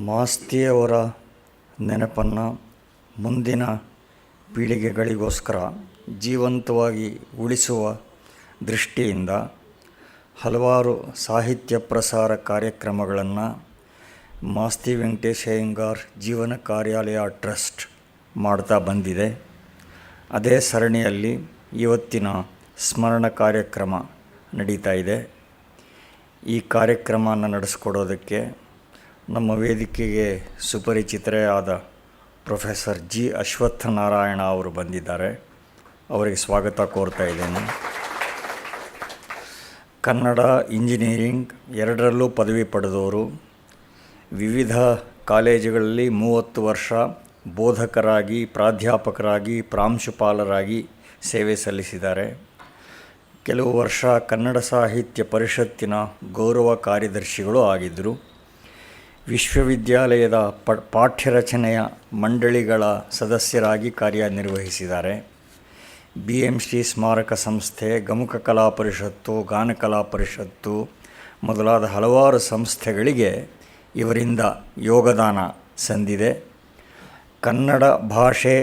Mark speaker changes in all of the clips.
Speaker 1: ಮಾಸ್ತಿಯವರ ನೆನಪನ್ನು ಮುಂದಿನ ಪೀಳಿಗೆಗಳಿಗೋಸ್ಕರ ಜೀವಂತವಾಗಿ ಉಳಿಸುವ ದೃಷ್ಟಿಯಿಂದ ಹಲವಾರು ಸಾಹಿತ್ಯ ಪ್ರಸಾರ ಕಾರ್ಯಕ್ರಮಗಳನ್ನು ಮಾಸ್ತಿ ವೆಂಕಟೇಶ ಅಯ್ಯಂಗಾರ್ ಜೀವನ ಕಾರ್ಯಾಲಯ ಟ್ರಸ್ಟ್ ಮಾಡ್ತಾ ಬಂದಿದೆ. ಅದೇ ಸರಣಿಯಲ್ಲಿ ಇವತ್ತಿನ ಸ್ಮರಣ ಕಾರ್ಯಕ್ರಮ ನಡೀತಾ ಇದೆ. ಈ ಕಾರ್ಯಕ್ರಮವನ್ನು ನಡೆಸ್ಕೊಡೋದಕ್ಕೆ ನಮ್ಮ ವೇದಿಕೆಗೆ ಸುಪರಿಚಿತರೇ ಆದ ಪ್ರೊಫೆಸರ್ ಜಿ ಅಶ್ವತ್ಥನಾರಾಯಣ ಅವರು ಬಂದಿದ್ದಾರೆ. ಅವರಿಗೆ ಸ್ವಾಗತ ಕೋರ್ತಾ ಇದ್ದೇನೆ. ಕನ್ನಡ ಇಂಜಿನಿಯರಿಂಗ್ ಎರಡರಲ್ಲೂ ಪದವಿ ಪಡೆದವರು, ವಿವಿಧ ಕಾಲೇಜುಗಳಲ್ಲಿ 30 ವರ್ಷ ಬೋಧಕರಾಗಿ, ಪ್ರಾಧ್ಯಾಪಕರಾಗಿ, ಪ್ರಾಂಶುಪಾಲರಾಗಿ ಸೇವೆ ಸಲ್ಲಿಸಿದ್ದಾರೆ. ಕೆಲವು ವರ್ಷ ಕನ್ನಡ ಸಾಹಿತ್ಯ ಪರಿಷತ್ತಿನ ಗೌರವ ಕಾರ್ಯದರ್ಶಿಗಳು ಆಗಿದ್ದರು. ವಿಶ್ವವಿದ್ಯಾಲಯದ ಪಾಠ್ಯರಚನೆಯ ಮಂಡಳಿಗಳ ಸದಸ್ಯರಾಗಿ ಕಾರ್ಯನಿರ್ವಹಿಸಿದ್ದಾರೆ. BMC ಸ್ಮಾರಕ ಸಂಸ್ಥೆ, ಗಮಕ ಕಲಾ ಪರಿಷತ್ತು, ಗಾನ ಕಲಾ ಪರಿಷತ್ತು ಮೊದಲಾದ ಹಲವಾರು ಸಂಸ್ಥೆಗಳಿಗೆ ಇವರಿಂದ ಯೋಗದಾನ ಸಂದಿದೆ. ಕನ್ನಡ ಭಾಷೆ,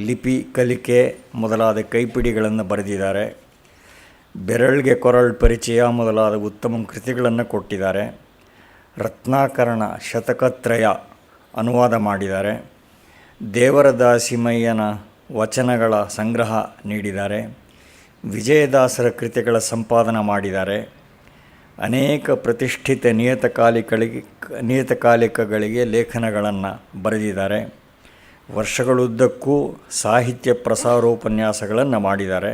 Speaker 1: ಲಿಪಿ ಕಲಿಕೆ ಮೊದಲಾದ ಕೈಪಿಡಿಗಳನ್ನು ಬರೆದಿದ್ದಾರೆ. ಬೆರಳಿಗೆ ಕೊರಳು ಪರಿಚಯ ಮೊದಲಾದ ಉತ್ತಮ ಕೃತಿಗಳನ್ನು ಕೊಟ್ಟಿದ್ದಾರೆ. ರತ್ನಾಕರಣ ಶತಕತ್ರಯ ಅನುವಾದ ಮಾಡಿದ್ದಾರೆ. ದೇವರದಾಸಿಮಯ್ಯನ ವಚನಗಳ ಸಂಗ್ರಹ ನೀಡಿದ್ದಾರೆ. ವಿಜಯದಾಸರ ಕೃತಿಗಳ ಸಂಪಾದನೆ ಮಾಡಿದ್ದಾರೆ. ಅನೇಕ ಪ್ರತಿಷ್ಠಿತ ನಿಯತಕಾಲಿಕಗಳಿಗೆ ಲೇಖನಗಳನ್ನು ಬರೆದಿದ್ದಾರೆ. ವರ್ಷಗಳುದ್ದಕ್ಕೂ ಸಾಹಿತ್ಯ ಪ್ರಸಾರೋಪನ್ಯಾಸಗಳನ್ನು ಮಾಡಿದ್ದಾರೆ.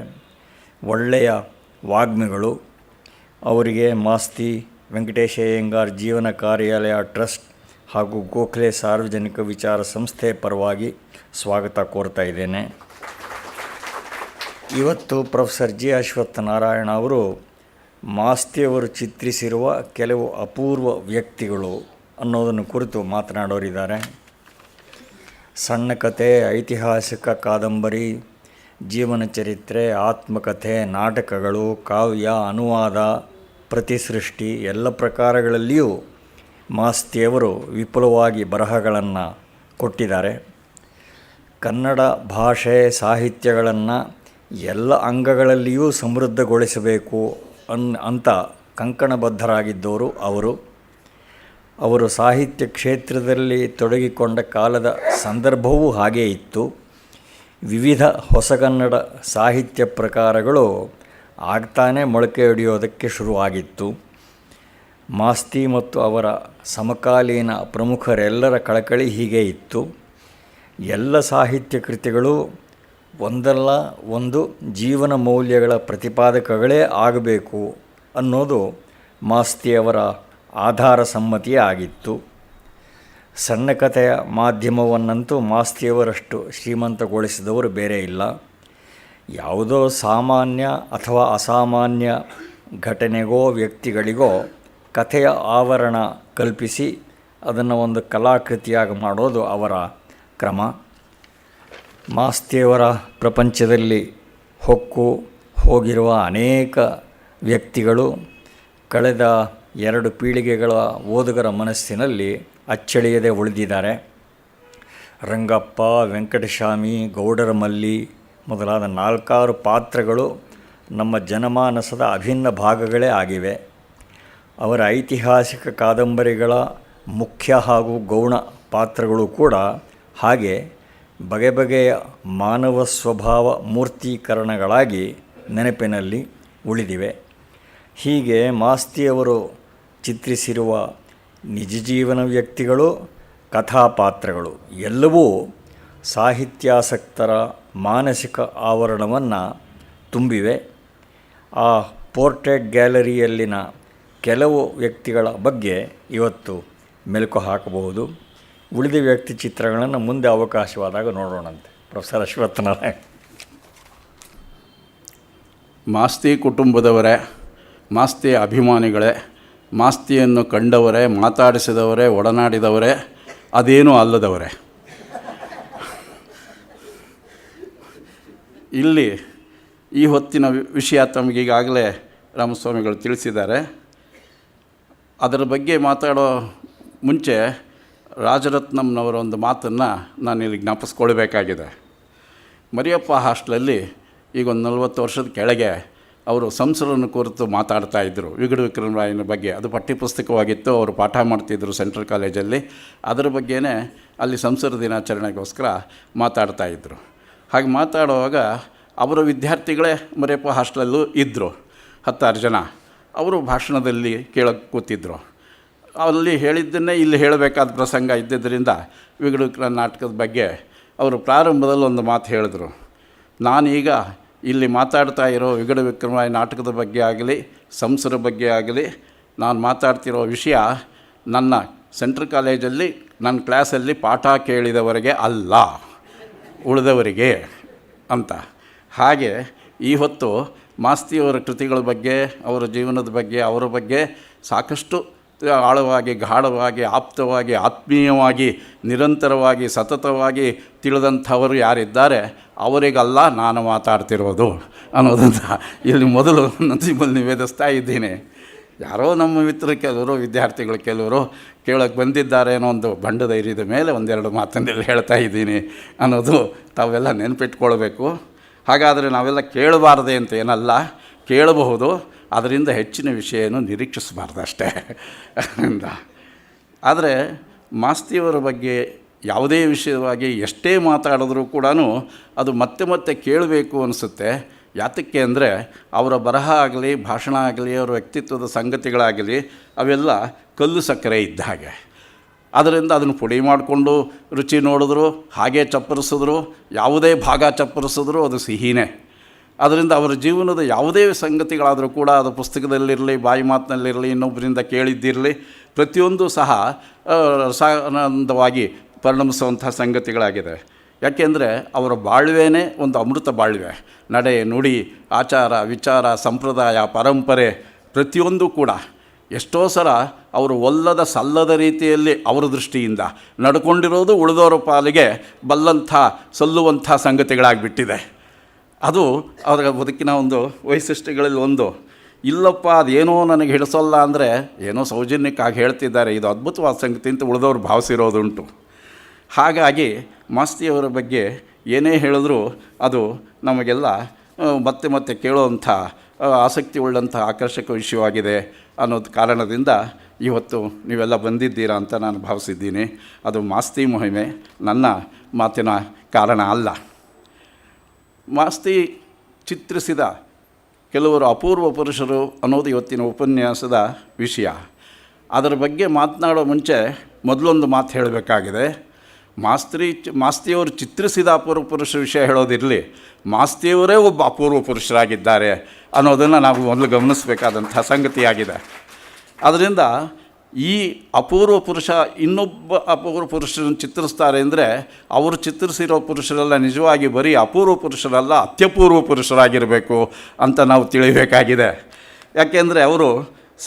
Speaker 1: ಒಳ್ಳೆಯ ವಾಗ್ಮಿಗಳು. ಅವರಿಗೆ ಮಾಸ್ತಿ ವೆಂಕಟೇಶ ಅಯ್ಯಂಗಾರ್ ಜೀವನ ಕಾರ್ಯಾಲಯ ಟ್ರಸ್ಟ್ ಹಾಗೂ ಗೋಖಲೆ ಸಾರ್ವಜನಿಕ ವಿಚಾರ ಸಂಸ್ಥೆ ಪರವಾಗಿ ಸ್ವಾಗತ ಕೋರ್ತಾ ಇದ್ದೇನೆ. ಇವತ್ತು ಪ್ರೊಫೆಸರ್ ಜಿ ಅಶ್ವತ್ಥನಾರಾಯಣ ಅವರು ಮಾಸ್ತಿಯವರು ಚಿತ್ರಿಸಿರುವ ಕೆಲವು ಅಪೂರ್ವ ವ್ಯಕ್ತಿಗಳು ಅನ್ನೋದನ್ನು ಕುರಿತು ಮಾತನಾಡೋರಿದ್ದಾರೆ. ಸಣ್ಣ ಕಥೆ, ಐತಿಹಾಸಿಕ ಕಾದಂಬರಿ, ಜೀವನ ಚರಿತ್ರೆ, ಆತ್ಮಕಥೆ, ನಾಟಕಗಳು, ಕಾವ್ಯ, ಅನುವಾದ, ಪ್ರತಿಸೃಷ್ಟಿ ಎಲ್ಲ ಪ್ರಕಾರಗಳಲ್ಲಿಯೂ ಮಾಸ್ತಿಯವರು ವಿಪುಲವಾಗಿ ಬರಹಗಳನ್ನು ಕೊಟ್ಟಿದ್ದಾರೆ. ಕನ್ನಡ ಭಾಷೆ ಸಾಹಿತ್ಯಗಳನ್ನು ಎಲ್ಲ ಅಂಗಗಳಲ್ಲಿಯೂ ಸಮೃದ್ಧಗೊಳಿಸಬೇಕು ಅಂತ ಕಂಕಣಬದ್ಧರಾಗಿದ್ದವರು ಅವರು ಸಾಹಿತ್ಯ ಕ್ಷೇತ್ರದಲ್ಲಿ ತೊಡಗಿಕೊಂಡ ಕಾಲದ ಸಂದರ್ಭವೂ ಹಾಗೇ ಇತ್ತು. ವಿವಿಧ ಹೊಸಗನ್ನಡ ಸಾಹಿತ್ಯ ಪ್ರಕಾರಗಳು ಆಗ್ತಾನೆ ಮೊಳಕೆ ಹೊಡೆಯೋದಕ್ಕೆ ಶುರುವಾಗಿತ್ತು. ಮಾಸ್ತಿ ಮತ್ತು ಅವರ ಸಮಕಾಲೀನ ಪ್ರಮುಖರೆಲ್ಲರ ಕಳಕಳಿ ಹೀಗೆ ಇತ್ತು. ಎಲ್ಲ ಸಾಹಿತ್ಯ ಕೃತಿಗಳು ಒಂದಲ್ಲ ಒಂದು ಜೀವನ ಮೌಲ್ಯಗಳ ಪ್ರತಿಪಾದಕಗಳೇ ಆಗಬೇಕು ಅನ್ನೋದು ಮಾಸ್ತಿಯವರ ಆಧಾರ ಸಮ್ಮತಿಯೇ ಆಗಿತ್ತು. ಸಣ್ಣ ಕಥೆಯ ಮಾಧ್ಯಮವನ್ನಂತೂ ಮಾಸ್ತಿಯವರಷ್ಟು ಶ್ರೀಮಂತಗೊಳಿಸಿದವರು ಬೇರೆ ಇಲ್ಲ. ಯಾವುದೋ ಸಾಮಾನ್ಯ ಅಥವಾ ಅಸಾಮಾನ್ಯ ಘಟನೆಗೋ ವ್ಯಕ್ತಿಗಳಿಗೋ ಕಥೆಯ ಆವರಣ ಕಲ್ಪಿಸಿ ಅದನ್ನು ಒಂದು ಕಲಾಕೃತಿಯಾಗಿ ಮಾಡೋದು ಅವರ ಕ್ರಮ. ಮಾಸ್ತಿಯವರ ಪ್ರಪಂಚದಲ್ಲಿ ಹೊಕ್ಕು ಹೋಗಿರುವ ಅನೇಕ ವ್ಯಕ್ತಿಗಳು ಕಳೆದ 2 ಪೀಳಿಗೆಗಳ ಓದುಗರ ಮನಸ್ಸಿನಲ್ಲಿ ಅಚ್ಚಳಿಯದೆ ಉಳಿದಿದ್ದಾರೆ. ರಂಗಪ್ಪ, ವೆಂಕಟಸ್ವಾಮಿ, ಗೌಡರ ಮಲ್ಲಿ ಮೊದಲಾದ 4-6 ಪಾತ್ರಗಳು ನಮ್ಮ ಜನಮಾನಸದ ಅಭಿನ್ನ ಭಾಗಗಳೇ ಆಗಿವೆ. ಅವರ ಐತಿಹಾಸಿಕ ಕಾದಂಬರಿಗಳ ಮುಖ್ಯ ಹಾಗೂ ಗೌಣ ಪಾತ್ರಗಳು ಕೂಡ ಹಾಗೆ ಬಗೆ ಬಗೆಯ ಮಾನವ ಸ್ವಭಾವ ಮೂರ್ತೀಕರಣಗಳಾಗಿ ನೆನಪಿನಲ್ಲಿ ಉಳಿದಿವೆ. ಹೀಗೆ ಮಾಸ್ತಿಯವರು ಚಿತ್ರಿಸಿರುವ ನಿಜ ಜೀವನ ವ್ಯಕ್ತಿಗಳು, ಕಥಾಪಾತ್ರಗಳು ಎಲ್ಲವೂ ಸಾಹಿತ್ಯಾಸಕ್ತರ ಮಾನಸಿಕ ಆವರಣವನ್ನು ತುಂಬಿವೆ. ಆ ಪೋರ್ಟ್ರೇಟ್ ಗ್ಯಾಲರಿಯಲ್ಲಿನ ಕೆಲವು ವ್ಯಕ್ತಿಗಳ ಬಗ್ಗೆ ಇವತ್ತು ಮೆಲುಕು ಹಾಕಬಹುದು. ಉಳಿದ ವ್ಯಕ್ತಿ ಚಿತ್ರಗಳನ್ನು ಮುಂದೆ ಅವಕಾಶವಾದಾಗ ನೋಡೋಣಂತೆ. ಪ್ರೊಫೆಸರ್ ಅಶ್ವತ್ಥನಾರಾಯಣ.
Speaker 2: ಮಾಸ್ತಿ ಕುಟುಂಬದವರೇ, ಮಾಸ್ತಿ ಅಭಿಮಾನಿಗಳೇ, ಮಾಸ್ತಿಯನ್ನು ಕಂಡವರೇ, ಮಾತಾಡಿಸಿದವರೇ, ಒಡನಾಡಿದವರೇ, ಅದೇನೂ ಅಲ್ಲದವರೇ, ಇಲ್ಲಿ ಈ ಹೊತ್ತಿನ ವಿಷಯ ತಮಗೀಗಾಗಲೇ ರಾಮಸ್ವಾಮಿಗಳು ತಿಳಿಸಿದ್ದಾರೆ. ಅದರ ಬಗ್ಗೆ ಮಾತಾಡೋ ಮುಂಚೆ ರಾಜರತ್ನಂನವರ ಒಂದು ಮಾತನ್ನು ನಾನು ಇಲ್ಲಿ ಜ್ಞಾಪಿಸ್ಕೊಳ್ಬೇಕಾಗಿದೆ. ಮರಿಯಪ್ಪ ಹಾಸ್ಟೆಲಲ್ಲಿ ಈಗ ಒಂದು 40 ವರ್ಷದ ಕೆಳಗೆ ಅವರು ಸಂಸರನ್ನು ಕುರಿತು ಮಾತಾಡ್ತಾಯಿದ್ರು. ವಿಗಡ ವಿಕ್ರಮರಾಯನ ಬಗ್ಗೆ ಅದು ಪಠ್ಯಪುಸ್ತಕವಾಗಿತ್ತು. ಅವರು ಪಾಠ ಮಾಡ್ತಿದ್ದರು ಸೆಂಟ್ರಲ್ ಕಾಲೇಜಲ್ಲಿ. ಅದರ ಬಗ್ಗೆನೇ ಅಲ್ಲಿ ಸಂಸರ ದಿನಾಚರಣೆಗೋಸ್ಕರ ಮಾತಾಡ್ತಾಯಿದ್ರು. ಹಾಗೆ ಮಾತಾಡುವಾಗ ಅವರ ವಿದ್ಯಾರ್ಥಿಗಳೇ ಮರಿಯಪ್ಪ ಹಾಸ್ಟೆಲಲ್ಲೂ ಇದ್ದರು, 10 ಜನ. ಅವರು ಭಾಷಣದಲ್ಲಿ ಕೇಳಕ್ಕೆ ಕೂತಿದ್ದರು. ಅಲ್ಲಿ ಹೇಳಿದ್ದನ್ನೇ ಇಲ್ಲಿ ಹೇಳಬೇಕಾದ ಪ್ರಸಂಗ ಇದ್ದಿದ್ದರಿಂದ ವಿಗಡ ವಿಕ್ರಮ ನಾಟಕದ ಬಗ್ಗೆ ಅವರು ಪ್ರಾರಂಭದಲ್ಲಿ ಒಂದು ಮಾತು ಹೇಳಿದ್ರು. ನಾನೀಗ ಇಲ್ಲಿ ಮಾತಾಡ್ತಾ ಇರೋ ವಿಗಡ ವಿಕ್ರಮರಾಯ ನಾಟಕದ ಬಗ್ಗೆ ಆಗಲಿ ಸಂಸರ ಬಗ್ಗೆ ಆಗಲಿ ನಾನು ಮಾತಾಡ್ತಿರೋ ವಿಷಯ ನನ್ನ ಸೆಂಟ್ರಲ್ ಕಾಲೇಜಲ್ಲಿ ನನ್ನ ಕ್ಲಾಸಲ್ಲಿ ಪಾಠ ಕೇಳಿದವರಿಗೆ ಅಲ್ಲ, ಉಳಿದವರಿಗೆ ಅಂತ. ಹಾಗೆ ಈ ಹೊತ್ತು ಮಾಸ್ತಿಯವರ ಕೃತಿಗಳ ಬಗ್ಗೆ, ಅವರ ಜೀವನದ ಬಗ್ಗೆ, ಅವರ ಬಗ್ಗೆ ಸಾಕಷ್ಟು ಆಳವಾಗಿ, ಗಾಢವಾಗಿ, ಆಪ್ತವಾಗಿ, ಆತ್ಮೀಯವಾಗಿ, ನಿರಂತರವಾಗಿ, ಸತತವಾಗಿ ತಿಳಿದಂಥವರು ಯಾರಿದ್ದಾರೆ ಅವರಿಗಲ್ಲ ನಾನು ಮಾತಾಡ್ತಿರೋದು ಅನ್ನೋದನ್ನು ಇಲ್ಲಿ ಮೊದಲು ನಿಮ್ಮಲ್ಲಿ ನಿವೇದಿಸ್ತಾ ಇದ್ದೀನಿ. ಯಾರೋ ನಮ್ಮ ಮಿತ್ರರು ಕೆಲವರು, ವಿದ್ಯಾರ್ಥಿಗಳು ಕೆಲವರು ಕೇಳೋಕ್ಕೆ ಬಂದಿದ್ದಾರೆ ಅನ್ನೋ ಒಂದು ಬಂಡ ಧೈರ್ಯದ ಮೇಲೆ ಒಂದೆರಡು ಮಾತನ್ನೆಲ್ಲ ಹೇಳ್ತಾ ಇದ್ದೀನಿ ಅನ್ನೋದು ತಾವೆಲ್ಲ ನೆನಪಿಟ್ಕೊಳ್ಬೇಕು. ಹಾಗಾದರೆ ನಾವೆಲ್ಲ ಕೇಳಬಾರ್ದೆ ಅಂತ ಏನಲ್ಲ, ಕೇಳಬಹುದು, ಅದರಿಂದ ಹೆಚ್ಚಿನ ವಿಷಯನೂ ನಿರೀಕ್ಷಿಸಬಾರ್ದು ಅಷ್ಟೇ ಅಂತ. ಆದರೆ ಮಾಸ್ತಿಯವರ ಬಗ್ಗೆ ಯಾವುದೇ ವಿಷಯವಾಗಿ ಎಷ್ಟೇ ಮಾತಾಡಿದ್ರೂ ಕೂಡ ಅದು ಮತ್ತೆ ಮತ್ತೆ ಕೇಳಬೇಕು ಅನಿಸುತ್ತೆ. ಯಾತಕ್ಕೆ ಅಂದರೆ ಅವರ ಬರಹ ಆಗಲಿ, ಭಾಷಣ ಆಗಲಿ, ಅವರ ವ್ಯಕ್ತಿತ್ವದ ಸಂಗತಿಗಳಾಗಲಿ ಅವೆಲ್ಲ ಕಲ್ಲು ಸಕ್ಕರೆ ಇದ್ದ ಹಾಗೆ. ಅದರಿಂದ ಅದನ್ನು ಪುಡಿ ಮಾಡಿಕೊಂಡು ರುಚಿ ನೋಡಿದ್ರು, ಹಾಗೇ ಚಪ್ಪರಿಸಿದ್ರು, ಯಾವುದೇ ಭಾಗ ಚಪ್ಪರಿಸಿದ್ರು ಅದು ಸಿಹಿನೇ. ಅದರಿಂದ ಅವರ ಜೀವನದ ಯಾವುದೇ ಸಂಗತಿಗಳಾದರೂ ಕೂಡ ಅದು ಪುಸ್ತಕದಲ್ಲಿರಲಿ, ಬಾಯಿ ಮಾತಿನಲ್ಲಿರಲಿ, ಇನ್ನೊಬ್ಬರಿಂದ ಕೇಳಿದ್ದಿರಲಿ, ಪ್ರತಿಯೊಂದು ಸಹ ರಸಾನಂದವಾಗಿ ಪರಿಣಮಿಸುವಂಥ ಸಂಗತಿಗಳಾಗಿದೆ. ಯಾಕೆಂದರೆ ಅವರ ಬಾಳ್ವೆನೇ ಒಂದು ಅಮೃತ ಬಾಳ್ವೆ. ನಡೆ, ನುಡಿ, ಆಚಾರ, ವಿಚಾರ, ಸಂಪ್ರದಾಯ, ಪರಂಪರೆ ಪ್ರತಿಯೊಂದು ಕೂಡ ಎಷ್ಟೋ ಸಲ ಅವರು ಒಲ್ಲದ ಸಲ್ಲದ ರೀತಿಯಲ್ಲಿ ಅವರ ದೃಷ್ಟಿಯಿಂದ ನಡ್ಕೊಂಡಿರೋದು ಉಳಿದವರ ಪಾಲಿಗೆ ಬಲ್ಲಂಥ ಸಲ್ಲುವಂಥ ಸಂಗತಿಗಳಾಗಿಬಿಟ್ಟಿದೆ. ಅದು ಅವರ ಬದುಕಿನ ಒಂದು ವೈಶಿಷ್ಟ್ಯಗಳಲ್ಲಿ ಒಂದು. ಇಲ್ಲಪ್ಪ ಅದೇನೋ ನನಗೆ ಹಿಡಿಸೋಲ್ಲ ಅಂದರೆ ಏನೋ ಸೌಜನ್ಯಕ್ಕಾಗಿ ಹೇಳ್ತಿದ್ದಾರೆ, ಇದು ಅದ್ಭುತವಾದ ಸಂಗತಿ ಅಂತ ಉಳಿದವರು ಭಾವಿಸಿರೋದುಂಟು. ಹಾಗಾಗಿ ಮಾಸ್ತಿಯವರ ಬಗ್ಗೆ ಏನೇ ಹೇಳಿದ್ರೂ ಅದು ನಮಗೆಲ್ಲ ಮತ್ತೆ ಮತ್ತೆ ಕೇಳುವಂಥ ಆಸಕ್ತಿ ಉಳ್ಳಂಥ ಆಕರ್ಷಕ ವಿಷಯವಾಗಿದೆ ಅನ್ನೋದು ಕಾರಣದಿಂದ ಇವತ್ತು ನೀವೆಲ್ಲ ಬಂದಿದ್ದೀರಾ ಅಂತ ನಾನು ಭಾವಿಸಿದ್ದೀನಿ. ಅದು ಮಾಸ್ತಿ ಮಹಿಮೆ, ನನ್ನ ಮಾತಿನ ಕಾರಣ ಅಲ್ಲ. ಮಾಸ್ತಿ ಚಿತ್ರಿಸಿದ ಕೆಲವರು ಅಪೂರ್ವ ಪುರುಷರು ಅನ್ನೋದು ಇವತ್ತಿನ ಉಪನ್ಯಾಸದ ವಿಷಯ. ಅದರ ಬಗ್ಗೆ ಮಾತನಾಡೋ ಮುಂಚೆ ಮೊದಲೊಂದು ಮಾತು ಹೇಳಬೇಕಾಗಿದೆ. ಮಾಸ್ತಿಯವರು ಚಿತ್ರಿಸಿದ ಅಪೂರ್ವ ಪುರುಷರ ವಿಷಯ ಹೇಳೋದಿರಲಿ, ಮಾಸ್ತಿಯವರೇ ಒಬ್ಬ ಅಪೂರ್ವ ಪುರುಷರಾಗಿದ್ದಾರೆ ಅನ್ನೋದನ್ನು ನಾವು ಮೊದಲು ಗಮನಿಸಬೇಕಾದಂಥ ಸಂಗತಿಯಾಗಿದೆ. ಅದರಿಂದ ಈ ಅಪೂರ್ವ ಪುರುಷ ಇನ್ನೊಬ್ಬ ಅಪೂರ್ವ ಪುರುಷರನ್ನು ಚಿತ್ರಿಸ್ತಾರೆ ಅಂದರೆ ಅವರು ಚಿತ್ರಿಸಿರೋ ಪುರುಷರೆಲ್ಲ ನಿಜವಾಗಿ ಬರೀ ಅಪೂರ್ವ ಪುರುಷರಲ್ಲ, ಅತ್ಯಪೂರ್ವ ಪುರುಷರಾಗಿರಬೇಕು ಅಂತ ನಾವು ತಿಳಿಯಬೇಕಾಗಿದೆ. ಯಾಕೆಂದರೆ ಅವರು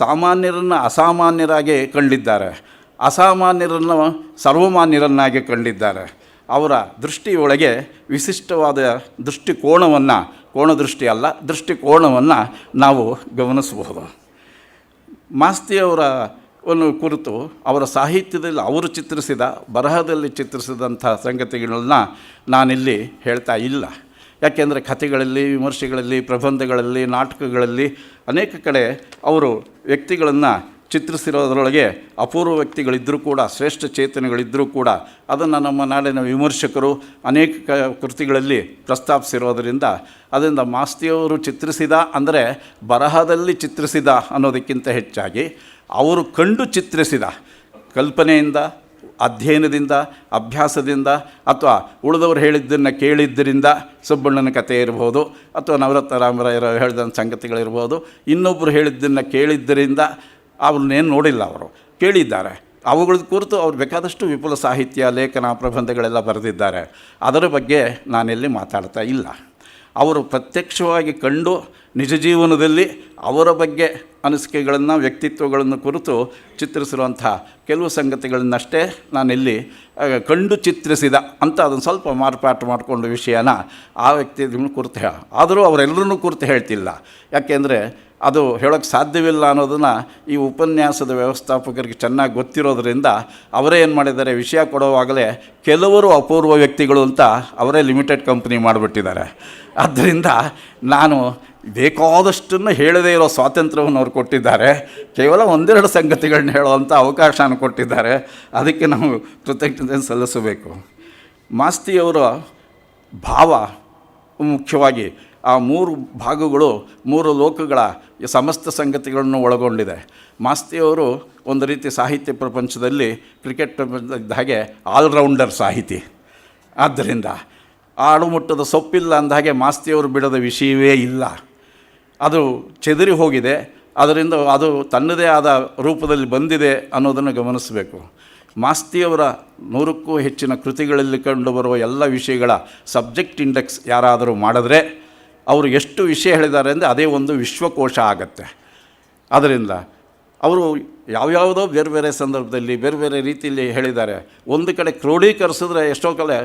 Speaker 2: ಸಾಮಾನ್ಯರನ್ನು ಅಸಾಮಾನ್ಯರಾಗಿ ಕಂಡಿದ್ದಾರೆ, ಅಸಾಮಾನ್ಯರನ್ನು ಸರ್ವಮಾನ್ಯರನ್ನಾಗಿ ಕಂಡಿದ್ದಾರೆ. ಅವರ ದೃಷ್ಟಿಯೊಳಗೆ ವಿಶಿಷ್ಟವಾದ ದೃಷ್ಟಿಕೋನವನ್ನು, ಕೋಣದೃಷ್ಟಿ ಅಲ್ಲ, ದೃಷ್ಟಿಕೋನವನ್ನು ನಾವು ಗಮನಿಸಬಹುದು. ಮಾಸ್ತಿಯವರ ಕುರಿತು ಅವರ ಸಾಹಿತ್ಯದಲ್ಲಿ ಅವರು ಚಿತ್ರಿಸಿದ, ಬರಹದಲ್ಲಿ ಚಿತ್ರಿಸಿದಂಥ ಸಂಗತಿಗಳನ್ನ ನಾನಿಲ್ಲಿ ಹೇಳ್ತಾ ಇಲ್ಲ. ಯಾಕೆಂದರೆ ಕಥೆಗಳಲ್ಲಿ, ವಿಮರ್ಶೆಗಳಲ್ಲಿ, ಪ್ರಬಂಧಗಳಲ್ಲಿ, ನಾಟಕಗಳಲ್ಲಿ ಅನೇಕ ಕಡೆ ಅವರು ವ್ಯಕ್ತಿಗಳನ್ನು ಚಿತ್ರಿಸಿರೋದ್ರೊಳಗೆ ಅಪೂರ್ವ ವ್ಯಕ್ತಿಗಳಿದ್ದರೂ ಕೂಡ, ಶ್ರೇಷ್ಠ ಚೇತನಗಳಿದ್ದರೂ ಕೂಡ ಅದನ್ನು ನಮ್ಮ ನಾಡಿನ ವಿಮರ್ಶಕರು ಅನೇಕ ಕೃತಿಗಳಲ್ಲಿ ಪ್ರಸ್ತಾಪಿಸಿರೋದರಿಂದ ಅದರಿಂದ ಮಾಸ್ತಿಯವರು ಚಿತ್ರಿಸಿದ ಅಂದರೆ ಬರಹದಲ್ಲಿ ಚಿತ್ರಿಸಿದ ಅನ್ನೋದಕ್ಕಿಂತ ಹೆಚ್ಚಾಗಿ ಅವರು ಕಂಡು ಚಿತ್ರಿಸಿದ ಕಲ್ಪನೆಯಿಂದ, ಅಧ್ಯಯನದಿಂದ, ಅಭ್ಯಾಸದಿಂದ, ಅಥವಾ ಉಳಿದವರು ಹೇಳಿದ್ದನ್ನು ಕೇಳಿದ್ದರಿಂದ, ಸುಬ್ಬಣ್ಣನ ಕಥೆ ಇರ್ಬೋದು, ಅಥವಾ ನವರತ್ನ ರಾಮರಾಯರು ಹೇಳಿದ ಸಂಗತಿಗಳಿರ್ಬೋದು, ಇನ್ನೊಬ್ಬರು ಹೇಳಿದ್ದನ್ನು ಕೇಳಿದ್ದರಿಂದ ಅವ್ರನ್ನೇನು ನೋಡಿಲ್ಲ, ಅವರು ಕೇಳಿದ್ದಾರೆ. ಅವುಗಳ ಕುರಿತು ಅವ್ರು ಬೇಕಾದಷ್ಟು ವಿಪುಲ ಸಾಹಿತ್ಯ, ಲೇಖನ, ಪ್ರಬಂಧಗಳೆಲ್ಲ ಬರೆದಿದ್ದಾರೆ. ಅದರ ಬಗ್ಗೆ ನಾನೆಲ್ಲಿ ಮಾತಾಡ್ತಾ ಇಲ್ಲ. ಅವರು ಪ್ರತ್ಯಕ್ಷವಾಗಿ ಕಂಡು ನಿಜ ಜೀವನದಲ್ಲಿ ಅವರ ಬಗ್ಗೆ ಅನಿಸಿಕೆಗಳನ್ನು, ವ್ಯಕ್ತಿತ್ವಗಳನ್ನು ಕುರಿತು ಚಿತ್ರಿಸಿರುವಂಥ ಕೆಲವು ಸಂಗತಿಗಳನ್ನಷ್ಟೇ ನಾನಿಲ್ಲಿ ಕಂಡು ಚಿತ್ರಿಸಿದ ಅಂತ ಅದನ್ನು ಸ್ವಲ್ಪ ಮಾರ್ಪಾಟು ಮಾಡಿಕೊಂಡು ವಿಷಯನ ಆ ವ್ಯಕ್ತಿಗಳನ್ನು ಕುರಿತು ಆದರೂ ಅವರೆಲ್ಲರನ್ನೂ ಕುರಿತು ಹೇಳ್ತಿಲ್ಲ. ಯಾಕೆಂದರೆ ಅದು ಹೇಳೋಕ್ಕೆ ಸಾಧ್ಯವಿಲ್ಲ ಅನ್ನೋದನ್ನು ಈ ಉಪನ್ಯಾಸದ ವ್ಯವಸ್ಥಾಪಕರಿಗೆ ಚೆನ್ನಾಗಿ ಗೊತ್ತಿರೋದ್ರಿಂದ ಅವರೇ ಏನು ಮಾಡಿದ್ದಾರೆ, ವಿಷಯ ಕೊಡುವಾಗಲೇ ಕೆಲವರು ಅಪೂರ್ವ ವ್ಯಕ್ತಿಗಳು ಅಂತ ಅವರೇ ಲಿಮಿಟೆಡ್ ಕಂಪ್ನಿ ಮಾಡಿಬಿಟ್ಟಿದ್ದಾರೆ. ಆದ್ದರಿಂದ ನಾನು ಬೇಕಾದಷ್ಟನ್ನು ಹೇಳದೇ ಇರೋ ಸ್ವಾತಂತ್ರ್ಯವನ್ನು ಅವ್ರು ಕೊಟ್ಟಿದ್ದಾರೆ. ಕೇವಲ ಒಂದೆರಡು ಸಂಗತಿಗಳನ್ನ ಹೇಳುವಂಥ ಅವಕಾಶನ ಕೊಟ್ಟಿದ್ದಾರೆ. ಅದಕ್ಕೆ ನಾವು ಕೃತಜ್ಞತೆ ಸಲ್ಲಿಸಬೇಕು. ಮಾಸ್ತಿಯವರ ಭಾವ ಮುಖ್ಯವಾಗಿ ಆ 3 ಭಾಗಗಳು 3 ಲೋಕಗಳ ಸಮಸ್ತ ಸಂಗತಿಗಳನ್ನು ಒಳಗೊಂಡಿದೆ. ಮಾಸ್ತಿಯವರು ಒಂದು ರೀತಿ ಸಾಹಿತ್ಯ ಪ್ರಪಂಚದಲ್ಲಿ ಕ್ರಿಕೆಟ್ ಪ್ರಪಂಚದ ಹಾಗೆ ಆಲ್ರೌಂಡರ್ ಸಾಹಿತಿ. ಆದ್ದರಿಂದ ಆಡುಮುಟ್ಟದ ಸೊಪ್ಪಿಲ್ಲ ಅಂದಹಾಗೆ ಮಾಸ್ತಿಯವರು ಬಿಡದ ವಿಷಯವೇ ಇಲ್ಲ. ಅದು ಚೆದರಿ ಹೋಗಿದೆ, ಅದರಿಂದ ಅದು ತನ್ನದೇ ಆದ ರೂಪದಲ್ಲಿ ಬಂದಿದೆ ಅನ್ನೋದನ್ನು ಗಮನಿಸಬೇಕು. ಮಾಸ್ತಿಯವರ 100ಕ್ಕೂ ಹೆಚ್ಚಿನ ಕೃತಿಗಳಲ್ಲಿ ಕಂಡುಬರುವ ಎಲ್ಲ ವಿಷಯಗಳ ಸಬ್ಜೆಕ್ಟ್ ಇಂಡೆಕ್ಸ್ ಯಾರಾದರೂ ಮಾಡಿದ್ರೆ ಅವರು ಎಷ್ಟು ವಿಷಯ ಹೇಳಿದ್ದಾರೆ ಅಂದರೆ ಅದೇ ಒಂದು ವಿಶ್ವಕೋಶ ಆಗತ್ತೆ. ಅದರಿಂದ ಅವರು ಯಾವ್ಯಾವುದೋ ಬೇರೆ ಬೇರೆ ಸಂದರ್ಭದಲ್ಲಿ ಬೇರೆ ಬೇರೆ ರೀತಿಯಲ್ಲಿ ಹೇಳಿದ್ದಾರೆ. ಒಂದು ಕಡೆ ಕ್ರೋಢೀಕರಿಸಿದ್ರೆ ಎಷ್ಟೋ ಕಡೆ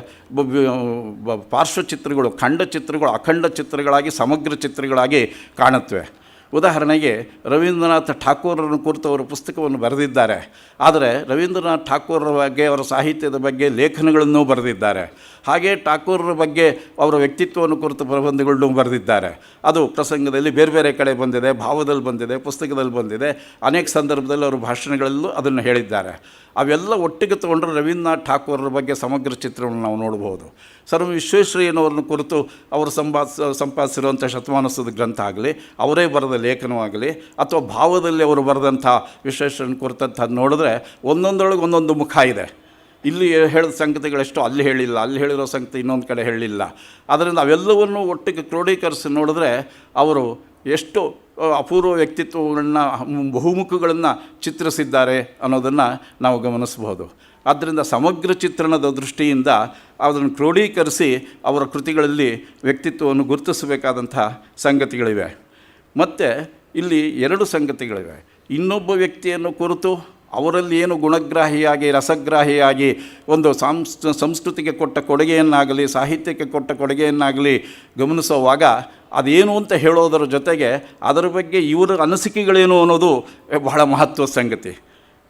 Speaker 2: ಪಾರ್ಶ್ವಚಿತ್ರಗಳು, ಖಂಡ ಚಿತ್ರಗಳು ಅಖಂಡ ಚಿತ್ರಗಳಾಗಿ ಸಮಗ್ರ ಚಿತ್ರಗಳಾಗಿ ಕಾಣುತ್ತವೆ. ಉದಾಹರಣೆಗೆ ರವೀಂದ್ರನಾಥ್ ಠಾಕೂರರನ್ನು ಕುರಿತು ಅವರು ಪುಸ್ತಕವನ್ನು ಬರೆದಿದ್ದಾರೆ. ಆದರೆ ರವೀಂದ್ರನಾಥ್ ಠಾಕೂರರ ಬಗ್ಗೆ, ಅವರ ಸಾಹಿತ್ಯದ ಬಗ್ಗೆ ಲೇಖನಗಳನ್ನೂ ಬರೆದಿದ್ದಾರೆ. ಹಾಗೆ ಠಾಕೂರರ ಬಗ್ಗೆ ಅವರ ವ್ಯಕ್ತಿತ್ವವನ್ನು ಕುರಿತು ಪ್ರಬಂಧಗಳನ್ನೂ ಬರೆದಿದ್ದಾರೆ. ಅದು ಪ್ರಸಂಗದಲ್ಲಿ ಬೇರೆ ಬೇರೆ ಕಡೆ ಬಂದಿದೆ, ಭಾವದಲ್ಲಿ ಬಂದಿದೆ, ಪುಸ್ತಕದಲ್ಲಿ ಬಂದಿದೆ. ಅನೇಕ ಸಂದರ್ಭದಲ್ಲಿ ಅವರು ಭಾಷಣಗಳಲ್ಲೂ ಅದನ್ನು ಹೇಳಿದ್ದಾರೆ. ಅವೆಲ್ಲ ಒಟ್ಟಿಗೆ ತೊಗೊಂಡ್ರೆ ರವೀಂದ್ರನಾಥ್ ಠಾಕೂರರ ಬಗ್ಗೆ ಸಮಗ್ರ ಚಿತ್ರವನ್ನು ನಾವು ನೋಡ್ಬೋದು. ಸರ್ ವಿಶ್ವೇಶ್ವರಯ್ಯನವ್ರನ್ನ ಕುರಿತು ಅವರು ಸಂಪಾದಿಸಿರುವಂಥ ಶತಮಾನೋತ್ಸವದ ಗ್ರಂಥ ಆಗಲಿ, ಅವರೇ ಬರೆದ ಲೇಖನವಾಗಲಿ, ಅಥವಾ ಭಾವದಲ್ಲಿ ಅವರು ಬರೆದಂಥ ವಿಶ್ವೇಶ್ವರಯ್ಯನ ಕುರಿತಂಥದ್ದು ನೋಡಿದ್ರೆ ಒಂದೊಂದರೊಳಗೆ ಒಂದೊಂದು ಮುಖ ಇದೆ. ಇಲ್ಲಿ ಹೇಳಿದ ಸಂಗತಿಗಳೆಷ್ಟು ಅಲ್ಲಿ ಹೇಳಿಲ್ಲ, ಅಲ್ಲಿ ಹೇಳಿರೋ ಸಂಗತಿ ಇನ್ನೊಂದು ಕಡೆ ಹೇಳಿಲ್ಲ. ಅದರಿಂದ ಅವೆಲ್ಲವನ್ನು ಒಟ್ಟಿಗೆ ಕ್ರೋಢೀಕರಿಸಿ ನೋಡಿದ್ರೆ ಅವರು ಎಷ್ಟು ಅಪೂರ್ವ ವ್ಯಕ್ತಿತ್ವಗಳನ್ನ, ಬಹುಮುಖಗಳನ್ನು ಚಿತ್ರಿಸಿದ್ದಾರೆ ಅನ್ನೋದನ್ನು ನಾವು ಗಮನಿಸಬಹುದು. ಆದ್ದರಿಂದ ಸಮಗ್ರ ಚಿತ್ರಣದ ದೃಷ್ಟಿಯಿಂದ ಅದನ್ನು ಕ್ರೋಢೀಕರಿಸಿ ಅವರ ಕೃತಿಗಳಲ್ಲಿ ವ್ಯಕ್ತಿತ್ವವನ್ನು ಗುರುತಿಸಬೇಕಾದಂಥ ಸಂಗತಿಗಳಿವೆ. ಮತ್ತು ಇಲ್ಲಿ 2 ಸಂಗತಿಗಳಿವೆ. ಇನ್ನೊಬ್ಬ ವ್ಯಕ್ತಿಯನ್ನು ಕುರಿತು ಅವರಲ್ಲಿ ಏನು ಗುಣಗ್ರಾಹಿಯಾಗಿ, ರಸಗ್ರಾಹಿಯಾಗಿ ಒಂದು ಸಂಸ್ಕೃತಿಗೆ ಕೊಟ್ಟ ಕೊಡುಗೆಯನ್ನಾಗಲಿ, ಸಾಹಿತ್ಯಕ್ಕೆ ಕೊಟ್ಟ ಕೊಡುಗೆಯನ್ನಾಗಲಿ ಗಮನಿಸುವಾಗ ಅದೇನು ಅಂತ ಹೇಳೋದರ ಜೊತೆಗೆ ಅದರ ಬಗ್ಗೆ ಇವರ ಅನಿಸಿಕೆಗಳೇನು ಅನ್ನೋದು ಬಹಳ ಮಹತ್ವದ ಸಂಗತಿ.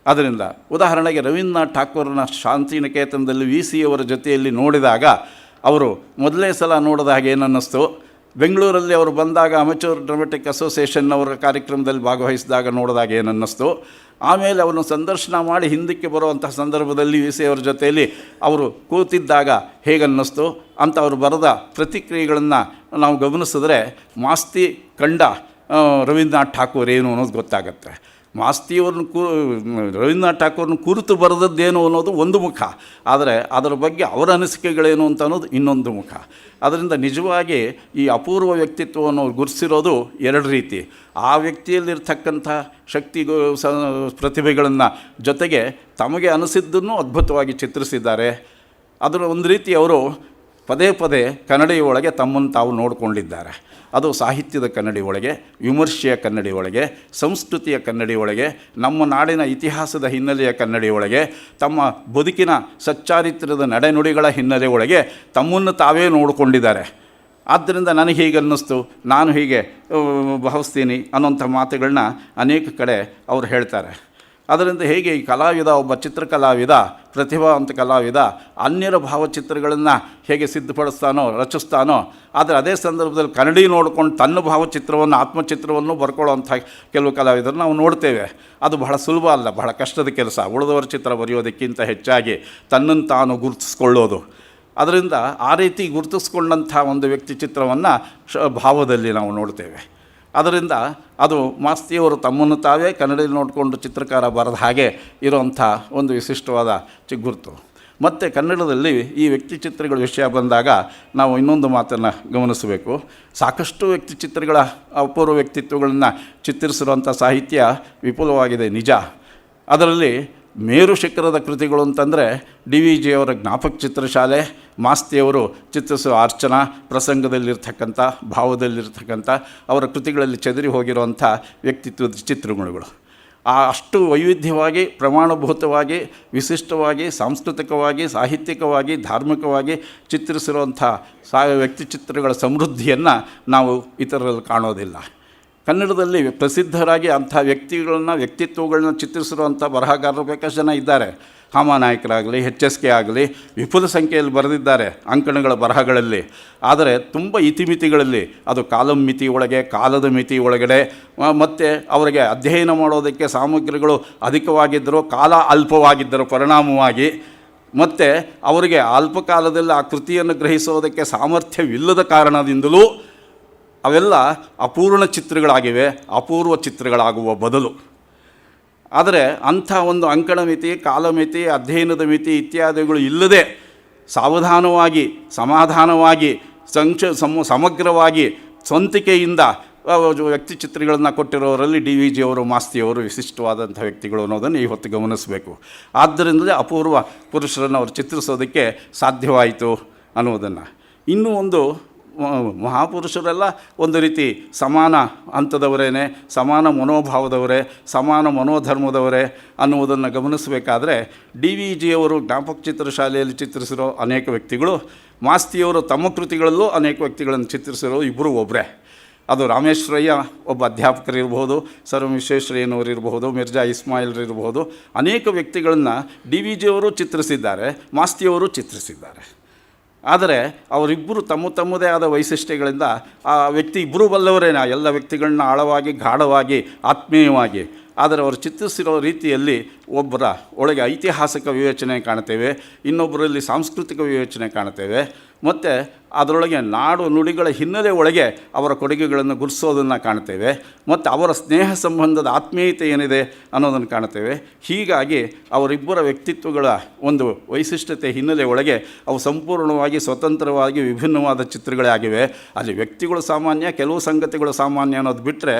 Speaker 2: ಅದರಿಂದ ಉದಾಹರಣೆಗೆ ರವೀಂದ್ರನಾಥ್ ಠಾಕೂರನ ಶಾಂತಿನಿಕೇತನದಲ್ಲಿ VC ಅವರ ಜೊತೆಯಲ್ಲಿ ನೋಡಿದಾಗ ಅವರು ಮೊದಲನೇ ಸಲ ನೋಡಿದ ಹಾಗೆ ಏನನ್ನಿಸ್ತು, ಬೆಂಗಳೂರಲ್ಲಿ ಅವರು ಬಂದಾಗ ಅಮೆಚೂರ್ ಡ್ರಾಮೆಟಿಕ್ ಅಸೋಸಿಯೇಷನ್ ಅವರ ಕಾರ್ಯಕ್ರಮದಲ್ಲಿ ಭಾಗವಹಿಸಿದಾಗ ನೋಡಿದಾಗ ಏನನ್ನಿಸ್ತು, ಆಮೇಲೆ ಅವರನ್ನು ಸಂದರ್ಶನ ಮಾಡಿ ಹಿಂದಕ್ಕೆ ಬರುವಂಥ ಸಂದರ್ಭದಲ್ಲಿ VC ಅವರ ಜೊತೆಯಲ್ಲಿ ಅವರು ಕೂತಿದ್ದಾಗ ಹೇಗನ್ನಿಸ್ತು ಅಂತ ಅವರು ಬರೆದ ಪ್ರತಿಕ್ರಿಯೆಗಳನ್ನು ನಾವು ಗಮನಿಸಿದ್ರೆ ಮಾಸ್ತಿ ಕಂಡ ರವೀಂದ್ರನಾಥ್ ಠಾಕೂರ್ ಏನು ಅನ್ನೋದು ಗೊತ್ತಾಗುತ್ತೆ. ಮಾಸ್ತಿಯವ್ರನ್ನ ರವೀಂದ್ರನಾಥ್ ಠಾಕೂರ್ನ ಕುರಿತು ಬರೆದದ್ದೇನು ಅನ್ನೋದು ಒಂದು ಮುಖ, ಆದರೆ ಅದರ ಬಗ್ಗೆ ಅವರ ಅನಿಸಿಕೆಗಳೇನು ಅಂತ ಅನ್ನೋದು ಇನ್ನೊಂದು ಮುಖ. ಅದರಿಂದ ನಿಜವಾಗಿ ಈ ಅಪೂರ್ವ ವ್ಯಕ್ತಿತ್ವವನ್ನು ಅವ್ರು ಗುರುತಿಸಿರೋದು 2 ರೀತಿ. ಆ ವ್ಯಕ್ತಿಯಲ್ಲಿರ್ತಕ್ಕಂಥ ಪ್ರತಿಭೆಗಳನ್ನು ಜೊತೆಗೆ ತಮಗೆ ಅನಿಸಿದ್ದನ್ನು ಅದ್ಭುತವಾಗಿ ಚಿತ್ರಿಸಿದ್ದಾರೆ. ಅದರ ಒಂದು ರೀತಿ ಅವರು ಪದೇ ಪದೇ ಕನ್ನಡಿಯೊಳಗೆ ತಮ್ಮನ್ನು ತಾವು ನೋಡಿಕೊಂಡಿದ್ದಾರೆ. ಅದು ಸಾಹಿತ್ಯದ ಕನ್ನಡಿಯೊಳಗೆ, ವಿಮರ್ಶೆಯ ಕನ್ನಡಿಯೊಳಗೆ, ಸಂಸ್ಕೃತಿಯ ಕನ್ನಡಿಯೊಳಗೆ, ನಮ್ಮ ನಾಡಿನ ಇತಿಹಾಸದ ಹಿನ್ನೆಲೆಯ ಕನ್ನಡಿಯೊಳಗೆ, ತಮ್ಮ ಬದುಕಿನ ಸಚ್ಚಾರಿತ್ರ್ಯದ ನಡೆನುಡಿಗಳ ಹಿನ್ನೆಲೆಯೊಳಗೆ ತಮ್ಮನ್ನು ತಾವೇ ನೋಡಿಕೊಂಡಿದ್ದಾರೆ. ಆದ್ದರಿಂದ ನನಗೆ ಹೀಗೆ ಅನ್ನಿಸ್ತು, ನಾನು ಹೀಗೆ ಭಾವಿಸ್ತೀನಿ ಅನ್ನೋಂಥ ಮಾತುಗಳನ್ನ ಅನೇಕ ಕಡೆ ಅವರು ಹೇಳ್ತಾರೆ. ಅದರಿಂದ ಹೇಗೆ ಈ ಕಲಾವಿದ, ಒಬ್ಬ ಚಿತ್ರಕಲಾವಿದ, ಪ್ರತಿಭಾವಂತ ಕಲಾವಿದ ಅನ್ಯರ ಭಾವಚಿತ್ರಗಳನ್ನು ಹೇಗೆ ಸಿದ್ಧಪಡಿಸ್ತಾನೋ, ರಚಿಸ್ತಾನೋ, ಆದರೆ ಅದೇ ಸಂದರ್ಭದಲ್ಲಿ ಕನ್ನಡಿ ನೋಡ್ಕೊಂಡು ತನ್ನ ಭಾವಚಿತ್ರವನ್ನು, ಆತ್ಮಚಿತ್ರವನ್ನು ಬರ್ಕೊಳ್ಳೋವಂಥ ಕೆಲವು ಕಲಾವಿದರು ನಾವು ನೋಡ್ತೇವೆ. ಅದು ಬಹಳ ಸುಲಭ ಅಲ್ಲ, ಬಹಳ ಕಷ್ಟದ ಕೆಲಸ. ಉಳಿದವರ ಚಿತ್ರ ಬರೆಯೋದಕ್ಕಿಂತ ಹೆಚ್ಚಾಗಿ ತನ್ನನ್ನು ತಾನು ಗುರುತಿಸ್ಕೊಳ್ಳೋದು. ಅದರಿಂದ ಆ ರೀತಿ ಗುರುತಿಸ್ಕೊಂಡಂಥ ಒಂದು ವ್ಯಕ್ತಿ ಚಿತ್ರವನ್ನು ಭಾವದಲ್ಲಿ ನಾವು ನೋಡ್ತೇವೆ. ಅದರಿಂದ ಅದು ಮಾಸ್ತಿಯವರು ತಮ್ಮನ್ನು ತಾವೇ ಕನ್ನಡದಲ್ಲಿ ನೋಡಿಕೊಂಡು ಚಿತ್ರಕಾರ ಬರೆದ ಹಾಗೆ ಇರುವಂಥ ಒಂದು ವಿಶಿಷ್ಟವಾದ ಗುರುತು. ಮತ್ತು ಕನ್ನಡದಲ್ಲಿ ಈ ವ್ಯಕ್ತಿ ಚಿತ್ರಗಳ ವಿಷಯ ಬಂದಾಗ ನಾವು ಇನ್ನೊಂದು ಮಾತನ್ನು ಗಮನಿಸಬೇಕು. ಸಾಕಷ್ಟು ವ್ಯಕ್ತಿ ಚಿತ್ರಗಳ ಅಪೂರ್ವ ವ್ಯಕ್ತಿತ್ವಗಳನ್ನು ಚಿತ್ರಿಸಿರುವಂಥ ಸಾಹಿತ್ಯ ವಿಪುಲವಾಗಿದೆ ನಿಜ. ಅದರಲ್ಲಿ ಮೇರು ಶಿಖರದ ಕೃತಿಗಳು ಅಂತಂದರೆ DVG ಅವರ ಜ್ಞಾಪಕ ಚಿತ್ರಶಾಲೆ, ಮಾಸ್ತಿಯವರು ಚಿತ್ರಿಸುವ ಅರ್ಚನಾ, ಪ್ರಸಂಗದಲ್ಲಿರ್ತಕ್ಕಂಥ, ಭಾವದಲ್ಲಿರ್ತಕ್ಕಂಥ ಅವರ ಕೃತಿಗಳಲ್ಲಿ ಚೆದರಿ ಹೋಗಿರುವಂಥ ವ್ಯಕ್ತಿತ್ವದ ಚಿತ್ರಗಳು ಅಷ್ಟು ವೈವಿಧ್ಯವಾಗಿ, ಪ್ರಮಾಣಭೂತವಾಗಿ, ವಿಶಿಷ್ಟವಾಗಿ, ಸಾಂಸ್ಕೃತಿಕವಾಗಿ, ಸಾಹಿತ್ಯಿಕವಾಗಿ, ಧಾರ್ಮಿಕವಾಗಿ ಚಿತ್ರಿಸಿರುವಂಥ ವ್ಯಕ್ತಿ ಚಿತ್ರಗಳ ಸಮೃದ್ಧಿಯನ್ನು ನಾವು ಇತರರಲ್ಲಿ ಕಾಣೋದಿಲ್ಲ. ಕನ್ನಡದಲ್ಲಿ ಪ್ರಸಿದ್ಧರಾಗಿ ಅಂಥ ವ್ಯಕ್ತಿತ್ವಗಳನ್ನ ಚಿತ್ರಿಸಿರುವಂಥ ಬರಹಗಾರರು ಬೇಕಷ್ಟು ಜನ ಇದ್ದಾರೆ. ಹಾಮಾನಾಯಕರಾಗಲಿ, HSK ಆಗಲಿ ವಿಪುಲ ಸಂಖ್ಯೆಯಲ್ಲಿ ಬರೆದಿದ್ದಾರೆ ಅಂಕಣಗಳ ಬರಹಗಳಲ್ಲಿ. ಆದರೆ ತುಂಬ ಇತಿಮಿತಿಗಳಲ್ಲಿ, ಅದು ಕಾಲಂ ಮಿತಿ ಒಳಗೆ, ಕಾಲದ ಮಿತಿ ಒಳಗಡೆ, ಮತ್ತು ಅವರಿಗೆ ಅಧ್ಯಯನ ಮಾಡೋದಕ್ಕೆ ಸಾಮಗ್ರಿಗಳು ಅಧಿಕವಾಗಿದ್ದರೂ ಕಾಲ ಅಲ್ಪವಾಗಿದ್ದರೂ ಪರಿಣಾಮವಾಗಿ, ಮತ್ತು ಅವರಿಗೆ ಅಲ್ಪ ಕಾಲದಲ್ಲಿ ಆ ಕೃತಿಯನ್ನು ಗ್ರಹಿಸೋದಕ್ಕೆ ಸಾಮರ್ಥ್ಯವಿಲ್ಲದ ಕಾರಣದಿಂದಲೂ ಅವೆಲ್ಲ ಅಪೂರ್ಣ ಚಿತ್ರಗಳಾಗಿವೆ, ಅಪೂರ್ವ ಚಿತ್ರಗಳಾಗುವ ಬದಲು. ಆದರೆ ಅಂಥ ಒಂದು ಅಂಕಣ ಮಿತಿ, ಕಾಲಮಿತಿ, ಅಧ್ಯಯನದ ಮಿತಿ ಇತ್ಯಾದಿಗಳು ಇಲ್ಲದೆ ಸಾವಧಾನವಾಗಿ, ಸಮಾಧಾನವಾಗಿ, ಸಮಗ್ರವಾಗಿ ಸ್ವಂತಿಕೆಯಿಂದ ವ್ಯಕ್ತಿ ಚಿತ್ರಗಳನ್ನು ಕೊಟ್ಟಿರೋರಲ್ಲಿ DVG ಅವರು, ಮಾಸ್ತಿಯವರು ವಿಶಿಷ್ಟವಾದಂಥ ವ್ಯಕ್ತಿಗಳು ಅನ್ನೋದನ್ನು ಈ ಹೊತ್ತು ಗಮನಿಸಬೇಕು. ಆದ್ದರಿಂದಲೇ ಅಪೂರ್ವ ಪುರುಷರನ್ನು ಅವರು ಚಿತ್ರಿಸೋದಕ್ಕೆ ಸಾಧ್ಯವಾಯಿತು ಅನ್ನೋದನ್ನು. ಇನ್ನೂ ಒಂದು, ಮಹಾಪುರುಷರೆಲ್ಲ ಒಂದು ರೀತಿ ಸಮಾನ ಹಂತದವರೇ, ಸಮಾನ ಮನೋಭಾವದವರೇ, ಸಮಾನ ಮನೋಧರ್ಮದವರೇ ಅನ್ನುವುದನ್ನು ಗಮನಿಸಬೇಕಾದ್ರೆ DVG ಅವರು ಜ್ಞಾಪಕ ಚಿತ್ರಶಾಲೆಯಲ್ಲಿ ಚಿತ್ರಿಸಿರೋ ಅನೇಕ ವ್ಯಕ್ತಿಗಳು, ಮಾಸ್ತಿಯವರು ತಮ್ಮ ಕೃತಿಗಳಲ್ಲೂ ಅನೇಕ ವ್ಯಕ್ತಿಗಳನ್ನು ಚಿತ್ರಿಸಿರೋ ಇಬ್ಬರು ಒಬ್ಬರೇ. ಅದು ರಾಮೇಶ್ವರಯ್ಯ ಒಬ್ಬ ಅಧ್ಯಾಪಕರಿರ್ಬೋದು, ಸರ್ ವಿಶ್ವೇಶ್ವರಯ್ಯನವರಿರ್ಬೋದು, ಮಿರ್ಜಾ ಇಸ್ಮಾಯಿಲ್ರಿರ್ಬೋದು, ಅನೇಕ ವ್ಯಕ್ತಿಗಳನ್ನು DVG ಅವರು ಚಿತ್ರಿಸಿದ್ದಾರೆ, ಮಾಸ್ತಿಯವರು ಚಿತ್ರಿಸಿದ್ದಾರೆ. ಆದರೆ ಅವರಿಬ್ಬರು ತಮ್ಮದೇ ಆದ ವೈಶಿಷ್ಟ್ಯಗಳಿಂದ ಆ ವ್ಯಕ್ತಿ ಇಬ್ಬರೂ ಬಲ್ಲವರೇನ ಎಲ್ಲ ವ್ಯಕ್ತಿಗಳನ್ನ ಆಳವಾಗಿ, ಗಾಢವಾಗಿ, ಆತ್ಮೀಯವಾಗಿ. ಆದರೆ ಅವರು ಚಿತ್ರಿಸಿರೋ ರೀತಿಯಲ್ಲಿ ಒಬ್ಬರ ಒಳಗೆ ಐತಿಹಾಸಿಕ ವಿವೇಚನೆ ಕಾಣ್ತೇವೆ, ಇನ್ನೊಬ್ಬರಲ್ಲಿ ಸಾಂಸ್ಕೃತಿಕ ವಿವೇಚನೆ ಕಾಣ್ತೇವೆ, ಮತ್ತು ಅದರೊಳಗೆ ನಾಡು ನುಡಿಗಳ ಹಿನ್ನೆಲೆ ಒಳಗೆ ಅವರ ಕೊಡುಗೆಗಳನ್ನು ಗುರುತಿಸೋದನ್ನು ಕಾಣ್ತೇವೆ, ಮತ್ತು ಅವರ ಸ್ನೇಹ ಸಂಬಂಧದ ಆತ್ಮೀಯತೆ ಏನಿದೆ ಅನ್ನೋದನ್ನು ಕಾಣ್ತೇವೆ. ಹೀಗಾಗಿ ಅವರಿಬ್ಬರ ವ್ಯಕ್ತಿತ್ವಗಳ ಒಂದು ವೈಶಿಷ್ಟ್ಯತೆ ಹಿನ್ನೆಲೆ ಒಳಗೆ ಅವು ಸಂಪೂರ್ಣವಾಗಿ ಸ್ವತಂತ್ರವಾಗಿ ವಿಭಿನ್ನವಾದ ಚಿತ್ರಗಳೇ ಆಗಿವೆ. ಅಲ್ಲಿ ವ್ಯಕ್ತಿಗಳು ಸಾಮಾನ್ಯ, ಕೆಲವು ಸಂಗತಿಗಳು ಸಾಮಾನ್ಯ ಅನ್ನೋದು ಬಿಟ್ಟರೆ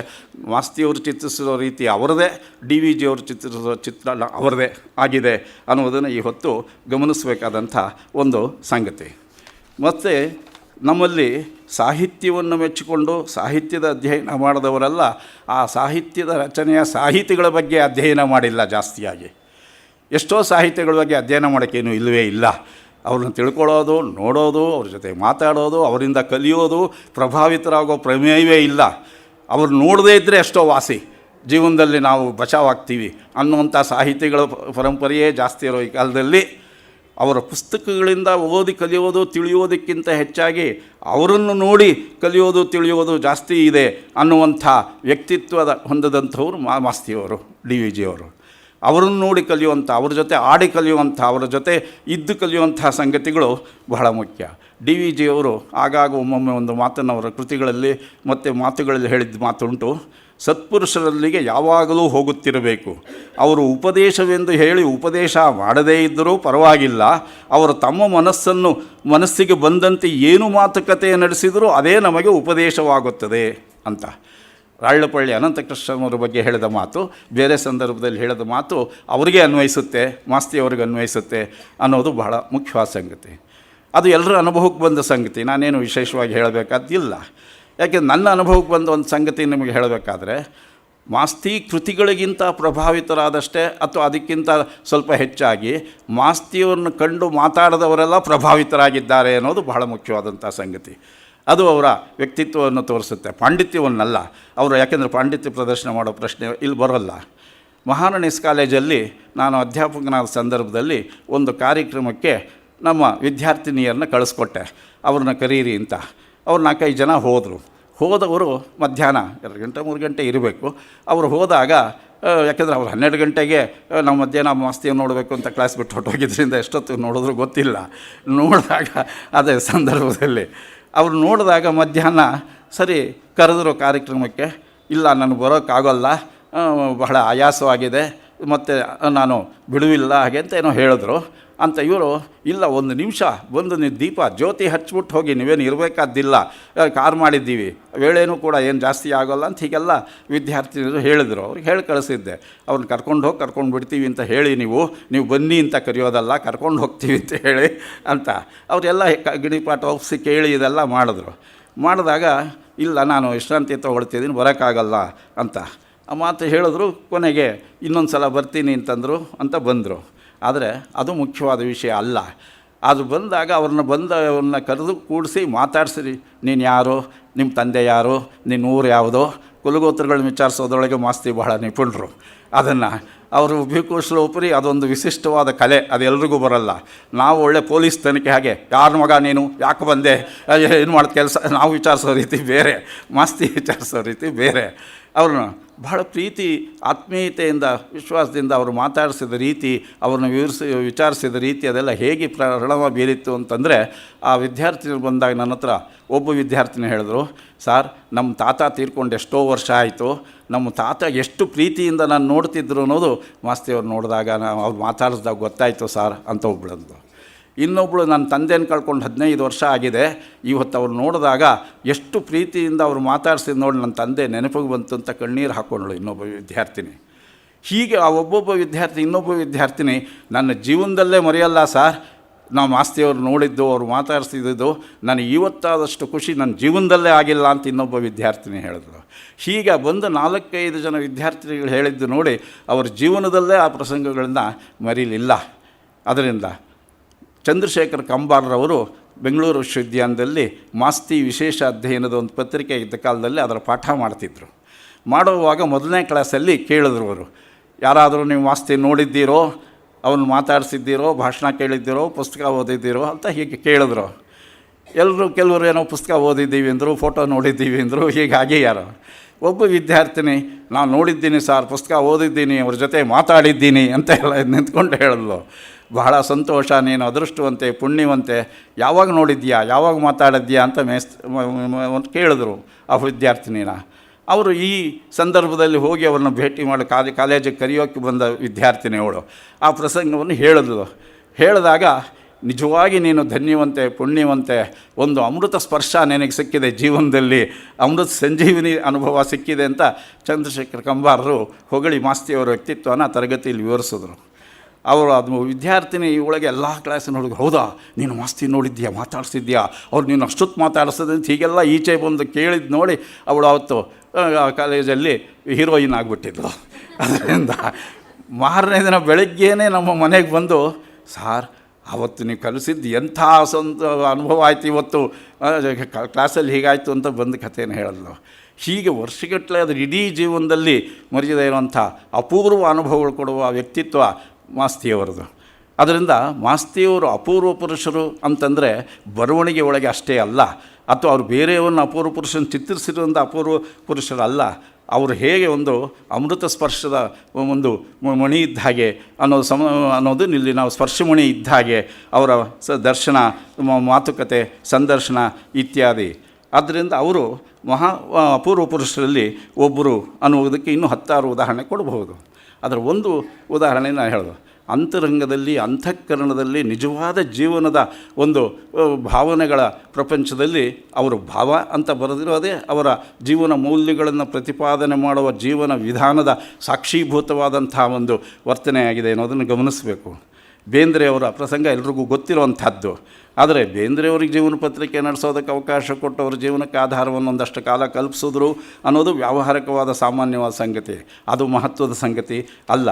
Speaker 2: ಮಾಸ್ತಿಯವರು ಚಿತ್ರಿಸಿರೋ ರೀತಿ ಅವರದೇ, DVG ಅವರು ಚಿತ್ರಿಸಿರೋ ಚಿತ್ರ ಅವರದೇ ಆಗಿದೆ ಅನ್ನೋದನ್ನು ಈ ಹೊತ್ತು ಗಮನಿಸಬೇಕಾದಂಥ ಒಂದು ಸಂಗತಿ. ಮತ್ತು ನಮ್ಮಲ್ಲಿ ಸಾಹಿತ್ಯವನ್ನು ಮೆಚ್ಚಿಕೊಂಡು ಸಾಹಿತ್ಯದ ಅಧ್ಯಯನ ಮಾಡಿದವರೆಲ್ಲ ಆ ಸಾಹಿತ್ಯದ ರಚನೆಯ ಸಾಹಿತಿಗಳ ಬಗ್ಗೆ ಅಧ್ಯಯನ ಮಾಡಿಲ್ಲ ಜಾಸ್ತಿಯಾಗಿ. ಎಷ್ಟೋ ಸಾಹಿತ್ಯಗಳ ಬಗ್ಗೆ ಅಧ್ಯಯನ ಮಾಡೋಕ್ಕೇನು ಇಲ್ಲವೇ ಇಲ್ಲ. ಅವ್ರನ್ನ ತಿಳ್ಕೊಳ್ಳೋದು, ನೋಡೋದು, ಅವ್ರ ಜೊತೆ ಮಾತಾಡೋದು, ಅವರಿಂದ ಕಲಿಯೋದು, ಪ್ರಭಾವಿತರಾಗೋ ಪ್ರಮೇಯವೇ ಇಲ್ಲ. ಅವ್ರು ನೋಡದೇ ಇದ್ದರೆ ಎಷ್ಟೋ ವಾಸಿ, ಜೀವನದಲ್ಲಿ ನಾವು ಬಚಾವಾಗ್ತೀವಿ ಅನ್ನುವಂಥ ಸಾಹಿತಿಗಳ ಪರಂಪರೆಯೇ ಜಾಸ್ತಿ ಇರೋ ಈ ಕಾಲದಲ್ಲಿ ಅವರ ಪುಸ್ತಕಗಳಿಂದ ಓದಿ ಕಲಿಯೋದು, ತಿಳಿಯೋದಕ್ಕಿಂತ ಹೆಚ್ಚಾಗಿ ಅವರನ್ನು ನೋಡಿ ಕಲಿಯೋದು, ತಿಳಿಯೋದು ಜಾಸ್ತಿ ಇದೆ ಅನ್ನುವಂಥ ವ್ಯಕ್ತಿತ್ವದ ಹೊಂದದಂಥವ್ರು ಮಾಸ್ತಿಯವರು, DVG ಅವರು. ಅವರನ್ನು ನೋಡಿ ಕಲಿಯುವಂಥ, ಅವ್ರ ಜೊತೆ ಆಡಿ ಕಲಿಯುವಂಥ, ಅವರ ಜೊತೆ ಇದ್ದು ಕಲಿಯುವಂಥ ಸಂಗತಿಗಳು ಬಹಳ ಮುಖ್ಯ. DVG ಅವರು ಆಗಾಗ ಒಮ್ಮೊಮ್ಮೆ ಒಂದು ಮಾತನ್ನು ಅವರ ಕೃತಿಗಳಲ್ಲಿ ಮತ್ತು ಮಾತುಗಳಲ್ಲಿ ಹೇಳಿದ ಮಾತುಂಟು, ಸತ್ಪುರುಷರಲ್ಲಿಗೆ ಯಾವಾಗಲೂ ಹೋಗುತ್ತಿರಬೇಕು. ಅವರು ಉಪದೇಶವೆಂದು ಹೇಳಿ ಉಪದೇಶ ಮಾಡದೇ ಇದ್ದರೂ ಪರವಾಗಿಲ್ಲ, ಅವರು ತಮ್ಮ ಮನಸ್ಸಿಗೆ ಬಂದಂತೆ ಏನು ಮಾತುಕತೆ ನಡೆಸಿದರೂ ಅದೇ ನಮಗೆ ಉಪದೇಶವಾಗುತ್ತದೆ ಅಂತ. ರಾಳ್ಳಪಳ್ಳಿ ಅನಂತಕೃಷ್ಣನವರ ಬಗ್ಗೆ ಹೇಳಿದ ಮಾತು, ಬೇರೆ ಸಂದರ್ಭದಲ್ಲಿ ಹೇಳಿದ ಮಾತು ಅವರಿಗೆ ಅನ್ವಯಿಸುತ್ತೆ, ಮಾಸ್ತಿಯವರಿಗೆ ಅನ್ವಯಿಸುತ್ತೆ ಅನ್ನೋದು ಬಹಳ ಮುಖ್ಯವಾದ ಸಂಗತಿ. ಅದು ಎಲ್ಲರ ಅನುಭವಕ್ಕೆ ಬಂದ ಸಂಗತಿ, ನಾನೇನು ವಿಶೇಷವಾಗಿ ಹೇಳಬೇಕಾದಿಲ್ಲ. ಯಾಕೆಂದ್ರೆ ನನ್ನ ಅನುಭವಕ್ಕೆ ಬಂದ ಒಂದು ಸಂಗತಿ ನಿಮಗೆ ಹೇಳಬೇಕಾದ್ರೆ, ಮಾಸ್ತಿ ಕೃತಿಗಳಿಗಿಂತ ಪ್ರಭಾವಿತರಾದಷ್ಟೇ ಅಥವಾ ಅದಕ್ಕಿಂತ ಸ್ವಲ್ಪ ಹೆಚ್ಚಾಗಿ ಮಾಸ್ತಿಯವ್ರನ್ನ ಕಂಡು ಮಾತಾಡಿದವರೆಲ್ಲ ಪ್ರಭಾವಿತರಾಗಿದ್ದಾರೆ ಅನ್ನೋದು ಬಹಳ ಮುಖ್ಯವಾದಂಥ ಸಂಗತಿ. ಅದು ಅವರ ವ್ಯಕ್ತಿತ್ವವನ್ನು ತೋರಿಸುತ್ತೆ, ಪಾಂಡಿತ್ಯವನ್ನಲ್ಲ ಅವರು. ಯಾಕೆಂದರೆ ಪಾಂಡಿತ್ಯ ಪ್ರದರ್ಶನ ಮಾಡೋ ಪ್ರಶ್ನೆ ಇಲ್ಲಿ ಬರೋಲ್ಲ. ಮಹಾರಾಣೀಸ್ ಕಾಲೇಜಲ್ಲಿ ನಾನು ಅಧ್ಯಾಪಕನಾದ ಸಂದರ್ಭದಲ್ಲಿ ಒಂದು ಕಾರ್ಯಕ್ರಮಕ್ಕೆ ನಮ್ಮ ವಿದ್ಯಾರ್ಥಿನಿಯರನ್ನ ಕಳಿಸ್ಕೊಟ್ಟೆ, ಅವ್ರನ್ನ ಕರೀರಿ ಅಂತ. ಅವ್ರು 4-5 ಜನ ಹೋದವರು ಮಧ್ಯಾಹ್ನ 2 ಗಂಟೆ 3 ಗಂಟೆ ಇರಬೇಕು. ಅವರು ಹೋದಾಗ, ಯಾಕೆಂದರೆ ಅವ್ರು 12 ಗಂಟೆಗೆ ನಾವು ಮಧ್ಯಾಹ್ನ ಮಾಸ್ತಿಯನ್ನು ನೋಡಬೇಕು ಅಂತ ಕ್ಲಾಸ್ ಬಿಟ್ಟು ಹೊಟ್ಟೋಗಿದ್ದರಿಂದ ಎಷ್ಟೊತ್ತು ನೋಡಿದ್ರು ಗೊತ್ತಿಲ್ಲ. ನೋಡಿದಾಗ ಅದೇ ಸಂದರ್ಭದಲ್ಲಿ ಅವ್ರು ನೋಡಿದಾಗ ಮಧ್ಯಾಹ್ನ ಸರಿ ಕರೆದ್ರು ಕಾರ್ಯಕ್ರಮಕ್ಕೆ. ಇಲ್ಲ, ನನಗೆ ಬರೋಕ್ಕಾಗೋಲ್ಲ, ಬಹಳ ಆಯಾಸವಾಗಿದೆ, ಮತ್ತು ನಾನು ಬಿಡುವಿಲ್ಲ ಹಾಗೆ ಅಂತ ಏನೋ ಹೇಳಿದ್ರು. ಅಂತ ಇವರು, ಇಲ್ಲ 1 ನಿಮಿಷ ಬಂದು ನೀವು ದೀಪ ಜ್ಯೋತಿ ಹಚ್ಬಿಟ್ಟು ಹೋಗಿ, ನೀವೇನು ಇರಬೇಕಾದ್ದಿಲ್ಲ, ಕಾರ್ ಮಾಡಿದ್ದೀವಿ, ವೇಳೆನೂ ಕೂಡ ಏನು ಜಾಸ್ತಿ ಆಗೋಲ್ಲ ಅಂತ ಹೀಗೆಲ್ಲ ವಿದ್ಯಾರ್ಥಿನಿಯರು ಹೇಳಿದರು. ಅವ್ರಿಗೆ ಹೇಳಿ ಕಳಿಸಿದ್ದೆ, ಅವ್ರನ್ನ ಕರ್ಕೊಂಡು ಬಿಡ್ತೀವಿ ಅಂತ ಹೇಳಿ, ನೀವು ಬನ್ನಿ ಅಂತ ಕರೆಯೋದಲ್ಲ, ಕರ್ಕೊಂಡು ಹೋಗ್ತೀವಿ ಅಂತ ಹೇಳಿ ಅಂತ ಅವರೆಲ್ಲ ಗಿಣಿಪಾಠ ಒಪ್ಪಿಸಿ ಕೇಳಿ ಇದೆಲ್ಲ ಮಾಡಿದಾಗ, ಇಲ್ಲ ನಾನು ವಿಶ್ರಾಂತಿ ತೊಗೊಳ್ತಿದ್ದೀನಿ, ಬರೋಕ್ಕಾಗಲ್ಲ ಅಂತ ಆ ಮಾತು ಹೇಳಿದ್ರು. ಕೊನೆಗೆ ಇನ್ನೊಂದು ಸಲ ಬರ್ತೀನಿ ಅಂತ ಬಂದರು. ಆದರೆ ಅದು ಮುಖ್ಯವಾದ ವಿಷಯ ಅಲ್ಲ. ಅದು ಬಂದಾಗ ಅವ್ರನ್ನ ಕರೆದು ಕೂಡಿಸಿ ಮಾತಾಡ್ಸಿರಿ. ನೀನು ಯಾರು, ನಿಮ್ಮ ತಂದೆ ಯಾರು, ನಿನ್ನ ಊರು ಯಾವುದೋ, ಕುಲಗೋತ್ರಗಳನ್ನ ವಿಚಾರಿಸೋದ್ರೊಳಗೆ ಮಾಸ್ತಿ ಬಹಳ ನಿಪುಣರು. ಅದನ್ನು ಅವರು ಭಿಕುಶ್ಲೋಪರಿ ಅದೊಂದು ವಿಶಿಷ್ಟವಾದ ಕಲೆ, ಅದು ಎಲ್ರಿಗೂ ಬರಲ್ಲ. ನಾವು ಒಳ್ಳೆ ಪೊಲೀಸ್ ತನಿಖೆ ಹಾಗೆ ಯಾರ ಮಗ ನೀನು, ಯಾಕೆ ಬಂದೆ, ಏನು ಮಾಡೋದು ಕೆಲಸ, ನಾವು ವಿಚಾರಿಸೋ ರೀತಿ ಬೇರೆ, ಮಾಸ್ತಿ ವಿಚಾರಿಸೋ ರೀತಿ ಬೇರೆ. ಅವ್ರನ್ನ ಬಹಳ ಪ್ರೀತಿ ಆತ್ಮೀಯತೆಯಿಂದ ವಿಶ್ವಾಸದಿಂದ ಅವರು ಮಾತಾಡಿಸಿದ ರೀತಿ, ಅವ್ರನ್ನ ವಿಚಾರಿಸಿದ ರೀತಿ ಅದೆಲ್ಲ ಹೇಗೆ ಪರಿಣಾಮ ಬೀರಿತ್ತು ಅಂತಂದರೆ, ಆ ವಿದ್ಯಾರ್ಥಿಗಳು ಬಂದಾಗ ನನ್ನ ಹತ್ರ ಒಬ್ಬ ವಿದ್ಯಾರ್ಥಿನಿ ಹೇಳಿದ್ರು, ಸಾರ್ ನಮ್ಮ ತಾತ ತೀರ್ಕೊಂಡು ಎಷ್ಟೋ ವರ್ಷ ಆಯಿತು, ನಮ್ಮ ತಾತ ಎಷ್ಟು ಪ್ರೀತಿಯಿಂದ ನಾನು ನೋಡ್ತಿದ್ರು ಅನ್ನೋದು ಮಾಸ್ತಿಯವ್ರು ನೋಡಿದಾಗ ಅವ್ರು ಮಾತಾಡಿಸಿದಾಗ ಗೊತ್ತಾಯಿತು ಸಾರ್ ಅಂತ ಒಬ್ಬಳಂದು. ಇನ್ನೊಬ್ಬಳು ನನ್ನ ತಂದೆನ ಕಳ್ಕೊಂಡು 15 ವರ್ಷ ಆಗಿದೆ, ಇವತ್ತು ಅವ್ರು ನೋಡಿದಾಗ ಎಷ್ಟು ಪ್ರೀತಿಯಿಂದ ಅವ್ರು ಮಾತಾಡ್ಸಿದ್ದು ನೋಡಿ ನನ್ನ ತಂದೆ ನೆನಪಿಗೆ ಬಂತು ಅಂತ ಕಣ್ಣೀರು ಹಾಕ್ಕೊಂಡ್ಳು ಇನ್ನೊಬ್ಬ ವಿದ್ಯಾರ್ಥಿನಿ. ಹೀಗೆ ಆ ಒಬ್ಬೊಬ್ಬ ವಿದ್ಯಾರ್ಥಿ ಇನ್ನೊಬ್ಬ ವಿದ್ಯಾರ್ಥಿನಿ ನನ್ನ ಜೀವನದಲ್ಲೇ ಮರೆಯಲ್ಲ ಸಾರ್, ನಾವು ಮಾಸ್ತಿಯವ್ರು ನೋಡಿದ್ದು ಅವ್ರು ಮಾತಾಡ್ಸಿದ್ದು ನನಗೆ ಇವತ್ತಾದಷ್ಟು ಖುಷಿ ನನ್ನ ಜೀವನದಲ್ಲೇ ಆಗಿಲ್ಲ ಅಂತ ಇನ್ನೊಬ್ಬ ವಿದ್ಯಾರ್ಥಿನಿ ಹೇಳಿದ್ರು. ಹೀಗೆ ಬಂದು 4-5 ಜನ ವಿದ್ಯಾರ್ಥಿಗಳು ಹೇಳಿದ್ದು ನೋಡಿ ಅವ್ರ ಜೀವನದಲ್ಲೇ ಆ ಪ್ರಸಂಗಗಳನ್ನ ಮರೀಲಿಲ್ಲ. ಅದರಿಂದ ಚಂದ್ರಶೇಖರ್ ಕಂಬಾರರವರು ಬೆಂಗಳೂರು ವಿಶ್ವವಿದ್ಯಾಲಯದಲ್ಲಿ ಮಾಸ್ತಿ ವಿಶೇಷ ಅಧ್ಯಯನದ ಒಂದು ಪತ್ರಿಕೆ ಇದ್ದ ಕಾಲದಲ್ಲಿ ಅದರ ಪಾಠ ಮಾಡ್ತಿದ್ರು. ಮಾಡುವಾಗ 1ನೇ ಕ್ಲಾಸಲ್ಲಿ ಕೇಳಿದ್ರು ಅವರು, ಯಾರಾದರೂ ನೀವು ಮಾಸ್ತಿ ನೋಡಿದ್ದೀರೋ, ಅವನು ಮಾತಾಡಿಸಿದ್ದೀರೋ, ಭಾಷಣ ಕೇಳಿದ್ದೀರೋ, ಪುಸ್ತಕ ಓದಿದ್ದೀರೋ ಅಂತ ಹೀಗೆ ಕೇಳಿದ್ರು. ಕೆಲವರು ಏನೋ ಪುಸ್ತಕ ಓದಿದ್ದೀವಿ ಅಂದರು, ಫೋಟೋ ನೋಡಿದ್ದೀವಿ ಅಂದರು, ಹೀಗಾಗಿ ಯಾರೋ ಒಬ್ಬ ವಿದ್ಯಾರ್ಥಿನಿ ನಾನು ನೋಡಿದ್ದೀನಿ ಸಾರ್, ಪುಸ್ತಕ ಓದಿದ್ದೀನಿ, ಅವ್ರ ಜೊತೆ ಮಾತಾಡಿದ್ದೀನಿ ಅಂತ ಎಲ್ಲ ನಿಂತ್ಕೊಂಡು ಹೇಳಿದ್ಲು. ಬಹಳ ಸಂತೋಷ, ನೀನು ಅದೃಷ್ಟವಂತೆ ಪುಣ್ಯವಂತೆ, ಯಾವಾಗ ನೋಡಿದ್ಯಾ, ಯಾವಾಗ ಮಾತಾಡಿದ್ಯಾ ಅಂತ ಕೇಳಿದ್ರು ಆ ವಿದ್ಯಾರ್ಥಿನಿನ. ಅವರು ಈ ಸಂದರ್ಭದಲ್ಲಿ ಹೋಗಿ ಅವ್ರನ್ನ ಭೇಟಿ ಮಾಡಿ ಕಾಲೇಜಿಗೆ ಕರೆಯೋಕ್ಕೆ ಬಂದ ವಿದ್ಯಾರ್ಥಿನಿ ಅವಳು ಆ ಪ್ರಸಂಗವನ್ನು ಹೇಳಿದಾಗ ನಿಜವಾಗಿ ನೀನು ಧನ್ಯವಂತೆ ಪುಣ್ಯವಂತೆ, ಒಂದು ಅಮೃತ ಸ್ಪರ್ಶ ನಿನಗೆ ಸಿಕ್ಕಿದೆ ಜೀವನದಲ್ಲಿ, ಅಮೃತ ಸಂಜೀವಿನಿ ಅನುಭವ ಸಿಕ್ಕಿದೆ ಅಂತ ಚಂದ್ರಶೇಖರ್ ಕಂಬಾರರು ಹೊಗಳಿ ಮಾಸ್ತಿಯವರ ವ್ಯಕ್ತಿತ್ವನ ತರಗತಿಯಲ್ಲಿ ವಿವರಿಸಿದ್ರು. ಅವರು ಅದು ವಿದ್ಯಾರ್ಥಿನಿ ಒಳಗೆ ಎಲ್ಲ ಕ್ಲಾಸಿನೊಳಗೆ, ಹೌದಾ ನೀನು ಮಾಸ್ತಿ ನೋಡಿದ್ಯಾ, ಮಾತಾಡ್ಸಿದ್ಯಾ, ಅವ್ರು ನೀನು ಅಷ್ಟೊತ್ತು ಮಾತಾಡಿಸೋದಂತ ಹೀಗೆಲ್ಲ ಈಚೆ ಬಂದು ಕೇಳಿದ್ದು ನೋಡಿ ಅವಳು ಅವತ್ತು ಕಾಲೇಜಲ್ಲಿ ಹೀರೋಯಿನ್ ಆಗಿಬಿಟ್ಟಿದ್ಳು. ಅದರಿಂದ ಮಾರನೇ ದಿನ ಬೆಳಗ್ಗೆಯೇ ನಮ್ಮ ಮನೆಗೆ ಬಂದು, ಸಾರ್ ಆವತ್ತು ನೀವು ಕಲಿಸಿದ್ದು ಎಂಥ ಅನುಭವ ಆಯ್ತು, ಇವತ್ತು ಕ್ಲಾಸಲ್ಲಿ ಹೀಗಾಯಿತು ಅಂತ ಬಂದು ಕಥೆಯನ್ನು ಹೇಳಿದ್ಲು. ಹೀಗೆ ವರ್ಷಗಟ್ಟಲೆ ಅದರ ಇಡೀ ಜೀವನದಲ್ಲಿ ಮರೆಯದೇ ಇರುವಂಥ ಅಪೂರ್ವ ಅನುಭವಗಳು ಕೊಡುವ ವ್ಯಕ್ತಿತ್ವ ಮಾಸ್ತಿಯವರದು. ಅದರಿಂದ ಮಾಸ್ತಿಯವರು ಅಪೂರ್ವ ಪುರುಷರು ಅಂತಂದರೆ ಬರವಣಿಗೆ ಒಳಗೆ ಅಷ್ಟೇ ಅಲ್ಲ, ಅಥವಾ ಅವರು ಬೇರೆಯವ್ರನ್ನ ಅಪೂರ್ವ ಪುರುಷನ ಚಿತ್ರಿಸಿರುವಂಥ ಅಪೂರ್ವ ಪುರುಷರಲ್ಲ. ಅವರು ಹೇಗೆ ಒಂದು ಅಮೃತ ಸ್ಪರ್ಶದ ಒಂದು ಮಣಿ ಇದ್ದ ಹಾಗೆ ಅನ್ನೋದು ಇಲ್ಲಿ ನಾವು ಸ್ಪರ್ಶಮಣಿ ಇದ್ದ ಹಾಗೆ ಅವರ ದರ್ಶನ, ಮಾತುಕತೆ, ಸಂದರ್ಶನ ಇತ್ಯಾದಿ. ಆದ್ದರಿಂದ ಅವರು ಅಪೂರ್ವ ಪುರುಷರಲ್ಲಿ ಒಬ್ಬರು ಅನ್ನುವುದಕ್ಕೆ ಇನ್ನೂ 10 ಉದಾಹರಣೆ ಕೊಡಬಹುದು. ಅದರ ಒಂದು ಉದಾಹರಣೆ ನಾನು ಹೇಳೋದು, ಅಂತರಂಗದಲ್ಲಿ ಅಂತಃಕರಣದಲ್ಲಿ ನಿಜವಾದ ಜೀವನದ ಒಂದು ಭಾವನೆಗಳ ಪ್ರಪಂಚದಲ್ಲಿ ಅವರು ಭಾವ ಅಂತ ಬರೆದಿರೋದೇ ಅವರ ಜೀವನ ಮೌಲ್ಯಗಳನ್ನು ಪ್ರತಿಪಾದನೆ ಮಾಡುವ ಜೀವನ ವಿಧಾನದ ಸಾಕ್ಷೀಭೂತವಾದಂಥ ಒಂದು ವರ್ತನೆಯಾಗಿದೆ ಅನ್ನೋದನ್ನು ಗಮನಿಸಬೇಕು. ಬೇಂದ್ರೆಯವರ ಪ್ರಸಂಗ ಎಲ್ರಿಗೂ ಗೊತ್ತಿರುವಂಥದ್ದು. ಆದರೆ ಬೇಂದ್ರೆಯವ್ರಿಗೆ ಜೀವನ ಪತ್ರಿಕೆ ನಡೆಸೋದಕ್ಕೆ ಅವಕಾಶ ಕೊಟ್ಟು ಅವ್ರ ಜೀವನಕ್ಕೆ ಆಧಾರವನ್ನು ಒಂದಷ್ಟು ಕಾಲ ಕಲ್ಪಿಸಿದ್ರು ಅನ್ನೋದು ವ್ಯಾವಹಾರಿಕವಾದ ಸಾಮಾನ್ಯವಾದ ಸಂಗತಿ, ಅದು ಮಹತ್ವದ ಸಂಗತಿ ಅಲ್ಲ.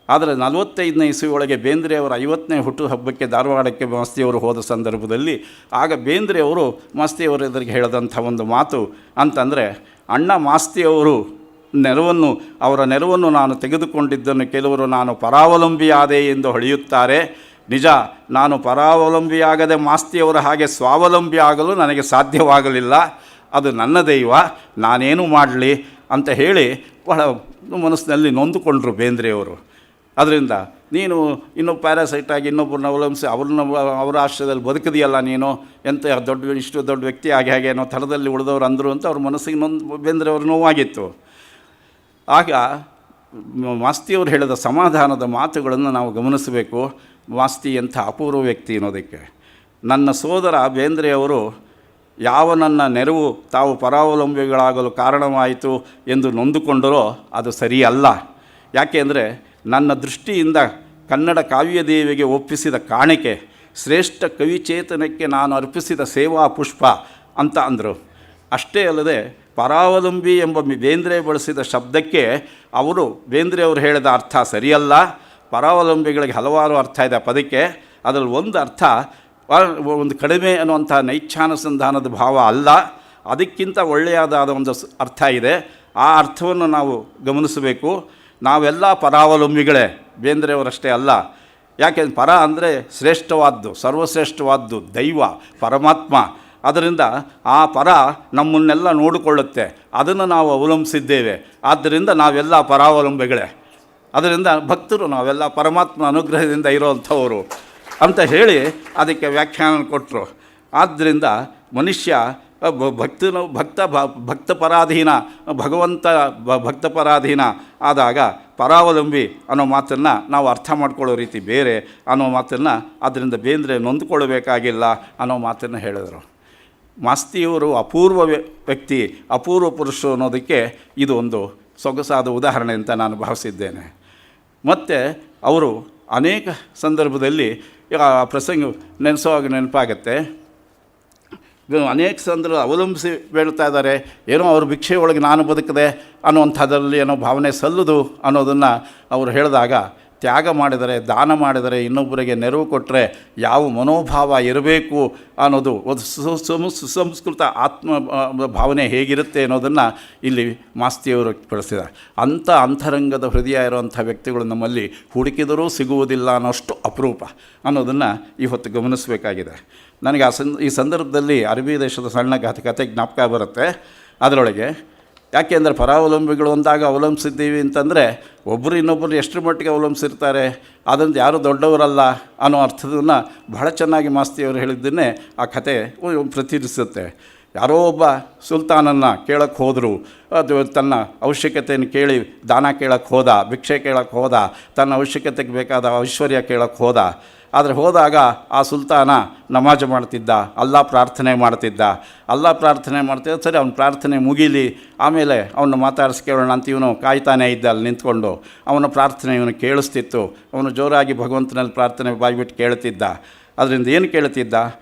Speaker 2: ಆದರೆ 45ನೇ ಇಸವಿಯೊಳಗೆ ಬೇಂದ್ರೆಯವರ 50ನೇ ಹುಟ್ಟುಹಬ್ಬಕ್ಕೆ ಧಾರವಾಡಕ್ಕೆ ಮಾಸ್ತಿಯವರು ಹೋದ ಸಂದರ್ಭದಲ್ಲಿ ಆಗ ಬೇಂದ್ರೆಯವರು ಮಾಸ್ತಿಯವರ ಎದುರಿಗೆ ಹೇಳಿದಂಥ ಒಂದು ಮಾತು ಅಂತಂದರೆ, ಅಣ್ಣ ಮಾಸ್ತಿಯವರು ಅವರ ನೆರವನ್ನು ನಾನು ತೆಗೆದುಕೊಂಡಿದ್ದನ್ನು ಕೆಲವರು ನಾನು ಪರಾವಲಂಬಿಯಾದೆ ಎಂದು ಹೊಳೆಯುತ್ತಾರೆ. ನಿಜ, ನಾನು ಪರಾವಲಂಬಿಯಾಗದೆ ಮಾಸ್ತಿಯವರ ಹಾಗೆ ಸ್ವಾವಲಂಬಿ ಆಗಲು ನನಗೆ ಸಾಧ್ಯವಾಗಲಿಲ್ಲ. ಅದು ನನ್ನ ದೈವ, ನಾನೇನು ಮಾಡಲಿ ಅಂತ ಹೇಳಿ ಬಹಳ ಮನಸ್ಸಿನಲ್ಲಿ ನೊಂದುಕೊಂಡ್ರು ಬೇಂದ್ರೆಯವರು. ಅದರಿಂದ ನೀನು ಇನ್ನೂ ಪ್ಯಾರಾಸೈಟಾಗಿ ಇನ್ನೊಬ್ಬರನ್ನ ಅವಲಂಬಿಸಿ ಅವರ ಆಶ್ರಯದಲ್ಲಿ ಬದುಕಿದೆಯಲ್ಲ ನೀನು, ಎಂಥ ಇಷ್ಟು ದೊಡ್ಡ ವ್ಯಕ್ತಿ ಆಗಿ ಹಾಗೆ ಅನ್ನೋ ಥರದಲ್ಲಿ ಉಳಿದವರು ಅಂದರು ಅಂತ ಅವ್ರ ಮನಸ್ಸಿಗೆ ಬೇಂದ್ರೆಯವ್ರ ನೋವಾಗಿತ್ತು. ಆಗ ಮಾಸ್ತಿಯವರು ಹೇಳಿದ ಸಮಾಧಾನದ ಮಾತುಗಳನ್ನು ನಾವು ಗಮನಿಸಬೇಕು. ಮಾಸ್ತಿ ಎಂಥ ಅಪೂರ್ವ ವ್ಯಕ್ತಿ ಅನ್ನೋದಕ್ಕೆ. ನನ್ನ ಸೋದರ ಬೇಂದ್ರೆಯವರು ಯಾವ ನನ್ನ ನೆರವು ತಾವು ಪರಾವಲಂಬಿಗಳಾಗಲು ಕಾರಣವಾಯಿತು ಎಂದು ನೊಂದುಕೊಂಡರೋ ಅದು ಸರಿಯಲ್ಲ. ಯಾಕೆ ಅಂದರೆ ನನ್ನ ದೃಷ್ಟಿಯಿಂದ ಕನ್ನಡ ಕಾವ್ಯದೇವಿಗೆ ಒಪ್ಪಿಸಿದ ಕಾಣಿಕೆ, ಶ್ರೇಷ್ಠ ಕವಿಚೇತನಕ್ಕೆ ನಾನು ಅರ್ಪಿಸಿದ ಸೇವಾ ಪುಷ್ಪ ಅಂತ ಅಂದರು. ಅಷ್ಟೇ ಅಲ್ಲದೆ ಪರಾವಲಂಬಿ ಎಂಬ ಬೇಂದ್ರೆ ಬಳಸಿದ ಶಬ್ದಕ್ಕೆ ಬೇಂದ್ರೆಯವರು ಹೇಳಿದ ಅರ್ಥ ಸರಿಯಲ್ಲ. ಪರಾವಲಂಬಿಗಳಿಗೆ ಹಲವಾರು ಅರ್ಥ ಇದೆ ಪದಕ್ಕೆ. ಅದರಲ್ಲಿ ಒಂದು ಅರ್ಥ ಒಂದು ಕಡಿಮೆ ಅನ್ನುವಂಥ ನೈಚ್ಛಾನುಸಂಧಾನದ ಭಾವ ಅಲ್ಲ, ಅದಕ್ಕಿಂತ ಒಳ್ಳೆಯದಾದ ಒಂದು ಅರ್ಥ ಇದೆ. ಆ ಅರ್ಥವನ್ನು ನಾವು ಗಮನಿಸಬೇಕು. ನಾವೆಲ್ಲ ಪರಾವಲಂಬಿಗಳೇ, ಬೇಂದ್ರೆಯವರಷ್ಟೇ ಅಲ್ಲ. ಯಾಕೆಂದ್ರೆ ಪರ ಅಂದರೆ ಶ್ರೇಷ್ಠವಾದ್ದು, ಸರ್ವಶ್ರೇಷ್ಠವಾದ್ದು ದೈವ, ಪರಮಾತ್ಮ. ಅದರಿಂದ ಆ ಪರ ನಮ್ಮನ್ನೆಲ್ಲ ನೋಡಿಕೊಳ್ಳುತ್ತೆ, ಅದನ್ನು ನಾವು ಅವಲಂಬಿಸಿದ್ದೇವೆ. ಆದ್ದರಿಂದ ನಾವೆಲ್ಲ ಪರಾವಲಂಬಿಗಳೇ. ಅದರಿಂದ ಭಕ್ತರು ನಾವೆಲ್ಲ ಪರಮಾತ್ಮ ಅನುಗ್ರಹದಿಂದ ಇರೋವಂಥವರು ಅಂತ ಹೇಳಿ ಅದಕ್ಕೆ ವ್ಯಾಖ್ಯಾನ ಕೊಟ್ಟರು. ಆದ್ದರಿಂದ ಮನುಷ್ಯ ಭಕ್ತ ಪರಾಧೀನ, ಭಗವಂತ ಭಕ್ತ ಪರಾಧೀನ ಆದಾಗ ಪರಾವಲಂಬಿ ಅನ್ನೋ ಮಾತನ್ನು ನಾವು ಅರ್ಥ ಮಾಡ್ಕೊಳ್ಳೋ ರೀತಿ ಬೇರೆ ಅನ್ನೋ ಮಾತನ್ನು, ಅದರಿಂದ ಬೇಂದ್ರೆ ನೊಂದುಕೊಳ್ಳಬೇಕಾಗಿಲ್ಲ ಅನ್ನೋ ಮಾತನ್ನು ಹೇಳಿದರು. ಮಾಸ್ತಿಯವರು ಅಪೂರ್ವ ವ್ಯಕ್ತಿ, ಅಪೂರ್ವ ಪುರುಷರು ಅನ್ನೋದಕ್ಕೆ ಇದು ಒಂದು ಸೊಗಸಾದ ಉದಾಹರಣೆ ಅಂತ ನಾನು ಭಾವಿಸಿದ್ದೇನೆ. ಮತ್ತು ಅವರು ಅನೇಕ ಸಂದರ್ಭದಲ್ಲಿ ಪ್ರಸಂಗ ನೆನೆಸುವಾಗ ನೆನಪಾಗತ್ತೆ. ಅನೇಕ ಸಂದರ್ಭ ಅವಲಂಬಿಸಿ ಬೀಳ್ತಾ ಇದ್ದಾರೆ. ಏನೋ ಅವ್ರ ಭಿಕ್ಷೆ ಒಳಗೆ ನಾನು ಬದುಕದೆ ಅನ್ನೋವಂಥದ್ರಲ್ಲಿ ಏನೋ ಭಾವನೆ ಸಲ್ಲದು ಅನ್ನೋದನ್ನು ಅವರು ಹೇಳಿದಾಗ, ತ್ಯಾಗ ಮಾಡಿದರೆ, ದಾನ ಮಾಡಿದರೆ, ಇನ್ನೊಬ್ಬರಿಗೆ ನೆರವು ಕೊಟ್ಟರೆ ಯಾವ ಮನೋಭಾವ ಇರಬೇಕು ಅನ್ನೋದು ಒಂದು ಸುಸಂಸ್ಕೃತ ಆತ್ಮ ಭಾವನೆ ಹೇಗಿರುತ್ತೆ ಅನ್ನೋದನ್ನು ಇಲ್ಲಿ ಮಾಸ್ತಿಯವರು ಬಳಸಿದ್ದಾರೆ. ಅಂಥ ಅಂತರಂಗದ ಹೃದಯ ಇರುವಂಥ ವ್ಯಕ್ತಿಗಳು ನಮ್ಮಲ್ಲಿ ಹುಡುಕಿದರೂ ಸಿಗುವುದಿಲ್ಲ ಅನ್ನೋಷ್ಟು ಅಪರೂಪ ಅನ್ನೋದನ್ನು ಇವತ್ತು ಗಮನಿಸಬೇಕಾಗಿದೆ. ನನಗೆ ಈ ಸಂದರ್ಭದಲ್ಲಿ ಅರಬ್ಬಿ ದೇಶದ ಸಣ್ಣ ಕತೆ ಜ್ಞಾಪಕ ಬರುತ್ತೆ. ಅದರೊಳಗೆ ಯಾಕೆಂದರೆ ಪರಾವಲಂಬಿಗಳು ಅಂದಾಗ ಅವಲಂಬಿಸಿದ್ದೀವಿ ಅಂತಂದರೆ ಒಬ್ಬರು ಇನ್ನೊಬ್ಬರು ಎಷ್ಟರ ಮಟ್ಟಿಗೆ ಅವಲಂಬಿಸಿರ್ತಾರೆ, ಅದರಿಂದ ಯಾರೂ ದೊಡ್ಡವರಲ್ಲ ಅನ್ನೋ ಅರ್ಥದನ್ನು ಬಹಳ ಚೆನ್ನಾಗಿ ಮಾಸ್ತಿಯವರು ಹೇಳಿದ್ದನ್ನೇ ಆ ಕತೆ ಪ್ರತಿನಿಧಿಸುತ್ತೆ. ಯಾರೋ ಒಬ್ಬ ಸುಲ್ತಾನನ್ನು ಕೇಳಕ್ಕೆ ಹೋದರು. ಅದು ತನ್ನ ಅವಶ್ಯಕತೆಯನ್ನು ಕೇಳಿ ದಾನ ಕೇಳಕ್ಕೆ ಹೋದ, ಭಿಕ್ಷೆ ಕೇಳಕ್ಕೆ ಹೋದ, ತನ್ನ ಅವಶ್ಯಕತೆಗೆ ಬೇಕಾದ ಐಶ್ವರ್ಯ ಕೇಳಕ್ಕೆ ಹೋದ. ಆದರೆ ಹೋದಾಗ ಆ ಸುಲ್ತಾನ ನಮಾಜ್ ಮಾಡ್ತಿದ್ದ, ಅಲ್ಲಾ ಪ್ರಾರ್ಥನೆ ಮಾಡ್ತಿದ್ದ. ಸರಿ, ಅವನ ಪ್ರಾರ್ಥನೆ ಮುಗೀಲಿ, ಆಮೇಲೆ ಅವನು ಮಾತಾಡಿಸ್ಕೇಳೋಣ ಅಂತ ಇವನು ಕಾಯ್ತಾನೆ ಇದ್ದ ಅಲ್ಲಿ ನಿಂತ್ಕೊಂಡು. ಅವನ ಪ್ರಾರ್ಥನೆ ಇವನು ಕೇಳಿಸ್ತಿತ್ತು. ಅವನು ಜೋರಾಗಿ ಭಗವಂತನಲ್ಲಿ ಪ್ರಾರ್ಥನೆ ಬಾಯ್ಬಿಟ್ಟು ಕೇಳ್ತಿದ್ದ. ಅದರಿಂದ ಏನು ಕೇಳ್ತಿದ್ದ?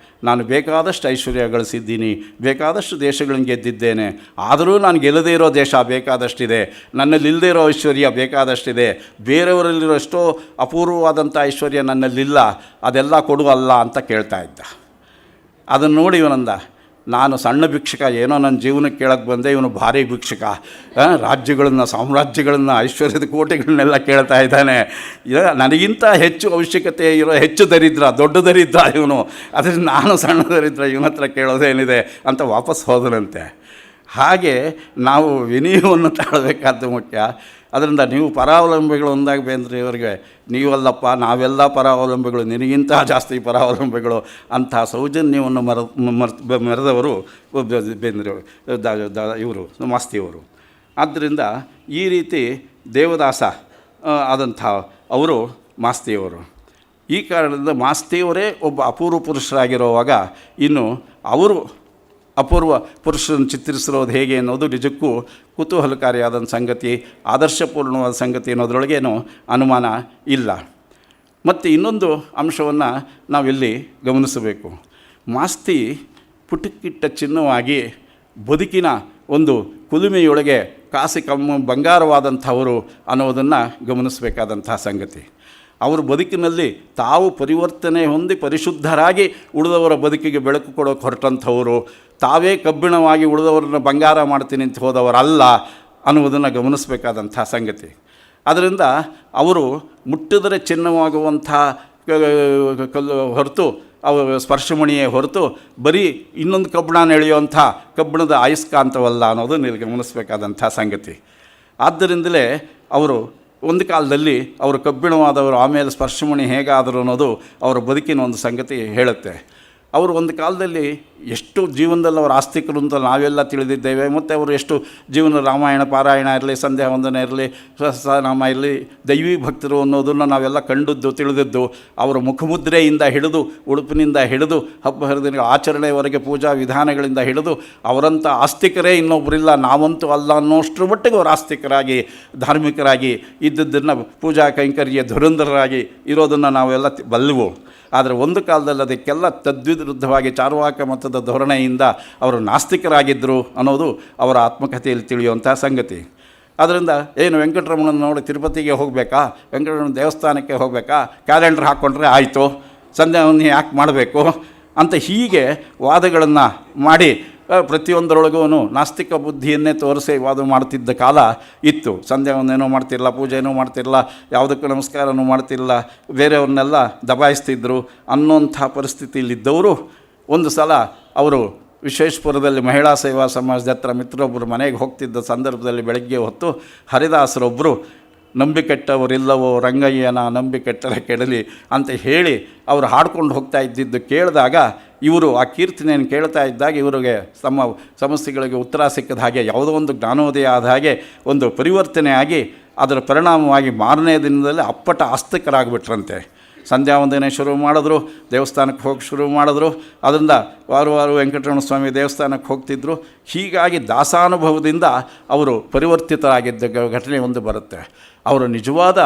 Speaker 2: ನಾನು ಬೇಕಾದಷ್ಟು ಐಶ್ವರ್ಯ ಗಳಿಸಿದ್ದೀನಿ, ಬೇಕಾದಷ್ಟು ದೇಶಗಳನ್ನು ಗೆದ್ದಿದ್ದೇನೆ, ಆದರೂ ನಾನು ಗೆಲ್ಲದೇ ಇರೋ ದೇಶ ಬೇಕಾದಷ್ಟಿದೆ, ನನ್ನಲ್ಲಿ ಇಲ್ಲದೇ ಇರೋ ಐಶ್ವರ್ಯ ಬೇಕಾದಷ್ಟಿದೆ, ಬೇರೆಯವರಲ್ಲಿರೋ ಎಷ್ಟೋ ಅಪೂರ್ವವಾದಂಥ ಐಶ್ವರ್ಯ ನನ್ನಲ್ಲಿಲ್ಲ, ಅದೆಲ್ಲ ಕೊಡುವಲ್ಲ ಅಂತ ಕೇಳ್ತಾ ಇದ್ದ. ಅದನ್ನು ನೋಡಿ ಇವನಂದ, ನಾನು ಸಣ್ಣ ಭಿಕ್ಷುಕ, ಏನೋ ನನ್ನ ಜೀವನಕ್ಕೆ ಕೇಳಕ್ಕೆ ಬಂದೆ, ಇವನು ಭಾರಿ ಭಿಕ್ಷುಕ, ರಾಜ್ಯಗಳನ್ನು, ಸಾಮ್ರಾಜ್ಯಗಳನ್ನು, ಐಶ್ವರ್ಯದ ಕೋಟೆಗಳನ್ನೆಲ್ಲ ಕೇಳ್ತಾ ಇದ್ದಾನೆ. ನನಗಿಂತ ಹೆಚ್ಚು ಅವಶ್ಯಕತೆ ಇರೋ ಹೆಚ್ಚು ದರಿದ್ರ, ದೊಡ್ಡ ದರಿದ್ರ ಇವನು, ಅದರಿಂದ ನಾನು ಸಣ್ಣ ದರಿದ್ರ, ಇವನ ಹತ್ರ ಕೇಳೋದೇನಿದೆ ಅಂತ ವಾಪಸ್ ಹೋದನಂತೆ. ಹಾಗೆ ನಾವು ವಿನಯವನ್ನು ತಾಳಬೇಕಾದ್ದು ಮುಖ್ಯ. ಅದರಿಂದ ನೀವು ಪರಾವಲಂಬಿಗಳು ಅಂದಾಗ ಬೇಂದ್ರೆಯವರಿಗೆ, ನೀವಲ್ಲಪ್ಪ ನಾವೆಲ್ಲ ಪರಾವಲಂಬಿಗಳು, ನಿನಗಿಂತ ಜಾಸ್ತಿ ಪರಾವಲಂಬಿಗಳು ಅಂಥ ಸೌಜನ್ಯವನ್ನು ಮೆರೆದವರು ಬೇಂದ್ರೆಯವರು, ಇವರು ಮಾಸ್ತಿಯವರು. ಆದ್ದರಿಂದ ಈ ರೀತಿ ದೇವದಾಸ ಆದಂಥ ಅವರು ಮಾಸ್ತಿಯವರು. ಈ ಕಾರಣದಿಂದ ಮಾಸ್ತಿಯವರೇ ಒಬ್ಬ ಅಪೂರ್ವ ಪುರುಷರಾಗಿರುವಾಗ ಇನ್ನು ಅವರು ಅಪೂರ್ವ ಪುರುಷರನ್ನು ಚಿತ್ರಿಸಿರೋದು ಹೇಗೆ ಅನ್ನೋದು ನಿಜಕ್ಕೂ ಕುತೂಹಲಕಾರಿಯಾದ ಸಂಗತಿ, ಆದರ್ಶಪೂರ್ಣವಾದ ಸಂಗತಿ ಅನ್ನೋದ್ರೊಳಗೇನು ಅನುಮಾನ ಇಲ್ಲ. ಮತ್ತು ಇನ್ನೊಂದು ಅಂಶವನ್ನು ನಾವಿಲ್ಲಿ ಗಮನಿಸಬೇಕು. ಮಾಸ್ತಿ ಪುಟಕ್ಕಿಟ್ಟ ಚಿನ್ನವಾಗಿ ಬದುಕಿನ ಒಂದು ಕುಲುಮೆಯೊಳಗೆ ಕಾಸಿ ಬಂಗಾರವಾದಂಥವರು ಅನ್ನೋದನ್ನು ಗಮನಿಸಬೇಕಾದಂಥ ಸಂಗತಿ. ಅವರು ಬದುಕಿನಲ್ಲಿ ತಾವು ಪರಿವರ್ತನೆ ಹೊಂದಿ ಪರಿಶುದ್ಧರಾಗಿ ಉಳಿದವರ ಬದುಕಿಗೆ ಬೆಳಕು ಕೊಡೋಕೆ ಹೊರಟಂಥವರು, ತಾವೇ ಕಬ್ಬಿಣವಾಗಿ ಉಳಿದವರನ್ನ ಬಂಗಾರ ಮಾಡ್ತೀನಿ ಅಂತ ಹೋದವರಲ್ಲ ಅನ್ನುವುದನ್ನು ಗಮನಿಸಬೇಕಾದಂಥ ಸಂಗತಿ. ಅದರಿಂದ ಅವರು ಮುಟ್ಟಿದರೆ ಚಿನ್ನವಾಗುವಂಥ ಕಲ್ಲು ಹೊರತು, ಅವು ಸ್ಪರ್ಶಮಣಿಯೇ ಹೊರತು ಬರೀ ಇನ್ನೊಂದು ಕಬ್ಬಿಣ ಎಳೆಯುವಂಥ ಕಬ್ಬಿಣದ ಅಯಸ್ಕಾಂತವಲ್ಲ ಅನ್ನೋದು ನೀವು ಗಮನಿಸಬೇಕಾದಂಥ ಸಂಗತಿ. ಆದ್ದರಿಂದಲೇ ಅವರು ಒಂದು ಕಾಲದಲ್ಲಿ ಅವರು ಕಬ್ಬಿಣವಾದವರು, ಆಮೇಲೆ ಸ್ಪರ್ಶಮಣಿ ಹೇಗಾದರು ಅನ್ನೋದು ಅವರ ಬದುಕಿನ ಒಂದು ಸಂಗತಿ ಹೇಳುತ್ತೆ. ಅವರು ಒಂದು ಕಾಲದಲ್ಲಿ ಎಷ್ಟು ಜೀವನದಲ್ಲಿ ಅವರು ಆಸ್ತಿಕರು ಅಂತ ನಾವೆಲ್ಲ ತಿಳಿದಿದ್ದೇವೆ. ಮತ್ತು ಅವರು ಎಷ್ಟು ಜೀವನ ರಾಮಾಯಣ ಪಾರಾಯಣ ಇರಲಿ, ಸಂಧ್ಯಾ ವಂದನೆ ಇರಲಿ, ಸಹಸ್ರನಾಮ ಇರಲಿ, ದೈವಿ ಭಕ್ತರು ಅನ್ನೋದನ್ನು ನಾವೆಲ್ಲ ಕಂಡದ್ದು ತಿಳಿದಿದ್ದು. ಅವರ ಮುಖಮುದ್ರೆಯಿಂದ ಹಿಡಿದು, ಉಡುಪಿನಿಂದ ಹಿಡಿದು, ಹಬ್ಬ ಹರಿದಿನ ಆಚರಣೆಯವರೆಗೆ, ಪೂಜಾ ವಿಧಾನಗಳಿಂದ ಹಿಡಿದು ಅವರಂಥ ಆಸ್ತಿಕರೇ ಇನ್ನೊಬ್ಬರಿಲ್ಲ, ನಾವಂತೂ ಅಲ್ಲ ಅನ್ನೋಷ್ಟರ ಮಟ್ಟಿಗೆ ಅವರು ಆಸ್ತಿಕರಾಗಿ, ಧಾರ್ಮಿಕರಾಗಿ ಇದ್ದದ್ದನ್ನು, ಪೂಜಾ ಕೈಂಕರ್ಯ ಧುರಂಧರರಾಗಿ ಇರೋದನ್ನು ನಾವೆಲ್ಲ ಬಲ್ಲೆವು. ಆದರೆ ಒಂದು ಕಾಲದಲ್ಲಿ ಅದಕ್ಕೆಲ್ಲ ತದ್ವಿರುದ್ಧವಾಗಿ ಚಾರ್ವಾಕ ಮತದ ಧೋರಣೆಯಿಂದ ಅವರು ನಾಸ್ತಿಕರಾಗಿದ್ದರು ಅನ್ನೋದು ಅವರ ಆತ್ಮಕಥೆಯಲ್ಲಿ ತಿಳಿಯುವಂಥ ಸಂಗತಿ. ಆದ್ದರಿಂದ ಏನು ವೆಂಕಟರಮಣನ ನೋಡಿ ತಿರುಪತಿಗೆ ಹೋಗಬೇಕಾ, ವೆಂಕಟರಮಣ ದೇವಸ್ಥಾನಕ್ಕೆ ಹೋಗಬೇಕಾ, ಕ್ಯಾಲೆಂಡರ್ ಹಾಕ್ಕೊಂಡ್ರೆ ಆಯಿತು, ಸಂಧ್ಯಾವಂದನೆ ಯಾಕೆ ಮಾಡಬೇಕು ಅಂತ ಹೀಗೆ ವಾದಗಳನ್ನು ಮಾಡಿ ಪ್ರತಿಯೊಂದರೊಳಗೂ ನಾಸ್ತಿಕ ಬುದ್ಧಿಯನ್ನೇ ತೋರಿಸಿ ವಾದ ಮಾಡ್ತಿದ್ದ ಕಾಲ ಇತ್ತು. ಸಂಧ್ಯಾವಂದನೂ ಮಾಡ್ತಿರಲಿಲ್ಲ, ಪೂಜೆನೂ ಮಾಡ್ತಿರಲಿಲ್ಲ, ಯಾವುದಕ್ಕೂ ನಮಸ್ಕಾರನೂ ಮಾಡ್ತಿರಲಿಲ್ಲ, ಬೇರೆಯವ್ರನ್ನೆಲ್ಲ ದಬಾಯಿಸ್ತಿದ್ರು ಅನ್ನೋಂಥ ಪರಿಸ್ಥಿತಿಯಲ್ಲಿದ್ದವರು ಒಂದು ಸಲ ಅವರು ವಿಶ್ವೇಶ್ವರದಲ್ಲಿ ಮಹಿಳಾ ಸೇವಾ ಸಮಾಜದ ಹತ್ರ ಮಿತ್ರರೊಬ್ಬರು ಮನೆಗೆ ಹೋಗ್ತಿದ್ದ ಸಂದರ್ಭದಲ್ಲಿ ಬೆಳಗ್ಗೆ ಹೊತ್ತು ಹರಿದಾಸರೊಬ್ಬರು ನಂಬಿಕೆಟ್ಟವರಿಲ್ಲವೋ ರಂಗಯ್ಯನ ನಂಬಿಕೆಟ್ಟರೆ ಕೆಡಲಿ ಅಂತ ಹೇಳಿ ಅವರು ಹಾಡ್ಕೊಂಡು ಹೋಗ್ತಾ ಇದ್ದಿದ್ದು ಕೇಳಿದಾಗ ಇವರು ಆ ಕೀರ್ತನೆಯನ್ನು ಕೇಳ್ತಾ ಇದ್ದಾಗ ಇವರಿಗೆ ತಮ್ಮ ಸಮಸ್ಯೆಗಳಿಗೆ ಉತ್ತರ ಸಿಕ್ಕಿದ ಹಾಗೆ ಯಾವುದೋ ಒಂದು ಜ್ಞಾನೋದಯ ಆದ ಹಾಗೆ ಒಂದು ಪರಿವರ್ತನೆ ಆಗಿ ಅದರ ಪರಿಣಾಮವಾಗಿ ಮಾರನೇ ದಿನದಲ್ಲಿ ಅಪ್ಪಟ ಆಸ್ತಿಕರಾಗಿಬಿಟ್ರಂತೆ. ಸಂಧ್ಯಾವಂದನೆ ಶುರು ಮಾಡಿದ್ರು, ದೇವಸ್ಥಾನಕ್ಕೆ ಹೋಗಿ ಶುರು ಮಾಡಿದ್ರು, ಅದರಿಂದ ವಾರ ವೆಂಕಟರಮಣ ಸ್ವಾಮಿ ದೇವಸ್ಥಾನಕ್ಕೆ ಹೋಗ್ತಿದ್ರು. ಹೀಗಾಗಿ ದಾಸಾನುಭವದಿಂದ ಅವರು ಪರಿವರ್ತಿತರಾಗಿದ್ದ ಘಟನೆ ಒಂದು ಬರುತ್ತೆ. ಅವರು ನಿಜವಾದ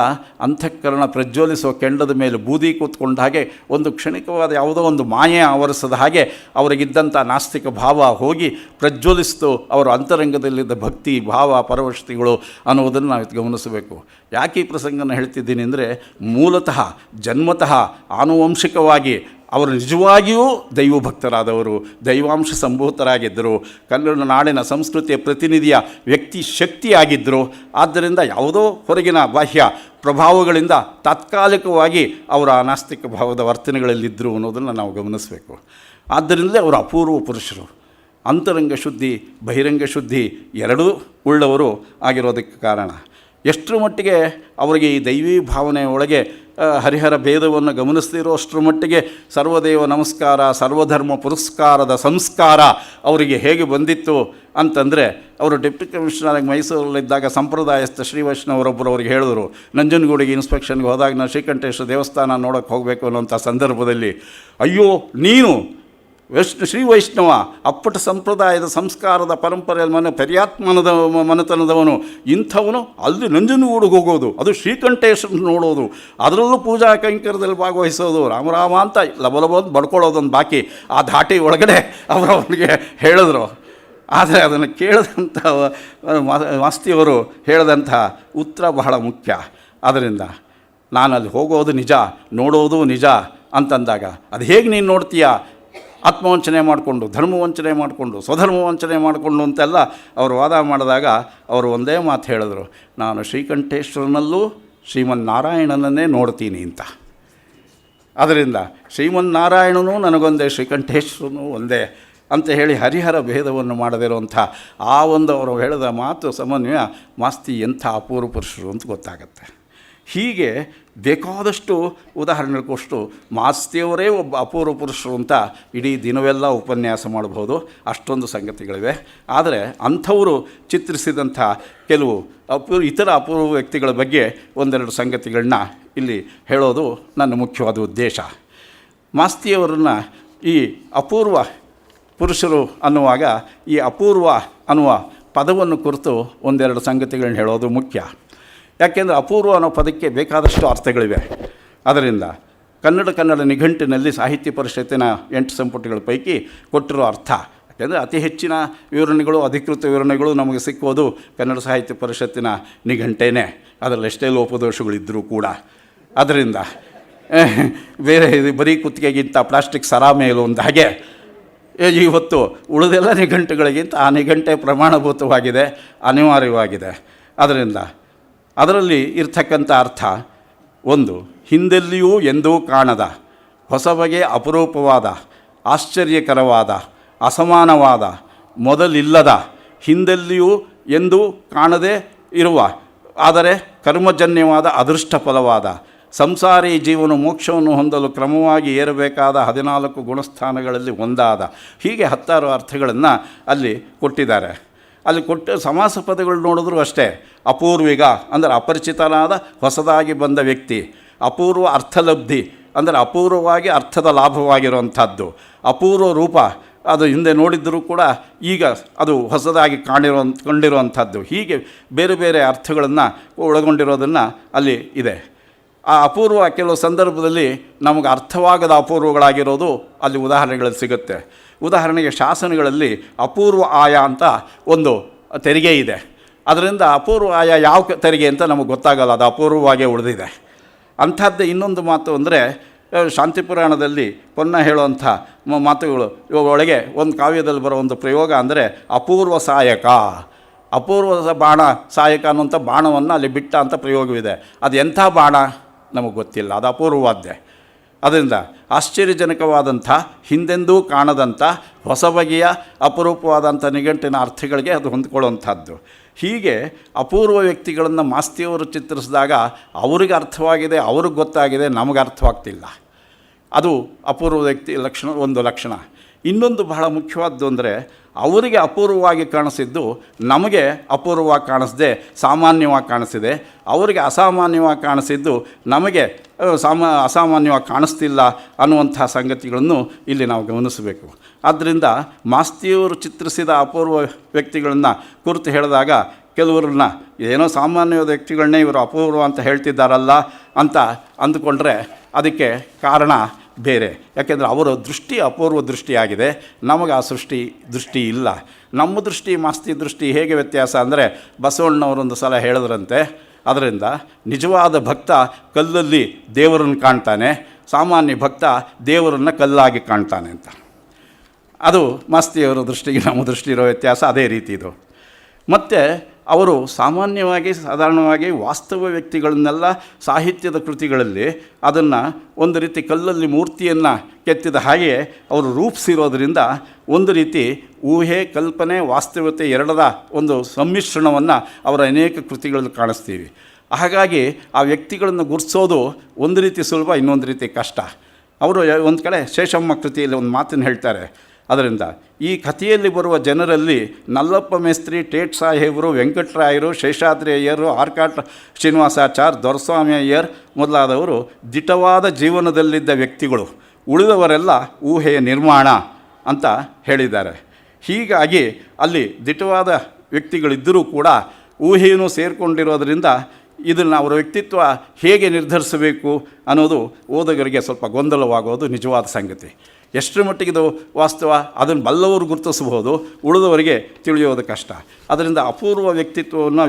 Speaker 2: ಅಂತಃಕರಣ ಪ್ರಜ್ವಲಿಸುವ ಕೆಂಡದ ಮೇಲೆ ಬೂದಿ ಕೂತ್ಕೊಂಡ ಹಾಗೆ ಒಂದು ಕ್ಷಣಿಕವಾದ ಯಾವುದೋ ಒಂದು ಮಾಯೆ ಆವರಿಸದ ಹಾಗೆ ಅವರಿಗಿದ್ದಂಥ ನಾಸ್ತಿಕ ಭಾವ ಹೋಗಿ ಪ್ರಜ್ವಲಿಸ್ತು ಅವರ ಅಂತರಂಗದಲ್ಲಿದ್ದ ಭಕ್ತಿ ಭಾವ ಪರವಶತೆಗಳು ಅನ್ನೋದನ್ನು ನಾವು ಗಮನಿಸಬೇಕು. ಯಾಕೆ ಈ ಪ್ರಸಂಗನ ಹೇಳ್ತಿದ್ದೀನಿ ಅಂದರೆ, ಮೂಲತಃ ಜನ್ಮತಃ ಆನುವಂಶಿಕವಾಗಿ ಅವರು ನಿಜವಾಗಿಯೂ ದೈವಭಕ್ತರಾದವರು, ದೈವಾಂಶ ಸಂಭೂತರಾಗಿದ್ದರು, ಕನ್ನಡ ನಾಡಿನ ಸಂಸ್ಕೃತಿಯ ಪ್ರತಿನಿಧಿಯ ವ್ಯಕ್ತಿ ಶಕ್ತಿಯಾಗಿದ್ದರು. ಆದ್ದರಿಂದ ಯಾವುದೋ ಹೊರಗಿನ ಬಾಹ್ಯ ಪ್ರಭಾವಗಳಿಂದ ತಾತ್ಕಾಲಿಕವಾಗಿ ಅವರ ನಾಸ್ತಿಕ ಭಾವದ ವರ್ತನೆಗಳಲ್ಲಿದ್ದರು ಅನ್ನೋದನ್ನು ನಾವು ಗಮನಿಸಬೇಕು. ಆದ್ದರಿಂದಲೇ ಅವರು ಅಪೂರ್ವ ಪುರುಷರು, ಅಂತರಂಗ ಶುದ್ಧಿ ಬಹಿರಂಗ ಶುದ್ಧಿ ಎರಡೂ ಉಳ್ಳವರು ಆಗಿರೋದಕ್ಕೆ ಕಾರಣ. ಎಷ್ಟರ ಮಟ್ಟಿಗೆ ಅವರಿಗೆ ಈ ದೈವೀ ಭಾವನೆ ಒಳಗೆ ಹರಿಹರ ಭೇದವನ್ನು ಗಮನಿಸ್ತಿರೋ ಅಷ್ಟರ ಮಟ್ಟಿಗೆ ಸರ್ವದೇವ ನಮಸ್ಕಾರ ಸರ್ವಧರ್ಮ ಪುರಸ್ಕಾರದ ಸಂಸ್ಕಾರ ಅವರಿಗೆ ಹೇಗೆ ಬಂದಿತ್ತು ಅಂತಂದರೆ, ಅವರು ಡೆಪ್ಟಿ ಕಮಿಷನರಾಗಿ ಮೈಸೂರಲ್ಲಿದ್ದಾಗ ಸಂಪ್ರದಾಯಸ್ಥ ಶ್ರೀ ವೈಷ್ಣವರೊಬ್ಬರು ಅವ್ರಿಗೆ ಹೇಳಿದ್ರು, ನಂಜನಗೂಡಿಗೆ ಇನ್ಸ್ಪೆಕ್ಷನ್ಗೆ ಹೋದಾಗ ನಾನು ಶ್ರೀಕಂಠೇಶ್ವರ ದೇವಸ್ಥಾನ ನೋಡೋಕ್ಕೆ ಹೋಗಬೇಕು ಅನ್ನೋಂಥ ಸಂದರ್ಭದಲ್ಲಿ, ಅಯ್ಯೋ ನೀನು ಶ್ರೀ ವೈಷ್ಣವ ಅಪ್ಪಟ ಸಂಪ್ರದಾಯದ ಸಂಸ್ಕಾರದ ಪರಂಪರೆಯ ಪರ್ಯಾತ್ಮನದ ಮನೆತನದವನು, ಇಂಥವನು ಅಲ್ಲಿ ನಂಜನಗೂಡಿಗೆ ಹೋಗೋದು, ಅದು ಶ್ರೀಕಂಠೇಶ್ವರ ನೋಡೋದು, ಅದರಲ್ಲೂ ಪೂಜಾ ಕೈಂಕರ್ಯದಲ್ಲಿ ಭಾಗವಹಿಸೋದು, ರಾಮರಾಮ ಅಂತ ಲಬಲಬಂದು ಬಡ್ಕೊಳ್ಳೋದೊಂದು ಬಾಕಿ. ಆ ಧಾಟಿ ಒಳಗಡೆ ಅವರಿಗೆ ಹೇಳಿದ್ರು. ಆದರೆ ಅದನ್ನು ಕೇಳಿದಂಥ ಮಾಸ್ತಿಯವರು ಹೇಳಿದಂಥ ಉತ್ತರ ಬಹಳ ಮುಖ್ಯ. ಆದ್ದರಿಂದ ನಾನು ಅಲ್ಲಿ ಹೋಗೋದು ನಿಜ, ನೋಡೋದು ನಿಜ ಅಂತಂದಾಗ, ಅದು ಹೇಗೆ ನೀನು ನೋಡ್ತೀಯ? ಆತ್ಮವಂಚನೆ ಮಾಡಿಕೊಂಡು, ಧರ್ಮವಂಚನೆ ಮಾಡಿಕೊಂಡು, ಸ್ವಧರ್ಮವಂಚನೆ ಮಾಡಿಕೊಂಡು ಅಂತೆಲ್ಲ ಅವರು ವಾದ ಮಾಡಿದಾಗ ಅವರು ಒಂದೇ ಮಾತು ಹೇಳಿದ್ರು, ನಾನು ಶ್ರೀಕಂಠೇಶ್ವರನಲ್ಲೂ ಶ್ರೀಮನ್ನಾರಾಯಣನನ್ನೇ ನೋಡ್ತೀನಿ ಅಂತ. ಅದರಿಂದ ಶ್ರೀಮನ್ನಾರಾಯಣನೂ ನನಗೊಂದೇ, ಶ್ರೀಕಂಠೇಶ್ವರನೂ ಒಂದೇ ಅಂತ ಹೇಳಿ ಹರಿಹರ ಭೇದವನ್ನು ಮಾಡದಿರುವಂಥ ಆ ಒಂದು ಅವರು ಹೇಳಿದ ಮಾತು ಸಮನ್ವಯ ಮಾಸ್ತಿ ಎಂಥ ಅಪೂರ್ವ ಪುರುಷರು ಅಂತ ಗೊತ್ತಾಗುತ್ತೆ. ಹೀಗೆ ಬೇಕಾದಷ್ಟು ಉದಾಹರಣೆಗಳಿಗೊಷ್ಟು ಮಾಸ್ತಿಯವರೇ ಒಬ್ಬ ಅಪೂರ್ವ ಪುರುಷರು ಅಂತ ಇಡೀ ದಿನವೆಲ್ಲ ಉಪನ್ಯಾಸ ಮಾಡಬಹುದು, ಅಷ್ಟೊಂದು ಸಂಗತಿಗಳಿವೆ. ಆದರೆ ಅಂಥವರು ಚಿತ್ರಿಸಿದಂಥ ಕೆಲವು ಇತರ ಅಪೂರ್ವ ವ್ಯಕ್ತಿಗಳ ಬಗ್ಗೆ ಒಂದೆರಡು ಸಂಗತಿಗಳನ್ನ ಇಲ್ಲಿ ಹೇಳೋದು ನನ್ನ ಮುಖ್ಯವಾದ ಉದ್ದೇಶ. ಮಾಸ್ತಿಯವರನ್ನು ಈ ಅಪೂರ್ವ ಪುರುಷರು ಅನ್ನುವಾಗ ಈ ಅಪೂರ್ವ ಅನ್ನುವ ಪದವನ್ನು ಕುರಿತು ಒಂದೆರಡು ಸಂಗತಿಗಳನ್ನ ಹೇಳೋದು ಮುಖ್ಯ. ಯಾಕೆಂದರೆ ಅಪೂರ್ವ ಅನ್ನೋ ಪದಕ್ಕೆ ಬೇಕಾದಷ್ಟು ಅರ್ಥಗಳಿವೆ. ಅದರಿಂದ ಕನ್ನಡ ನಿಘಂಟಿನಲ್ಲಿ ಸಾಹಿತ್ಯ ಪರಿಷತ್ತಿನ 8 ಸಂಪುಟಗಳ ಪೈಕಿ ಕೊಟ್ಟಿರೋ ಅರ್ಥ, ಯಾಕೆಂದರೆ ಅತಿ ಹೆಚ್ಚಿನ ವಿವರಣೆಗಳು ಅಧಿಕೃತ ವಿವರಣೆಗಳು ನಮಗೆ ಸಿಕ್ಕೋದು ಕನ್ನಡ ಸಾಹಿತ್ಯ ಪರಿಷತ್ತಿನ ನಿಘಂಟೇನೆ, ಅದರಲ್ಲಿ ಎಷ್ಟೇ ಲೋಪದೋಷಗಳಿದ್ದರೂ ಕೂಡ. ಅದರಿಂದ ಬೇರೆ ಬರೀ ಕುತ್ತಿಗೆಗಿಂತ ಪ್ಲಾಸ್ಟಿಕ್ ಸರ ಮೇಲು ಅಂದ ಹಾಗೆ ಇವತ್ತು ಉಳಿದೆಲ್ಲ ನಿಘಂಟುಗಳಿಗಿಂತ ಆ ನಿಘಂಟೆ ಪ್ರಮಾಣಭೂತವಾಗಿದೆ, ಅನಿವಾರ್ಯವಾಗಿದೆ. ಅದರಿಂದ ಅದರಲ್ಲಿ ಇರ್ತಕ್ಕಂಥ ಅರ್ಥ ಒಂದು, ಹಿಂದೆಲ್ಲಿಯೂ ಎಂದೂ ಕಾಣದ ಹೊಸ ಬಗೆ ಅಪರೂಪವಾದ ಆಶ್ಚರ್ಯಕರವಾದ ಅಸಮಾನವಾದ ಮೊದಲಿಲ್ಲದ ಹಿಂದೆಲ್ಲಿಯೂ ಎಂದೂ ಕಾಣದೇ ಇರುವ ಆದರೆ ಕರ್ಮಜನ್ಯವಾದ ಅದೃಷ್ಟ ಫಲವಾದ ಸಂಸಾರಿ ಜೀವನ ಮೋಕ್ಷವನ್ನು ಹೊಂದಲು ಕ್ರಮವಾಗಿ ಏರಬೇಕಾದ 14 ಗುಣಸ್ಥಾನಗಳಲ್ಲಿ ಒಂದಾದ, ಹೀಗೆ 10 ಅರ್ಥಗಳನ್ನು ಅಲ್ಲಿ ಕೊಟ್ಟಿದ್ದಾರೆ. ಅಲ್ಲಿ ಕೊಟ್ಟ ಸಮಾಸ ಪದಗಳು ನೋಡಿದ್ರು ಅಷ್ಟೇ. ಅಪೂರ್ವಿಗ ಅಂದರೆ ಅಪರಿಚಿತನಾದ ಹೊಸದಾಗಿ ಬಂದ ವ್ಯಕ್ತಿ, ಅಪೂರ್ವ ಅರ್ಥಲಬ್ಧಿ ಅಂದರೆ ಅಪೂರ್ವವಾಗಿ ಅರ್ಥದ ಲಾಭವಾಗಿರುವಂಥದ್ದು, ಅಪೂರ್ವ ರೂಪ ಅದು ಹಿಂದೆ ನೋಡಿದ್ದರೂ ಕೂಡ ಈಗ ಅದು ಹೊಸದಾಗಿ ಕಂಡಿರುವಂಥದ್ದು, ಹೀಗೆ ಬೇರೆ ಬೇರೆ ಅರ್ಥಗಳನ್ನು ಒಳಗೊಂಡಿರೋದನ್ನು ಅಲ್ಲಿ ಇದೆ. ಆ ಅಪೂರ್ವ ಕೆಲವು ಸಂದರ್ಭದಲ್ಲಿ ನಮಗೆ ಅರ್ಥವಾಗದ ಅಪೂರ್ವಗಳಾಗಿರೋದು ಅಲ್ಲಿ ಉದಾಹರಣೆಗಳಲ್ಲಿ ಸಿಗುತ್ತೆ. ಉದಾಹರಣೆಗೆ ಶಾಸನಗಳಲ್ಲಿ ಅಪೂರ್ವ ಆಯ ಅಂತ ಒಂದು ತೆರಿಗೆ ಇದೆ. ಅದರಿಂದ ಅಪೂರ್ವ ಆಯ ಯಾವ ತೆರಿಗೆ ಅಂತ ನಮಗೆ ಗೊತ್ತಾಗಲ್ಲ, ಅದು ಅಪೂರ್ವವಾಗೇ ಉಳಿದಿದೆ. ಅಂಥದ್ದೇ ಇನ್ನೊಂದು ಮಾತು ಅಂದರೆ ಶಾಂತಿ ಪುರಾಣದಲ್ಲಿ ಪೊನ್ನ ಹೇಳುವಂಥ ಮಾತುಗಳು ಒಳಗೆ ಒಂದು ಕಾವ್ಯದಲ್ಲಿ ಬರೋ ಒಂದು ಪ್ರಯೋಗ ಅಂದರೆ ಅಪೂರ್ವ ಸಾಯಕ, ಅಪೂರ್ವ ಬಾಣ ಸಾಯಕ ಅನ್ನುವಂಥ ಬಾಣವನ್ನು ಅಲ್ಲಿ ಬಿಟ್ಟ ಅಂತ ಪ್ರಯೋಗವಿದೆ. ಅದು ಎಂಥ ಬಾಣ ನಮಗೆ ಗೊತ್ತಿಲ್ಲ, ಅದು ಅಪೂರ್ವವಾದ್ದೆ. ಅದರಿಂದ ಆಶ್ಚರ್ಯಜನಕವಾದಂಥ, ಹಿಂದೆಂದೂ ಕಾಣದಂಥ, ಹೊಸ ಬಗೆಯ ಅಪರೂಪವಾದಂಥ ನಿಘಂಟಿನ ಅರ್ಥಗಳಿಗೆ ಅದು ಹೊಂದ್ಕೊಳ್ಳುವಂಥದ್ದು. ಹೀಗೆ ಅಪೂರ್ವ ವ್ಯಕ್ತಿಗಳನ್ನು ಮಾಸ್ತಿಯವರು ಚಿತ್ರಿಸಿದಾಗ ಅವ್ರಿಗೆ ಅರ್ಥವಾಗಿದೆ, ಅವ್ರಿಗೆ ಗೊತ್ತಾಗಿದೆ, ನಮಗೆ ಅರ್ಥವಾಗ್ತಿಲ್ಲ. ಅದು ಅಪೂರ್ವ ವ್ಯಕ್ತಿ ಒಂದು ಲಕ್ಷಣ. ಇನ್ನೊಂದು ಬಹಳ ಮುಖ್ಯವಾದ್ದು ಅಂದರೆ ಅವರಿಗೆ ಅಪೂರ್ವವಾಗಿ ಕಾಣಿಸಿದ್ದು ನಮಗೆ ಅಪೂರ್ವವಾಗಿ ಕಾಣಿಸದೆ ಸಾಮಾನ್ಯವಾಗಿ ಕಾಣಿಸಿದೆ, ಅವರಿಗೆ ಅಸಾಮಾನ್ಯವಾಗಿ ಕಾಣಿಸಿದ್ದು ನಮಗೆ ಅಸಾಮಾನ್ಯವಾಗಿ ಕಾಣಿಸ್ತಿಲ್ಲ ಅನ್ನುವಂಥ ಸಂಗತಿಗಳನ್ನು ಇಲ್ಲಿ ನಾವು ಗಮನಿಸಬೇಕು. ಆದ್ದರಿಂದ ಮಾಸ್ತಿಯವರು ಚಿತ್ರಿಸಿದ ಅಪೂರ್ವ ವ್ಯಕ್ತಿಗಳನ್ನು ಕುರಿತು ಹೇಳಿದಾಗ ಕೆಲವರನ್ನ ಏನೋ ಸಾಮಾನ್ಯವಾದ ವ್ಯಕ್ತಿಗಳನ್ನೇ ಇವರು ಅಪೂರ್ವ ಅಂತ ಹೇಳ್ತಿದ್ದಾರಲ್ಲ ಅಂತ ಅಂದುಕೊಂಡ್ರೆ ಅದಕ್ಕೆ ಕಾರಣ ಬೇರೆ. ಯಾಕೆಂದರೆ ಅವರ ದೃಷ್ಟಿ ಅಪೂರ್ವ ದೃಷ್ಟಿಯಾಗಿದೆ, ನಮಗೆ ಆ ದೃಷ್ಟಿ ಇಲ್ಲ. ನಮ್ಮ ದೃಷ್ಟಿ ಮಾಸ್ತಿ ದೃಷ್ಟಿ ಹೇಗೆ ವ್ಯತ್ಯಾಸ ಅಂದರೆ ಬಸವಣ್ಣವರೊಂದು ಸಲ ಹೇಳಿದ್ರಂತೆ, ಅದರಿಂದ ನಿಜವಾದ ಭಕ್ತ ಕಲ್ಲಲ್ಲಿ ದೇವರನ್ನು ಕಾಣ್ತಾನೆ, ಸಾಮಾನ್ಯ ಭಕ್ತ ದೇವರನ್ನು ಕಲ್ಲಾಗಿ ಕಾಣ್ತಾನೆ ಅಂತ. ಅದು ಮಾಸ್ತಿಯವರ ದೃಷ್ಟಿಗೆ ನಮ್ಮ ದೃಷ್ಟಿ ಇರೋ ವ್ಯತ್ಯಾಸ ಅದೇ ರೀತಿ ಇದು. ಮತ್ತು ಅವರು ಸಾಧಾರಣವಾಗಿ ವಾಸ್ತವ ವ್ಯಕ್ತಿಗಳನ್ನೆಲ್ಲ ಸಾಹಿತ್ಯದ ಕೃತಿಗಳಲ್ಲಿ ಅದನ್ನು ಒಂದು ರೀತಿ ಕಲ್ಲಲ್ಲಿ ಮೂರ್ತಿಯನ್ನು ಕೆತ್ತಿದ ಹಾಗೆ ಅವರು ರೂಪಿಸಿರೋದ್ರಿಂದ ಒಂದು ರೀತಿ ಊಹೆ, ಕಲ್ಪನೆ, ವಾಸ್ತವತೆ ಎರಡರ ಒಂದು ಸಮ್ಮಿಶ್ರಣವನ್ನು ಅವರ ಅನೇಕ ಕೃತಿಗಳಲ್ಲಿ ಕಾಣಿಸ್ತೀವಿ. ಹಾಗಾಗಿ ಆ ವ್ಯಕ್ತಿಗಳನ್ನು ಗುರುತಿಸೋದು ಒಂದು ರೀತಿ ಸುಲಭ, ಇನ್ನೊಂದು ರೀತಿ ಕಷ್ಟ. ಅವರು ಒಂದು ಕಡೆ ಶೇಷಮ್ಮ ಕೃತಿಯಲ್ಲಿ ಒಂದು ಮಾತನ್ನು ಹೇಳ್ತಾರೆ. ಅದರಿಂದ ಈ ಕಥೆಯಲ್ಲಿ ಬರುವ ಜನರಲ್ಲಿ ನಲ್ಲಪ್ಪ ಮೇಸ್ತ್ರಿ, ಟೇಟ್ ಸಾಹೇಬರು, ವೆಂಕಟರಾಯರು, ಶೇಷಾದ್ರಿ ಅಯ್ಯರು, ಆರ್ಕಾಟ್ ಶ್ರೀನಿವಾಸಾಚಾರ್, ದೊರೆಸ್ವಾಮಿ ಅಯ್ಯರ್ ಮೊದಲಾದವರು ದಿಟವಾದ ಜೀವನದಲ್ಲಿದ್ದ ವ್ಯಕ್ತಿಗಳು, ಉಳಿದವರೆಲ್ಲ ಊಹೆಯ ನಿರ್ಮಾಣ ಅಂತ ಹೇಳಿದ್ದಾರೆ. ಹೀಗಾಗಿ ಅಲ್ಲಿ ದಿಟವಾದ ವ್ಯಕ್ತಿಗಳಿದ್ದರೂ ಕೂಡ ಊಹೆಯನ್ನು ಸೇರಿಕೊಂಡಿರೋದರಿಂದ ಇದನ್ನು ಅವರ ವ್ಯಕ್ತಿತ್ವ ಹೇಗೆ ನಿರ್ಧರಿಸಬೇಕು ಅನ್ನೋದು ಓದುಗರಿಗೆ ಸ್ವಲ್ಪ ಗೊಂದಲವಾಗೋದು ನಿಜವಾದ ಸಂಗತಿ. ಎಷ್ಟರ ಮಟ್ಟಿಗಿದು ವಾಸ್ತವ ಅದನ್ನು ಬಲ್ಲವರು ಗುರುತಿಸಬಹುದು, ಉಳಿದವರಿಗೆ ತಿಳಿಯೋದು ಕಷ್ಟ. ಅದರಿಂದ ಅಪೂರ್ವ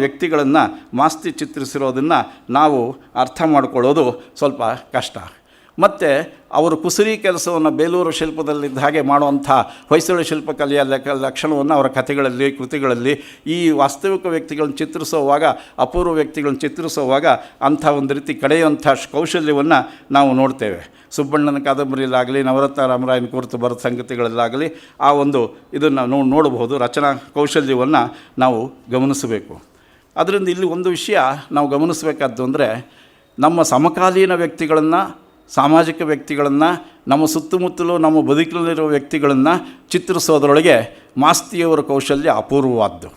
Speaker 2: ವ್ಯಕ್ತಿಗಳನ್ನು ಮಾಸ್ತಿ ಚಿತ್ರಿಸಿರೋದನ್ನು ನಾವು ಅರ್ಥ ಮಾಡಿಕೊಳ್ಳೋದು ಸ್ವಲ್ಪ ಕಷ್ಟ. ಮತ್ತು ಅವರು ಕುಸರಿ ಕೆಲಸವನ್ನು ಬೇಲೂರು ಶಿಲ್ಪದಲ್ಲಿದ್ದ ಹಾಗೆ ಮಾಡುವಂಥ ಹೊಯ್ಸಳ ಶಿಲ್ಪಕಲೆಯ ಲಕ್ಷಣವನ್ನು ಅವರ ಕಥೆಗಳಲ್ಲಿ, ಕೃತಿಗಳಲ್ಲಿ ಈ ವಾಸ್ತವಿಕ ವ್ಯಕ್ತಿಗಳನ್ನು ಚಿತ್ರಿಸುವಾಗ, ಅಪೂರ್ವ ವ್ಯಕ್ತಿಗಳನ್ನು ಚಿತ್ರಿಸುವಾಗ ಅಂಥ ಒಂದು ರೀತಿ ಕಡೆಯುವಂಥ ಕೌಶಲ್ಯವನ್ನು ನಾವು ನೋಡ್ತೇವೆ. ಸುಬ್ಬಣ್ಣನ ಕಾದಂಬರಿಯಲ್ಲಾಗಲಿ, ನವರತ್ನ ರಾಮರಾಯನ ಕುರಿತು ಬರೋ ಸಂಗತಿಗಳಲ್ಲಾಗಲಿ ಆ ಒಂದು ಇದನ್ನು ನಾವು ನೋಡಬಹುದು. ರಚನಾ ಕೌಶಲ್ಯವನ್ನು ನಾವು ಗಮನಿಸಬೇಕು. ಅದರಿಂದ ಇಲ್ಲಿ ಒಂದು ವಿಷಯ ನಾವು ಗಮನಿಸಬೇಕಾದ್ದು ಅಂದರೆ ನಮ್ಮ ಸಮಕಾಲೀನ ವ್ಯಕ್ತಿಗಳನ್ನು, ಸಾಮಾಜಿಕ ವ್ಯಕ್ತಿಗಳನ್ನು, ನಮ್ಮ ಸುತ್ತಮುತ್ತಲು ನಮ್ಮ ಬದುಕಿನಲ್ಲಿರುವ ವ್ಯಕ್ತಿಗಳನ್ನು ಚಿತ್ರಿಸೋದ್ರೊಳಗೆ ಮಾಸ್ತಿಯವರ ಕೌಶಲ್ಯ ಅಪೂರ್ವವಾದ್ದು.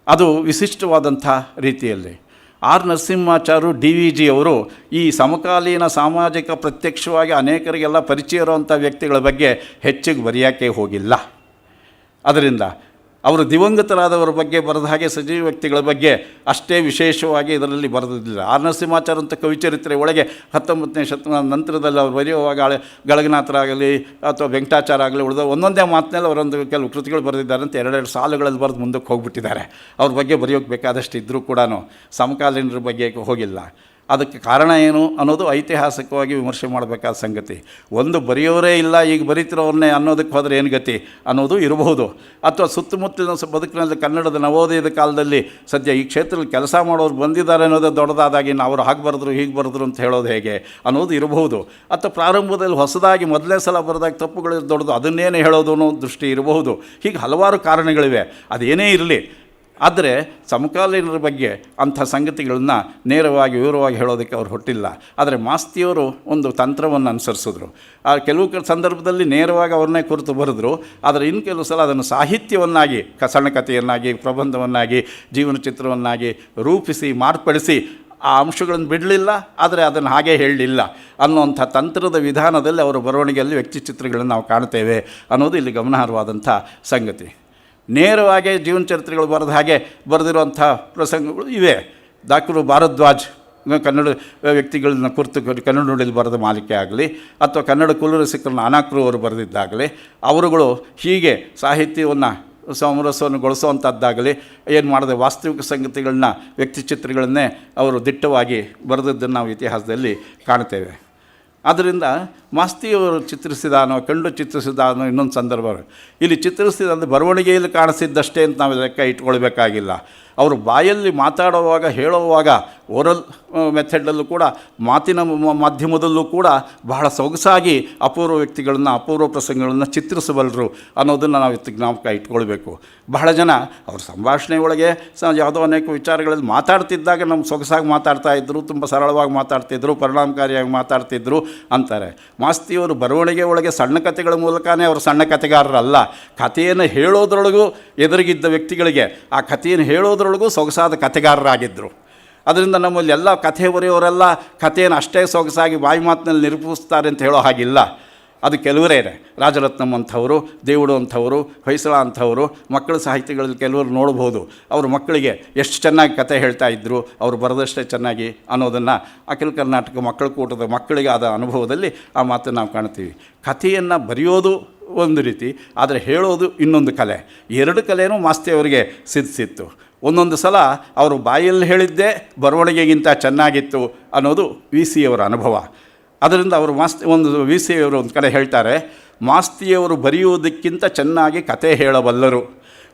Speaker 2: ಅದು ವಿಶಿಷ್ಟವಾದಂಥ ರೀತಿಯಲ್ಲಿ ಆರ್ ನರಸಿಂಹಾಚಾರ್ಯರು, DVG ಅವರು ಈ ಸಮಕಾಲೀನ ಸಾಮಾಜಿಕ ಪ್ರತ್ಯಕ್ಷವಾಗಿ ಅನೇಕರಿಗೆಲ್ಲ ಪರಿಚಯ ಇರುವಂಥ ವ್ಯಕ್ತಿಗಳ ಬಗ್ಗೆ ಹೆಚ್ಚಿಗೆ ಬರೆಯೋಕ್ಕೆ ಹೋಗಿಲ್ಲ. ಅದರಿಂದ ಅವರು ದಿವಂಗತರಾದವರ ಬಗ್ಗೆ ಬರೆದ ಹಾಗೆ ಸಜೀವ ವ್ಯಕ್ತಿಗಳ ಬಗ್ಗೆ ಅಷ್ಟೇ ವಿಶೇಷವಾಗಿ ಇದರಲ್ಲಿ ಬರೆದಿಲ್ಲ. ಆರ್ ನರಸಿಂಹಾಚಾರ್ಯ ಅಂತ ಕವಿಚರಿತ್ರೆ ಒಳಗೆ 19ನೇ ಶತಮಾನದ ನಂತರದಲ್ಲಿ ಅವರು ಬರೆಯುವಾಗ ಗಳಗನಾಥರಾಗಲಿ ಅಥವಾ ವೆಂಕಟಾಚಾರ ಆಗಲಿ ಉಳಿದ ಒಂದೊಂದೇ ಮಾತಿನಲ್ಲಿ ಅವರೊಂದು ಕೆಲವು ಕೃತಿಗಳು ಬರೆದಿದ್ದಾರೆ ಅಂತ ಎರಡೆರಡು ಸಾಲುಗಳಲ್ಲಿ ಬರೆದು ಮುಂದಕ್ಕೆ ಹೋಗಿಬಿಟ್ಟಿದ್ದಾರೆ. ಅವ್ರ ಬಗ್ಗೆ ಬರೆಯೋಕ್ಕೆ ಬೇಕಾದಷ್ಟು ಇದ್ದರೂ ಕೂಡ ಸಮಕಾಲೀನರ ಬಗ್ಗೆ ಹೋಗಿಲ್ಲ. ಅದಕ್ಕೆ ಕಾರಣ ಏನು ಅನ್ನೋದು ಐತಿಹಾಸಿಕವಾಗಿ ವಿಮರ್ಶೆ ಮಾಡಬೇಕಾದ ಸಂಗತಿ. ಒಂದು ಬರೆಯೋರೇ ಇಲ್ಲ, ಈಗ ಬರೀತಿರೋರನ್ನೇ ಅನ್ನೋದಕ್ಕೆ ಹೋದರೆ ಏನು ಗತಿ ಅನ್ನೋದು ಇರಬಹುದು. ಅಥವಾ ಸುತ್ತಮುತ್ತಲಿನ ಬದುಕಿನಲ್ಲಿ ಕನ್ನಡದ ನವೋದಯದ ಕಾಲದಲ್ಲಿ ಸದ್ಯ ಈ ಕ್ಷೇತ್ರದಲ್ಲಿ ಕೆಲಸ ಮಾಡೋರು ಬಂದಿದ್ದಾರೆ ಅನ್ನೋದೇ ದೊಡ್ಡದಾದಾಗಿ ಅವರು ಹಾಗೆ ಬರೆದ್ರು ಹೀಗೆ ಬರೆದ್ರು ಅಂತ ಹೇಳೋದು ಹೇಗೆ ಅನ್ನೋದು ಇರಬಹುದು. ಅಥವಾ ಪ್ರಾರಂಭದಲ್ಲಿ ಹೊಸದಾಗಿ ಮೊದಲನೇ ಸಲ ಬರೆದಾಗ ತಪ್ಪುಗಳು ದೊಡ್ಡದು, ಅದನ್ನೇನು ಹೇಳೋದು ಅನ್ನೋ ದೃಷ್ಟಿ ಇರಬಹುದು. ಹೀಗೆ ಹಲವಾರು ಕಾರಣಗಳಿವೆ. ಅದೇನೇ ಇರಲಿ, ಆದರೆ ಸಮಕಾಲೀನರ ಬಗ್ಗೆ ಅಂಥ ಸಂಗತಿಗಳನ್ನು ನೇರವಾಗಿ ವಿವರವಾಗಿ ಹೇಳೋದಕ್ಕೆ ಅವ್ರು ಹೊಟ್ಟಿಲ್ಲ. ಆದರೆ ಮಾಸ್ತಿಯವರು ಒಂದು ತಂತ್ರವನ್ನು ಅನುಸರಿಸಿದ್ರು. ಕೆಲವು ಸಂದರ್ಭದಲ್ಲಿ ನೇರವಾಗಿ ಅವ್ರನ್ನೇ ಕುರಿತು ಬರೆದ್ರು. ಆದರೆ ಇನ್ನು ಕೆಲವು ಸಲ ಅದನ್ನು ಸಾಹಿತ್ಯವನ್ನಾಗಿ, ಸಣ್ಣ ಕಥೆಯನ್ನಾಗಿ, ಪ್ರಬಂಧವನ್ನಾಗಿ, ಜೀವನ ಚಿತ್ರವನ್ನಾಗಿ ರೂಪಿಸಿ ಮಾರ್ಪಡಿಸಿ ಆ ಅಂಶಗಳನ್ನು ಬಿಡಲಿಲ್ಲ, ಆದರೆ ಅದನ್ನು ಹಾಗೇ ಹೇಳಲಿಲ್ಲ ಅನ್ನುವಂಥ ತಂತ್ರದ ವಿಧಾನದಲ್ಲಿ ಅವರ ಬರವಣಿಗೆಯಲ್ಲಿ ವ್ಯಕ್ತಿ ಚಿತ್ರಗಳನ್ನು ನಾವು ಕಾಣ್ತೇವೆ ಅನ್ನೋದು ಇಲ್ಲಿ ಗಮನಾರ್ಹವಾದಂಥ ಸಂಗತಿ. ನೇರವಾಗಿ ಜೀವನ ಚರಿತ್ರೆಗಳು ಬರೆದ ಹಾಗೆ ಬರೆದಿರುವಂಥ ಪ್ರಸಂಗಗಳು ಇವೆ. ಡಾಕ್ಟರ್ ಭಾರದ್ವಾಜ್ ಕನ್ನಡ ವ್ಯಕ್ತಿಗಳನ್ನ ಕುರಿತು ಕನ್ನಡ ನುಡಿಯಲ್ಲಿ ಬರೆದ ಮಾಲಿಕೆ ಆಗಲಿ, ಅಥವಾ ಕನ್ನಡ ಕುಲರಸಿಕರನ್ನ ಅನಾಕ್ರು ಅವರು ಬರೆದಿದ್ದಾಗಲಿ, ಅವರುಗಳು ಹೀಗೆ ಸಾಹಿತ್ಯವನ್ನು ಸಮರಸವನ್ನುಗೊಳಿಸುವಂಥದ್ದಾಗಲಿ ಏನು ಮಾಡದೆ ವಾಸ್ತವಿಕ ಸಂಗತಿಗಳನ್ನ, ವ್ಯಕ್ತಿ ಚಿತ್ರಗಳನ್ನೇ ಅವರು ದಿಟ್ಟವಾಗಿ ಬರೆದದ್ದನ್ನು ನಾವು ಇತಿಹಾಸದಲ್ಲಿ ಕಾಣ್ತೇವೆ. ಆದ್ದರಿಂದ ಮಾಸ್ತಿಯವರು ಚಿತ್ರಿಸಿದಾನೋ ಕಂಡು ಚಿತ್ರಿಸಿದಾನೋ ಇನ್ನೊಂದು ಸಂದರ್ಭ. ಇಲ್ಲಿ ಚಿತ್ರಿಸಿದ ಬರವಣಿಗೆಯಲ್ಲಿ ಕಾಣಿಸಿದ್ದಷ್ಟೇ ಅಂತ ನಾವು ಲೆಕ್ಕ ಇಟ್ಕೊಳ್ಬೇಕಾಗಿಲ್ಲ. ಅವರು ಬಾಯಲ್ಲಿ ಮಾತಾಡುವಾಗ ಹೇಳುವಾಗ ಓರಲ್ ಮೆಥಡಲ್ಲೂ ಕೂಡ ಮಾತಿನ ಮಾಧ್ಯಮದಲ್ಲೂ ಕೂಡ ಬಹಳ ಸೊಗಸಾಗಿ ಅಪೂರ್ವ ವ್ಯಕ್ತಿಗಳನ್ನು ಅಪೂರ್ವ ಪ್ರಸಂಗಗಳನ್ನು ಚಿತ್ರಿಸಬಲ್ಲರು ಅನ್ನೋದನ್ನು ನಾವು ಜ್ಞಾಪಕ ಇಟ್ಕೊಳ್ಬೇಕು. ಬಹಳ ಜನ ಅವ್ರ ಸಂಭಾಷಣೆ ಒಳಗೆ ಯಾವುದೋ ಅನೇಕ ವಿಚಾರಗಳಲ್ಲಿ ಮಾತಾಡ್ತಿದ್ದಾಗ ನಮ್ಮ ಸೊಗಸಾಗಿ ಮಾತಾಡ್ತಾಯಿದ್ರು, ತುಂಬ ಸರಳವಾಗಿ ಮಾತಾಡ್ತಿದ್ರು, ಪರಿಣಾಮಕಾರಿಯಾಗಿ ಮಾತಾಡ್ತಿದ್ರು ಅಂತಾರೆ. ಮಾಸ್ತಿಯವರು ಬರವಣಿಗೆ ಒಳಗೆ ಸಣ್ಣ ಕಥೆಗಳ ಮೂಲಕನೇ ಅವರು ಸಣ್ಣ ಕಥೆಗಾರರಲ್ಲ. ಕಥೆಯನ್ನು ಹೇಳೋದ್ರೊಳಗೂ ಎದುರಿಗಿದ್ದ ವ್ಯಕ್ತಿಗಳಿಗೆ ಆ ಕಥೆಯನ್ನು ಹೇಳೋದ್ರೊಳಗೂ ಸೊಗಸಾದ ಕಥೆಗಾರರಾಗಿದ್ದರು. ಅದರಿಂದ ನಮ್ಮಲ್ಲಿ ಎಲ್ಲ ಕಥೆ ಬರೆಯೋರೆಲ್ಲ ಕಥೆಯನ್ನು ಅಷ್ಟೇ ಸೊಗಸಾಗಿ ಬಾಯಿ ಮಾತಿನಲ್ಲಿ ನಿರೂಪಿಸ್ತಾರೆ ಅಂತ ಹೇಳೋ ಹಾಗಿಲ್ಲ. ಅದು ಕೆಲವರೇ ರಾಜರತ್ನಂ ಅಂಥವರು, ದೇವುಡು ಅಂಥವರು, ಹೊಯ್ಸಳ ಅಂಥವರು ಮಕ್ಕಳ ಸಾಹಿತ್ಯಗಳಲ್ಲಿ ಕೆಲವರು ನೋಡ್ಬೋದು. ಅವರು ಮಕ್ಕಳಿಗೆ ಎಷ್ಟು ಚೆನ್ನಾಗಿ ಕಥೆ ಹೇಳ್ತಾ ಇದ್ದರು, ಅವರು ಬರೆದಷ್ಟೇ ಚೆನ್ನಾಗಿ ಅನ್ನೋದನ್ನು ಅಖಿಲ ಕರ್ನಾಟಕ ಮಕ್ಕಳ ಕೂಟದ ಮಕ್ಕಳಿಗೆ ಆದ ಅನುಭವದಲ್ಲಿ ಆ ಮಾತನ್ನು ನಾವು ಕಾಣ್ತೀವಿ. ಕಥೆಯನ್ನು ಬರೆಯೋದು ಒಂದು ರೀತಿ, ಆದರೆ ಹೇಳೋದು ಇನ್ನೊಂದು ಕಲೆ. ಎರಡು ಕಲೆಯೂ ಮಾಸ್ತಿಯವರಿಗೆ ಸಿದ್ಧಿಸಿತ್ತು. ಒಂದೊಂದು ಸಲ ಅವರು ಬಾಯಲ್ಲಿ ಹೇಳಿದ್ದೇ ಬರವಣಿಗೆಗಿಂತ ಚೆನ್ನಾಗಿತ್ತು ಅನ್ನೋದು ವಿ ಸಿಯವರ ಅನುಭವ. ಅದರಿಂದ ಅವರು ಒಂದು ವಿ ಸಿಯವರು ಒಂದು ಕಡೆ ಹೇಳ್ತಾರೆ, ಮಾಸ್ತಿಯವರು ಬರೆಯುವುದಕ್ಕಿಂತ ಚೆನ್ನಾಗಿ ಕತೆ ಹೇಳಬಲ್ಲರು.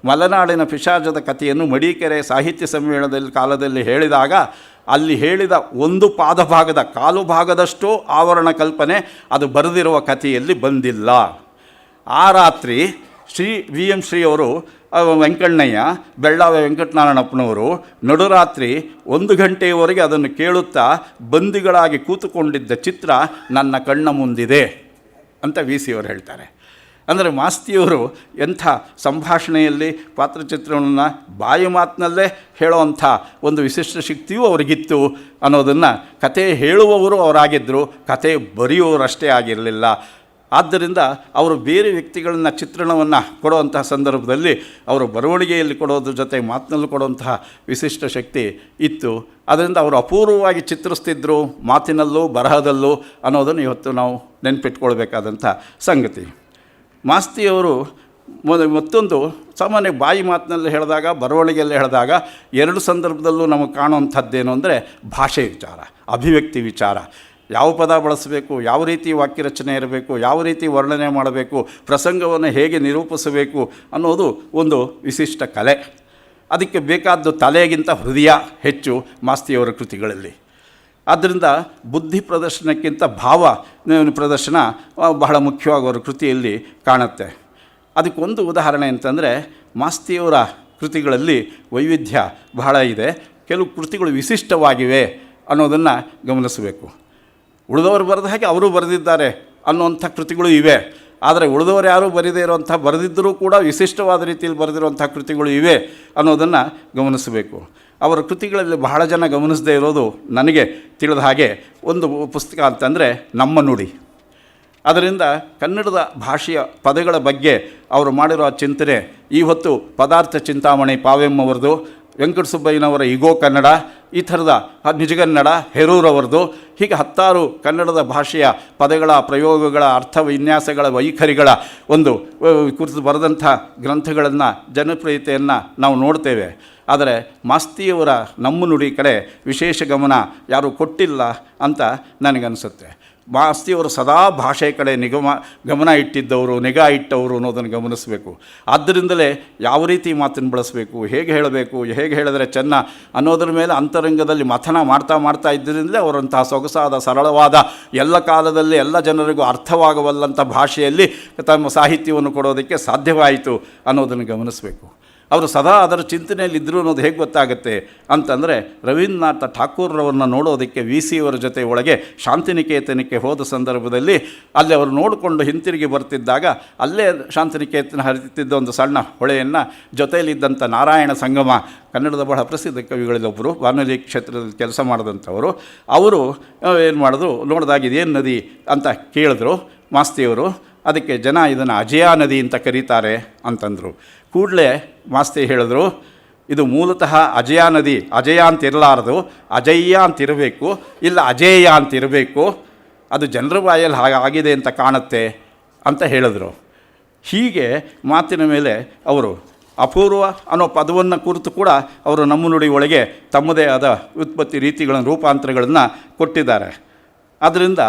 Speaker 2: ಮಲೆನಾಡಿನ ಪಿಶಾಚದ ಕಥೆಯನ್ನು ಮಡಿಕೆರೆ ಸಾಹಿತ್ಯ ಸಮ್ಮೇಳನದಲ್ಲಿ ಕಾಲದಲ್ಲಿ ಹೇಳಿದಾಗ ಅಲ್ಲಿ ಹೇಳಿದ ಒಂದು ಪಾದಭಾಗದ ಕಾಲು ಭಾಗದಷ್ಟು ಆವರಣ ಕಲ್ಪನೆ ಅದು ಬರೆದಿರುವ ಕಥೆಯಲ್ಲಿ ಬಂದಿಲ್ಲ. ಆ ರಾತ್ರಿ ಶ್ರೀ ವಿ ಎಂ ಶ್ರೀಯವರು, ವೆಂಕಣ್ಣಯ್ಯ, ಬೆಳ್ಳಾವೆ ವೆಂಕಟನಾರಾಯಣಪ್ಪನವರು ನಡುರಾತ್ರಿ 1 ಗಂಟೆಯವರೆಗೆ ಅದನ್ನು ಕೇಳುತ್ತಾ ಬಂದಿಗಳಾಗಿ ಕೂತುಕೊಂಡಿದ್ದ ಚಿತ್ರ ನನ್ನ ಕಣ್ಣ ಮುಂದಿದೆ ಅಂತ ವಿ ಸಿಯವರು ಹೇಳ್ತಾರೆ. ಅಂದರೆ ಮಾಸ್ತಿಯವರು ಎಂಥ ಸಂಭಾಷಣೆಯಲ್ಲಿ ಪಾತ್ರಚಿತ್ರವನ್ನು ಬಾಯಿ ಮಾತಿನಲ್ಲೇ ಹೇಳೋವಂಥ ಒಂದು ವಿಶಿಷ್ಟ ಶಕ್ತಿಯೂ ಅವರಿಗಿತ್ತು ಅನ್ನೋದನ್ನು ಕತೆ ಹೇಳುವವರು ಅವರಾಗಿದ್ದರು, ಕತೆ ಬರೆಯುವವರಷ್ಟೇ ಆಗಿರಲಿಲ್ಲ. ಆದ್ದರಿಂದ ಅವರು ಬೇರೆ ವ್ಯಕ್ತಿಗಳನ್ನ ಚಿತ್ರಣವನ್ನು ಕೊಡುವಂತಹ ಸಂದರ್ಭದಲ್ಲಿ ಅವರು ಬರವಣಿಗೆಯಲ್ಲಿ ಕೊಡೋದ್ರ ಜೊತೆ ಮಾತಿನಲ್ಲೂ ಕೊಡುವಂತಹ ವಿಶಿಷ್ಟ ಶಕ್ತಿ ಇತ್ತು. ಅದರಿಂದ ಅವರು ಅಪೂರ್ವವಾಗಿ ಚಿತ್ರಿಸ್ತಿದ್ರು ಮಾತಿನಲ್ಲೂ ಬರಹದಲ್ಲೂ ಅನ್ನೋದನ್ನು ಇವತ್ತು ನಾವು ನೆನಪಿಟ್ಕೊಳ್ಬೇಕಾದಂಥ ಸಂಗತಿ. ಮಾಸ್ತಿಯವರು ಮತ್ತೊಂದು ಸಾಮಾನ್ಯ ಬಾಯಿ ಮಾತಿನಲ್ಲಿ ಹೇಳಿದಾಗ ಬರವಣಿಗೆಯಲ್ಲಿ ಹೇಳಿದಾಗ ಎರಡು ಸಂದರ್ಭದಲ್ಲೂ ನಮಗೆ ಕಾಣುವಂಥದ್ದೇನು ಅಂದರೆ ಭಾಷೆ ವಿಚಾರ, ಅಭಿವ್ಯಕ್ತಿ ವಿಚಾರ. ಯಾವ ಪದ ಬಳಸಬೇಕು, ಯಾವ ರೀತಿ ವಾಕ್ಯ ರಚನೆ ಇರಬೇಕು, ಯಾವ ರೀತಿ ವರ್ಣನೆ ಮಾಡಬೇಕು, ಪ್ರಸಂಗವನ್ನು ಹೇಗೆ ನಿರೂಪಿಸಬೇಕು ಅನ್ನೋದು ಒಂದು ವಿಶಿಷ್ಟ ಕಲೆ. ಅದಕ್ಕೆ ಬೇಕಾದ್ದು ತಲೆಗಿಂತ ಹೃದಯ ಹೆಚ್ಚು ಮಾಸ್ತಿಯವರ ಕೃತಿಗಳಲ್ಲಿ. ಆದ್ದರಿಂದ ಬುದ್ಧಿ ಪ್ರದರ್ಶನಕ್ಕಿಂತ ಭಾವ ಪ್ರದರ್ಶನ ಬಹಳ ಮುಖ್ಯವಾಗಿ ಅವರ ಕೃತಿಯಲ್ಲಿ ಕಾಣುತ್ತೆ. ಅದಕ್ಕೊಂದು ಉದಾಹರಣೆ ಅಂತಂದರೆ ಮಾಸ್ತಿಯವರ ಕೃತಿಗಳಲ್ಲಿ ವೈವಿಧ್ಯ ಬಹಳ ಇದೆ. ಕೆಲವು ಕೃತಿಗಳು ವಿಶಿಷ್ಟವಾಗಿವೆ ಅನ್ನೋದನ್ನು ಗಮನಿಸಬೇಕು. ಉಳಿದವರು ಬರೆದ ಹಾಗೆ ಅವರು ಬರೆದಿದ್ದಾರೆ ಅನ್ನುವಂಥ ಕೃತಿಗಳು ಇವೆ. ಆದರೆ ಉಳಿದವರು ಯಾರೂ ಬರೆದೇ ಇರುವಂಥ, ಬರೆದಿದ್ದರೂ ಕೂಡ ವಿಶಿಷ್ಟವಾದ ರೀತಿಯಲ್ಲಿ ಬರೆದಿರುವಂಥ ಕೃತಿಗಳು ಇವೆ ಅನ್ನೋದನ್ನು ಗಮನಿಸಬೇಕು. ಅವರ ಕೃತಿಗಳಲ್ಲಿ ಬಹಳ ಜನ ಗಮನಿಸದೇ ಇರೋದು ನನಗೆ ತಿಳಿದ ಹಾಗೆ ಒಂದು ಪುಸ್ತಕ ಅಂತಂದರೆ ನಮ್ಮ ನುಡಿ. ಅದರಿಂದ ಕನ್ನಡದ ಭಾಷೆಯ ಪದಗಳ ಬಗ್ಗೆ ಅವರು ಮಾಡಿರೋ ಚಿಂತನೆ ಇವತ್ತು ಪದಾರ್ಥ ಚಿಂತಾಮಣಿ ಪಾವೆಮ್ಮವರದು, ವೆಂಕಟಸುಬ್ಬಯ್ಯನವರ ಇಗೋ ಕನ್ನಡ, ಈ ಥರದ ನಿಜಗನ್ನಡ ಹೆರೂರವರದು, ಹೀಗೆ 10 ಕನ್ನಡದ ಭಾಷೆಯ ಪದಗಳ ಪ್ರಯೋಗಗಳ ಅರ್ಥ ವಿನ್ಯಾಸಗಳ ವೈಖರಿಗಳ ಒಂದು ಕುರಿತು ಬರೆದಂಥ ಗ್ರಂಥಗಳನ್ನು ಜನಪ್ರಿಯತೆಯನ್ನು ನಾವು ನೋಡ್ತೇವೆ. ಆದರೆ ಮಾಸ್ತಿಯವರ ನಮ್ಮ ನುಡಿ ಕಡೆ ವಿಶೇಷ ಗಮನ ಯಾರೂ ಕೊಟ್ಟಿಲ್ಲ ಅಂತ ನನಗನ್ನಿಸುತ್ತೆ. ಮಾಸ್ತಿಯವರು ಸದಾ ಭಾಷೆ ಕಡೆ ಗಮನ ಇಟ್ಟಿದ್ದವರು, ನಿಗಾ ಇಟ್ಟವರು ಅನ್ನೋದನ್ನು ಗಮನಿಸಬೇಕು. ಆದ್ದರಿಂದಲೇ ಯಾವ ರೀತಿ ಮಾತನ್ನು ಬಳಸಬೇಕು, ಹೇಗೆ ಹೇಳಬೇಕು, ಹೇಗೆ ಹೇಳಿದ್ರೆ ಚೆನ್ನ ಅನ್ನೋದ್ರ ಮೇಲೆ ಅಂತರಂಗದಲ್ಲಿ ಮಥನ ಮಾಡ್ತಾ ಇದ್ದರಿಂದಲೇ ಅವರಂತಹ ಸೊಗಸಾದ ಸರಳವಾದ ಎಲ್ಲ ಕಾಲದಲ್ಲಿ ಎಲ್ಲ ಜನರಿಗೂ ಅರ್ಥವಾಗಬಲ್ಲಂಥ ಭಾಷೆಯಲ್ಲಿ ತಮ್ಮ ಸಾಹಿತ್ಯವನ್ನು ಕೊಡೋದಕ್ಕೆ ಸಾಧ್ಯವಾಯಿತು ಅನ್ನೋದನ್ನು ಗಮನಿಸಬೇಕು. ಅವರು ಸದಾ ಅದರ ಚಿಂತನೆಯಲ್ಲಿದ್ದರು ಅನ್ನೋದು ಹೇಗೆ ಗೊತ್ತಾಗುತ್ತೆ ಅಂತಂದರೆ, ರವೀಂದ್ರನಾಥ ಠಾಕೂರ್ರವ್ರನ್ನ ನೋಡೋದಕ್ಕೆ ವಿ ಸಿಯವರ ಜೊತೆ ಒಳಗೆ ಶಾಂತಿನಿಕೇತನಕ್ಕೆ ಹೋದ ಸಂದರ್ಭದಲ್ಲಿ ಅಲ್ಲಿ ಅವರು ನೋಡಿಕೊಂಡು ಹಿಂತಿರುಗಿ ಬರ್ತಿದ್ದಾಗ ಅಲ್ಲೇ ಶಾಂತಿನಿಕೇತನ ಹರಿತಿದ್ದ ಒಂದು ಸಣ್ಣ ಹೊಳೆಯನ್ನು ಜೊತೆಯಲ್ಲಿದ್ದಂಥ ನಾರಾಯಣ ಸಂಗಮ, ಕನ್ನಡದ ಬಹಳ ಪ್ರಸಿದ್ಧ ಕವಿಗಳಲ್ಲೊಬ್ಬರು, ಬಾನುಲಿ ಕ್ಷೇತ್ರದಲ್ಲಿ ಕೆಲಸ ಮಾಡಿದಂಥವರು, ಅವರು ಏನು ಮಾಡಿದ್ರು, ನೋಡಿದಾಗ ಇದೇನು ನದಿ ಅಂತ ಕೇಳಿದ್ರು ಮಾಸ್ತಿಯವರು. ಅದಕ್ಕೆ ಜನ ಇದನ್ನು ಅಜಯ ನದಿ ಅಂತ ಕರೀತಾರೆ ಅಂತಂದರು. ಕೂಡಲೇ ಮಾಸ್ತಿ ಹೇಳಿದ್ರು, ಇದು ಮೂಲತಃ ಅಜಯ ನದಿ, ಅಜಯ ಅಂತಿರಲಾರದು, ಅಜಯ್ಯ ಅಂತಿರಬೇಕು, ಇಲ್ಲ ಅಜೇಯ ಅಂತಿರಬೇಕು, ಅದು ಜನರ ಬಾಯಲ್ಲಿ ಹಾಗಾಗಿದೆ ಅಂತ ಕಾಣುತ್ತೆ ಅಂತ ಹೇಳಿದ್ರು. ಹೀಗೆ ಮಾತಿನ ಮೇಲೆ ಅವರು ಅಪೂರ್ವ ಅನ್ನೋ ಪದವನ್ನು ಕುರಿತು ಕೂಡ ಅವರು ನಮ್ಮ ನುಡಿ ಒಳಗೆ ತಮ್ಮದೇ ಆದ ಉತ್ಪತ್ತಿ ರೀತಿಗಳನ್ನು ರೂಪಾಂತರಗಳನ್ನು ಕೊಟ್ಟಿದ್ದಾರೆ. ಆದ್ದರಿಂದ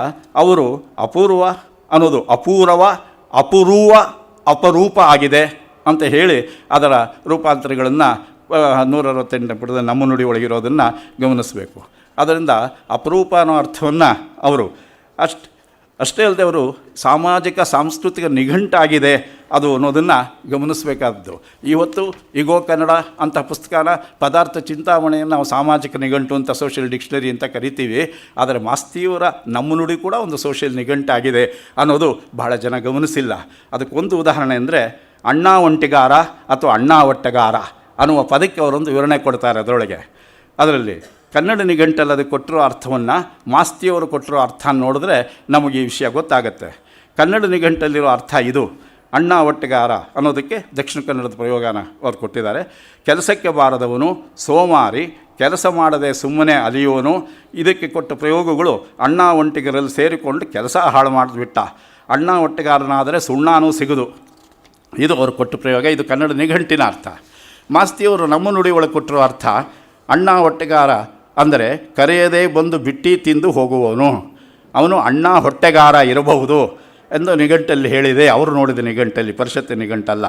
Speaker 2: ಅವರು ಅಪೂರ್ವ ಅನ್ನೋದು ಅಪೂರ್ವ, ಅಪೂರ್ವ, ಅಪರೂಪ ಆಗಿದೆ ಅಂತ ಹೇಳಿ ಅದರ ರೂಪಾಂತರಗಳನ್ನು 168 ಪುಟದ ನಮ್ಮ ನುಡಿ ಒಳಗಿರೋದನ್ನು ಗಮನಿಸಬೇಕು. ಅದರಿಂದ ಅಪರೂಪ ಅನ್ನೋ ಅರ್ಥವನ್ನು ಅವರು ಅಷ್ಟೇ ಅಲ್ಲದೆ ಅವರು ಸಾಮಾಜಿಕ ಸಾಂಸ್ಕೃತಿಕ ನಿಘಂಟಾಗಿದೆ ಅದು ಅನ್ನೋದನ್ನು ಗಮನಿಸಬೇಕಾದದ್ದು. ಇವತ್ತು ಈಗೋ ಕನ್ನಡ ಅಂತ ಪುಸ್ತಕನ ಪದಾರ್ಥ ಚಿಂತಾಮಣಿಯನ್ನು ನಾವು ಸಾಮಾಜಿಕ ನಿಘಂಟು ಅಂತ ಸೋಷಿಯಲ್ ಡಿಕ್ಷನರಿ ಅಂತ ಕರಿತೀವಿ. ಆದರೆ ಮಾಸ್ತಿಯವರ ನಮ್ಮ ನುಡಿ ಕೂಡ ಒಂದು ಸೋಷಿಯಲ್ ನಿಘಂಟಾಗಿದೆ ಅನ್ನೋದು ಬಹಳ ಜನ ಗಮನಿಸಿಲ್ಲ. ಅದಕ್ಕೊಂದು ಉದಾಹರಣೆ ಅಂದರೆ ಅಣ್ಣ ಒಂಟಿಗಾರ ಅಥವಾ ಅಣ್ಣ ಒಟ್ಟಗಾರ ಅನ್ನುವ ಪದಕ್ಕೆ ಅವರೊಂದು ವಿವರಣೆ ಕೊಡ್ತಾರೆ. ಅದರಲ್ಲಿ ಕನ್ನಡ ನಿಘಂಟಲ್ಲಿ ಅದಕ್ಕೆ ಕೊಟ್ಟಿರೋ ಅರ್ಥವನ್ನು ಮಾಸ್ತಿಯವರು ಕೊಟ್ಟಿರೋ ಅರ್ಥ ನೋಡಿದ್ರೆ ನಮಗೆ ಈ ವಿಷಯ ಗೊತ್ತಾಗುತ್ತೆ. ಕನ್ನಡ ನಿಘಂಟಲ್ಲಿರೋ ಅರ್ಥ ಇದು. ಅಣ್ಣ ಒಟ್ಟಗಾರ ಅನ್ನೋದಕ್ಕೆ ದಕ್ಷಿಣ ಕನ್ನಡದ ಪ್ರಯೋಗನ ಅವ್ರು ಕೊಟ್ಟಿದ್ದಾರೆ. ಕೆಲಸಕ್ಕೆ ಬಾರದವನು, ಸೋಮಾರಿ, ಕೆಲಸ ಮಾಡದೆ ಸುಮ್ಮನೆ ಅಲಿಯುವನು. ಇದಕ್ಕೆ ಕೊಟ್ಟ ಪ್ರಯೋಗಗಳು ಅಣ್ಣ ಒಂಟಿಗರಲ್ಲಿ ಸೇರಿಕೊಂಡು ಕೆಲಸ ಹಾಳು ಮಾಡಿಬಿಟ್ಟ. ಅಣ್ಣ ಒಟ್ಟಗಾರನಾದರೆ ಸುಣ್ಣನೂ ಸಿಗದು. ಇದು ಅವರು ಕೊಟ್ಟ ಪ್ರಯೋಗ. ಇದು ಕನ್ನಡ ನಿಘಂಟಿನ ಅರ್ಥ. ಮಾಸ್ತಿಯವರು ನಮ್ಮ ನುಡಿ ಒಳಗೆ ಕೊಟ್ಟಿರೋ ಅರ್ಥ ಅಣ್ಣ ಹೊಟ್ಟೆಗಾರ ಅಂದರೆ ಕರೆಯದೇ ಬಂದು ಬಿಟ್ಟು ತಿಂದು ಹೋಗುವವನು, ಅವನು ಅಣ್ಣ ಹೊಟ್ಟೆಗಾರ ಇರಬಹುದು ಎಂದು ನಿಘಂಟಲ್ಲಿ ಹೇಳಿದೆ. ಅವರು ನೋಡಿದ ನಿಘಂಟಲ್ಲಿ, ಪರಿಷತ್ತು ನಿಘಂಟಲ್ಲ.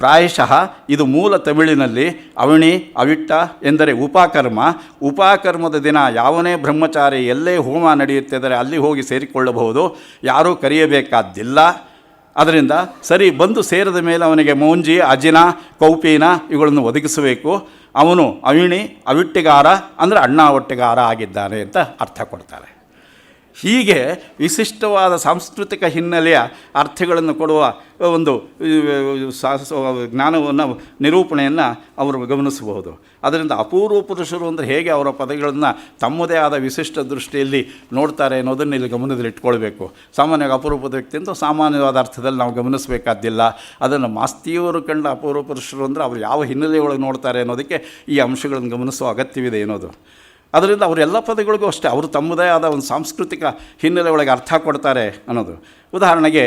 Speaker 2: ಪ್ರಾಯಶಃ ಇದು ಮೂಲ ತಮಿಳಿನಲ್ಲಿ ಅವಣಿ ಅವಿಟ್ಟ ಎಂದರೆ ಉಪಕರ್ಮ. ಉಪಕರ್ಮದ ದಿನ ಯಾವನೇ ಬ್ರಹ್ಮಚಾರಿ ಎಲ್ಲೇ ಹೋಮ ನಡೆಯುತ್ತಿದ್ದರೆ ಅಲ್ಲಿ ಹೋಗಿ ಸೇರಿಕೊಳ್ಳಬಹುದು, ಯಾರೂ ಕರೆಯಬೇಕಾದ್ದಿಲ್ಲ. ಅದರಿಂದ ಸರಿ ಬಂದು ಸೇರಿದ ಮೇಲೆ ಅವನಿಗೆ ಮೌಂಜಿ, ಅಜಿನ, ಕೌಪೀನ ಇವುಗಳನ್ನು ಒದಗಿಸಬೇಕು. ಅವನು ಅವಿಣಿ ಅವಿಟ್ಟಿಗಾರ ಅಂದರೆ ಅಣ್ಣ ಒಟ್ಟಿಗಾರ ಆಗಿದ್ದಾನೆ ಅಂತ ಅರ್ಥ ಕೊಡ್ತಾರೆ. ಹೀಗೆ ವಿಶಿಷ್ಟವಾದ ಸಾಂಸ್ಕೃತಿಕ ಹಿನ್ನೆಲೆಯ ಅರ್ಥಗಳನ್ನು ಕೊಡುವ ಒಂದು ಜ್ಞಾನವನ್ನು ನಿರೂಪಣೆಯನ್ನು ಅವರು ಗಮನಿಸಬಹುದು. ಅದರಿಂದ ಅಪೂರ್ವ ಪುರುಷರು ಅಂದರೆ ಹೇಗೆ ಅವರ ಪದಗಳನ್ನು ತಮ್ಮದೇ ಆದ ವಿಶಿಷ್ಟ ದೃಷ್ಟಿಯಲ್ಲಿ ನೋಡ್ತಾರೆ ಅನ್ನೋದನ್ನು ಇಲ್ಲಿ ಗಮನದಲ್ಲಿ ಇಟ್ಕೊಳ್ಬೇಕು. ಸಾಮಾನ್ಯವಾಗಿ ಅಪರೂಪದ ವ್ಯಕ್ತಿ ಅಂತ ಸಾಮಾನ್ಯವಾದ ಅರ್ಥದಲ್ಲಿ ನಾವು ಗಮನಿಸಬೇಕಾದ್ದಿಲ್ಲ. ಅದನ್ನು ಮಾಸ್ತಿಯವರು ಕಂಡ ಅಪೂರ್ವ ಪುರುಷರು ಅಂದರೆ ಅವರು ಯಾವ ಹಿನ್ನೆಲೆಯೊಳಗೆ ನೋಡ್ತಾರೆ ಅನ್ನೋದಕ್ಕೆ ಈ ಅಂಶಗಳನ್ನು ಗಮನಿಸುವ ಅಗತ್ಯವಿದೆ ಅನ್ನೋದು. ಅದರಿಂದ ಅವರೆಲ್ಲ ಪದಗಳಿಗೂ ಅಷ್ಟೇ ಅವರು ತಮ್ಮದೇ ಆದ ಒಂದು ಸಾಂಸ್ಕೃತಿಕ ಹಿನ್ನೆಲೆ ಒಳಗೆ ಅರ್ಥ ಕೊಡ್ತಾರೆ ಅನ್ನೋದು. ಉದಾಹರಣೆಗೆ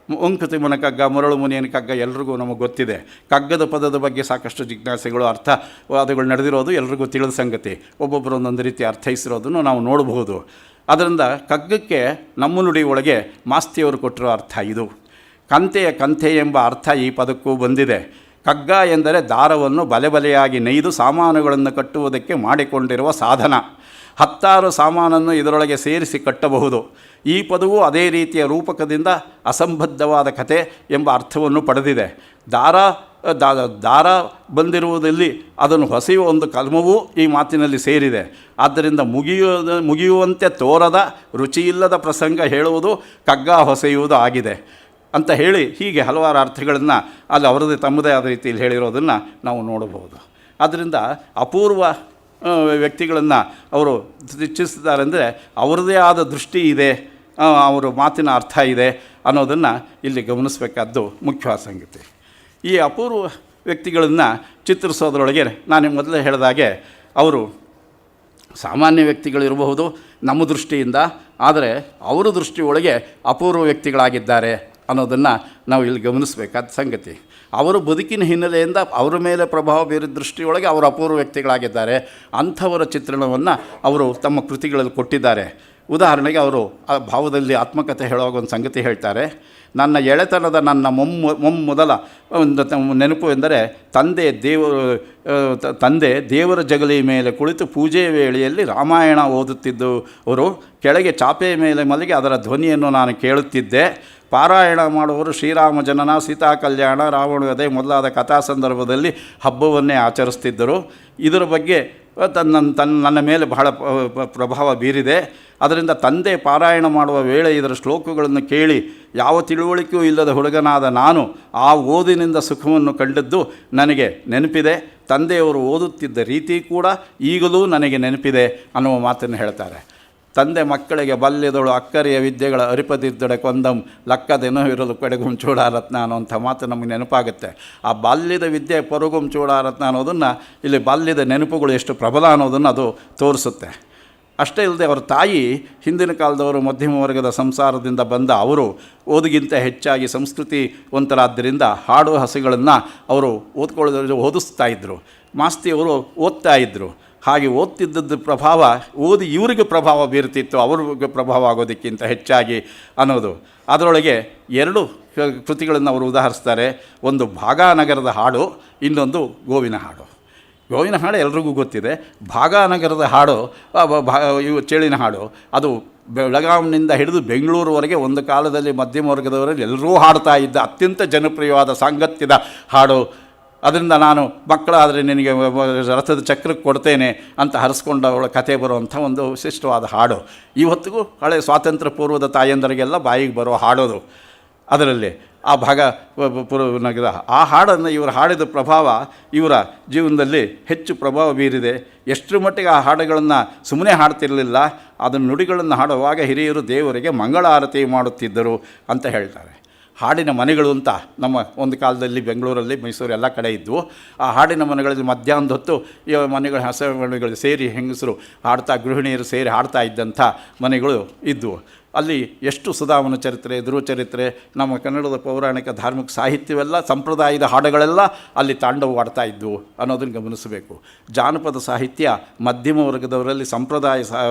Speaker 2: ಒಂಕುತಿಮ್ಮನ ಕಗ್ಗ, ಮರಳು ಮುನಿಯನ ಕಗ್ಗ ಎಲ್ರಿಗೂ ನಮಗೆ ಗೊತ್ತಿದೆ. ಕಗ್ಗದ ಪದದ ಬಗ್ಗೆ ಸಾಕಷ್ಟು ಜಿಜ್ಞಾಸೆಗಳು, ಅರ್ಥವಾದಗಳು ನಡೆದಿರೋದು ಎಲ್ರಿಗೂ ತಿಳಿದ ಸಂಗತಿ. ಒಬ್ಬೊಬ್ಬರು ಒಂದೊಂದು ರೀತಿ ಅರ್ಥೈಸಿರೋದನ್ನು ನಾವು ನೋಡಬಹುದು. ಅದರಿಂದ ಕಗ್ಗಕ್ಕೆ ನಮ್ಮ ನುಡಿ ಒಳಗೆ ಮಾಸ್ತಿಯವರು ಕೊಟ್ಟಿರೋ ಅರ್ಥ ಇದು. ಕಂತೆಯ ಕಂತೆ ಎಂಬ ಅರ್ಥ ಈ ಪದಕ್ಕೂ ಬಂದಿದೆ. ಕಗ್ಗ ಎಂದರೆ ದಾರವನ್ನು ಬಲೆಯಾಗಿ ನೇಯ್ದು ಸಾಮಾನುಗಳನ್ನು ಕಟ್ಟುವುದಕ್ಕೆ ಮಾಡಿಕೊಂಡಿರುವ ಸಾಧನ. 10 ಸಾಮಾನನ್ನು ಇದರೊಳಗೆ ಸೇರಿಸಿ ಕಟ್ಟಬಹುದು. ಈ ಪದವು ಅದೇ ರೀತಿಯ ರೂಪಕದಿಂದ ಅಸಂಬದ್ಧವಾದ ಕತೆ ಎಂಬ ಅರ್ಥವನ್ನು ಪಡೆದಿದೆ. ದಾರ ಬಂದಿರುವುದಲ್ಲಿ ಅದನ್ನು ಹೊಸೆಯುವ ಒಂದು ಕಲ್ಮವೂ ಈ ಮಾತಿನಲ್ಲಿ ಸೇರಿದೆ. ಆದ್ದರಿಂದ ಮುಗಿಯುವಂತೆ ತೋರದ ರುಚಿಯಿಲ್ಲದ ಪ್ರಸಂಗ ಹೇಳುವುದು ಕಗ್ಗ ಹೊಸೆಯುವುದು ಆಗಿದೆ ಅಂತ ಹೇಳಿ ಹೀಗೆ ಹಲವಾರು ಅರ್ಥಗಳನ್ನು ಅಲ್ಲಿ ಅವರದೇ ತಮ್ಮದೇ ಆದ ರೀತಿಯಲ್ಲಿ ಹೇಳಿರೋದನ್ನು ನಾವು ನೋಡಬಹುದು. ಆದ್ದರಿಂದ ಅಪೂರ್ವ ವ್ಯಕ್ತಿಗಳನ್ನು ಅವರು ಇಚ್ಛಿಸಿದ್ದಾರೆ ಅಂದರೆ ಅವರದೇ ಆದ ದೃಷ್ಟಿ ಇದೆ, ಅವರ ಮಾತಿನ ಅರ್ಥ ಇದೆ ಅನ್ನೋದನ್ನು ಇಲ್ಲಿ ಗಮನಿಸಬೇಕಾದ್ದು ಮುಖ್ಯವಾದ ಸಂಗತಿ. ಈ ಅಪೂರ್ವ ವ್ಯಕ್ತಿಗಳನ್ನು ಚಿತ್ರಿಸೋದ್ರೊಳಗೆ ನಾನು ಮೊದಲೇ ಹೇಳಿದಾಗೆ ಅವರು ಸಾಮಾನ್ಯ ವ್ಯಕ್ತಿಗಳಿರಬಹುದು ನಮ್ಮ ದೃಷ್ಟಿಯಿಂದ, ಆದರೆ ಅವರ ದೃಷ್ಟಿಯೊಳಗೆ ಅಪೂರ್ವ ವ್ಯಕ್ತಿಗಳಾಗಿದ್ದಾರೆ ಅನ್ನೋದನ್ನು ನಾವು ಇಲ್ಲಿ ಗಮನಿಸಬೇಕಾದ ಸಂಗತಿ. ಅವರು ಬದುಕಿನ ಹಿನ್ನೆಲೆಯಿಂದ ಅವರ ಮೇಲೆ ಪ್ರಭಾವ ಬೀರಿದ ದೃಷ್ಟಿಯೊಳಗೆ ಅವರು ಅಪೂರ್ವ ವ್ಯಕ್ತಿಗಳಾಗಿದ್ದಾರೆ. ಅಂಥವರ ಚಿತ್ರಣವನ್ನು ಅವರು ತಮ್ಮ ಕೃತಿಗಳಲ್ಲಿ ಕೊಟ್ಟಿದ್ದಾರೆ. ಉದಾಹರಣೆಗೆ ಅವರು ಆ ಭಾವದಲ್ಲಿ ಆತ್ಮಕಥೆ ಹೇಳುವಾಗ ಒಂದು ಸಂಗತಿ ಹೇಳ್ತಾರೆ. ನನ್ನ ಎಳೆತನದ ನನ್ನ ಮೊದಲ ಒಂದು ನೆನಪು ಎಂದರೆ ತಂದೆ ದೇವರ ಜಗಲಿ ಮೇಲೆ ಕುಳಿತು ಪೂಜೆಯ ವೇಳೆಯಲ್ಲಿ ರಾಮಾಯಣ ಓದುತ್ತಿದ್ದವರು ಕೆಳಗೆ ಚಾಪೆಯ ಮೇಲೆ ಮಲಗಿ ಅದರ ಧ್ವನಿಯನ್ನು ನಾನು ಕೇಳುತ್ತಿದ್ದೆ. ಪಾರಾಯಣ ಮಾಡುವವರು ಶ್ರೀರಾಮ ಜನನ, ಸೀತಾ ಕಲ್ಯಾಣ, ರಾವಣ ವಧೆ ಮೊದಲಾದ ಕಥಾ ಸಂದರ್ಭದಲ್ಲಿ ಹಬ್ಬವನ್ನೇ ಆಚರಿಸ್ತಿದ್ದರು. ಇದರ ಬಗ್ಗೆ ನನ್ನ ಮೇಲೆ ಬಹಳ ಪ್ರಭಾವ ಬೀರಿದೆ. ಅದರಿಂದ ತಂದೆ ಪಾರಾಯಣ ಮಾಡುವ ವೇಳೆ ಇದರ ಶ್ಲೋಕಗಳನ್ನು ಕೇಳಿ ಯಾವ ತಿಳುವಳಿಕೆಯೂ ಇಲ್ಲದ ಹುಡುಗನಾದ ನಾನು ಆ ಓದಿನಿಂದ ಸುಖವನ್ನು ಕಂಡದ್ದು ನನಗೆ ನೆನಪಿದೆ. ತಂದೆಯವರು ಓದುತ್ತಿದ್ದ ರೀತಿ ಕೂಡ ಈಗಲೂ ನನಗೆ ನೆನಪಿದೆ ಅನ್ನುವ ಮಾತನ್ನು ಹೇಳ್ತಾರೆ. ತಂದೆ ಮಕ್ಕಳಿಗೆ ಬಾಲ್ಯದಳು ಅಕ್ಕರೆಯ ವಿದ್ಯೆಗಳ ಅರಿಪದಿದ್ದಡೆ ಕೊಂದಂ ಲಕ್ಕದೇನೋ ಇರಲು ಕಡೆಗುಂ ಚೂಡಾರತ್ನ ಅನ್ನೋಂಥ ಮಾತು ನಮಗೆ ನೆನಪಾಗುತ್ತೆ. ಆ ಬಾಲ್ಯದ ವಿದ್ಯೆ ಪೊರಗುಂ ಚೂಡಾರತ್ನ ಅನ್ನೋದನ್ನು ಇಲ್ಲಿ ಬಾಲ್ಯದ ನೆನಪುಗಳು ಎಷ್ಟು ಪ್ರಬಲ ಅನ್ನೋದನ್ನು ಅದು ತೋರಿಸುತ್ತೆ. ಅಷ್ಟೇ ಇಲ್ಲದೆ ಅವರ ತಾಯಿ ಹಿಂದಿನ ಕಾಲದವರು ಮಧ್ಯಮ ವರ್ಗದ ಸಂಸಾರದಿಂದ ಬಂದ ಅವರು ಓದಿಗಿಂತ ಹೆಚ್ಚಾಗಿ ಸಂಸ್ಕೃತಿವಂತರಾದ್ದರಿಂದ ಹಾಡು ಹಸೆಗಳನ್ನು ಅವರು ಓದಿಸ್ತಾ ಇದ್ದರು. ಮಾಸ್ತಿಯವರು ಓದ್ತಾ ಇದ್ದರು. ಹಾಗೆ ಓದ್ತಿದ್ದದ್ದು ಪ್ರಭಾವ ಓದಿ ಇವರಿಗೆ ಪ್ರಭಾವ ಬೀರ್ತಿತ್ತು, ಅವ್ರಿಗೆ ಪ್ರಭಾವ ಆಗೋದಕ್ಕಿಂತ ಹೆಚ್ಚಾಗಿ ಅನ್ನೋದು. ಅದರೊಳಗೆ 2 ಕೃತಿಗಳನ್ನು ಅವರು ಉದಾಹರಿಸ್ತಾರೆ. ಒಂದು ಭಾಗಾನಗರದ ಹಾಡು, ಇನ್ನೊಂದು ಗೋವಿನ ಹಾಡು. ಗೋವಿನ ಹಾಡು ಎಲ್ರಿಗೂ ಗೊತ್ತಿದೆ. ಭಾಗಾನಗರದ ಹಾಡು ಇವು ಚೇಳಿನ ಹಾಡು, ಅದು ಬೆಳಗಾವಿನಿಂದ ಹಿಡಿದು ಬೆಂಗಳೂರುವರೆಗೆ ಒಂದು ಕಾಲದಲ್ಲಿ ಮಧ್ಯಮ ವರ್ಗದವರಲ್ಲಿ ಎಲ್ಲರೂ ಹಾಡ್ತಾ ಇದ್ದ ಅತ್ಯಂತ ಜನಪ್ರಿಯವಾದ ಸಾಂಗತ್ಯದ ಹಾಡು. ಅದರಿಂದ ನಾನು ಮಕ್ಕಳಾದರೆ ನಿನಗೆ ರಥದ ಚಕ್ರಕ್ಕೆ ಕೊಡ್ತೇನೆ ಅಂತ ಹರಿಸ್ಕೊಂಡವಳ ಕತೆ ಬರುವಂಥ ಒಂದು ವಿಶಿಷ್ಟವಾದ ಹಾಡು. ಇವತ್ತಿಗೂ ಹಳೆ ಸ್ವಾತಂತ್ರ್ಯ ಪೂರ್ವದ ತಾಯಂದರಿಗೆಲ್ಲ ಬಾಯಿಗೆ ಬರೋ ಹಾಡೋದು. ಅದರಲ್ಲಿ ಆ ಭಾಗ ನಗರ ಆ ಹಾಡನ್ನು ಇವರು ಹಾಡಿದ ಪ್ರಭಾವ ಇವರ ಜೀವನದಲ್ಲಿ ಹೆಚ್ಚು ಪ್ರಭಾವ ಬೀರಿದೆ. ಎಷ್ಟರ ಮಟ್ಟಿಗೆ ಆ ಹಾಡುಗಳನ್ನು ಸುಮ್ಮನೆ ಹಾಡ್ತಿರಲಿಲ್ಲ, ಅದನ್ನು ನುಡಿಗಳನ್ನು ಹಾಡುವಾಗ ಹಿರಿಯರು ದೇವರಿಗೆ ಮಂಗಳಾರತಿ ಮಾಡುತ್ತಿದ್ದರು ಅಂತ ಹೇಳ್ತಾರೆ. ಹಾಡಿನ ಮನೆಗಳು ಅಂತ ನಮ್ಮ ಒಂದು ಕಾಲದಲ್ಲಿ ಬೆಂಗಳೂರಲ್ಲಿ, ಮೈಸೂರು ಎಲ್ಲ ಕಡೆ ಇದ್ದವು. ಆ ಹಾಡಿನ ಮನೆಗಳಲ್ಲಿ ಮಧ್ಯಾಹ್ನದ ಹೊತ್ತು ಈ ಮನೆಗಳು ಹಸ ಮನೆಗಳು ಸೇರಿ ಹೆಂಗಸರು ಹಾಡ್ತಾ, ಗೃಹಿಣಿಯರು ಸೇರಿ ಹಾಡ್ತಾ ಇದ್ದಂಥ ಮನೆಗಳು ಇದ್ದವು. ಅಲ್ಲಿ ಎಷ್ಟು ಸುಧಾಮನ ಚರಿತ್ರೆ, ಧ್ರುವ ಚರಿತ್ರೆ, ನಮ್ಮ ಕನ್ನಡದ ಪೌರಾಣಿಕ ಧಾರ್ಮಿಕ ಸಾಹಿತ್ಯವೆಲ್ಲ, ಸಂಪ್ರದಾಯದ ಹಾಡುಗಳೆಲ್ಲ ಅಲ್ಲಿ ತಾಂಡವವಾಡ್ತಾ ಇದ್ದವು ಅನ್ನೋದನ್ನು ಗಮನಿಸಬೇಕು. ಜಾನಪದ ಸಾಹಿತ್ಯ ಮಧ್ಯಮ ವರ್ಗದವರಲ್ಲಿ ಸಂಪ್ರದಾಯ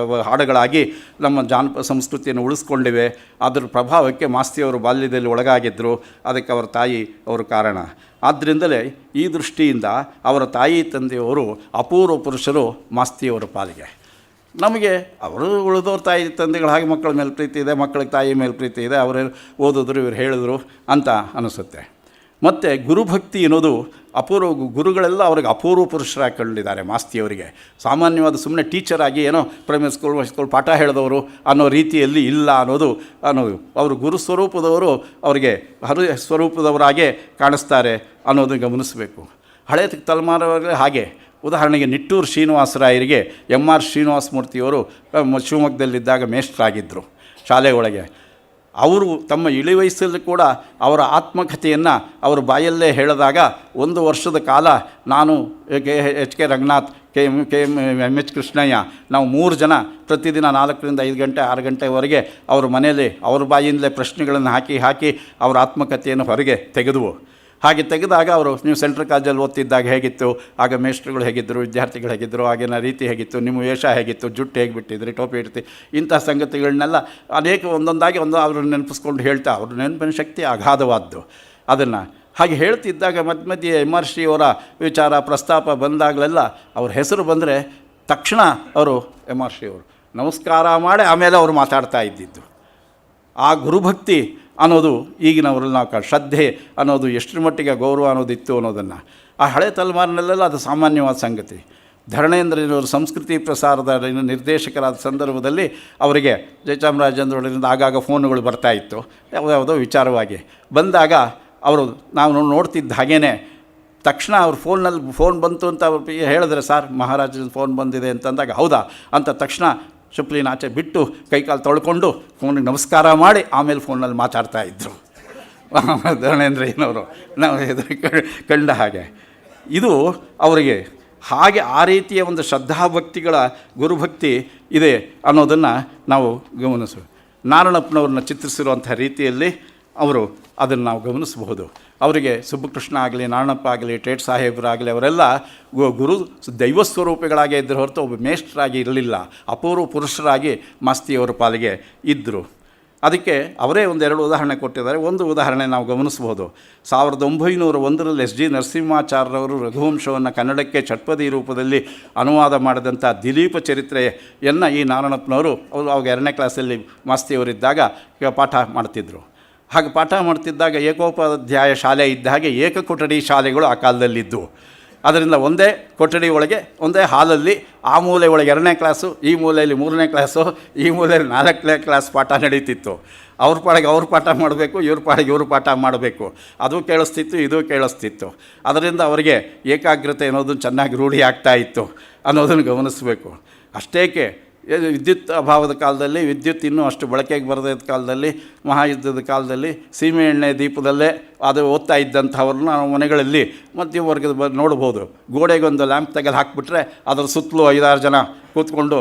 Speaker 2: ಹಾಡುಗಳಾಗಿ ನಮ್ಮ ಜಾನಪದ ಸಂಸ್ಕೃತಿಯನ್ನು ಉಳಿಸ್ಕೊಂಡಿವೆ. ಅದರ ಪ್ರಭಾವಕ್ಕೆ ಮಾಸ್ತಿಯವರು ಬಾಲ್ಯದಲ್ಲಿ ಒಳಗಾಗಿದ್ದರು. ಅದಕ್ಕೆ ಅವರ ತಾಯಿ ಅವರು ಕಾರಣ. ಆದ್ದರಿಂದಲೇ ಈ ದೃಷ್ಟಿಯಿಂದ ಅವರ ತಾಯಿ ತಂದೆಯವರು ಅಪೂರ್ವ ಪುರುಷರು ಮಾಸ್ತಿಯವರ ಪಾಲಿಗೆ. ನಮಗೆ ಅವರು ಉಳಿದವ್ರ ತಾಯಿ ತಂದೆಗಳ ಹಾಗೆ ಮಕ್ಕಳ ಮೇಲೆ ಪ್ರೀತಿ ಇದೆ, ಮಕ್ಕಳಿಗೆ ತಾಯಿ ಮೇಲೆ ಪ್ರೀತಿ ಇದೆ, ಅವರು ಓದಿದ್ರು ಇವರು ಹೇಳಿದ್ರು ಅಂತ ಅನಿಸುತ್ತೆ. ಮತ್ತು ಗುರುಭಕ್ತಿ ಅನ್ನೋದು ಅಪೂರ್ವ, ಗುರುಗಳೆಲ್ಲ ಅವ್ರಿಗೆ ಅಪೂರ್ವ ಪುರುಷರಾಗಿ ಕಂಡಿದ್ದಾರೆ ಮಾಸ್ತಿಯವರಿಗೆ. ಸಾಮಾನ್ಯವಾದ ಸುಮ್ಮನೆ ಟೀಚರಾಗಿ ಏನೋ ಪ್ರೈಮರಿ ಸ್ಕೂಲ್, ಹೈಸ್ಕೂಲ್ ಪಾಠ ಹೇಳಿದವರು ಅನ್ನೋ ರೀತಿಯಲ್ಲಿ ಇಲ್ಲ ಅನ್ನೋದು ಅವರು ಗುರು ಸ್ವರೂಪದವರು, ಅವರಿಗೆ ಹರು ಸ್ವರೂಪದವರಾಗೇ ಕಾಣಿಸ್ತಾರೆ ಅನ್ನೋದನ್ನು ಗಮನಿಸಬೇಕು. ಹಳೆಯ ತಲೆಮಾರವರೆಗೆ ಹಾಗೆ. ಉದಾಹರಣೆಗೆ ನಿಟ್ಟೂರು ಶ್ರೀನಿವಾಸರಾಯರಿಗೆ M.R. ಶ್ರೀನಿವಾಸ ಮೂರ್ತಿಯವರು ಶಿವಮೊಗ್ಗದಲ್ಲಿದ್ದಾಗ ಮೇಷ್ಟ್ರಾಗಿದ್ದರು ಶಾಲೆ ಒಳಗೆ. ಅವರು ತಮ್ಮ ಇಳಿ ವಯಸ್ಸಲ್ಲಿ ಕೂಡ ಅವರ ಆತ್ಮಕಥೆಯನ್ನು ಅವರ ಬಾಯಲ್ಲೇ ಹೇಳಿದಾಗ 1 ವರ್ಷದ ಕಾಲ ನಾನು H.K. ರಂಗನಾಥ್, M.H. ಕೃಷ್ಣಯ್ಯ, ನಾವು 3 ಜನ ಪ್ರತಿದಿನ 4 ರಿಂದ 5 ಗಂಟೆ 6 ಗಂಟೆವರೆಗೆ ಅವ್ರ ಮನೆಯಲ್ಲಿ ಅವ್ರ ಬಾಯಿಂದಲೇ ಪ್ರಶ್ನೆಗಳನ್ನು ಹಾಕಿ ಅವರ ಆತ್ಮಕಥೆಯನ್ನು ಹೊರಗೆ ತೆಗೆದುವು. ಹಾಗೆ ತೆಗೆದಾಗ ಅವರು, ನೀವು ಸೆಂಟ್ರಲ್ ಕಾಲೇಜಲ್ಲಿ ಓದ್ತಿದ್ದಾಗ ಹೇಗಿತ್ತು, ಆಗ ಮೇಷ್ಟ್ರುಗಳು ಹೇಗಿದ್ದರು, ವಿದ್ಯಾರ್ಥಿಗಳು ಹೇಗಿದ್ದರು, ಆಗಿನ ರೀತಿ ಹೇಗಿತ್ತು, ನಿಮ್ಮ ವೇಷ ಹೇಗಿತ್ತು, ಜುಟ್ಟು ಹೇಗೆ ಬಿಟ್ಟಿದ್ರಿ, ಟೋಪಿ ಇಡ್ತಿ, ಇಂಥ ಸಂಗತಿಗಳನ್ನೆಲ್ಲ ಅನೇಕ ಒಂದೊಂದಾಗಿ ಅವ್ರನ್ನ ನೆನಪಿಸ್ಕೊಂಡು ಹೇಳ್ತಾ, ಅವ್ರ ನೆನಪಿನ ಶಕ್ತಿ ಅಗಾಧವಾದ್ದು. ಅದನ್ನು ಹಾಗೆ ಹೇಳ್ತಿದ್ದಾಗ ಮಧ್ಯೆ M.R. ಶ್ರೀಯವರ ವಿಚಾರ ಪ್ರಸ್ತಾಪ ಬಂದಾಗಲೆಲ್ಲ ಅವ್ರ ಹೆಸರು ಬಂದರೆ ತಕ್ಷಣ ಅವರು M.R. ಶ್ರೀಯವರು ನಮಸ್ಕಾರ ಮಾಡಿ ಆಮೇಲೆ ಅವರು ಮಾತಾಡ್ತಾ ಇದ್ದಿದ್ದು. ಆ ಗುರುಭಕ್ತಿ ಅನ್ನೋದು ಈಗಿನವರಲ್ಲಿ ನಾವು ಶ್ರದ್ಧೆ ಅನ್ನೋದು ಎಷ್ಟರ ಮಟ್ಟಿಗೆ ಗೌರವ ಅನ್ನೋದಿತ್ತು ಅನ್ನೋದನ್ನು ಆ ಹಳೆ ತಲೆಮಾರಿನಲ್ಲೆಲ್ಲ ಅದು ಸಾಮಾನ್ಯವಾದ ಸಂಗತಿ. ಧರಣೇಂದ್ರನವರು ಸಂಸ್ಕೃತಿ ಪ್ರಸಾರದ ನಿರ್ದೇಶಕರಾದ ಸಂದರ್ಭದಲ್ಲಿ ಅವರಿಗೆ ಜಯಚಾಮರಾಜೇಂದ್ರರಿಂದ ಆಗಾಗ ಫೋನುಗಳು ಬರ್ತಾಯಿತ್ತು, ಯಾವುದೋ ವಿಚಾರವಾಗಿ ಬಂದಾಗ ಅವರು ನಾವು ನೋಡ್ತಿದ್ದ ಹಾಗೇ ತಕ್ಷಣ ಅವ್ರ ಫೋನ್ ಬಂತು ಅಂತ ಅವ್ರು ಹೇಳಿದ್ರೆ, ಸರ್ ಮಹಾರಾಜನ ಫೋನ್ ಬಂದಿದೆ ಅಂತಂದಾಗ, ಹೌದಾ ಅಂತ ತಕ್ಷಣ ಚಪ್ಪಲಿನ ಆಚೆ ಬಿಟ್ಟು ಕೈಕಾಲು ತೊಳ್ಕೊಂಡು ಫೋನಿಗೆ ನಮಸ್ಕಾರ ಮಾಡಿ ಆಮೇಲೆ ಫೋನಲ್ಲಿ ಮಾತಾಡ್ತಾಯಿದ್ರು ಧರಣೇಂದ್ರಯ್ಯನವರು. ನಾವು ಎದುರು ಕಂಡ ಹಾಗೆ ಇದು ಅವರಿಗೆ ಹಾಗೆ ಆ ರೀತಿಯ ಒಂದು ಶ್ರದ್ಧಾಭಕ್ತಿಗಳ ಗುರುಭಕ್ತಿ ಇದೆ ಅನ್ನೋದನ್ನು ನಾವು ಗಮನಿಸಬೇಕು. ನಾರಣಪ್ಪನವ್ರನ್ನ ಚಿತ್ರಿಸಿರುವಂಥ ರೀತಿಯಲ್ಲಿ ಅವರು ಅದನ್ನು ನಾವು ಗಮನಿಸಬಹುದು. ಅವರಿಗೆ ಸುಬ್ಬಕೃಷ್ಣ ಆಗಲಿ, ನಾರಣಪ್ಪ ಆಗಲಿ, ಟೇಟ್ ಸಾಹೇಬರಾಗಲಿ ಅವರೆಲ್ಲ ಗುರು ದೈವ ಸ್ವರೂಪಿಗಳಾಗೇ ಇದ್ದರು ಹೊರತು ಒಬ್ಬ ಮೇಷ್ಟ್ರಾಗಿ ಇರಲಿಲ್ಲ. ಅಪೂರ್ವ ಪುರುಷರಾಗಿ ಮಾಸ್ತಿಯವರ ಪಾಲಿಗೆ ಇದ್ದರು. ಅದಕ್ಕೆ ಅವರೇ ಒಂದೆರಡು ಉದಾಹರಣೆ ಕೊಟ್ಟಿದ್ದಾರೆ. ಒಂದು ಉದಾಹರಣೆ ನಾವು ಗಮನಿಸಬಹುದು. 1901ರಲ್ಲಿ S.G. ನರಸಿಂಹಾಚಾರ್ಯರವರು ರಘುವಂಶವನ್ನು ಕನ್ನಡಕ್ಕೆ ಷಟ್ಪದಿ ರೂಪದಲ್ಲಿ ಅನುವಾದ ಮಾಡಿದಂಥ ದಿಲೀಪ ಚರಿತ್ರೆಯನ್ನು ಈ ನಾರಣಪ್ಪನವರು ಅವರು ಅವಾಗ 2ನೇ ಕ್ಲಾಸಲ್ಲಿ ಮಾಸ್ತಿಯವರಿದ್ದಾಗ ಪಾಠ ಮಾಡ್ತಿದ್ದರು. ಹಾಗೆ ಪಾಠ ಮಾಡ್ತಿದ್ದಾಗ ಏಕೋಪಾಧ್ಯಾಯ ಶಾಲೆ ಇದ್ದ ಹಾಗೆ ಏಕಕೊಠಡಿ ಶಾಲೆಗಳು ಆ ಕಾಲದಲ್ಲಿದ್ದವು. ಅದರಿಂದ ಒಂದೇ ಕೊಠಡಿ ಒಳಗೆ ಒಂದೇ ಹಾಲಲ್ಲಿ ಆ ಮೂಲೆ ಒಳಗೆ 2ನೇ ಕ್ಲಾಸು, ಈ ಮೂಲೆಯಲ್ಲಿ 3ನೇ ಕ್ಲಾಸು, ಈ ಮೂಲೆಯಲ್ಲಿ 4ನೇ ಕ್ಲಾಸ್ ಪಾಠ ನಡೀತಿತ್ತು. ಅವ್ರ ಪಾಡಿಗೆ ಅವ್ರು ಪಾಠ ಮಾಡಬೇಕು, ಇವ್ರ ಪಾಡಿಗೆ ಇವರು ಪಾಠ ಮಾಡಬೇಕು. ಅದು ಕೇಳಿಸ್ತಿತ್ತು, ಇದು ಕೇಳಿಸ್ತಿತ್ತು. ಅದರಿಂದ ಅವರಿಗೆ ಏಕಾಗ್ರತೆ ಅನ್ನೋದನ್ನು ಚೆನ್ನಾಗಿ ರೂಢಿ ಆಗ್ತಾ ಇತ್ತು ಅನ್ನೋದನ್ನು ಗಮನಿಸಬೇಕು. ಅಷ್ಟೇಕೆ ವಿದ್ಯುತ್ ಅಭಾವದ ಕಾಲದಲ್ಲಿ, ವಿದ್ಯುತ್ ಇನ್ನೂ ಅಷ್ಟು ಬಳಕೆಗೆ ಬರದೇ ಕಾಲದಲ್ಲಿ, ಮಹಾಯುದ್ಧದ ಕಾಲದಲ್ಲಿ ಸೀಮೆ ಎಣ್ಣೆ ದೀಪದಲ್ಲೇ ಅದು ಓದ್ತಾ ಇದ್ದಂಥವ್ರನ್ನ ನಾವು ಮನೆಗಳಲ್ಲಿ ಮಧ್ಯವರ್ಗದ ನೋಡ್ಬೋದು. ಗೋಡೆಗೊಂದು ಲ್ಯಾಂಪ್ ತೆಗೆದು ಹಾಕಿಬಿಟ್ರೆ ಅದರ ಸುತ್ತಲೂ 5-6 ಜನ ಕೂತ್ಕೊಂಡು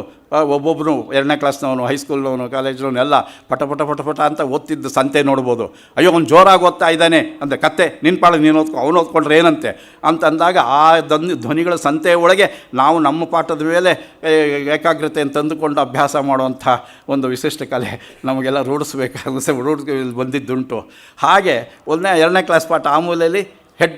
Speaker 2: ಒಬ್ಬೊಬ್ಬರು 2ನೇ ಕ್ಲಾಸ್ನವನು, ಹೈಸ್ಕೂಲ್ನವನು, ಕಾಲೇಜ್ನವನು ಎಲ್ಲ ಪಟ ಪಟ ಪಟ ಪಟ ಅಂತ ಓದ್ತಿದ್ದು ಸಂತೆ ನೋಡ್ಬೋದು. ಅಯ್ಯೋ ಅವ್ನು ಜೋರಾಗಿ ಓದ್ತಾ ಇದ್ದಾನೆ ಅಂತ, ಕತ್ತೆ ನಿನ್ನ ಪಾಡಿಗೆ ನೀನು ಓದ್ಕೊ, ಅವನು ಓದ್ಕೊಂಡ್ರೆ ಏನಂತೆ ಅಂತ ಅಂದಾಗ ಆ ಧ್ವನಿಗಳ ಸಂತೆಯ ಒಳಗೆ ನಾವು ನಮ್ಮ ಪಾಠದ ಮೇಲೆ ಏಕಾಗ್ರತೆಯನ್ನು ತಂದುಕೊಂಡು ಅಭ್ಯಾಸ ಮಾಡುವಂಥ ಒಂದು ವಿಶಿಷ್ಟ ಕಲೆ ನಮಗೆಲ್ಲ ರೂಢಿಸ್ಬೇಕು ಬಂದಿದ್ದುಂಟು. ಹಾಗೆ 1ನೇ 2ನೇ ಕ್ಲಾಸ್ ಪಾಠ ಆ ಮೂಲೆಯಲ್ಲಿ ಹೆಡ್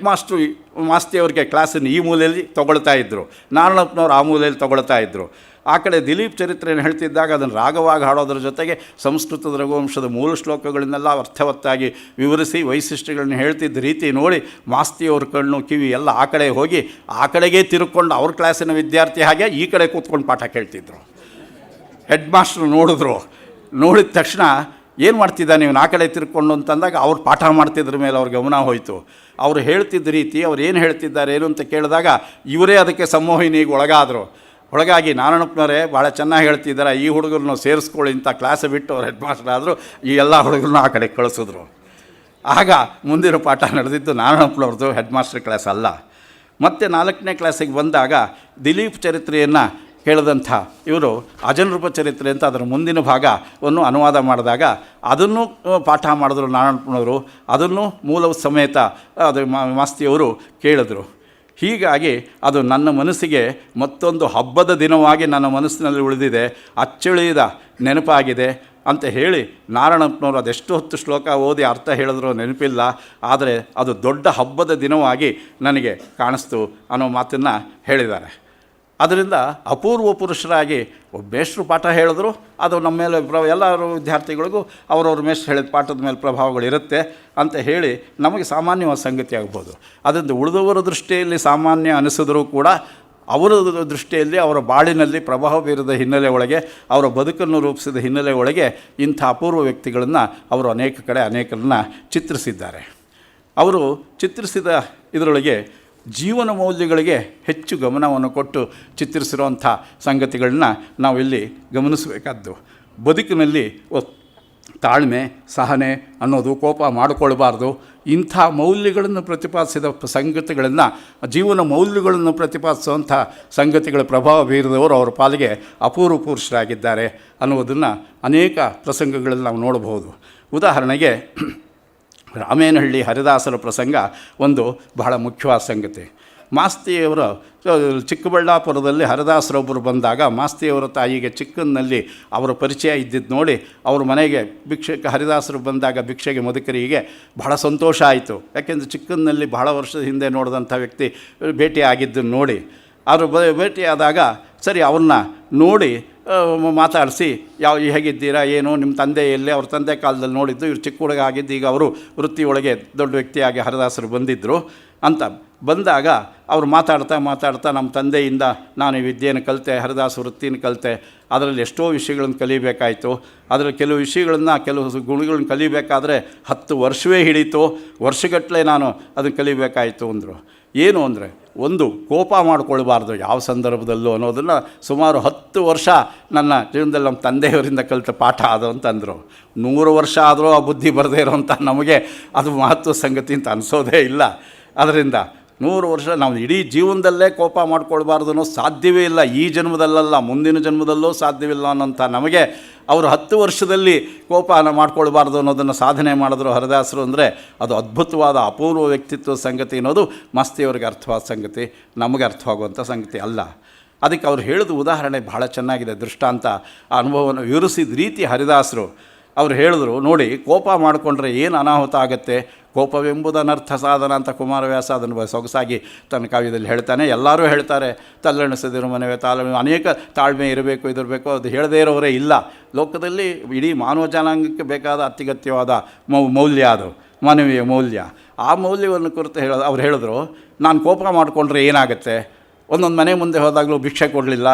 Speaker 2: ಮಾಸ್ತಿಯವ್ರಿಗೆ ಕ್ಲಾಸನ್ನು ಈ ಮೂಲೆಯಲ್ಲಿ ತೊಗೊಳ್ತಾ ಇದ್ದರು, ನಾರಾಯಣಪ್ಪನವ್ರು ಆ ಮೂಲೆಯಲ್ಲಿ ತೊಗೊಳ್ತಾ ಇದ್ದರು. ಆ ಕಡೆ ದಿಲೀಪ್ ಚರಿತ್ರೆಯನ್ನು ಹೇಳ್ತಿದ್ದಾಗ ಅದನ್ನು ರಾಗವಾಗಿ ಹಾಡೋದ್ರ ಜೊತೆಗೆ ಸಂಸ್ಕೃತದ ರಘುವಂಶದ ಮೂಲ ಶ್ಲೋಕಗಳನ್ನೆಲ್ಲ ಅರ್ಥವತ್ತಾಗಿ ವಿವರಿಸಿ ವೈಶಿಷ್ಟ್ಯಗಳನ್ನ ಹೇಳ್ತಿದ್ದ ರೀತಿ ನೋಡಿ ಮಾಸ್ತಿಯವ್ರ ಕಣ್ಣು ಕಿವಿ ಎಲ್ಲ ಆ ಕಡೆ ಹೋಗಿ ಆ ಕಡೆಗೇ ತಿರುಕೊಂಡು ಅವ್ರ ಕ್ಲಾಸಿನ ವಿದ್ಯಾರ್ಥಿ ಹಾಗೆ ಈ ಕಡೆ ಕೂತ್ಕೊಂಡು ಪಾಠ ಕೇಳ್ತಿದ್ರು. ಹೆಡ್ ಮಾಸ್ಟ್ರು ನೋಡಿದ ತಕ್ಷಣ ಏನು ಮಾಡ್ತಿದ್ದಾನೆ ಇವನು ಆ ಕಡೆ ತಿರ್ಕೊಂಡು ಅಂತಂದಾಗ ಅವ್ರು ಪಾಠ ಮಾಡ್ತಿದ್ರ ಮೇಲೆ ಅವ್ರ ಗಮನ ಹೋಯಿತು. ಅವರು ಹೇಳ್ತಿದ್ದ ರೀತಿ ಅವ್ರು ಏನು ಹೇಳ್ತಿದ್ದಾರೆ ಏನು ಅಂತ ಕೇಳಿದಾಗ ಇವರೇ ಅದಕ್ಕೆ ಸಂಮೋಹಿನಿಗೆ ಒಳಗಾಗಿ ನಾರಾಯಣಪ್ಪನವರೇ ಭಾಳ ಚೆನ್ನಾಗಿ ಹೇಳ್ತಿದ್ದಾರೆ, ಈ ಹುಡುಗರನ್ನು ಸೇರಿಸ್ಕೊಳ್ಳಿ ಇಂಥ ಕ್ಲಾಸ್ ಬಿಟ್ಟು ಅವ್ರು ಹೆಡ್ ಮಾಸ್ಟರ್ ಆದರು. ಈ ಎಲ್ಲ ಹುಡುಗರನ್ನ ಆ ಕಡೆ ಕಳಿಸಿದ್ರು. ಆಗ ಮುಂದಿನ ಪಾಠ ನಡೆದಿದ್ದು ನಾರಾಯಣಪ್ಪನವ್ರದ್ದು ಹೆಡ್ ಮಾಸ್ಟರ್ ಕ್ಲಾಸ್ ಅಲ್ಲ. ಮತ್ತು 4ನೇ ಕ್ಲಾಸಿಗೆ ಬಂದಾಗ ದಿಲೀಪ್ ಚರಿತ್ರೆಯನ್ನು ಹೇಳಿದಂಥ ಇವರು ಅಜನರೂಪ ಚರಿತ್ರೆ ಅಂತ ಅದರ ಮುಂದಿನ ಭಾಗವನ್ನು ಅನುವಾದ ಮಾಡಿದಾಗ ಅದನ್ನು ಪಾಠ ಮಾಡಿದ್ರು ನಾರಾಯಣಪ್ಪನವರು. ಅದನ್ನು ಮೂಲವ ಸಮೇತ ಅದು ಮಾಸ್ತಿಯವರು ಕೇಳಿದ್ರು. ಹೀಗಾಗಿ ಅದು ನನ್ನ ಮನಸ್ಸಿಗೆ ಮತ್ತೊಂದು ಹಬ್ಬದ ದಿನವಾಗಿ ನನ್ನ ಮನಸ್ಸಿನಲ್ಲಿ ಉಳಿದಿದೆ, ಅಚ್ಚಳಿಯದ ನೆನಪಾಗಿದೆ ಅಂತ ಹೇಳಿ ನಾರಾಯಣಪ್ಪನವರು ಅದೆಷ್ಟು ಹೊತ್ತು ಶ್ಲೋಕ ಓದಿ ಅರ್ಥ ಹೇಳಿದ್ರು ನೆನಪಿಲ್ಲ, ಆದರೆ ಅದು ದೊಡ್ಡ ಹಬ್ಬದ ದಿನವಾಗಿ ನನಗೆ ಕಾಣಿಸ್ತು ಅನ್ನೋ ಮಾತನ್ನು ಹೇಳಿದ್ದಾರೆ. ಅದರಿಂದ ಅಪೂರ್ವ ಪುರುಷರಾಗಿ ಮೇಷ್ಟ್ರು ಪಾಠ ಹೇಳಿದ್ರು, ಅದು ನಮ್ಮ ಮೇಲೆ ಎಲ್ಲರೂ ವಿದ್ಯಾರ್ಥಿಗಳಿಗೂ ಅವರವ್ರ ಮೇಷ್ಟ್ರು ಹೇಳಿದ ಪಾಠದ ಮೇಲೆ ಪ್ರಭಾವಗಳಿರುತ್ತೆ ಅಂತ ಹೇಳಿ ನಮಗೆ ಸಾಮಾನ್ಯವಾದ ಸಂಗತಿ ಆಗ್ಬೋದು. ಅದರಿಂದ ಉಳಿದವರ ದೃಷ್ಟಿಯಲ್ಲಿ ಸಾಮಾನ್ಯ ಅನಿಸಿದ್ರೂ ಕೂಡ ಅವರ ದೃಷ್ಟಿಯಲ್ಲಿ ಅವರ ಬಾಳಿನಲ್ಲಿ ಪ್ರಭಾವ ಬೀರಿದ ಹಿನ್ನೆಲೆ ಒಳಗೆ ಅವರ ಬದುಕನ್ನು ರೂಪಿಸಿದ ಹಿನ್ನೆಲೆ ಒಳಗೆ ಇಂಥ ಅಪೂರ್ವ ವ್ಯಕ್ತಿಗಳನ್ನು ಅವರು ಅನೇಕ ಕಡೆ ಅನೇಕರನ್ನ ಚಿತ್ರಿಸಿದ್ದಾರೆ. ಅವರು ಚಿತ್ರಿಸಿದ ಇದರೊಳಗೆ ಜೀವನ ಮೌಲ್ಯಗಳಿಗೆ ಹೆಚ್ಚು ಗಮನವನ್ನು ಕೊಟ್ಟು ಚಿತ್ರಿಸಿರುವಂಥ ಸಂಗತಿಗಳನ್ನ ನಾವಿಲ್ಲಿ ಗಮನಿಸಬೇಕಾದ್ದು. ಬದುಕಿನಲ್ಲಿ ತಾಳ್ಮೆ, ಸಹನೆ ಅನ್ನೋದು, ಕೋಪ ಮಾಡಿಕೊಳ್ಬಾರ್ದು, ಇಂಥ ಮೌಲ್ಯಗಳನ್ನು ಪ್ರತಿಪಾದಿಸಿದ ಸಂಗತಿಗಳನ್ನು, ಜೀವನ ಮೌಲ್ಯಗಳನ್ನು ಪ್ರತಿಪಾದಿಸುವಂಥ ಸಂಗತಿಗಳ ಪ್ರಭಾವ ಬೀರಿದವರು ಅವರ ಪಾಲಿಗೆ ಅಪೂರ್ವ ಪುರುಷರಾಗಿದ್ದಾರೆ ಅನ್ನುವುದನ್ನು ಅನೇಕ ಪ್ರಸಂಗಗಳಲ್ಲಿ ನಾವು ನೋಡಬಹುದು. ಉದಾಹರಣೆಗೆ ರಾಮೇನಹಳ್ಳಿ ಹರಿದಾಸರ ಪ್ರಸಂಗ ಒಂದು ಬಹಳ ಮುಖ್ಯವಾದ ಸಂಗತಿ. ಮಾಸ್ತಿಯವರು ಚಿಕ್ಕಬಳ್ಳಾಪುರದಲ್ಲಿ ಹರಿದಾಸರೊಬ್ಬರು ಬಂದಾಗ ಮಾಸ್ತಿಯವರ ತಾಯಿಗೆ ಚಿಕ್ಕನ್ನಲ್ಲಿ ಅವರ ಪರಿಚಯ ಇದ್ದಿದ್ದು ನೋಡಿ ಅವ್ರ ಮನೆಗೆ ಹರಿದಾಸರು ಬಂದಾಗ ಭಿಕ್ಷೆಗೆ ಮದುಕರಿಗೆ ಬಹಳ ಸಂತೋಷ ಆಯಿತು. ಯಾಕೆಂದರೆ ಚಿಕ್ಕನ್ನಲ್ಲಿ ಬಹಳ ವರ್ಷದ ಹಿಂದೆ ನೋಡಿದಂಥ ವ್ಯಕ್ತಿ ಭೇಟಿಯಾಗಿದ್ದನ್ನು ನೋಡಿ ಅವರು ಭೇಟಿಯಾದಾಗ ಸರಿ ಅವ್ರನ್ನ ನೋಡಿ ಮಾತಾಡಿಸಿ ಹೇಗಿದ್ದೀರಾ, ಏನು ನಿಮ್ಮ ತಂದೆ ಎಲ್ಲಿ, ಅವ್ರ ತಂದೆ ಕಾಲದಲ್ಲಿ ನೋಡಿದ್ದು, ಇವ್ರು ಚಿಕ್ಕ ಹುಡುಗ ಆಗಿದ್ದು, ಈಗ ಅವರು ವೃತ್ತಿಯೊಳಗೆ ದೊಡ್ಡ ವ್ಯಕ್ತಿಯಾಗಿ ಹರಿದಾಸರು ಬಂದಿದ್ದರು ಅಂತ ಬಂದಾಗ ಅವರು ಮಾತಾಡ್ತಾ ನಮ್ಮ ತಂದೆಯಿಂದ ನಾನು ಈ ವಿದ್ಯೆಯನ್ನು ಕಲಿತೆ, ಹರಿದಾಸ ವೃತ್ತಿನ ಕಲಿತೆ, ಅದರಲ್ಲಿ ಎಷ್ಟೋ ವಿಷಯಗಳನ್ನು ಕಲಿಬೇಕಾಯಿತು, ಅದರಲ್ಲಿ ಕೆಲವು ವಿಷಯಗಳನ್ನು ಕೆಲವು ಗುಣಗಳನ್ನು ಕಲಿಬೇಕಾದ್ರೆ 10 ವರ್ಷವೇ ಹಿಡೀತು, ವರ್ಷಗಟ್ಟಲೆ ನಾನು ಅದನ್ನು ಕಲಿಬೇಕಾಯಿತು ಅಂದರು. ಏನು ಅಂದರೆ ಒಂದು ಕೋಪ ಮಾಡಿಕೊಳ್ಬಾರ್ದು ಯಾವ ಸಂದರ್ಭದಲ್ಲೂ ಅನ್ನೋದನ್ನು ಸುಮಾರು 10 ವರ್ಷ ನನ್ನ ಜೀವನದಲ್ಲಿ ನಮ್ಮ ತಂದೆಯವರಿಂದ ಕಲಿತ ಪಾಠ ಅದು ಅಂತಂದರು. 100 ವರ್ಷ ಆದರೂ ಆ ಬುದ್ಧಿ ಬರದೇ ಇರೋವಂಥ ನಮಗೆ ಅದು ಮಹತ್ವ ಸಂಗತಿ ಅಂತ ಅನಿಸೋದೇ ಇಲ್ಲ. ಅದರಿಂದ 100 ವರ್ಷ ನಾವು ಇಡೀ ಜೀವನದಲ್ಲೇ ಕೋಪ ಮಾಡ್ಕೊಳ್ಬಾರ್ದು ಅನ್ನೋ ಸಾಧ್ಯವೇ ಇಲ್ಲ, ಈ ಜನ್ಮದಲ್ಲಲ್ಲ ಮುಂದಿನ ಜನ್ಮದಲ್ಲೂ ಸಾಧ್ಯವಿಲ್ಲ ಅನ್ನೋಂಥ ನಮಗೆ ಅವರು 10 ವರ್ಷದಲ್ಲಿ ಕೋಪನ ಮಾಡ್ಕೊಳ್ಬಾರ್ದು ಅನ್ನೋದನ್ನು ಸಾಧನೆ ಮಾಡಿದ್ರು ಹರಿದಾಸರು ಅಂದರೆ ಅದು ಅದ್ಭುತವಾದ ಅಪೂರ್ವ ವ್ಯಕ್ತಿತ್ವದ ಸಂಗತಿ ಅನ್ನೋದು ಮಾಸ್ತಿಯವರಿಗೆ ಅರ್ಥವಾದ ಸಂಗತಿ, ನಮಗೆ ಅರ್ಥವಾಗುವಂಥ ಸಂಗತಿ ಅಲ್ಲ. ಅದಕ್ಕೆ ಅವ್ರು ಹೇಳಿದ ಉದಾಹರಣೆ ಭಾಳ ಚೆನ್ನಾಗಿದೆ, ದೃಷ್ಟಾಂತ. ಆ ಅನುಭವವನ್ನು ವಿವರಿಸಿದ ರೀತಿ ಹರಿದಾಸರು ಅವ್ರು ಹೇಳಿದ್ರು, ನೋಡಿ ಕೋಪ ಮಾಡಿಕೊಂಡ್ರೆ ಏನು ಅನಾಹುತ ಆಗುತ್ತೆ, ಕೋಪವೆಂಬುದು ಅನರ್ಥ ಸಾಧನ ಅಂತ ಕುಮಾರವ್ಯಾಸ ಅದನ್ನು ಸೊಗಸಾಗಿ ತನ್ನ ಕಾವ್ಯದಲ್ಲಿ ಹೇಳ್ತಾನೆ. ಎಲ್ಲರೂ ಹೇಳ್ತಾರೆ ತಲ್ಲಣಿಸದಿರೋ ಮನವೇ ಅನೇಕ ತಾಳ್ಮೆ ಇರಬೇಕು ಇದಿರಬೇಕು, ಅದು ಹೇಳದೇ ಇರೋರೇ ಇಲ್ಲ ಲೋಕದಲ್ಲಿ. ಇಡೀ ಮಾನವ ಜನಾಂಗಕ್ಕೆ ಬೇಕಾದ ಅತ್ಯಗತ್ಯವಾದ ಮೌಲ್ಯ ಅದು ಮಾನವೀಯ ಮೌಲ್ಯ. ಆ ಮೌಲ್ಯವನ್ನು ಕುರಿತು ಅವ್ರು ಹೇಳಿದ್ರು, ನಾನು ಕೋಪ ಮಾಡಿಕೊಂಡ್ರೆ ಏನಾಗುತ್ತೆ, ಒಂದೊಂದು ಮನೆ ಮುಂದೆ ಹೋದಾಗಲೂ ಭಿಕ್ಷೆ ಕೊಡಲಿಲ್ಲ,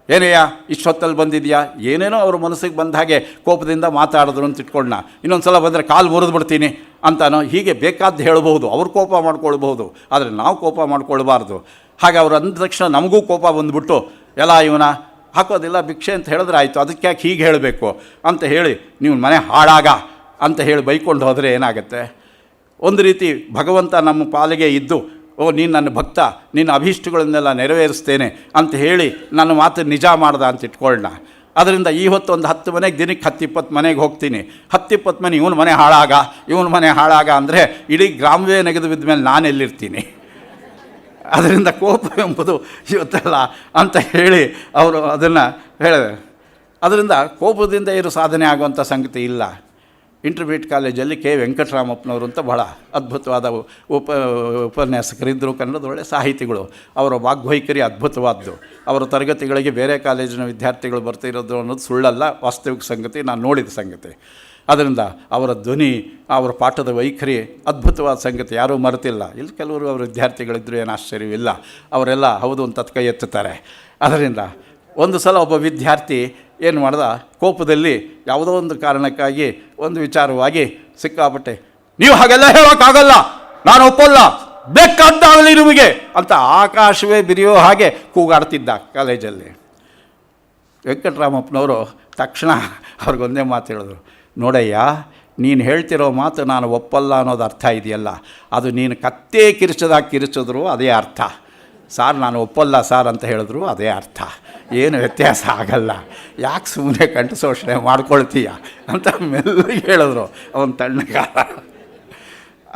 Speaker 2: ಏನೆಯಾ ಇಷ್ಟೊತ್ತಲ್ಲಿ ಬಂದಿದೆಯಾ, ಏನೇನೋ ಅವ್ರ ಮನಸ್ಸಿಗೆ ಬಂದ ಹಾಗೆ ಕೋಪದಿಂದ ಮಾತಾಡಿದ್ರು ಅಂತ ಇಟ್ಕೊಳ್ಳೋಣ, ಇನ್ನೊಂದು ಸಲ ಬಂದರೆ ಕಾಲು ಮುರಿದು ಬಿಡ್ತೀನಿ ಅಂತಾನೋ ಹೀಗೆ ಬೇಕಾದ್ದು ಹೇಳ್ಬೋದು, ಅವ್ರು ಕೋಪ ಮಾಡ್ಕೊಳ್ಬೋದು, ಆದರೆ ನಾವು ಕೋಪ ಮಾಡ್ಕೊಳ್ಬಾರ್ದು. ಹಾಗೆ ಅವ್ರು ಅಂದ ತಕ್ಷಣ ನಮಗೂ ಕೋಪ ಬಂದುಬಿಟ್ಟು ಎಲ್ಲ ಇವನ ಹಾಕೋದಿಲ್ಲ ಭಿಕ್ಷೆ ಅಂತ ಹೇಳಿದ್ರೆ ಆಯಿತು, ಅದಕ್ಕೆ ಯಾಕೆ ಹೀಗೆ ಹೇಳಬೇಕು ಅಂತ ಹೇಳಿ ನೀವು ಮನೆ ಹಾಳಾಗ ಅಂತ ಹೇಳಿ ಬೈಕೊಂಡು ಹೋದರೆ ಏನಾಗುತ್ತೆ. ಒಂದು ರೀತಿ ಭಗವಂತ ನಮ್ಮ ಪಾಲಿಗೆ ಇದ್ದು ಓ ನೀನು ನನ್ನ ಭಕ್ತ, ನಿನ್ನ ಅಭೀಷ್ಟಗಳನ್ನೆಲ್ಲ ನೆರವೇರಿಸ್ತೇನೆ ಅಂತ ಹೇಳಿ ನನ್ನ ಮಾತು ನಿಜ ಮಾಡ್ದ ಅಂತ ಇಟ್ಕೊಳ್ಳೋಣ. ಅದರಿಂದ ಈ ಹೊತ್ತು ಒಂದು 10 ಮನೆಗೆ ದಿನಕ್ಕೆ 10-20 ಮನೆಗೆ ಹೋಗ್ತೀನಿ. 10-20 ಮನೆ ಇವನ ಮನೆ ಹಾಳಾಗ ಅಂದರೆ ಇಡೀ ಗ್ರಾಮವೇ ನೆಗೆದು ಬಿದ್ದ ಮೇಲೆ ನಾನೆಲ್ಲಿರ್ತೀನಿ? ಅದರಿಂದ ಕೋಪ ಎಂಬುದು ಇವತ್ತೆಲ್ಲ ಅಂತ ಹೇಳಿ ಅವರು ಅದನ್ನು ಹೇಳಿದೆ. ಅದರಿಂದ ಕೋಪದಿಂದ ಇರೋ ಸಾಧನೆ ಆಗುವಂಥ ಸಂಗತಿ ಇಲ್ಲ. ಇಂಟರ್ಮೀಡಿಯೇಟ್ ಕಾಲೇಜಲ್ಲಿ ಕೆ ವೆಂಕಟರಾಮಪ್ಪನವರು ಅಂತ ಬಹಳ ಅದ್ಭುತವಾದ ಉಪನ್ಯಾಸಕರಿದ್ದರು. ಕನ್ನಡದ ಒಳ್ಳೆಯ ಸಾಹಿತಿಗಳು. ಅವರ ವಾಗ್ವೈಖರಿ ಅದ್ಭುತವಾದ್ದು. ಅವರ ತರಗತಿಗಳಿಗೆ ಬೇರೆ ಕಾಲೇಜಿನ ವಿದ್ಯಾರ್ಥಿಗಳು ಬರ್ತಿರೋದು ಅನ್ನೋದು ಸುಳ್ಳಲ್ಲ, ವಾಸ್ತವಿಕ ಸಂಗತಿ, ನಾನು ನೋಡಿದ ಸಂಗತಿ. ಅದರಿಂದ ಅವರ ಧ್ವನಿ, ಅವರ ಪಾಠದ ವೈಖರಿ ಅದ್ಭುತವಾದ ಸಂಗತಿ, ಯಾರೂ ಮರೆತಿಲ್ಲ. ಇಲ್ಲಿ ಕೆಲವರು ಅವರ ವಿದ್ಯಾರ್ಥಿಗಳಿದ್ದರೂ ಏನು ಆಶ್ಚರ್ಯವಿಲ್ಲ, ಅವರೆಲ್ಲ ಹೌದು ಅಂತ ಕೈ ಎತ್ತುತ್ತಾರೆ. ಅದರಿಂದ ಒಂದು ಸಲ ಒಬ್ಬ ವಿದ್ಯಾರ್ಥಿ ಏನು ಮಾಡ್ದ, ಕೋಪದಲ್ಲಿ ಯಾವುದೋ ಒಂದು ಕಾರಣಕ್ಕಾಗಿ ಒಂದು ವಿಚಾರವಾಗಿ ಸಿಕ್ಕಾಪಟ್ಟೆ, ನೀವು ಹಾಗೆಲ್ಲ ಹೇಳೋಕ್ಕಾಗಲ್ಲ, ನಾನು ಒಪ್ಪಲ್ಲ, ಬೇಕಾದ್ದಾಗಲಿ ನಿಮಗೆ ಅಂತ ಆಕಾಶವೇ ಬಿರಿಯೋ ಹಾಗೆ ಕೂಗಾಡ್ತಿದ್ದ ಕಾಲೇಜಲ್ಲಿ. ವೆಂಕಟರಾಮಪ್ಪನವರು ತಕ್ಷಣ ಅವ್ರಿಗೊಂದೇ ಮಾತು ಹೇಳಿದ್ರು, ನೋಡಯ್ಯ, ನೀನು ಹೇಳ್ತಿರೋ ಮಾತು ನಾನು ಒಪ್ಪಲ್ಲ ಅನ್ನೋದು ಅರ್ಥ ಇದೆಯಲ್ಲ, ಅದು ನೀನು ಕತ್ತೇ ಕಿರಿಚಿದ್ರು ಅದೇ ಅರ್ಥ. ಸಾರ್ ನಾನು ಒಪ್ಪಲ್ಲ ಸಾರ್ ಅಂತ ಹೇಳಿದ್ರು ಅದೇ ಅರ್ಥ, ಏನು ವ್ಯತ್ಯಾಸ ಆಗಲ್ಲ, ಯಾಕೆ ಸುಮ್ಮನೆ ಕಂಠಶೋಷಣೆ ಮಾಡ್ಕೊಳ್ತೀಯ ಅಂತ ಮೆಲ್ಲಗೆ ಹೇಳಿದ್ರು ಅವನ ತಣ್ಣಗಾರ.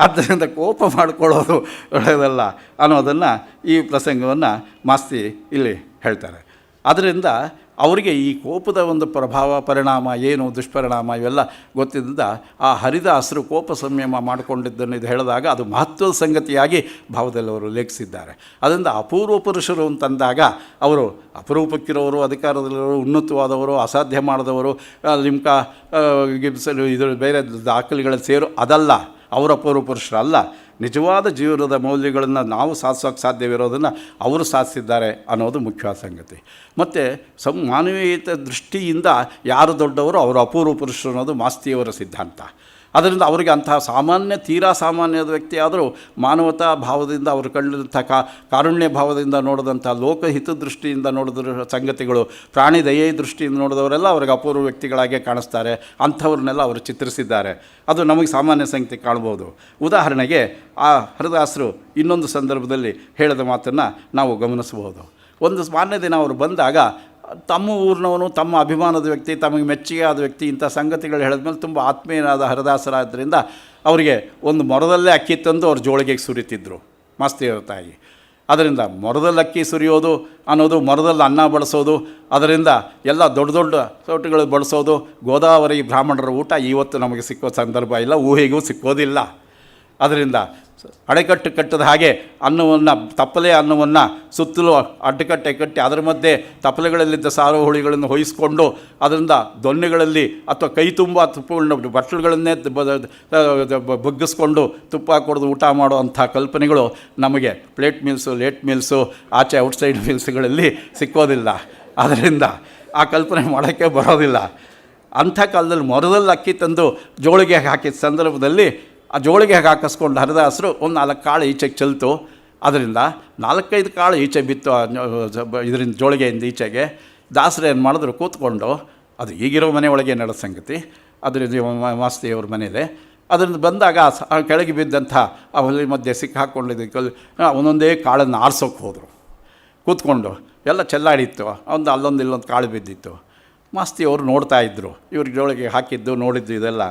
Speaker 2: ಆದ್ದರಿಂದ ಕೋಪ ಮಾಡ್ಕೊಳ್ಳೋದು ಒಳ್ಳೆಯದಲ್ಲ ಅನ್ನೋದನ್ನು ಈ ಪ್ರಸಂಗವನ್ನು ಮಾಸ್ತಿ ಇಲ್ಲಿ ಹೇಳ್ತಾರೆ. ಅದರಿಂದ ಅವರಿಗೆ ಈ ಕೋಪದ ಒಂದು ಪರಿಣಾಮ ಏನು, ದುಷ್ಪರಿಣಾಮ ಇವೆಲ್ಲ ಗೊತ್ತಿದ್ದ ಆ ಹರಿದಾಸರು ಕೋಪ ಸಂಯಮ ಮಾಡಿಕೊಂಡಿದ್ದನ್ನು ಇದು ಹೇಳಿದಾಗ ಅದು ಮಹತ್ವದ ಸಂಗತಿಯಾಗಿ ಭಾವದಲ್ಲಿ ಅವರು ಲೇಖಿಸಿದ್ದಾರೆ. ಅದರಿಂದ ಅಪೂರ್ವ ಪುರುಷರು ಅಂತಂದಾಗ ಅವರು ಅಪರೂಪಕ್ಕಿರೋರು, ಅಧಿಕಾರದಲ್ಲಿರೋರು, ಉನ್ನತವಾದವರು, ಅಸಾಧ್ಯ ಮಾಡಿದವರು, ಲಿಮ್ಕಾ ಗಿಬ್ಸನ್ ಇದರ ಬೇರೆ ದಾಖಲೆಗಳಲ್ಲಿ ಸೇರು ಅದಲ್ಲ, ಅವರ ಅಪೂರ್ವ ಪುರುಷರಲ್ಲ. ನಿಜವಾದ ಜೀವನದ ಮೌಲ್ಯಗಳನ್ನು ನಾವು ಸಾಧಿಸೋಕ್ಕೆ ಸಾಧ್ಯವಿರೋದನ್ನು ಅವರು ಸಾಧಿಸಿದ್ದಾರೆ ಅನ್ನೋದು ಮುಖ್ಯವಾದ ಸಂಗತಿ. ಮತ್ತು ಮಾನವೀಯತೆ ದೃಷ್ಟಿಯಿಂದ ಯಾರು ದೊಡ್ಡವರು ಅವರು ಅಪೂರ್ವ ಪುರುಷರು ಅನ್ನೋದು ಮಾಸ್ತಿಯವರ ಸಿದ್ಧಾಂತ. ಅದರಿಂದ ಅವರಿಗೆ ಅಂತಹ ತೀರಾ ಸಾಮಾನ್ಯದ ವ್ಯಕ್ತಿ ಆದರೂ ಮಾನವತಾ ಭಾವದಿಂದ ಅವರು ಕಂಡಂಥ ಕಾರುಣ್ಯ ಭಾವದಿಂದ ನೋಡಿದಂಥ ಲೋಕಹಿತ ದೃಷ್ಟಿಯಿಂದ ನೋಡಿದ ಸಂಗತಿಗಳು, ಪ್ರಾಣಿ ದಯೆ ದೃಷ್ಟಿಯಿಂದ ನೋಡಿದವರೆಲ್ಲ ಅವ್ರಿಗೆ ಅಪೂರ್ವ ವ್ಯಕ್ತಿಗಳಾಗೇ ಕಾಣಿಸ್ತಾರೆ. ಅಂಥವ್ರನ್ನೆಲ್ಲ ಅವರು ಚಿತ್ರಿಸಿದ್ದಾರೆ. ಅದು ನಮಗೆ ಸಾಮಾನ್ಯ ಸಂಗತಿ ಕಾಣ್ಬೋದು. ಉದಾಹರಣೆಗೆ ಆ ಹರಿದಾಸರು ಇನ್ನೊಂದು ಸಂದರ್ಭದಲ್ಲಿ ಹೇಳಿದ ಮಾತನ್ನು ನಾವು ಗಮನಿಸಬಹುದು. ಒಂದು ಮಾನ್ಯ ದಿನ ಅವರು ಬಂದಾಗ ತಮ್ಮ ಊರಿನವನು, ತಮ್ಮ ಅಭಿಮಾನದ ವ್ಯಕ್ತಿ, ತಮಗೆ ಮೆಚ್ಚುಗೆ ಆದ ವ್ಯಕ್ತಿ, ಇಂಥ ಸಂಗತಿಗಳು ಹೇಳಿದ್ಮೇಲೆ ತುಂಬ ಆತ್ಮೀಯನಾದ ಹರಿದಾಸರಾದ್ದರಿಂದ ಅವರಿಗೆ ಒಂದು ಮೊರದಲ್ಲೇ ಅಕ್ಕಿ ತಂದು ಅವ್ರ ಜೋಳಿಗೆಗೆ ಸುರಿತಿದ್ರು ಮಾಸ್ತಿಯವರ ತಾಯಿ. ಅದರಿಂದ ಮೊರದಲ್ಲಿ ಅಕ್ಕಿ ಸುರಿಯೋದು ಅನ್ನೋದು, ಮೊರದಲ್ಲಿ ಅನ್ನ ಬಳಸೋದು, ಅದರಿಂದ ಎಲ್ಲ ದೊಡ್ಡ ದೊಡ್ಡ ಸೌಟುಗಳು ಬಳಸೋದು, ಗೋದಾವರಿ ಬ್ರಾಹ್ಮಣರ ಊಟ ಇವತ್ತು ನಮಗೆ ಸಿಕ್ಕೋ ಸಂದರ್ಭ ಇಲ್ಲ, ಊಹೆಗೂ ಸಿಕ್ಕೋದಿಲ್ಲ. ಅದರಿಂದ ಅಡೆಕಟ್ಟು ಕಟ್ಟದ ಹಾಗೆ ಅನ್ನವನ್ನು, ತಪ್ಪಲೆ ಅನ್ನವನ್ನು ಸುತ್ತಲೂ ಅಡ್ಡಕಟ್ಟೆ ಕಟ್ಟಿ ಅದರ ಮಧ್ಯೆ ತಪ್ಪಲೆಗಳಲ್ಲಿದ್ದ ಸಾರು ಹುಳಿಗಳನ್ನು ಹೊಯ್ಸ್ಕೊಂಡು ಅದರಿಂದ ದೊಣ್ಣೆಗಳಲ್ಲಿ ಅಥವಾ ಕೈ ತುಂಬ ತುಪ್ಪಗಳನ್ನ ಬಟ್ಲುಗಳನ್ನೇ ಬಗ್ಗಿಸ್ಕೊಂಡು ತುಪ್ಪ ಕೊಡೋದು ಊಟ ಮಾಡೋ ಅಂಥ ಕಲ್ಪನೆಗಳು ನಮಗೆ ಪ್ಲೇಟ್ ಮಿಲ್ಸು, ಲೇಟ್ ಮಿಲ್ಸು, ಆಚೆ ಔಟ್ಸೈಡ್ ಮಿಲ್ಸ್ಗಳಲ್ಲಿ ಸಿಕ್ಕೋದಿಲ್ಲ. ಅದರಿಂದ ಆ ಕಲ್ಪನೆ ಮಾಡೋಕ್ಕೆ ಬರೋದಿಲ್ಲ. ಅಂಥ ಕಾಲದಲ್ಲಿ ಮೊರದಲ್ಲಿ ಅಕ್ಕಿ ತಂದು ಜೋಳಿಗೆ ಹಾಕಿದ ಸಂದರ್ಭದಲ್ಲಿ ಆ ಜೋಳಿಗೆ ಹಾಕಿಸ್ಕೊಂಡು ಹರಿದಾಸರು ಒಂದು 4 ಕಾಳು ಈಚೆಗೆ ಚೆಲ್ತು. ಅದರಿಂದ 4-5 ಕಾಳು ಈಚೆ ಬಿತ್ತು ಇದರಿಂದ ಜೋಳಿಗೆಯಿಂದ ಈಚೆಗೆ. ದಾಸರು ಏನು ಮಾಡಿದ್ರು, ಕೂತ್ಕೊಂಡು, ಅದು ಈಗಿರೋ ಮನೆ ಒಳಗೆ ನಡೆದ ಸಂಗತಿ, ಅದರಿಂದ ಮಾಸ್ತಿಯವ್ರ ಮನೇಲೆ. ಅದರಿಂದ ಬಂದಾಗ ಕೆಳಗೆ ಬಿದ್ದಂಥ ಆ ಹೊಲಿ ಮಧ್ಯೆ ಸಿಕ್ಕಾಕೊಂಡಿದ್ದಕ್ಕೆ ಒಂದೊಂದೇ ಕಾಳನ್ನು ಆರಿಸೋಕೆ ಹೋದರು. ಕೂತ್ಕೊಂಡು ಎಲ್ಲ ಚೆಲ್ಲಾಡಿತ್ತು, ಒಂದು ಅಲ್ಲೊಂದು ಇಲ್ಲೊಂದು ಕಾಳು ಬಿದ್ದಿತ್ತು. ಮಾಸ್ತಿಯವರು ನೋಡ್ತಾಯಿದ್ರು, ಇವ್ರಿಗೆ ಜೋಳಿಗೆ ಹಾಕಿದ್ದು ನೋಡಿದ್ದು ಇದೆಲ್ಲ.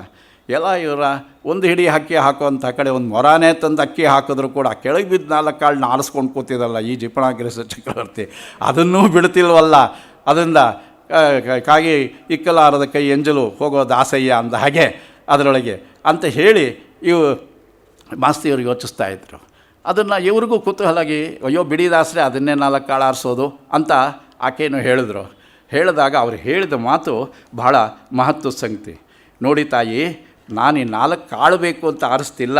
Speaker 2: ಎಲ್ಲ ಇವರ ಒಂದು ಹಿಡಿ ಅಕ್ಕಿ ಹಾಕುವಂಥ ಕಡೆ ಒಂದು ಮೊರಾನೇ ತಂದು ಅಕ್ಕಿ ಹಾಕಿದ್ರು ಕೂಡ ಕೆಳಗೆ ಬಿದ್ದು 4 ಕಾಳನ್ನ ಆರಿಸ್ಕೊಂಡು ಕೂತಿದ್ದಲ್ಲ ಈ ಜಿಪಣಾಗಿರಿಸ ಚಕ್ರವರ್ತಿ, ಅದನ್ನೂ ಬಿಡ್ತಿಲ್ವಲ್ಲ. ಅದರಿಂದ ಕಾಗಿ ಇಕ್ಕಲಾರದ ಕೈ ಎಂಜಲು ಹೋಗೋ ದಾಸಯ್ಯ ಅಂದ ಹಾಗೆ ಅದರೊಳಗೆ ಅಂತ ಹೇಳಿ ಇವು ಮಾಸ್ತಿಯವ್ರಿಗೆ ಯೋಚಿಸ್ತಾಯಿದ್ರು. ಅದನ್ನು ಇವ್ರಿಗೂ ಕುತೂಹಲಾಗಿ, ಅಯ್ಯೋ ಬಿಡಿ ದಾಸರೇ ಅದನ್ನೇ 4 ಕಾಳು ಆರಿಸೋದು ಅಂತ ಆಕೆಯನ್ನು ಹೇಳಿದ್ರು. ಹೇಳಿದಾಗ ಅವ್ರು ಹೇಳಿದ ಮಾತು ಬಹಳ ಮಹತ್ವದ ಸಂಗತಿ. ನೋಡಿ ತಾಯಿ, ನಾನು ಈ 4 ಕಾಳು ಬೇಕು ಅಂತ ಆರಿಸ್ತಿಲ್ಲ,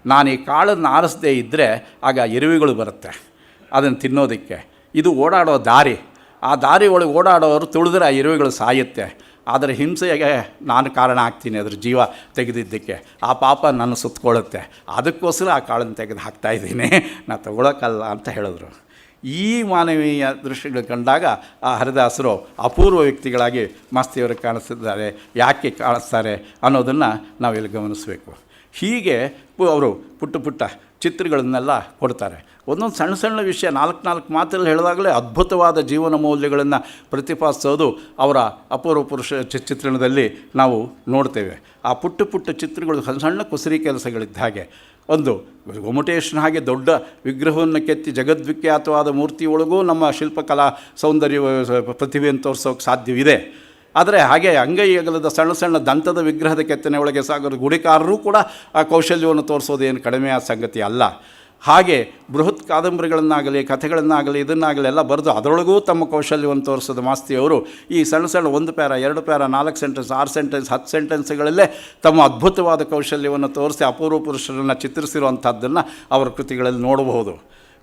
Speaker 2: ನಾನು ಈ ಕಾಳನ್ನು ಆರಿಸದೇ ಇದ್ದರೆ ಆಗ ಇರುವೆಗಳು ಬರುತ್ತೆ ಅದನ್ನು ತಿನ್ನೋದಕ್ಕೆ. ಇದು ಓಡಾಡೋ ದಾರಿ, ಆ ದಾರಿ ಒಳಗೆ ಓಡಾಡೋರು ತುಳಿದ್ರೆ ಆ ಇರುವೆಗಳು ಸಾಯುತ್ತೆ. ಆದರೆ ಹಿಂಸೆಗೆ ನಾನು ಕಾರಣ ಆಗ್ತೀನಿ, ಅದ್ರ ಜೀವ ತೆಗೆದಿದ್ದಕ್ಕೆ ಆ ಪಾಪ ನನ್ನ ಸುತ್ತಕೊಳ್ಳುತ್ತೆ. ಅದಕ್ಕೋಸ್ಕರ ಆ ಕಾಳನ್ನು ತೆಗೆದು ಹಾಕ್ತಾಯಿದ್ದೀನಿ, ನಾನು ತಗೊಳಕ್ಕಲ್ಲ ಅಂತ ಹೇಳಿದ್ರು. ಈ ಮಾನವೀಯ ದೃಶ್ಯಗಳು ಕಂಡಾಗ ಆ ಹರಿದಾಸರು ಅಪೂರ್ವ ವ್ಯಕ್ತಿಗಳಾಗಿ ಮಾಸ್ತಿಯವರು ಕಾಣಿಸ್ತಿದ್ದಾರೆ. ಯಾಕೆ ಕಾಣಿಸ್ತಾರೆ ಅನ್ನೋದನ್ನು ನಾವಿಲ್ಲಿ ಗಮನಿಸಬೇಕು. ಹೀಗೆ ಅವರು ಪುಟ್ಟ ಪುಟ್ಟ ಚಿತ್ರಗಳನ್ನೆಲ್ಲ ಕೊಡ್ತಾರೆ. ಒಂದೊಂದು ಸಣ್ಣ ಸಣ್ಣ ವಿಷಯ 4 ಮಾತಲ್ಲಿ ಹೇಳಿದಾಗಲೇ ಅದ್ಭುತವಾದ ಜೀವನ ಮೌಲ್ಯಗಳನ್ನು ಪ್ರತಿಪಾದಿಸೋದು ಅವರ ಅಪೂರ್ವ ಪುರುಷ ಚಿತ್ರಣದಲ್ಲಿ ನಾವು ನೋಡ್ತೇವೆ. ಆ ಪುಟ್ಟ ಪುಟ್ಟ ಚಿತ್ರಗಳು ಸಣ್ಣ ಸಣ್ಣ ಕುಸರಿ ಕೆಲಸಗಳಿದ್ದ ಹಾಗೆ. ಒಂದು ಗೊಮ್ಮಟೇಶ್ವರನ ಹಾಗೆ ದೊಡ್ಡ ವಿಗ್ರಹವನ್ನು ಕೆತ್ತಿ ಜಗದ್ವಿಖ್ಯಾತವಾದ ಮೂರ್ತಿಯೊಳಗೂ ನಮ್ಮ ಶಿಲ್ಪಕಲಾ ಸೌಂದರ್ಯ ಪ್ರತಿಭೆಯನ್ನು ತೋರಿಸೋಕೆ ಸಾಧ್ಯವಿದೆ. ಆದರೆ ಹಾಗೆ ಅಂಗೈ ಅಗಲದ ಸಣ್ಣ ಸಣ್ಣ ದಂತದ ವಿಗ್ರಹದ ಕೆತ್ತನೆ ಒಳಗೆ ಸಾಗರ ಗುಡಿಕಾರರೂ ಕೂಡ ಆ ಕೌಶಲ್ಯವನ್ನು ತೋರಿಸೋದೇನು ಕಡಿಮೆಯಾದ ಸಂಗತಿ ಅಲ್ಲ. ಹಾಗೆ ಬೃಹತ್ ಕಾದಂಬರಿಗಳನ್ನಾಗಲಿ ಕಥೆಗಳನ್ನಾಗಲಿ ಇದನ್ನಾಗಲಿ ಎಲ್ಲ ಬರೆದು ಅದರೊಳಗೂ ತಮ್ಮ ಕೌಶಲ್ಯವನ್ನು ತೋರಿಸೋದು ಮಾಸ್ತಿಯವರು ಈ ಸಣ್ಣ ಸಣ್ಣ 1 ಪ್ಯಾರ 2 ಪ್ಯಾರ 4 ಸೆಂಟೆನ್ಸ್ 6 ಸೆಂಟೆನ್ಸ್ 10 ಸೆಂಟೆನ್ಸ್ಗಳಲ್ಲೇ ತಮ್ಮ ಅದ್ಭುತವಾದ ಕೌಶಲ್ಯವನ್ನು ತೋರಿಸಿ ಅಪೂರ್ವ ಪುರುಷರನ್ನು ಚಿತ್ರಿಸಿರುವಂಥದ್ದನ್ನು ಅವರ ಕೃತಿಗಳಲ್ಲಿ ನೋಡಬಹುದು.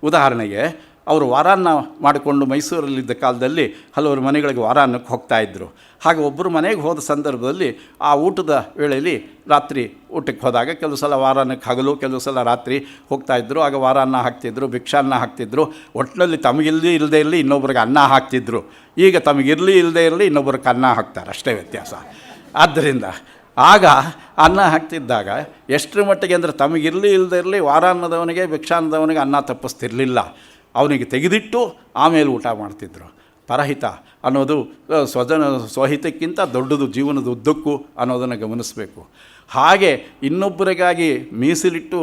Speaker 2: ಉದಾಹರಣೆಗೆ ಅವರು ವಾರಾನ್ನ ಮಾಡಿಕೊಂಡು ಮೈಸೂರಲ್ಲಿದ್ದ ಕಾಲದಲ್ಲಿ ಹಲವರು ಮನೆಗಳಿಗೆ ವಾರಾನ್ನಕ್ಕೆ ಹೋಗ್ತಾಯಿದ್ರು. ಹಾಗೆ ಒಬ್ಬರು ಮನೆಗೆ ಹೋದ ಸಂದರ್ಭದಲ್ಲಿ ಆ ಊಟದ ವೇಳೆಯಲ್ಲಿ ರಾತ್ರಿ ಊಟಕ್ಕೆ ಹೋದಾಗ ಕೆಲವು ಸಲ ವಾರಾನ್ನಕ್ಕೆ ಹಗಲು ಕೆಲವು ಸಲ ರಾತ್ರಿ ಹೋಗ್ತಾಯಿದ್ರು. ಆಗ ವಾರಾನ್ನ ಹಾಕ್ತಿದ್ರು, ಭಿಕ್ಷಾನ್ನ ಹಾಕ್ತಿದ್ರು. ಒಟ್ಟಿನಲ್ಲಿ ತಮಗಿರಲಿ ಇಲ್ಲದೇ ಇರಲಿ ಇನ್ನೊಬ್ರಿಗೆ ಅನ್ನ ಹಾಕ್ತಿದ್ರು. ಈಗ ತಮಗಿರಲಿ ಇಲ್ಲದೇ ಇರಲಿ ಇನ್ನೊಬ್ರಿಗೆ ಅನ್ನ ಹಾಕ್ತಾರೆ, ಅಷ್ಟೇ ವ್ಯತ್ಯಾಸ. ಆದ್ದರಿಂದ ಆಗ ಅನ್ನ ಹಾಕ್ತಿದ್ದಾಗ ಎಷ್ಟರ ಮಟ್ಟಿಗೆ ಅಂದರೆ ತಮಗಿರಲಿ ಇಲ್ಲದೇ ಇರಲಿ ವಾರಾನ್ನದವನಿಗೆ ಭಿಕ್ಷಾನ್ನದವನಿಗೆ ಅನ್ನ ತಪ್ಪಿಸ್ತಿರಲಿಲ್ಲ. ಅವನಿಗೆ ತೆಗೆದಿಟ್ಟು ಆಮೇಲೆ ಊಟ ಮಾಡ್ತಿದ್ರು. ಪರಹಿತ ಅನ್ನೋದು ಸ್ವಹಿತಕ್ಕಿಂತ ದೊಡ್ಡದು ಜೀವನದ ಉದ್ದಕ್ಕೂ ಅನ್ನೋದನ್ನು ಗಮನಿಸಬೇಕು. ಹಾಗೆ ಇನ್ನೊಬ್ಬರಿಗಾಗಿ ಮೀಸಲಿಟ್ಟು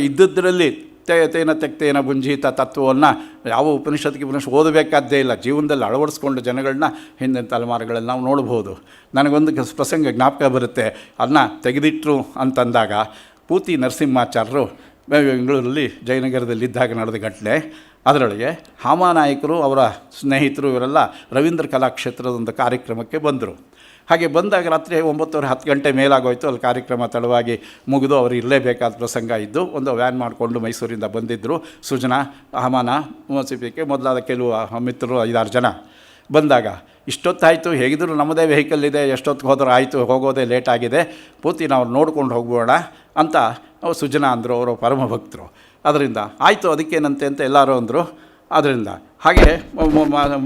Speaker 2: ಇದ್ದದ್ರಲ್ಲಿ ತೇನ ತೆಕ್ತೇನ ಭುಂಜೀತ ತತ್ವವನ್ನು ಯಾವ ಉಪನಿಷತ್ತಿಗೆ ಓದಬೇಕಾದ್ದೇ ಇಲ್ಲ. ಜೀವನದಲ್ಲಿ ಅಳವಡಿಸ್ಕೊಂಡು ಜನಗಳನ್ನ ಹಿಂದಿನ ತಲೆಮಾರುಗಳಲ್ಲಿ ನಾವು ನೋಡ್ಬೋದು. ನನಗೊಂದು ಪ್ರಸಂಗ ಜ್ಞಾಪಕ ಬರುತ್ತೆ. ಅನ್ನ ತೆಗೆದಿಟ್ಟರು ಅಂತಂದಾಗ ಪೂತಿ ನರಸಿಂಹಾಚಾರ್ಯರು ಬೆಂಗಳೂರಲ್ಲಿ ಜಯನಗರದಲ್ಲಿದ್ದಾಗ ನಡೆದ ಘಟನೆ. ಅದರೊಳಗೆ ಹಾಮಾನಾಯಕರು ಅವರ ಸ್ನೇಹಿತರು ಇವರೆಲ್ಲ ರವೀಂದ್ರ ಕಲಾಕ್ಷೇತ್ರದ ಕಾರ್ಯಕ್ರಮಕ್ಕೆ ಬಂದರು. ಹಾಗೆ ಬಂದಾಗ ರಾತ್ರಿ 9:30 10 ಗಂಟೆ ಮೇಲಾಗೋಯ್ತು. ಅಲ್ಲಿ ಕಾರ್ಯಕ್ರಮ ತಡವಾಗಿ ಮುಗಿದು ಅವರು ಇರಲೇಬೇಕಾದ ಪ್ರಸಂಗ ಇದ್ದು ಒಂದು ವ್ಯಾನ್ ಮಾಡಿಕೊಂಡು ಮೈಸೂರಿಂದ ಬಂದಿದ್ದರು. ಸುಜನಾ, ಅಹಮಾನ, ಮುನ್ಸಿಪಿಕೆ ಮೊದಲಾದ ಕೆಲವು ಮಿತ್ರರು 5-6 ಜನ ಬಂದಾಗ ಇಷ್ಟೊತ್ತಾಯಿತು, ಹೇಗಿದ್ರು ನಮ್ಮದೇ ವೆಹಿಕಲ್ ಇದೆ, ಎಷ್ಟೊತ್ತಿಗೆ ಹೋದರೂ ಆಯಿತು, ಹೋಗೋದೇ ಲೇಟ್ ಆಗಿದೆ, ಪೂರ್ತಿ ನಾವು ನೋಡ್ಕೊಂಡು ಹೋಗ್ಬೋಣ ಅಂತ ಸುಜನಾ ಅಂದರು. ಅವರು ಪರಮ ಭಕ್ತರು. ಅದರಿಂದ ಆಯಿತು ಅದಕ್ಕೇನಂತೆ ಅಂತ ಎಲ್ಲರೂ ಅಂದರು. ಆದ್ದರಿಂದ ಹಾಗೆ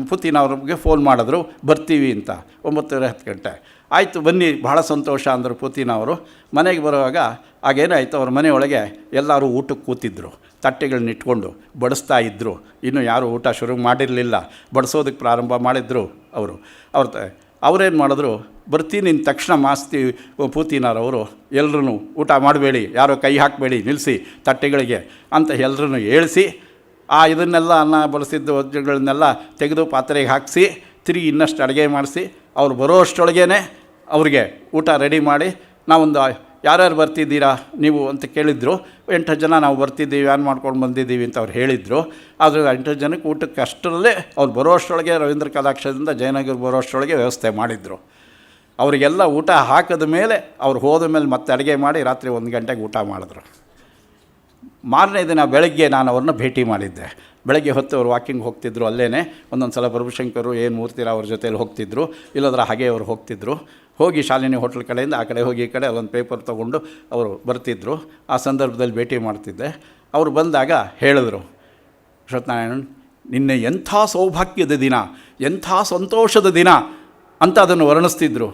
Speaker 2: ಪುತಿನವ್ರಿಗೆ ಫೋನ್ ಮಾಡಿದ್ರು, ಬರ್ತೀವಿ ಅಂತ. 9:10 ಗಂಟೆ ಆಯಿತು, ಬನ್ನಿ, ಬಹಳ ಸಂತೋಷ ಅಂದರು ಪುತಿನವರು. ಮನೆಗೆ ಬರುವಾಗ ಆಗೇನಾಯಿತು, ಅವ್ರ ಮನೆಯೊಳಗೆ ಎಲ್ಲರೂ ಊಟಕ್ಕೆ ಕೂತಿದ್ರು, ತಟ್ಟೆಗಳನ್ನ ಇಟ್ಕೊಂಡು ಬಡಿಸ್ತಾ ಇದ್ದರು. ಇನ್ನೂ ಯಾರೂ ಊಟ ಶುರು ಮಾಡಿರಲಿಲ್ಲ, ಬಡಿಸೋದಕ್ಕೆ ಪ್ರಾರಂಭ ಮಾಡಿದ್ರು ಅವರು. ಅವರೇನು ಮಾಡಿದ್ರು, ಬರ್ತೀನಿ ಅಂದ ತಕ್ಷಣ ಮಾಸ್ತಿ ಪೂತಿನವರು ಎಲ್ಲರೂ ಊಟ ಮಾಡಬೇಡಿ, ಯಾರೋ ಕೈ ಹಾಕಬೇಡಿ, ನಿಲ್ಲಿಸಿ ತಟ್ಟೆಗಳಿಗೆ ಅಂತ ಎಲ್ಲರೂ ಹೇಳಿಸಿ ಇದನ್ನೆಲ್ಲ ಅನ್ನ ಬಳಸಿದ್ದು ವಜ್ರಗಳನ್ನೆಲ್ಲ ತೆಗೆದು ಪಾತ್ರೆಗೆ ಹಾಕಿಸಿ ತಿರುಗಿ ಇನ್ನಷ್ಟು ಅಡುಗೆ ಮಾಡಿಸಿ ಅವ್ರು ಬರೋ ಅಷ್ಟರೊಳಗೇ ಅವ್ರಿಗೆ ಊಟ ರೆಡಿ ಮಾಡಿ, ನಾವೊಂದು ಯಾರ್ಯಾರು ಬರ್ತಿದ್ದೀರಾ ನೀವು ಅಂತ ಕೇಳಿದ್ರು. 8 ಜನ ನಾವು ಬರ್ತಿದ್ದೀವಿ, ವ್ಯಾನ್ ಮಾಡ್ಕೊಂಡು ಬಂದಿದ್ದೀವಿ ಅಂತ ಅವ್ರು ಹೇಳಿದರು. ಆದರೆ 8 ಜನಕ್ಕೆ ಊಟಕ್ಕೆ ಅಷ್ಟರಲ್ಲೇ ಅವ್ರು ಬರೋ ಅಷ್ಟರೊಳಗೆ ರವೀಂದ್ರ ಕಲಾಕ್ಷೇತ್ರದಿಂದ ಜಯನಗರ ಬರೋ ಅಷ್ಟರೊಳಗೆ ವ್ಯವಸ್ಥೆ ಮಾಡಿದರು. ಅವರಿಗೆಲ್ಲ ಊಟ ಹಾಕಿದ ಮೇಲೆ ಅವ್ರು ಹೋದ ಮೇಲೆ ಮತ್ತೆ ಅಡುಗೆ ಮಾಡಿ ರಾತ್ರಿ 1 ಗಂಟೆಗೆ ಊಟ ಮಾಡಿದ್ರು. ಮಾರನೇ ದಿನ ಬೆಳಗ್ಗೆ ನಾನು ಅವ್ರನ್ನ ಭೇಟಿ ಮಾಡಿದ್ದೆ. ಬೆಳಗ್ಗೆ ಹೊತ್ತು ಅವರು ವಾಕಿಂಗ್ ಹೋಗ್ತಿದ್ರು. ಅಲ್ಲೇ ಒಂದೊಂದು ಸಲ ಪ್ರಭುಶಂಕರು ಏನು ಮೂರ್ತಿರ ಅವ್ರ ಜೊತೆಯಲ್ಲಿ ಹೋಗ್ತಿದ್ರು, ಇಲ್ಲದ್ರೆ ಹಾಗೆ ಅವರು ಹೋಗ್ತಿದ್ರು. ಹೋಗಿ ಶಾಲಿನಿ ಹೋಟ್ಲ್ ಕಡೆಯಿಂದ ಆ ಕಡೆ ಹೋಗಿ ಈ ಕಡೆ ಅಲ್ಲೊಂದು ಪೇಪರ್ ತೊಗೊಂಡು ಅವರು ಬರ್ತಿದ್ರು. ಆ ಸಂದರ್ಭದಲ್ಲಿ ಭೇಟಿ ಮಾಡ್ತಿದ್ದೆ. ಅವರು ಬಂದಾಗ ಹೇಳಿದ್ರು, ಅಶ್ವತ್ಥನಾರಾಯಣ್, ನಿನ್ನೆ ಎಂಥ ಸೌಭಾಗ್ಯದ ದಿನ, ಎಂಥ ಸಂತೋಷದ ದಿನ ಅಂತ ಅದನ್ನು ವರ್ಣಿಸ್ತಿದ್ರು.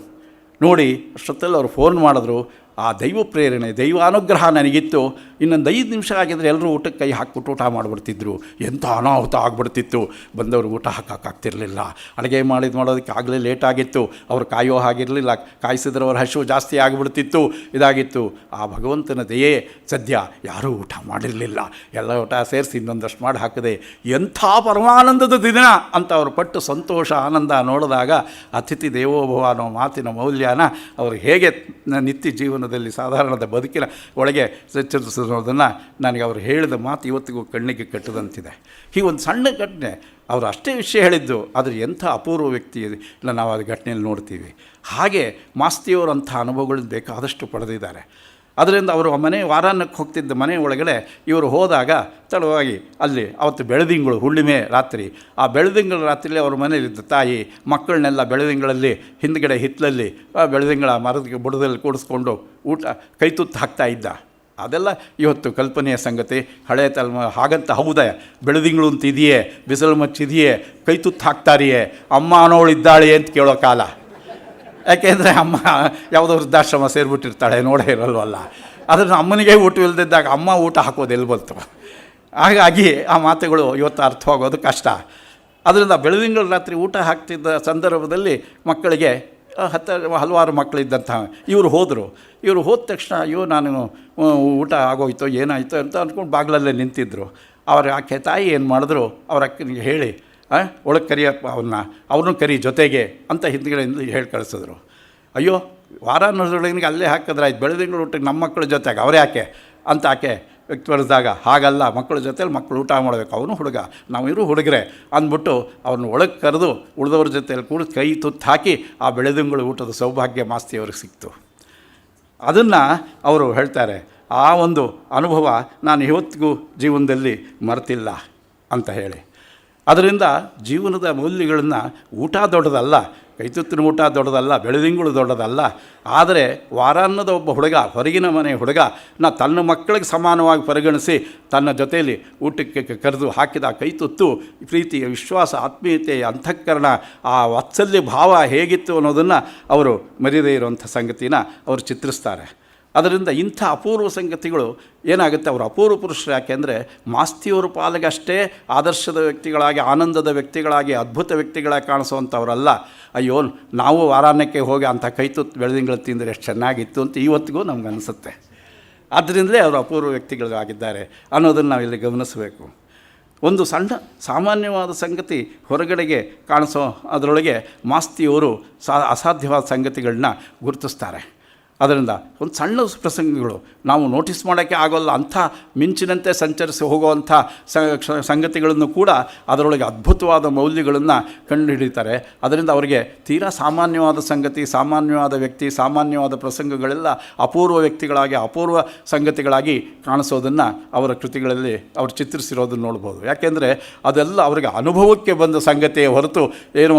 Speaker 2: ನೋಡಿ ಅಷ್ಟೊತ್ತಲ್ಲಿ ಅವರು ಫೋನ್ ಮಾಡಿದ್ರು, ಆ ದೈವ ಪ್ರೇರಣೆ, ದೈವ ಅನುಗ್ರಹ ನನಗಿತ್ತು. ಇನ್ನೊಂದು 5 ನಿಮಿಷ ಆಗಿದ್ರೆ ಎಲ್ಲರೂ ಊಟಕ್ಕೆ ಕೈ ಹಾಕ್ಬಿಟ್ಟು ಊಟ ಮಾಡಿಬಿಡ್ತಿದ್ರು. ಎಂಥ ಅನಾಹುತ ಆಗಿಬಿಡ್ತಿತ್ತು, ಬಂದವ್ರಿಗೆ ಊಟ ಹಾಕೋಕ್ಕಾಗ್ತಿರ್ಲಿಲ್ಲ, ಅಡುಗೆ ಮಾಡೋದಕ್ಕೆ ಆಗಲೇ ಲೇಟ್ ಆಗಿತ್ತು, ಅವ್ರು ಕಾಯೋ ಹಾಗಿರಲಿಲ್ಲ, ಕಾಯಿಸಿದ್ರೆ ಅವ್ರ ಹಸಿವು ಜಾಸ್ತಿ ಆಗಿಬಿಡ್ತಿತ್ತು, ಇದಾಗಿತ್ತು. ಆ ಭಗವಂತನ ದಯೆ, ಸದ್ಯ ಯಾರೂ ಊಟ ಮಾಡಿರಲಿಲ್ಲ, ಎಲ್ಲ ಊಟ ಸೇರಿಸಿ ಇನ್ನೊಂದಷ್ಟು ಮಾಡಿ ಹಾಕಿದೆ. ಎಂಥ ಪರಮಾನಂದದ ದಿನ ಅಂತ ಅವ್ರು ಪಟ್ಟು ಸಂತೋಷ ಆನಂದ ನೋಡಿದಾಗ ಅತಿಥಿ ದೇವೋಭವ ಅನ್ನೋ ಮಾತಿನ ಮೌಲ್ಯನ ಅವರು ಹೇಗೆ ನಿತ್ಯ ಜೀವನದಲ್ಲಿ ಸಾಧಾರಣದ ಬದುಕಿನ ಒಳಗೆ ಸಚ್ಚರಿಸೋದನ್ನು ನನಗೆ ಅವರು ಹೇಳಿದ ಮಾತು ಇವತ್ತಿಗೂ ಕಣ್ಣಿಗೆ ಕಟ್ಟದಂತಿದೆ. ಹೀಗೊಂದು ಸಣ್ಣ ಘಟನೆ, ಅವರು ಅಷ್ಟೇ ವಿಷಯ ಹೇಳಿದ್ದು, ಆದರೆ ಎಂಥ ಅಪೂರ್ವ ವ್ಯಕ್ತಿ ಇಲ್ಲ ನಾವು ಅದು ಘಟನೆಯಲ್ಲಿ ನೋಡ್ತೀವಿ. ಹಾಗೆ ಮಾಸ್ತಿಯವರು ಅಂಥ ಅನುಭವಗಳನ್ನು ಬೇಕಾದಷ್ಟು ಪಡೆದಿದ್ದಾರೆ. ಅದರಿಂದ ಅವರು ಮನೆ ವಾರಾನ್ನಕ್ಕೆ ಹೋಗ್ತಿದ್ದ ಮನೆ ಒಳಗಡೆ ಇವರು ಹೋದಾಗ ತಡವಾಗಿ ಅಲ್ಲಿ ಅವತ್ತು ಬೆಳದಿಂಗಳು ಹುಣ್ಣಿಮೆ ರಾತ್ರಿ, ಆ ಬೆಳದಿಂಗಳ ರಾತ್ರಿಯಲ್ಲಿ ಅವ್ರ ಮನೇಲಿದ್ದ ತಾಯಿ ಮಕ್ಕಳನ್ನೆಲ್ಲ ಬೆಳದಿಂಗಳಲ್ಲಿ ಹಿಂದ್ಗಡೆ ಹಿತ್ತಲಲ್ಲಿ ಬೆಳದಿಂಗಳ ಮರದ ಬುಡದಲ್ಲಿ ಕೂಡಿಸ್ಕೊಂಡು ಊಟ ಕೈ ತುತ್ತು ಹಾಕ್ತಾ ಇದ್ದ. ಅದೆಲ್ಲ ಇವತ್ತು ಕಲ್ಪನೆಯ ಸಂಗತಿ. ಹಳೆ ಹಾಗಂತ ಹೌದೇ, ಬೆಳದಿಂಗಳು ಅಂತ ಇದೆಯೇ, ಬಿಸಿಲು ಮಚ್ಚಿದೆಯೇ, ಕೈ ತುತ್ತು ಹಾಕ್ತಾರಿಯೇ, ಅಮ್ಮ ಅನ್ನೋಳು ಇದ್ದಾಳೆ ಅಂತ ಕೇಳೋ ಕಾಲ. ಯಾಕೆಂದರೆ ಅಮ್ಮ ಯಾವುದೋ ವೃದ್ಧಾಶ್ರಮ ಸೇರಿಬಿಟ್ಟಿರ್ತಾಳೆ, ನೋಡೇ ಇರಲ್ವಲ್ಲ. ಅದನ್ನು ಅಮ್ಮನಿಗೆ ಊಟವಿಲ್ಲದಿದ್ದಾಗ ಅಮ್ಮ ಊಟ ಹಾಕೋದು ಎಲ್ಲಿ ಬಂತು? ಹಾಗಾಗಿ ಆ ಮಾತುಗಳು ಇವತ್ತು ಅರ್ಥವಾಗೋದು ಕಷ್ಟ. ಅದರಿಂದ ಬೆಳದಿಂಗಳು ರಾತ್ರಿ ಊಟ ಹಾಕ್ತಿದ್ದ ಸಂದರ್ಭದಲ್ಲಿ ಮಕ್ಕಳಿಗೆ ಹಲವಾರು ಮಕ್ಕಳಿದ್ದಂಥ ಇವರು ಹೋದರು. ಇವರು ಹೋದ ತಕ್ಷಣ ಅಯ್ಯೋ ನಾನು ಊಟ ಆಗೋಯ್ತೋ ಏನಾಯಿತು ಅಂತ ಅಂದ್ಕೊಂಡು ಬಾಗಿಲಲ್ಲೇ ನಿಂತಿದ್ದರು. ಅವ್ರ ಆಕೆ ತಾಯಿ ಏನು ಮಾಡಿದ್ರು, ಅವ್ರ ಅಕ್ಕನಿಗೆ ಹೇಳಿ ಒಳಗೆ ಕರಿಯಪ್ಪ ಅವ್ರನ್ನೂ ಕರಿ ಜೊತೆಗೆ ಅಂತ ಹಿಂದ್ಗಡೆಯಿಂದ ಹೇಳಿ ಕಳಿಸಿದ್ರು. ಅಯ್ಯೋ ವಾರಾನ್ನೊಳಗೆ ಅಲ್ಲೇ ಹಾಕಿದ್ರಾಯ್ತು, ಬೆಳದಿಂಗಳು ಊಟಕ್ಕೆ ನಮ್ಮ ಮಕ್ಕಳ ಜೊತೆಗೆ ಅವ್ರು ಯಾಕೆ ಅಂತ ಆಕೆ ವ್ಯಕ್ತಪಡಿಸಿದಾಗ, ಹಾಗಲ್ಲ, ಮಕ್ಕಳ ಜೊತೆಲಿ ಮಕ್ಕಳು ಊಟ ಮಾಡಬೇಕು, ಅವನು ಹುಡುಗ, ನಾವಿರು ಹುಡುಗರೆ ಅಂದ್ಬಿಟ್ಟು ಅವ್ರನ್ನ ಒಳಗೆ ಕರೆದು ಉಳಿದವ್ರ ಜೊತೆಲಿ ಕೂಡ ಕೈ ತುತ್ತು ಹಾಕಿ ಆ ಬೆಳದಿಂಗಳು ಊಟದ ಸೌಭಾಗ್ಯ ಮಾಸ್ತಿ ಅವ್ರಿಗೆ ಸಿಕ್ತು. ಅದನ್ನು ಅವರು ಹೇಳ್ತಾರೆ, ಆ ಒಂದು ಅನುಭವ ನಾನು ಇವತ್ತಿಗೂ ಜೀವನದಲ್ಲಿ ಮರೆತಿಲ್ಲ ಅಂತ ಹೇಳಿ. ಅದರಿಂದ ಜೀವನದ ಮೌಲ್ಯಗಳನ್ನು ಊಟ ದೊಡ್ಡದಲ್ಲ, ಕೈತುತ್ತಿನ ಊಟ ದೊಡ್ಡದಲ್ಲ, ಬೆಳದಿಂಗಳು ದೊಡ್ಡದಲ್ಲ. ಆದರೆ ವಾರಾನ್ನದ ಒಬ್ಬ ಹುಡುಗ, ಹೊರಗಿನ ಮನೆ ಹುಡುಗ ತನ್ನ ಮಕ್ಕಳಿಗೆ ಸಮಾನವಾಗಿ ಪರಿಗಣಿಸಿ ತನ್ನ ಜೊತೆಯಲ್ಲಿ ಊಟಕ್ಕೆ ಕರೆದು ಹಾಕಿದ ಕೈತುತ್ತು ಪ್ರೀತಿ, ವಿಶ್ವಾಸ, ಆತ್ಮೀಯತೆ, ಅಂತಃಕರಣ, ಆ ವಾತ್ಸಲ್ಯ ಭಾವ ಹೇಗಿತ್ತು ಅನ್ನೋದನ್ನು ಅವರು ಮರೆಯದೇ ಇರುವಂಥ ಸಂಗತಿನ ಅವರು ಚಿತ್ರಿಸ್ತಾರೆ. ಅದರಿಂದ ಇಂಥ ಅಪೂರ್ವ ಸಂಗತಿಗಳು ಏನಾಗುತ್ತೆ, ಅವರು ಅಪೂರ್ವ ಪುರುಷರು. ಯಾಕೆಂದರೆ ಮಾಸ್ತಿಯವ್ರ ಪಾಲಿಗಷ್ಟೇ ಆದರ್ಶದ ವ್ಯಕ್ತಿಗಳಾಗಿ, ಆನಂದದ ವ್ಯಕ್ತಿಗಳಾಗಿ, ಅದ್ಭುತ ವ್ಯಕ್ತಿಗಳಾಗಿ ಕಾಣಿಸುವಂಥವರಲ್ಲ. ಅಯ್ಯೋ ನಾವು ವಾರಾನ್ಯಕ್ಕೆ ಹೋಗಿ ಅಂಥ ಕೈತುತ್ತು ಬೆಳದಿಂಗಳು ತಿಂದರೆ ಎಷ್ಟು ಚೆನ್ನಾಗಿತ್ತು ಅಂತ ಇವತ್ತಿಗೂ ನಮ್ಗೆ ಅನಿಸುತ್ತೆ. ಆದ್ದರಿಂದಲೇ ಅವರು ಅಪೂರ್ವ ವ್ಯಕ್ತಿಗಳಾಗಿದ್ದಾರೆ ಅನ್ನೋದನ್ನು ನಾವಿಲ್ಲಿ ಗಮನಿಸಬೇಕು. ಒಂದು ಸಣ್ಣ ಸಾಮಾನ್ಯವಾದ ಸಂಗತಿ ಹೊರಗಡೆಗೆ ಕಾಣಿಸೋ ಅದರೊಳಗೆ ಮಾಸ್ತಿಯವರು ಅಸಾಧ್ಯವಾದ ಸಂಗತಿಗಳನ್ನ ಗುರುತಿಸ್ತಾರೆ. ಅದರಿಂದ ಒಂದು ಸಣ್ಣ ಪ್ರಸಂಗಗಳು ನಾವು ನೋಟಿಸ್ ಮಾಡೋಕ್ಕೆ ಆಗೋಲ್ಲ, ಅಂಥ ಮಿಂಚಿನಂತೆ ಸಂಚರಿಸಿ ಹೋಗುವಂಥ ಸಂಗತಿಗಳನ್ನು ಕೂಡ ಅದರೊಳಗೆ ಅದ್ಭುತವಾದ ಮೌಲ್ಯಗಳನ್ನು ಕಂಡುಹಿಡಿತಾರೆ. ಅದರಿಂದ ಅವರಿಗೆ ತೀರಾ ಸಾಮಾನ್ಯವಾದ ಸಂಗತಿ, ಸಾಮಾನ್ಯವಾದ ವ್ಯಕ್ತಿ, ಸಾಮಾನ್ಯವಾದ ಪ್ರಸಂಗಗಳೆಲ್ಲ ಅಪೂರ್ವ ವ್ಯಕ್ತಿಗಳಾಗಿ, ಅಪೂರ್ವ ಸಂಗತಿಗಳಾಗಿ ಕಾಣಿಸೋದನ್ನು ಅವರ ಕೃತಿಗಳಲ್ಲಿ ಅವರು ಚಿತ್ರಿಸಿರೋದನ್ನು ನೋಡ್ಬೋದು. ಯಾಕೆಂದರೆ ಅದೆಲ್ಲ ಅವರಿಗೆ ಅನುಭವಕ್ಕೆ ಬಂದ ಸಂಗತಿಯೇ ಹೊರತು ಏನು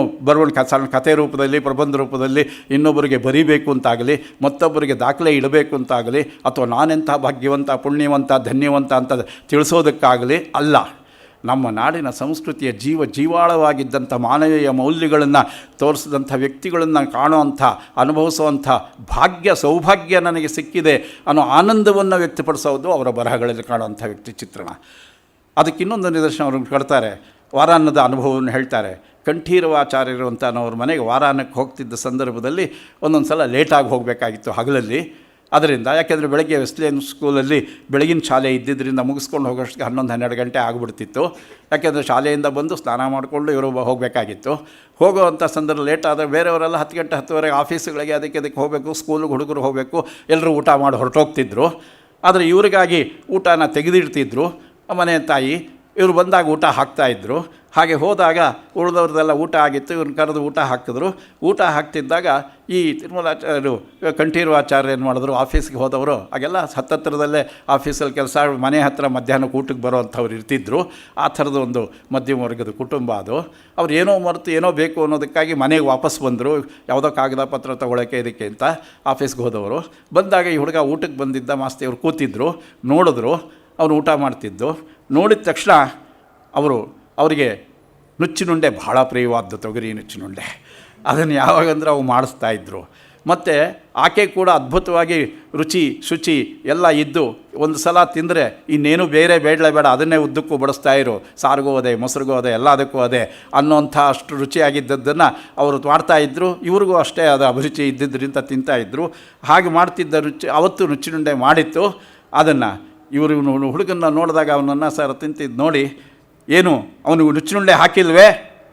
Speaker 2: ಸಣ್ಣ ಕಥೆ ರೂಪದಲ್ಲಿ, ಪ್ರಬಂಧ ರೂಪದಲ್ಲಿ ಇನ್ನೊಬ್ಬರಿಗೆ ಬರೀಬೇಕು ಅಂತಾಗಲಿ, ಮತ್ತೊಬ್ಬರಿಗೆ ದಾಖಲೆ ಇಡಬೇಕು ಅಂತಾಗಲಿ, ಅಥವಾ ನಾನೆಂಥ ಭಾಗ್ಯವಂತ, ಪುಣ್ಯವಂತ, ಧನ್ಯವಂತ ಅಂತ ತಿಳಿಸೋದಕ್ಕಾಗಲಿ ಅಲ್ಲ. ನಮ್ಮ ನಾಡಿನ ಸಂಸ್ಕೃತಿಯ ಜೀವಾಳವಾಗಿದ್ದಂಥ ಮಾನವೀಯ ಮೌಲ್ಯಗಳನ್ನು ತೋರಿಸಿದಂಥ ವ್ಯಕ್ತಿಗಳನ್ನು ಕಾಣುವಂಥ, ಅನುಭವಿಸುವಂಥ ಸೌಭಾಗ್ಯ ನನಗೆ ಸಿಕ್ಕಿದೆ ಅನ್ನೋ ಆನಂದವನ್ನು ವ್ಯಕ್ತಪಡಿಸೋದು ಅವರ ಬರಹಗಳಲ್ಲಿ ಕಾಣುವಂಥ ವ್ಯಕ್ತಿ ಚಿತ್ರಣ. ಅದಕ್ಕೆ ಇನ್ನೊಂದು ನಿದರ್ಶನ ಅವರು ಕೊಡ್ತಾರೆ. ವಾರಾನ್ನದ ಅನುಭವವನ್ನು ಹೇಳ್ತಾರೆ. ಕಂಠೀರವಾಚಾರ್ಯರು ಅಂತ ಅವ್ರ ಮನೆಗೆ ವಾರಾನ್ನಕ್ಕೆ ಹೋಗ್ತಿದ್ದ ಸಂದರ್ಭದಲ್ಲಿ ಒಂದೊಂದು ಸಲ ಲೇಟಾಗಿ ಹೋಗಬೇಕಾಗಿತ್ತು ಹಗಲಲ್ಲಿ. ಅದರಿಂದ ಯಾಕೆಂದರೆ ಬೆಳಗ್ಗೆ ವೆಸ್ಲೇನ್ ಸ್ಕೂಲಲ್ಲಿ ಬೆಳಗಿನ ಶಾಲೆ ಇದ್ದಿದ್ದರಿಂದ ಮುಗಿಸ್ಕೊಂಡು ಹೋಗೋಷ್ಟಕ್ಕೆ 11-12 ಗಂಟೆ ಆಗಿಬಿಡ್ತಿತ್ತು. ಯಾಕೆಂದರೆ ಶಾಲೆಯಿಂದ ಬಂದು ಸ್ನಾನ ಮಾಡಿಕೊಂಡು ಇವರು ಹೋಗಬೇಕಾಗಿತ್ತು. ಹೋಗೋವಂಥ ಸಂದರ್ಭ ಲೇಟ್ ಆದರೆ ಬೇರೆಯವರೆಲ್ಲ 10 ಗಂಟೆ 10:30 ಆಫೀಸ್ಗಳಿಗೆ ಅದಕ್ಕೆ ಹೋಗಬೇಕು, ಸ್ಕೂಲಿಗೆ ಹುಡುಗರು ಹೋಗಬೇಕು, ಎಲ್ಲರೂ ಊಟ ಮಾಡಿ ಹೊರಟೋಗ್ತಿದ್ರು. ಆದರೆ ಇವರಿಗಾಗಿ ಊಟನ ತೆಗೆದಿಡ್ತಿದ್ರು ಮನೆ ತಾಯಿ. ಇವರು ಬಂದಾಗ ಊಟ ಹಾಕ್ತಾಯಿದ್ರು. ಹಾಗೆ ಹೋದಾಗ ಉಳಿದವ್ರದ್ದೆಲ್ಲ ಊಟ ಆಗಿತ್ತು, ಇವ್ರನ್ನ ಕರೆದು ಊಟ ಹಾಕಿದ್ರು. ಊಟ ಹಾಕ್ತಿದ್ದಾಗ ಈ ತಿರುಮಲಾಚಾರ್ಯರು, ಕಂಠೀರವಾಚಾರ್ಯರು ಏನು ಮಾಡಿದ್ರು, ಆಫೀಸ್ಗೆ ಹೋದವರು ಆಗೆಲ್ಲ ಹತ್ತತ್ರದಲ್ಲೇ ಆಫೀಸಲ್ಲಿ ಕೆಲಸ, ಮನೆ ಹತ್ತಿರ ಮಧ್ಯಾಹ್ನಕ್ಕೆ ಊಟಕ್ಕೆ ಬರೋವಂಥವ್ರು ಇರ್ತಿದ್ರು. ಆ ಥರದ ಒಂದು ಮಧ್ಯಮ ವರ್ಗದ ಕುಟುಂಬ ಅದು. ಅವ್ರು ಏನೋ ಮರೆತು ಏನೋ ಬೇಕು ಅನ್ನೋದಕ್ಕಾಗಿ ಮನೆಗೆ ವಾಪಸ್ ಬಂದರು, ಯಾವುದೋ ಕಾಗದ ಪತ್ರ ತೊಗೊಳಕ್ಕೆ ಇದಕ್ಕೆ ಅಂತ ಆಫೀಸ್ಗೆ ಹೋದವರು. ಬಂದಾಗ ಈ ಹುಡುಗ ಊಟಕ್ಕೆ ಬಂದಿದ್ದ ಮಾಸ್ತಿ ಅವ್ರು ಕೂತಿದ್ರು, ನೋಡಿದ್ರು ಅವನು ಊಟ ಮಾಡ್ತಿದ್ದು. ನೋಡಿದ ತಕ್ಷಣ ಅವರಿಗೆ ನುಚ್ಚಿನುಂಡೆ ಭಾಳ ಪ್ರಿಯವಾದ್ದು, ತೊಗರಿ ನುಚ್ಚಿನುಂಡೆ. ಅದನ್ನು ಯಾವಾಗಂದ್ರೆ ಅವು ಮಾಡಿಸ್ತಾಯಿದ್ರು. ಮತ್ತು ಆಕೆ ಕೂಡ ಅದ್ಭುತವಾಗಿ ರುಚಿ ಶುಚಿ ಎಲ್ಲ ಇದ್ದು ಒಂದು ಸಲ ತಿಂದರೆ ಇನ್ನೇನು ಬೇರೆ ಬೇಡ ಅದನ್ನೇ ಉದ್ದಕ್ಕೂ ಬಡಿಸ್ತಾಯಿರು, ಸಾರಿಗೂ ಅದೇ, ಮೊಸರಿಗೂ ಅದೇ, ಎಲ್ಲದಕ್ಕೂ ಅದೇ ಅನ್ನೋಂಥ ಅಷ್ಟು ರುಚಿಯಾಗಿದ್ದದ್ದನ್ನು ಅವರು ಮಾಡ್ತಾಯಿದ್ರು. ಇವ್ರಿಗೂ ಅಷ್ಟೇ ಅದು ಅಭಿರುಚಿ ಇದ್ದಿದ್ದರಿಂದ ತಿಂತಾಯಿದ್ರು. ಹಾಗೆ ಮಾಡ್ತಿದ್ದ ಅವತ್ತು ನುಚ್ಚಿನುಂಡೆ ಮಾಡಿತ್ತು. ಅದನ್ನು ಇವರು ಹುಡುಗನ್ನ ನೋಡಿದಾಗ ಅವನನ್ನು ಸರ್ ತಿಂತಿದ್ದು ನೋಡಿ, ಏನು ಅವನಿಗೆ ನುಚ್ಚಿನುಂಡೆ ಹಾಕಿಲ್ವೇ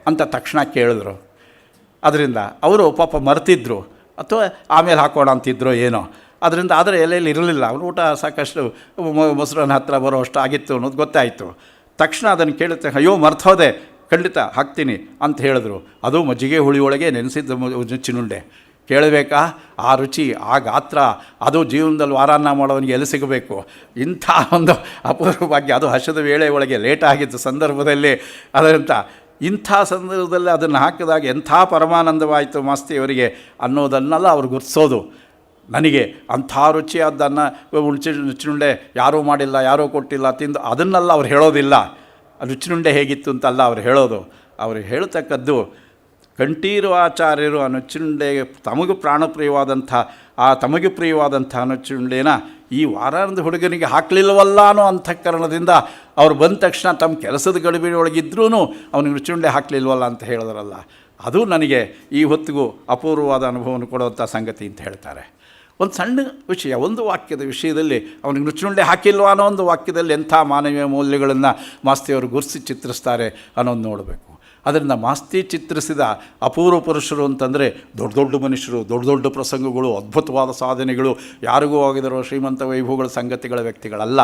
Speaker 2: ಅಂತ ತಕ್ಷಣ ಕೇಳಿದ್ರು. ಅದರಿಂದ ಅವರು ಪಾಪ ಮರ್ತಿದ್ರು, ಅಥವಾ ಆಮೇಲೆ ಹಾಕೋಣ ಅಂತಿದ್ರು ಏನೋ. ಅದರಿಂದ ಆದರೆ ಎಲೆಯಲ್ಲಿ ಇರಲಿಲ್ಲ. ಅವನು ಊಟ ಸಾಕಷ್ಟು ಮೊಸರನ್ನ ಹತ್ತಿರ ಬರೋ ಅಷ್ಟು ಆಗಿತ್ತು ಅನ್ನೋದು ಗೊತ್ತಾಯಿತು. ತಕ್ಷಣ ಅದನ್ನು ಕೇಳುತ್ತೆ, ಅಯ್ಯೋ ಮರ್ತೋದೆ, ಖಂಡಿತ ಹಾಕ್ತೀನಿ ಅಂತ ಹೇಳಿದ್ರು. ಅದು ಮಜ್ಜಿಗೆ ಹುಳಿ ಒಳಗೆ ನೆನೆಸಿದ್ದ ನುಚ್ಚಿನುಂಡೆ. ಕೇಳಬೇಕಾ ಆ ರುಚಿ, ಆ ಗಾತ್ರ, ಅದು ಜೀವನದಲ್ಲಿ ವಾರಾನ್ನ ಮಾಡೋವನಿಗೆ ಎಲ್ಲಿ ಸಿಗಬೇಕು? ಇಂಥ ಒಂದು ಅಪೂರ್ವ ಭಾಗ್ಯ, ಅದು ಹರ್ಷದ ವೇಳೆ ಒಳಗೆ ಲೇಟ್ ಆಗಿದ್ದ ಸಂದರ್ಭದಲ್ಲಿ. ಅದರಂಥ ಇಂಥ ಸಂದರ್ಭದಲ್ಲಿ ಅದನ್ನು ಹಾಕಿದಾಗ ಎಂಥ ಪರಮಾನಂದವಾಯಿತು ಮಾಸ್ತಿಯವರಿಗೆ ಅನ್ನೋದನ್ನೆಲ್ಲ ಅವ್ರು ಗುರ್ತಿಸೋದು. ನನಗೆ ಅಂಥ ರುಚಿಯಾದ್ದನ್ನು ನುಚ್ಚಿನುಂಡೆ ಯಾರೂ ಮಾಡಿಲ್ಲ, ಯಾರೂ ಕೊಟ್ಟಿಲ್ಲ, ತಿಂದು ಅದನ್ನೆಲ್ಲ ಅವ್ರು ಹೇಳೋದಿಲ್ಲ. ನುಚ್ಚಿನುಂಡೆ ಹೇಗಿತ್ತು ಅಂತಲ್ಲ ಅವ್ರು ಹೇಳೋದು. ಅವರು ಹೇಳ್ತಕ್ಕದ್ದು ಕಂಠೀರವ ಆಚಾರ್ಯರು ಆ ನುಚ್ಚಿನುಂಡೆಗೆ ತಮಗೆ ತಮಗೆ ಪ್ರಿಯವಾದಂಥ ನುಚ್ಚಿನುಂಡೆನ ಈ ವಾರಾಂತ್ಯದ ಹುಡುಗನಿಗೆ ಹಾಕಲಿಲ್ಲವಲ್ಲ ಅನ್ನೋ ಅಂತಃಕರಣದಿಂದ ಅವ್ರು ಬಂದ ತಕ್ಷಣ ತಮ್ಮ ಕೆಲಸದ ಗಡಿಬಿಡಿ ಒಳಗಿದ್ರೂ ಅವನಿಗೆ ನುಚ್ಚಿನುಂಡೆ ಹಾಕಲಿಲ್ವಲ್ಲ ಅಂತ ಹೇಳಿದ್ರಲ್ಲ, ಅದು ನನಗೆ ಈ ಹೊತ್ತಿಗೂ ಅಪೂರ್ವವಾದ ಅನುಭವವನ್ನು ಕೊಡುವಂಥ ಸಂಗತಿ ಅಂತ ಹೇಳ್ತಾರೆ. ಒಂದು ಸಣ್ಣ ವಿಷಯ, ಒಂದು ವಾಕ್ಯದ ವಿಷಯದಲ್ಲಿ ಅವನಿಗೆ ನುಚ್ಚಿನುಂಡೆ ಹಾಕಿಲ್ವ ಅನ್ನೋ ಒಂದು ವಾಕ್ಯದಲ್ಲಿ ಎಂಥ ಮಾನವೀಯ ಮೌಲ್ಯಗಳನ್ನು ಮಾಸ್ತಿಯವರು ಗುರುತಿಸಿ ಚಿತ್ರಿಸ್ತಾರೆ ಅನ್ನೋದು ನೋಡಬೇಕು. ಅದರಿಂದ ಮಾಸ್ತಿ ಚಿತ್ರಿಸಿದ ಅಪೂರ್ವ ಪುರುಷರು ಅಂತಂದರೆ ದೊಡ್ಡ ದೊಡ್ಡ ಮನುಷ್ಯರು, ದೊಡ್ಡ ದೊಡ್ಡ ಪ್ರಸಂಗಗಳು, ಅದ್ಭುತವಾದ ಸಾಧನೆಗಳು, ಯಾರಿಗೂ ಆಗಿರೋ ಶ್ರೀಮಂತ ವೈಭವಗಳ ಸಂಗತಿಗಳ ವ್ಯಕ್ತಿಗಳಲ್ಲ.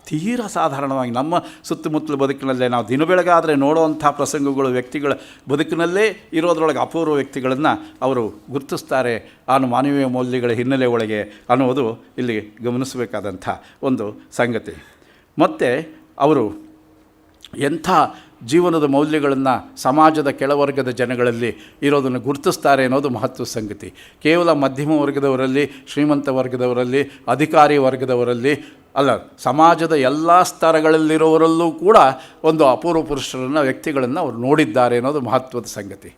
Speaker 2: ತೀರ ಸಾಧಾರಣವಾಗಿ ನಮ್ಮ ಸುತ್ತಮುತ್ತಲ ಬದುಕಿನಲ್ಲೇ ನಾವು ದಿನ ಬೆಳಗಾದರೆ ನೋಡುವಂಥ ಪ್ರಸಂಗಗಳು, ವ್ಯಕ್ತಿಗಳ ಬದುಕಿನಲ್ಲೇ ಇರೋದ್ರೊಳಗೆ ಅಪೂರ್ವ ವ್ಯಕ್ತಿಗಳನ್ನು ಅವರು ಗುರುತಿಸ್ತಾರೆ ಅನ್ನೋ ಮಾನವೀಯ ಮೌಲ್ಯಗಳ ಹಿನ್ನೆಲೆ ಒಳಗೆ ಅನ್ನೋದು ಇಲ್ಲಿ ಗಮನಿಸಬೇಕಾದಂಥ ಒಂದು ಸಂಗತಿ. ಮತ್ತು ಅವರು ಎಂಥ ಜೀವನದ ಮೌಲ್ಯಗಳನ್ನು ಸಮಾಜದ ಕೆಳವರ್ಗದ ಜನಗಳಲ್ಲಿ ಇರೋದನ್ನು ಗುರುತಿಸ್ತಾರೆ ಅನ್ನೋದು ಮಹತ್ವದ ಸಂಗತಿ. ಕೇವಲ ಮಧ್ಯಮ ವರ್ಗದವರಲ್ಲಿ, ಶ್ರೀಮಂತ ವರ್ಗದವರಲ್ಲಿ, ಅಧಿಕಾರಿ ವರ್ಗದವರಲ್ಲಿ ಅಲ್ಲ, ಸಮಾಜದ ಎಲ್ಲ ಸ್ತರಗಳಲ್ಲಿರೋವರಲ್ಲೂ ಕೂಡ ಒಂದು ಅಪೂರ್ವ ಪುರುಷರನ್ನು, ವ್ಯಕ್ತಿಗಳನ್ನು ಅವರು ನೋಡಿದ್ದಾರೆ ಅನ್ನೋದು ಮಹತ್ವದ ಸಂಗತಿ.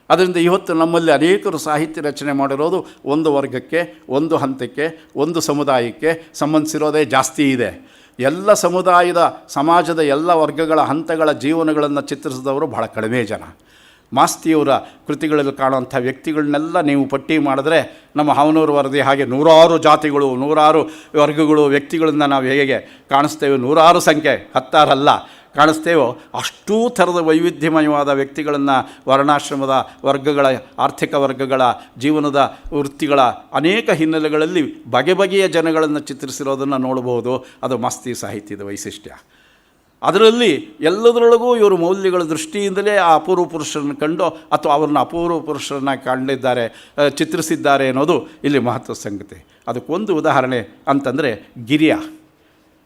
Speaker 2: ಅದರಿಂದ ಇವತ್ತು ನಮ್ಮಲ್ಲಿ ಅನೇಕರು ಸಾಹಿತ್ಯ ರಚನೆ ಮಾಡಿರೋದು ಒಂದು ವರ್ಗಕ್ಕೆ, ಒಂದು ಹಂತಕ್ಕೆ, ಒಂದು ಸಮುದಾಯಕ್ಕೆ ಸಂಬಂಧಿಸಿರೋದೇ ಜಾಸ್ತಿ ಇದೆ. ಎಲ್ಲ ಸಮುದಾಯದ, ಸಮಾಜದ ಎಲ್ಲ ವರ್ಗಗಳ ಹಂತಗಳ ಜೀವನಗಳನ್ನು ಚಿತ್ರಿಸಿದವರು ಬಹಳ ಕಡಿಮೆ ಜನ. ಮಾಸ್ತಿಯವರ ಕೃತಿಗಳಲ್ಲಿ ಕಾಣುವಂಥ ವ್ಯಕ್ತಿಗಳನ್ನೆಲ್ಲ ನೀವು ಪಟ್ಟಿ ಮಾಡಿದ್ರೆ ನಮ್ಮ ಹಾವನೂರು ವರದಿ ಹಾಗೆ ನೂರಾರು ಜಾತಿಗಳು, ನೂರಾರು ವರ್ಗಗಳು, ವ್ಯಕ್ತಿಗಳನ್ನು ನಾವು ಹೇಗೆ ಕಾಣಿಸ್ತೇವೆ, ನೂರಾರು ಸಂಖ್ಯೆ, 10 ಅಲ್ಲ ಕಾಣಿಸ್ತೇವೋ ಅಷ್ಟೂ ಥರದ ವೈವಿಧ್ಯಮಯವಾದ ವ್ಯಕ್ತಿಗಳನ್ನು, ವರ್ಣಾಶ್ರಮದ ವರ್ಗಗಳ, ಆರ್ಥಿಕ ವರ್ಗಗಳ, ಜೀವನದ ವೃತ್ತಿಗಳ ಅನೇಕ ಹಿನ್ನೆಲೆಗಳಲ್ಲಿ ಬಗೆ ಬಗೆಯ ಜನಗಳನ್ನು ಚಿತ್ರಿಸಿರೋದನ್ನು ನೋಡಬಹುದು. ಅದು ಮಾಸ್ತಿ ಸಾಹಿತ್ಯದ ವೈಶಿಷ್ಟ್ಯ. ಅದರಲ್ಲಿ ಎಲ್ಲದರೊಳಗೂ ಇವರು ಮೌಲ್ಯಗಳ ದೃಷ್ಟಿಯಿಂದಲೇ ಆ ಅಪೂರ್ವ ಪುರುಷರನ್ನು ಕಂಡು ಅಥವಾ ಅವ್ರನ್ನ ಅಪೂರ್ವ ಪುರುಷರನ್ನ ಕಂಡಿದ್ದಾರೆ, ಚಿತ್ರಿಸಿದ್ದಾರೆ ಅನ್ನೋದು ಇಲ್ಲಿ ಮಹತ್ವದ ಸಂಗತಿ. ಅದಕ್ಕೊಂದು ಉದಾಹರಣೆ ಅಂತಂದರೆ ಗಿರಿಯ.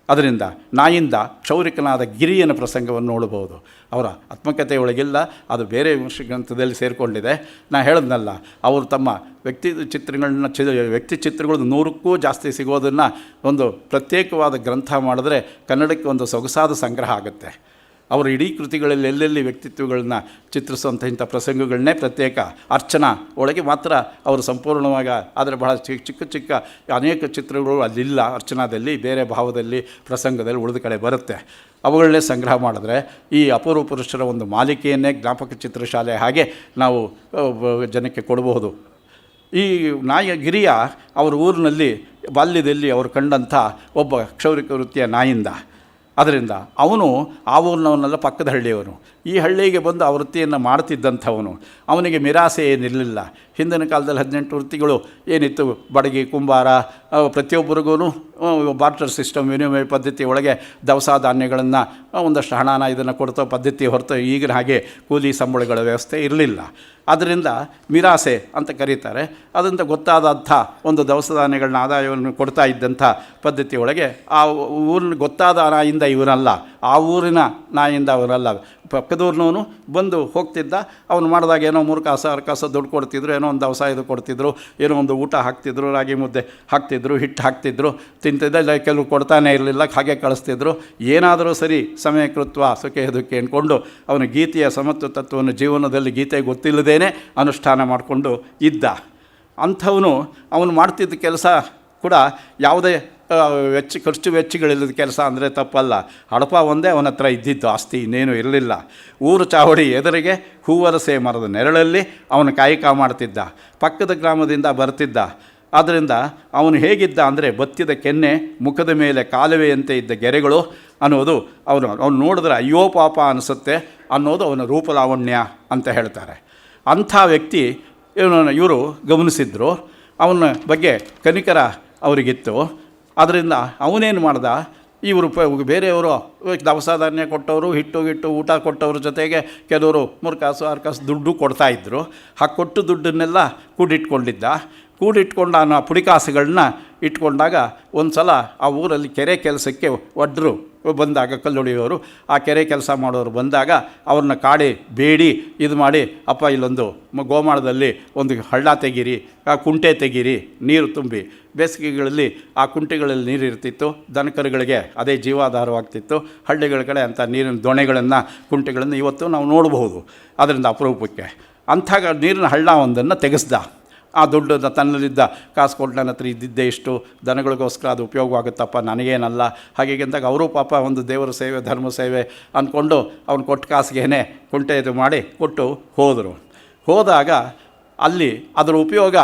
Speaker 2: ಅದರಿಂದ ನಾಯಿಂದ ಕ್ಷೌರಿಕನಾದ ಗಿರಿಯನ ಪ್ರಸಂಗವನ್ನು ನೋಡಬಹುದು. ಅವರ ಆತ್ಮಕಥೆಯೊಳಗಿಲ್ಲ, ಅದು ಬೇರೆ ವಿಮರ್ಶೆ ಗ್ರಂಥದಲ್ಲಿ ಸೇರಿಕೊಂಡಿದೆ. ನಾನು ಹೇಳಿದ್ನಲ್ಲ, ಅವರು ತಮ್ಮ ವ್ಯಕ್ತಿ ಚಿತ್ರಗಳು 100ಕ್ಕೂ ಜಾಸ್ತಿ ಸಿಗೋದನ್ನು ಒಂದು ಪ್ರತ್ಯೇಕವಾದ ಗ್ರಂಥ ಮಾಡಿದ್ರೆ ಕನ್ನಡಕ್ಕೆ ಒಂದು ಸೊಗಸಾದ ಸಂಗ್ರಹ ಆಗುತ್ತೆ. ಅವರು ಇಡೀ ಕೃತಿಗಳಲ್ಲಿ ಎಲ್ಲೆಲ್ಲಿ ವ್ಯಕ್ತಿತ್ವಗಳನ್ನ ಚಿತ್ರಿಸುವಂಥ ಇಂಥ ಪ್ರಸಂಗಗಳನ್ನೇ ಪ್ರತ್ಯೇಕ ಅರ್ಚನಾ ಒಳಗೆ ಮಾತ್ರ ಅವರು ಸಂಪೂರ್ಣವಾಗಿ, ಆದರೆ ಬಹಳ ಚಿಕ್ಕ ಚಿಕ್ಕ ಅನೇಕ ಚಿತ್ರಗಳು ಅಲ್ಲಿಲ್ಲ. ಅರ್ಚನಾದಲ್ಲಿ ಬೇರೆ ಭಾವದಲ್ಲಿ, ಪ್ರಸಂಗದಲ್ಲಿ ಉಳಿದ ಕಡೆ ಬರುತ್ತೆ. ಅವುಗಳನ್ನೇ ಸಂಗ್ರಹ ಮಾಡಿದ್ರೆ ಈ ಅಪೂರ್ವ ಪುರುಷರ ಒಂದು ಮಾಲಿಕೆಯನ್ನೇ ಜ್ಞಾಪಕ ಚಿತ್ರಶಾಲೆ ಹಾಗೆ ನಾವು ಜನಕ್ಕೆ ಕೊಡಬಹುದು. ಈ ಗಿರಿಯ ಅವರ ಊರಿನಲ್ಲಿ ಬಾಲ್ಯದಲ್ಲಿ ಅವರು ಕಂಡಂಥ ಒಬ್ಬ ಕ್ಷೌರಿಕ ವೃತ್ತಿಯ ನಾಯಿಂದ. ಅದರಿಂದ ಅವನು ಆ ಊರಿನವನ್ನೆಲ್ಲ ಪಕ್ಕದ ಹಳ್ಳಿಯವನು. ಈ ಹಳ್ಳಿಗೆ ಬಂದು ಆ ವೃತ್ತಿಯನ್ನು ಮಾಡ್ತಿದ್ದಂಥವನು. ಅವನಿಗೆ ನಿರಾಸೆ ಏನಿರಲಿಲ್ಲ. ಹಿಂದಿನ ಕಾಲದಲ್ಲಿ 18 ವೃತ್ತಿಗಳು ಏನಿತ್ತು, ಬಡಗಿ, ಕುಂಬಾರ, ಪ್ರತಿಯೊಬ್ಬರಿಗೂ ಬಾರ್ಟರ್ ಸಿಸ್ಟಮ್, ವಿನಿಮಯ ಪದ್ಧತಿ ಒಳಗೆ ದವಸ ಧಾನ್ಯಗಳನ್ನು ಒಂದಷ್ಟು ಹಣನ ಇದನ್ನು ಕೊಡ್ತೋ ಪದ್ಧತಿ ಹೊರತು ಈಗಿನ ಹಾಗೆ ಕೂಲಿ ಸಂಬಳಗಳ ವ್ಯವಸ್ಥೆ ಇರಲಿಲ್ಲ. ಆದ್ದರಿಂದ ಮಿರಾಸೆ ಅಂತ ಕರೀತಾರೆ. ಅದರಿಂದ ಗೊತ್ತಾದಂಥ ಒಂದು ದವಸ ಧಾನ್ಯಗಳನ್ನ ಆದಾಯವನ್ನು ಕೊಡ್ತಾ ಇದ್ದಂಥ ಪದ್ಧತಿ ಒಳಗೆ ಆ ಊರಿನ ಗೊತ್ತಾದ ನಾಯಿಂದ ಇವನಲ್ಲ, ಆ ಊರಿನ ನಾಯಿಂದ ಅವನಲ್ಲ, ಪಕ್ಕದೂರಿನವನು ಬಂದು ಹೋಗ್ತಿದ್ದ. ಅವನು ಮಾಡಿದಾಗ ಏನೋ 3 ಕಾಸು 6 ಕಾಸು ದುಡ್ಡು ಕೊಡ್ತಿದ್ರು, ಏನೋ ಒಂದು ದವಸ ಇದು ಕೊಡ್ತಿದ್ರು, ಏನೋ ಒಂದು ಊಟ ಹಾಕ್ತಿದ್ರು, ರಾಗಿ ಮುದ್ದೆ ಹಾಕ್ತಿದ್ರು, ಹಿಟ್ಟು ಹಾಕ್ತಿದ್ರು, ತಿಂತಿದ್ದ. ಇಲ್ಲ ಕೆಲವು ಕೊಡ್ತಾನೆ ಇರಲಿಲ್ಲ, ಹಾಗೆ ಕಳಿಸ್ತಿದ್ರು. ಏನಾದರೂ ಸರಿ ಸಮಯ ಕೃತ್ವ ಸುಖೆ ದುಃಖೆ ಅಂದ್ಕೊಂಡು ಅವನು ಗೀತೆಯ ಸಮತ್ವ ತತ್ವವನ್ನು ಜೀವನದಲ್ಲಿ ಗೀತೆ ಗೊತ್ತಿಲ್ಲದೇನೆ ಅನುಷ್ಠಾನ ಮಾಡಿಕೊಂಡು ಇದ್ದ. ಅಂಥವನು ಅವನು ಮಾಡ್ತಿದ್ದ ಕೆಲಸ ಕೂಡ ಯಾವುದೇ ಖರ್ಚು ವೆಚ್ಚಗಳಿಲ್ಲದ ಕೆಲಸ ಅಂದರೆ ತಪ್ಪಲ್ಲ. ಹಡಪ ಒಂದೇ ಅವನ ಹತ್ರ ಇದ್ದಿದ್ದು, ಆಸ್ತಿ ಇನ್ನೇನು ಇರಲಿಲ್ಲ. ಊರು ಚಾವಡಿ ಎದುರಿಗೆ ಹೂವರಸೆ ಮರದ ನೆರಳಲ್ಲಿ ಅವನು ಕಾಯಕ ಮಾಡ್ತಿದ್ದ. ಪಕ್ಕದ ಗ್ರಾಮದಿಂದ ಬರ್ತಿದ್ದ. ಆದ್ದರಿಂದ ಅವನು ಹೇಗಿದ್ದ ಅಂದರೆ ಬತ್ತಿದ ಕೆನ್ನೆ, ಮುಖದ ಮೇಲೆ ಕಾಲುವೆಯಂತೆ ಇದ್ದ ಗೆರೆಗಳು ಅನ್ನೋದು ಅವನು ನೋಡಿದ್ರೆ ಅಯ್ಯೋ ಪಾಪ ಅನಿಸುತ್ತೆ ಅನ್ನೋದು ಅವನ ರೂಪಲಾವಣ್ಯ ಅಂತ ಹೇಳ್ತಾರೆ. ಅಂಥ ವ್ಯಕ್ತಿ ಇವರು ಗಮನಿಸಿದ್ರು. ಅವನ ಬಗ್ಗೆ ಕನಿಕರ ಅವರಿಗಿತ್ತು. ಅದರಿಂದ ಅವನೇನು ಮಾಡ್ದ, ಇವರು ಬೇರೆಯವರು ದವಸ ಧಾನ್ಯ ಕೊಟ್ಟವರು, ಹಿಟ್ಟು ಊಟ ಕೊಟ್ಟವ್ರ ಜೊತೆಗೆ ಕೆಲವರು 3 ಕಾಸು 6 ಕಾಸು ದುಡ್ಡು ಕೊಡ್ತಾಯಿದ್ರು. ಕೊಟ್ಟು ದುಡ್ಡನ್ನೆಲ್ಲ ಕೂಡಿಟ್ಕೊಂಡಿದ್ದ. ಕೂಡಿಟ್ಕೊಂಡು ಆ ಪುಡಿಕಾಸುಗಳನ್ನ ಇಟ್ಕೊಂಡಾಗ ಒಂದು ಸಲ ಆ ಊರಲ್ಲಿ ಕೆರೆ ಕೆಲಸಕ್ಕೆ ಒಡ್ರು ಬಂದಾಗ, ಕಲ್ಲೊಡೆಯೋರು, ಆ ಕೆರೆ ಕೆಲಸ ಮಾಡೋರು ಬಂದಾಗ ಅವ್ರನ್ನ ಕಾಡಿ ಬೇಡಿ ಇದು ಮಾಡಿ, ಅಪ್ಪ ಇಲ್ಲೊಂದು ಗೋಮಾಳದಲ್ಲಿ ಒಂದು ಹಳ್ಳ ತೆಗೀರಿ, ಆ ಕುಂಟೆ ತೆಗೀರಿ, ನೀರು ತುಂಬಿ. ಬೇಸಿಗೆಗಳಲ್ಲಿ ಆ ಕುಂಟೆಗಳಲ್ಲಿ ನೀರು ಇರ್ತಿತ್ತು, ದನಕರುಗಳಿಗೆ ಅದೇ ಜೀವಾಧಾರವಾಗ್ತಿತ್ತು. ಹಳ್ಳಿಗಳ ಕಡೆ ಅಂಥ ನೀರಿನ ದೊಣೆಗಳನ್ನು, ಕುಂಟೆಗಳನ್ನು ಇವತ್ತು ನಾವು ನೋಡಬಹುದು. ಅದರಿಂದ ಅಪರೂಪಕ್ಕೆ ಅಂಥ ನೀರಿನ ಹಳ್ಳ ಒಂದನ್ನು ತೆಗೆಸ್ದ. ಆ ದುಡ್ಡು ತನ್ನಲ್ಲಿದ್ದ ಕಾಸು ಕೊಟ್ಟು ನನ್ನ ಹತ್ರ ಇದ್ದಿದ್ದೇ ಇಷ್ಟು, ದನಗಳಿಗೋಸ್ಕರ ಅದು ಉಪಯೋಗವಾಗುತ್ತಪ್ಪ, ನನಗೇನಲ್ಲ ಹಾಗೆ ಅಂದಾಗ ಅವರು ಪಾಪ ಒಂದು ದೇವರ ಸೇವೆ, ಧರ್ಮ ಸೇವೆ ಅಂದ್ಕೊಂಡು ಅವ್ನು ಕೊಟ್ಟು ಕಾಸಿಗೇನೆ ಕುಂಟೆ ಇದು ಮಾಡಿ ಕೊಟ್ಟು ಹೋದರು. ಹೋದಾಗ ಅಲ್ಲಿ ಅದರ ಉಪಯೋಗ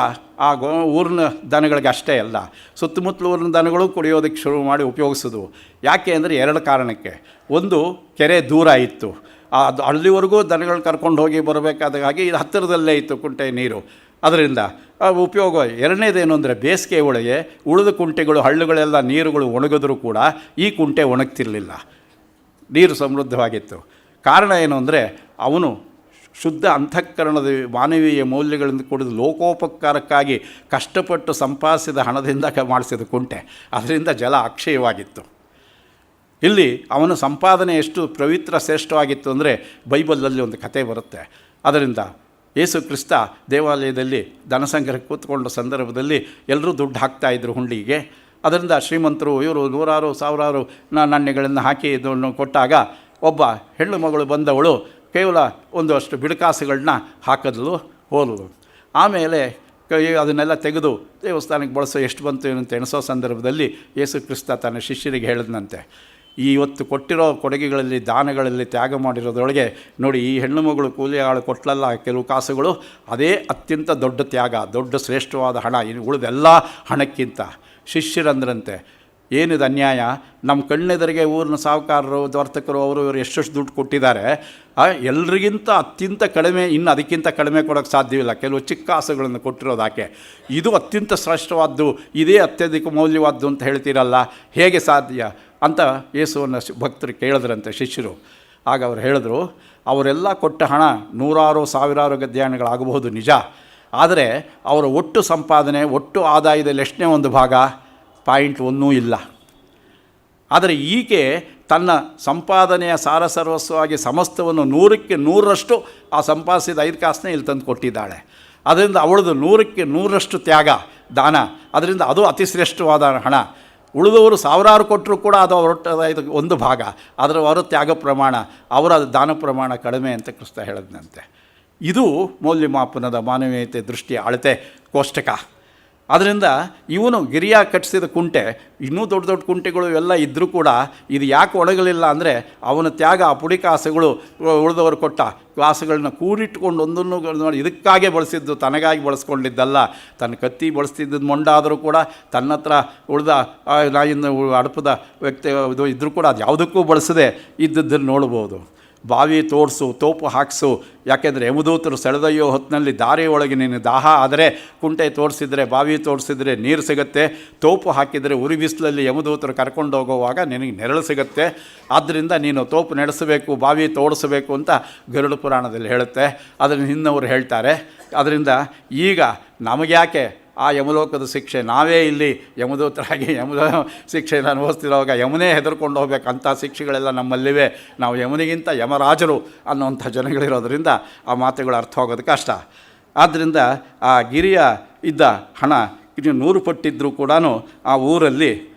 Speaker 2: ಆ ಊರಿನ ದನಗಳಿಗೆ ಅಷ್ಟೇ ಅಲ್ಲ, ಸುತ್ತಮುತ್ತಲ ಊರಿನ ದನಗಳು ಕುಡಿಯೋದಕ್ಕೆ ಶುರು ಮಾಡಿ ಉಪಯೋಗಿಸೋದು. ಯಾಕೆ ಅಂದರೆ 2 ಕಾರಣಕ್ಕೆ. ಒಂದು, ಕೆರೆ ದೂರ ಇತ್ತು, ಅದು ಅಲ್ಲಿವರೆಗೂ ದನಗಳು ಕರ್ಕೊಂಡು ಹೋಗಿ ಬರಬೇಕಾದಾಗಿ ಇದು ಹತ್ತಿರದಲ್ಲೇ ಇತ್ತು ಕುಂಟೆ ನೀರು, ಅದರಿಂದ ಉಪಯೋಗ. ಎರಡನೇದೇನು ಅಂದರೆ ಬೇಸಿಗೆ ಒಳಗೆ ಉಳಿದ ಕುಂಟೆಗಳು, ಹಳ್ಳುಗಳೆಲ್ಲ ನೀರುಗಳು ಒಣಗಿದ್ರೂ ಕೂಡ ಈ ಕುಂಟೆ ಒಣಗ್ತಿರಲಿಲ್ಲ, ನೀರು ಸಮೃದ್ಧವಾಗಿತ್ತು. ಕಾರಣ ಏನು ಅಂದರೆ ಅವನು ಶುದ್ಧ ಅಂತಃಕರಣದ ಮಾನವೀಯ ಮೌಲ್ಯಗಳಿಂದ ಕೂಡಿದ ಲೋಕೋಪಕಾರಕ್ಕಾಗಿ ಕಷ್ಟಪಟ್ಟು ಸಂಪಾದಿಸಿದ ಹಣದಿಂದ ಮಾಡಿಸಿದ ಕುಂಟೆ, ಅದರಿಂದ ಜಲ ಅಕ್ಷಯವಾಗಿತ್ತು. ಇಲ್ಲಿ ಅವನ ಸಂಪಾದನೆ ಎಷ್ಟು ಪವಿತ್ರ ಶ್ರೇಷ್ಠವಾಗಿತ್ತು ಅಂದರೆ ಬೈಬಲಲ್ಲಿ ಒಂದು ಕತೆ ಬರುತ್ತೆ. ಅದರಿಂದ ಯೇಸು ಕ್ರಿಸ್ತ ದೇವಾಲಯದಲ್ಲಿ ದನಸಂಗ್ರಹಕ್ಕೆ ಕೂತ್ಕೊಂಡ ಸಂದರ್ಭದಲ್ಲಿ ಎಲ್ಲರೂ ದುಡ್ಡು ಹಾಕ್ತಾಯಿದ್ರು ಹುಂಡಿಗೆ. ಅದರಿಂದ ಶ್ರೀಮಂತರು ಇವರು ನೂರಾರು ಸಾವಿರಾರು ನಾಣ್ಯಗಳನ್ನು ಹಾಕಿ ಇದನ್ನು ಕೊಟ್ಟಾಗ ಒಬ್ಬ ಹೆಣ್ಣು ಮಗಳು ಬಂದವಳು ಕೇವಲ ಒಂದಷ್ಟು ಬಿಡುಕಾಸುಗಳನ್ನ ಹಾಕಿದ್ಲು, ಹೋದಳು. ಆಮೇಲೆ ಅದನ್ನೆಲ್ಲ ತೆಗೆದು ದೇವಸ್ಥಾನಕ್ಕೆ ಬಳಸೋ ಎಷ್ಟು ಬಂತು ಅಂತ ಎಣಿಸೋ ಸಂದರ್ಭದಲ್ಲಿ ಯೇಸು ಕ್ರಿಸ್ತ ತನ್ನ ಶಿಷ್ಯರಿಗೆ ಹೇಳಿದಂತೆ, ಇವತ್ತು ಕೊಟ್ಟಿರೋ ಕೊಡುಗೆಗಳಲ್ಲಿ, ದಾನಗಳಲ್ಲಿ ತ್ಯಾಗ ಮಾಡಿರೋದ್ರೊಳಗೆ ನೋಡಿ, ಈ ಹೆಣ್ಣು ಮಗಳು ಕೂಲಿ ಆಳು ಕೊಟ್ಟಲಲ್ಲ ಕೆಲವು ಕಾಸುಗಳು, ಅದೇ ಅತ್ಯಂತ ದೊಡ್ಡ ತ್ಯಾಗ, ದೊಡ್ಡ ಶ್ರೇಷ್ಠವಾದ ಹಣ, ಇನ್ನು ಉಳಿದೆಲ್ಲ ಹಣಕ್ಕಿಂತ. ಶಿಷ್ಯರಂದ್ರಂತೆ, ಏನಿದು ಅನ್ಯಾಯ, ನಮ್ಮ ಕಣ್ಣೆದರಿಗೆ ಊರಿನ ಸಾಹುಕಾರರು, ವರ್ತಕರು ಅವರು ಇವರು ಎಷ್ಟೆಷ್ಟು ದುಡ್ಡು ಕೊಟ್ಟಿದ್ದಾರೆ, ಎಲ್ರಿಗಿಂತ ಅತ್ಯಂತ ಕಡಿಮೆ, ಇನ್ನು ಅದಕ್ಕಿಂತ ಕಡಿಮೆ ಕೊಡೋಕ್ಕೆ ಸಾಧ್ಯವಿಲ್ಲ, ಕೆಲವು ಚಿಕ್ಕ ಕಾಸುಗಳನ್ನು ಕೊಟ್ಟಿರೋದಾಕೆ, ಇದು ಅತ್ಯಂತ ಶ್ರೇಷ್ಠವಾದ್ದು, ಇದೇ ಅತ್ಯಧಿಕ ಮೌಲ್ಯವಾದ್ದು ಅಂತ ಹೇಳ್ತೀರಲ್ಲ, ಹೇಗೆ ಸಾಧ್ಯ ಅಂತ ಯೇಸುವನ್ನು ಭಕ್ತರು ಕೇಳಿದ್ರಂತೆ ಶಿಷ್ಯರು. ಆಗ ಅವರು ಹೇಳಿದ್ರು, ಅವರೆಲ್ಲ ಕೊಟ್ಟ ಹಣ ನೂರಾರು ಸಾವಿರಾರು ಗದ್ಯಾಣಗಳಾಗಬಹುದು ನಿಜ, ಆದರೆ ಅವರ ಒಟ್ಟು ಸಂಪಾದನೆ, ಒಟ್ಟು ಆದಾಯದಲ್ಲಿ ಎಷ್ಟನೇ ಒಂದು ಭಾಗ, 0.1 ಇಲ್ಲ. ಆದರೆ ಈಕೆ ತನ್ನ ಸಂಪಾದನೆಯ ಸಾರಸರ್ವಸ್ವವಾಗಿ ಸಮಸ್ತವನ್ನು 100ಕ್ಕೆ 100ರಷ್ಟು ಆ ಸಂಪಾದಿಸಿದ 5 ಕಾಸನ್ನೇ ಇಲ್ಲಿ ತಂದು ಕೊಟ್ಟಿದ್ದಾಳೆ. ಅದರಿಂದ ಅವಳದು 100ಕ್ಕೆ 100ರಷ್ಟು ತ್ಯಾಗ, ದಾನ, ಅದರಿಂದ ಅದು ಅತಿ ಶ್ರೇಷ್ಠವಾದ ಹಣ. ಉಳಿದವರು ಸಾವಿರಾರು ಕೊಟ್ಟರೂ ಕೂಡ ಅದು ಅವರ ಒಂದು ಭಾಗ, ಅದರ ಅವರ ತ್ಯಾಗ ಪ್ರಮಾಣ, ಅವರ ದಾನ ಪ್ರಮಾಣ ಕಡಿಮೆ ಅಂತ ಕ್ರಿಸ್ತ ಹೇಳಿದಂತೆ. ಇದು ಮೌಲ್ಯಮಾಪನದ ಮಾನವೀಯತೆ ದೃಷ್ಟಿಯ ಅಳತೆ ಕೋಷ್ಟಕ. ಆದ್ದರಿಂದ ಇವನು ಗಿರಿಯ ಕಟ್ಟಿಸಿದ ಕುಂಟೆ, ಇನ್ನೂ ದೊಡ್ಡ ದೊಡ್ಡ ಕುಂಟೆಗಳು ಎಲ್ಲ ಇದ್ದರೂ ಕೂಡ ಇದು ಯಾಕೆ ಒಣಗಲಿಲ್ಲ ಅಂದರೆ ಅವನ ತ್ಯಾಗ, ಆ ಪುಡಿ ಕಾಸುಗಳು, ಉಳಿದವರು ಕೊಟ್ಟ ಕಾಸುಗಳನ್ನ ಕೂಡಿಟ್ಕೊಂಡು ಒಂದನ್ನು ನೋಡಿ ಇದಕ್ಕಾಗೇ ಬಳಸಿದ್ದು, ತನಗಾಗಿ ಬಳಸ್ಕೊಂಡಿದ್ದಲ್ಲ. ತನ್ನ ಕತ್ತಿ ಬಳಸ್ತಿದ್ದದ್ದು ಮೊಂಡಾದರೂ ಕೂಡ ತನ್ನ ಹತ್ರ ಉಳಿದ ನಾಯಿನ ಅಡಪದ ವ್ಯಕ್ತಿ ಇದು ಇದ್ದರೂ ಕೂಡ ಅದು ಯಾವುದಕ್ಕೂ ಬಳಸದೆ ಇದ್ದದ್ದನ್ನು ನೋಡ್ಬೋದು. ಬಾವಿ ತೋಡಿಸು, ತೋಪು ಹಾಕಿಸು, ಯಾಕೆಂದರೆ ಯಮದೂತರು ಸೆಳೆದೊಯ್ಯೋ ಹೊತ್ತಿನಲ್ಲಿ ದಾರಿ ಒಳಗೆ ನೀನು ದಾಹ ಆದರೆ ಕುಂಟೆ ತೋಡಿಸಿದ್ರೆ, ಬಾವಿ ತೋಡಿಸಿದ್ರೆ ನೀರು ಸಿಗುತ್ತೆ, ತೋಪು ಹಾಕಿದರೆ ಉರಿ ಬಿಸಿಲಲ್ಲಿ ಯಮದೂತರು ಕರ್ಕೊಂಡು ಹೋಗುವಾಗ ನಿನಗೆ ನೆರಳು ಸಿಗುತ್ತೆ. ಆದ್ದರಿಂದ ನೀನು ತೋಪು ನಡೆಸಬೇಕು, ಬಾವಿ ತೋಡಿಸಬೇಕು ಅಂತ ಗರುಡ ಪುರಾಣದಲ್ಲಿ ಹೇಳುತ್ತೆ. ಅದನ್ನು ಹಿಂದವರು ಹೇಳ್ತಾರೆ. ಅದರಿಂದ ಈಗ ನಮಗ್ಯಾಕೆ ಆ ಯಮಲೋಕದ ಶಿಕ್ಷೆ, ನಾವೇ ಇಲ್ಲಿ ಯಮದೂತರಾಗಿ ಶಿಕ್ಷೆಯನ್ನು ಅನುಭವಿಸ್ತಿರೋವಾಗ ಯಮನೇ ಹೆದರ್ಕೊಂಡು ಹೋಗ್ಬೇಕಂಥ ಶಿಕ್ಷೆಗಳೆಲ್ಲ ನಮ್ಮಲ್ಲಿವೆ. ನಾವು ಯಮನಿಗಿಂತ ಯಮರಾಜರು ಅನ್ನೋಂಥ ಜನಗಳಿರೋದ್ರಿಂದ ಆ ಮಾತುಗಳು ಅರ್ಥ ಹೋಗೋದು ಕಷ್ಟ. ಆದ್ದರಿಂದ ಆ ಗಿರಿಯ ಇದ್ದ ಹಣ ಇದು 100 ಪಟ್ಟಿದ್ದರೂ ಕೂಡ ಆ ಊರಲ್ಲಿ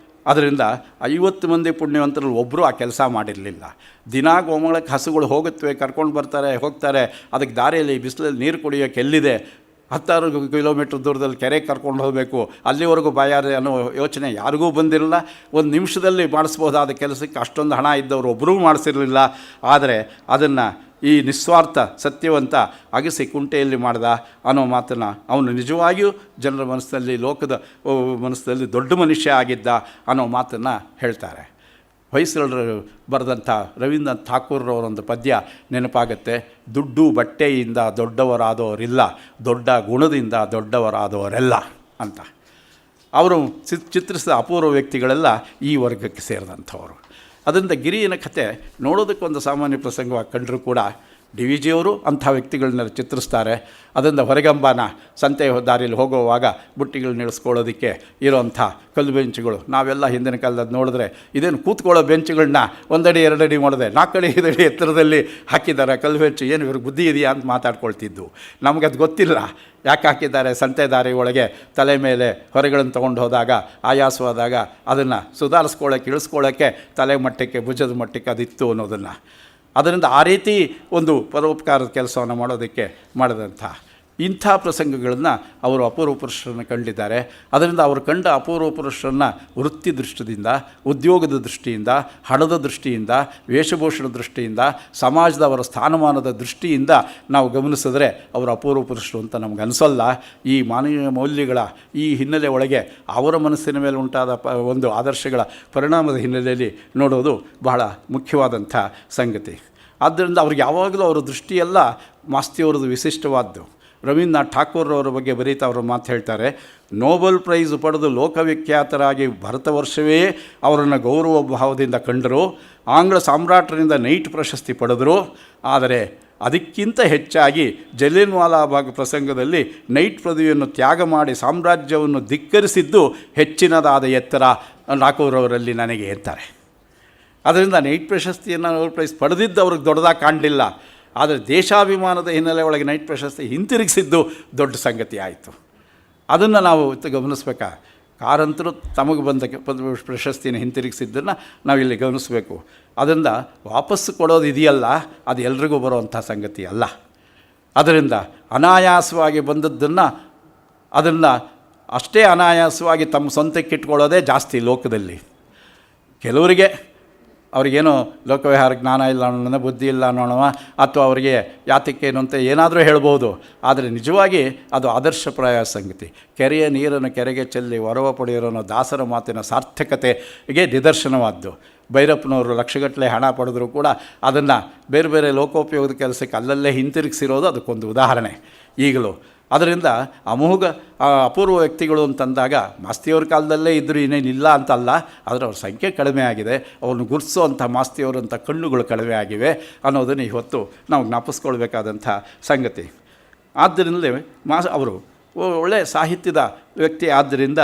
Speaker 2: ಅದರಿಂದ 50 ಮಂದಿ ಪುಣ್ಯವಂತರಲ್ಲಿ ಒಬ್ಬರು ಆ ಕೆಲಸ ಮಾಡಿರಲಿಲ್ಲ. ದಿನಾ ಗೋಮಾಳಕ್ಕೆ ಹಸುಗಳು ಹೋಗುತ್ತವೆ, ಕರ್ಕೊಂಡು ಬರ್ತಾರೆ, ಹೋಗ್ತಾರೆ. ಅದಕ್ಕೆ ದಾರಿಯಲ್ಲಿ ಬಿಸಿಲಲ್ಲಿ ನೀರು ಕುಡಿಯೋಕ್ಕೆ ಎಲ್ಲಿದೆ, 10 ಕಿಲೋಮೀಟ್ರ್ ದೂರದಲ್ಲಿ ಕೆರೆಗೆ ಕರ್ಕೊಂಡು ಹೋಗಬೇಕು, ಅಲ್ಲಿವರೆಗೂ ಬಾಯಾರೆ ಅನ್ನೋ ಯೋಚನೆ ಯಾರಿಗೂ ಬಂದಿರಲಿಲ್ಲ. ಒಂದು ನಿಮಿಷದಲ್ಲಿ ಮಾಡಿಸ್ಬೋದಾದ ಕೆಲಸಕ್ಕೆ ಅಷ್ಟೊಂದು ಹಣ ಇದ್ದವರು ಒಬ್ಬರೂ ಮಾಡಿಸಿರಲಿಲ್ಲ. ಆದರೆ ಅದನ್ನು ಈ ನಿಸ್ವಾರ್ಥ ಸತ್ಯವಂತ ಅಗಸಿ ಕುಂಟೆಯಲ್ಲಿ ಮಾಡ್ದ ಅನ್ನೋ ಮಾತನ್ನು ಅವನು ನಿಜವಾಗಿಯೂ ಜನರ ಮನಸ್ಸಿನಲ್ಲಿ, ಲೋಕದ ಮನಸ್ಸಿನಲ್ಲಿ ದೊಡ್ಡ ಮನುಷ್ಯ ಆಗಿದ್ದ ಅನ್ನೋ ಮಾತನ್ನು ಹೇಳ್ತಾರೆ. ಹೊಯ್ಸಳರು ಬರೆದಂಥ ರವೀಂದ್ರನಾಥ್ ಠಾಕೂರ್ರವರೊಂದು ಪದ್ಯ ನೆನಪಾಗುತ್ತೆ. ದುಡ್ಡು ಬಟ್ಟೆಯಿಂದ ದೊಡ್ಡವರಾದವರಿಲ್ಲ, ದೊಡ್ಡ ಗುಣದಿಂದ ದೊಡ್ಡವರಾದವರೆಲ್ಲ ಅಂತ. ಅವರು ಚಿತ್ರಿಸಿದ ಅಪೂರ್ವ ವ್ಯಕ್ತಿಗಳೆಲ್ಲ ಈ ವರ್ಗಕ್ಕೆ ಸೇರಿದಂಥವರು. ಅದರಿಂದ ಗಿರಿಯನ ಕಥೆ ನೋಡೋದಕ್ಕೊಂದು ಸಾಮಾನ್ಯ ಪ್ರಸಂಗವಾಗಿ ಕಂಡರೂ ಕೂಡ ಡಿ ವಿ ಜಿಯವರು ಅಂಥ ವ್ಯಕ್ತಿಗಳನ್ನ ಚಿತ್ರಿಸ್ತಾರೆ. ಅದರಿಂದ ಹೊರಗಂಬನ ಸಂತೆ ದಾರಿಯಲ್ಲಿ ಹೋಗುವಾಗ ಬುಟ್ಟಿಗಳನ್ನ ಇಳಿಸ್ಕೊಳ್ಳೋದಕ್ಕೆ ಇರೋವಂಥ ಕಲ್ಲು ಬೆಂಚುಗಳು, ನಾವೆಲ್ಲ ಹಿಂದಿನ ಕಾಲದಲ್ಲಿ ನೋಡಿದ್ರೆ ಇದೇನು ಕೂತ್ಕೊಳ್ಳೋ ಬೆಂಚುಗಳನ್ನ 1 ಅಡಿ 2 ಅಡಿ ಮಾಡಿದೆ 4 ಅಡಿ 5 ಅಡಿ ಎತ್ತರದಲ್ಲಿ ಹಾಕಿದ್ದಾರೆ ಕಲ್ಲು ಬೆಂಚು, ಏನು ಇವ್ರಿಗೆ ಬುದ್ಧಿ ಇದೆಯಾ ಅಂತ ಮಾತಾಡ್ಕೊಳ್ತಿದ್ದು. ನಮಗದು ಗೊತ್ತಿಲ್ಲ ಯಾಕೆ ಹಾಕಿದ್ದಾರೆ. ಸಂತೆ ದಾರಿ ಒಳಗೆ ತಲೆ ಮೇಲೆ ಹೊರೆಗಳನ್ನು ತೊಗೊಂಡು ಹೋದಾಗ ಆಯಾಸವಾದಾಗ ಅದನ್ನು ಸುಧಾರಿಸ್ಕೊಳ್ಳೋಕ್ಕೆ ಇಳಿಸ್ಕೊಳ್ಳೋಕ್ಕೆ ತಲೆ ಮಟ್ಟಕ್ಕೆ ಭುಜದ ಮಟ್ಟಕ್ಕೆ ಅದಿತ್ತು ಅನ್ನೋದನ್ನು, ಅದರಿಂದ ಆ ರೀತಿ ಒಂದು ಪರೋಪಕಾರದ ಕೆಲಸವನ್ನು ಮಾಡೋದಕ್ಕೆ ಮಾಡಿದಂಥ ಇಂಥ ಪ್ರಸಂಗಗಳನ್ನು ಅವರು ಅಪೂರ್ವ ಪುರುಷರನ್ನು ಕಂಡಿದ್ದಾರೆ. ಅದರಿಂದ ಅವರು ಕಂಡ ಅಪೂರ್ವ ಪುರುಷರನ್ನು ವೃತ್ತಿ ದೃಷ್ಟಿಯಿಂದ, ಉದ್ಯೋಗದ ದೃಷ್ಟಿಯಿಂದ, ಹಣದ ದೃಷ್ಟಿಯಿಂದ, ವೇಷಭೂಷಣ ದೃಷ್ಟಿಯಿಂದ, ಸಮಾಜದ ಅವರ ಸ್ಥಾನಮಾನದ ದೃಷ್ಟಿಯಿಂದ ನಾವು ಗಮನಿಸಿದ್ರೆ ಅವರು ಅಪೂರ್ವ ಪುರುಷರು ಅಂತ ನಮ್ಗೆ ಅನಿಸಲ್ಲ. ಈ ಮಾನವೀಯ ಮೌಲ್ಯಗಳ ಈ ಹಿನ್ನೆಲೆ ಒಳಗೆ ಅವರ ಮನಸ್ಸಿನ ಮೇಲೆ ಉಂಟಾದ ಒಂದು ಆದರ್ಶಗಳ ಪರಿಣಾಮದ ಹಿನ್ನೆಲೆಯಲ್ಲಿ ನೋಡೋದು ಬಹಳ ಮುಖ್ಯವಾದಂಥ ಸಂಗತಿ. ಆದ್ದರಿಂದ ಅವ್ರಿಗೆ ಯಾವಾಗಲೂ ಅವರ ದೃಷ್ಟಿಯೆಲ್ಲ ಮಾಸ್ತಿಯವರದು ವಿಶಿಷ್ಟವಾದ್ದು. ರವೀಂದ್ರನಾಥ್ ಠಾಕೂರ್ರವರ ಬಗ್ಗೆ ಬರೀತಾ ಅವರು ಮಾತು ಹೇಳ್ತಾರೆ, ನೋಬೆಲ್ ಪ್ರೈಸ್ ಪಡೆದು ಲೋಕವಿಖ್ಯಾತರಾಗಿ ಭಾರತ ವರ್ಷವೇ ಅವರನ್ನು ಗೌರವ ಭಾವದಿಂದ ಕಂಡರು. ಆಂಗ್ಲ ಸಾಮ್ರಾಟರಿಂದ ನೈಟ್ ಪ್ರಶಸ್ತಿ ಪಡೆದರು. ಆದರೆ ಅದಕ್ಕಿಂತ ಹೆಚ್ಚಾಗಿ ಜಲಿಯನ್ವಾಲಾ ಬಾಗ್ ಪ್ರಸಂಗದಲ್ಲಿ ನೈಟ್ ಪದವಿಯನ್ನು ತ್ಯಾಗ ಮಾಡಿ ಸಾಮ್ರಾಜ್ಯವನ್ನು ಧಿಕ್ಕರಿಸಿದ್ದು ಹೆಚ್ಚಿನದಾದ ಎತ್ತರ ಠಾಕೂರ್ರವರಲ್ಲಿ ನನಗೆ ಅಂತಾರೆ. ಅದರಿಂದ ನೈಟ್ ಪ್ರಶಸ್ತಿಯನ್ನು ನೋಬೆಲ್ ಪ್ರೈಸ್ ಪಡೆದಿದ್ದು ಅವ್ರಿಗೆ ದೊಡ್ಡದಾಗಿ ಕಾಣಲಿಲ್ಲ. ಆದರೆ ದೇಶಾಭಿಮಾನದ ಹಿನ್ನೆಲೆ ಒಳಗೆ ನೈಟ್ ಪ್ರಶಸ್ತಿ ಹಿಂತಿರುಗಿಸಿದ್ದು ದೊಡ್ಡ ಸಂಗತಿ ಆಯಿತು. ಅದನ್ನು ನಾವು ಗಮನಿಸ್ಬೇಕಾ. ಕಾರಂತರು ತಮಗೆ ಬಂದ ಪ್ರಶಸ್ತಿನ ಹಿಂತಿರುಗಿಸಿದ್ದನ್ನು ನಾವಿಲ್ಲಿ ಗಮನಿಸಬೇಕು. ಅದರಿಂದ ವಾಪಸ್ಸು ಕೊಡೋದು ಇದೆಯಲ್ಲ, ಅದು ಎಲ್ರಿಗೂ ಬರುವಂಥ ಸಂಗತಿ ಅಲ್ಲ. ಅದರಿಂದ ಅನಾಯಾಸವಾಗಿ ಬಂದದ್ದನ್ನು ಅದನ್ನು ಅಷ್ಟೇ ಅನಾಯಾಸವಾಗಿ ತಮ್ಮ ಸ್ವಂತಕ್ಕೆ ಇಟ್ಕೊಳ್ಳೋದೇ ಜಾಸ್ತಿ ಲೋಕದಲ್ಲಿ. ಕೆಲವರಿಗೆ ಅವ್ರಿಗೇನೋ ಲೋಕವ್ಯವಹಾರ ಜ್ಞಾನ ಇಲ್ಲ ಅನ್ನೋಣ, ಬುದ್ಧಿ ಇಲ್ಲ ಅನ್ನೋಣ, ಅಥವಾ ಅವರಿಗೆ ಯಾತಕ್ಕೇನು ಅಂತ ಏನಾದರೂ ಹೇಳ್ಬೋದು. ಆದರೆ ನಿಜವಾಗಿ ಅದು ಆದರ್ಶಪ್ರಾಯ ಸಂಗತಿ. ಕೆರೆಯ ನೀರನ್ನು ಕೆರೆಗೆ ಚೆಲ್ಲಿ ಹೊರವ ಪಡೆಯೋನೋ ದಾಸರ ಮಾತಿನ ಸಾರ್ಥಕತೆಗೆ ನಿದರ್ಶನವಾದ್ದು. ಭೈರಪ್ಪನವರು ಲಕ್ಷಗಟ್ಟಲೆ ಹಣ ಪಡೆದರೂ ಕೂಡ ಅದನ್ನು ಬೇರೆ ಬೇರೆ ಲೋಕೋಪಯೋಗದ ಕೆಲಸಕ್ಕೆ ಅಲ್ಲಲ್ಲೇ ಹಿಂತಿರುಗಿಸಿರೋದು ಅದಕ್ಕೊಂದು ಉದಾಹರಣೆ ಈಗಲೂ. ಅದರಿಂದ ಅಮೋಘ ಅಪೂರ್ವ ವ್ಯಕ್ತಿಗಳು ಅಂತಂದಾಗ ಮಾಸ್ತಿಯವ್ರ ಕಾಲದಲ್ಲೇ ಇದ್ದರೂ ಇನ್ನೇನಿಲ್ಲ ಅಂತಲ್ಲ, ಆದರೆ ಅವ್ರ ಸಂಖ್ಯೆ ಕಡಿಮೆ ಆಗಿದೆ. ಅವ್ರನ್ನ ಗುರುತಿಸೋವಂಥ ಮಾಸ್ತಿಯವರಂಥ ಕಣ್ಣುಗಳು ಕಡಿಮೆ ಆಗಿವೆ ಅನ್ನೋದನ್ನು ಇವತ್ತು ನಾವು ಜ್ಞಾಪಿಸ್ಕೊಳ್ಬೇಕಾದಂಥ ಸಂಗತಿ. ಆದ್ದರಿಂದಲೇ ಅವರು ಒಳ್ಳೆಯ ಸಾಹಿತ್ಯದ ವ್ಯಕ್ತಿ. ಆದ್ದರಿಂದ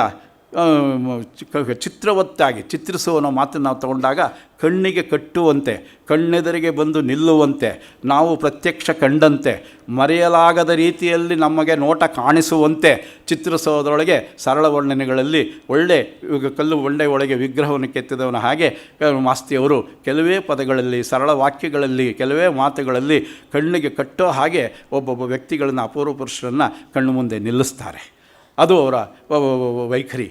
Speaker 2: ಚಿತ್ರವತ್ತಾಗಿ ಚಿತ್ರಿಸುವ ಮಾತನ್ನು ನಾವು ತಗೊಂಡಾಗ ಕಣ್ಣಿಗೆ ಕಟ್ಟುವಂತೆ, ಕಣ್ಣೆದುರಿಗೆ ಬಂದು ನಿಲ್ಲುವಂತೆ, ನಾವು ಪ್ರತ್ಯಕ್ಷ ಕಂಡಂತೆ, ಮರೆಯಲಾಗದ ರೀತಿಯಲ್ಲಿ ನಮಗೆ ನೋಟ ಕಾಣಿಸುವಂತೆ ಚಿತ್ರಿಸೋದ್ರೊಳಗೆ ಸರಳ ವರ್ಣನೆಗಳಲ್ಲಿ ಒಳ್ಳೆ ಕಲ್ಲು ಬಂಡೆ ಒಳಗೆ ವಿಗ್ರಹವನ್ನು ಕೆತ್ತಿದವನ ಹಾಗೆ ಮಾಸ್ತಿಯವರು ಕೆಲವೇ ಪದಗಳಲ್ಲಿ, ಸರಳ ವಾಕ್ಯಗಳಲ್ಲಿ, ಕೆಲವೇ ಮಾತುಗಳಲ್ಲಿ ಕಣ್ಣಿಗೆ ಕಟ್ಟೋ ಹಾಗೆ ಒಬ್ಬೊಬ್ಬ ವ್ಯಕ್ತಿಗಳನ್ನು, ಅಪೂರ್ವ ಪುರುಷರನ್ನು ಕಣ್ಣು ಮುಂದೆ ನಿಲ್ಲಿಸ್ತಾರೆ. ಅದು ಅವರ ವೈಖರಿ.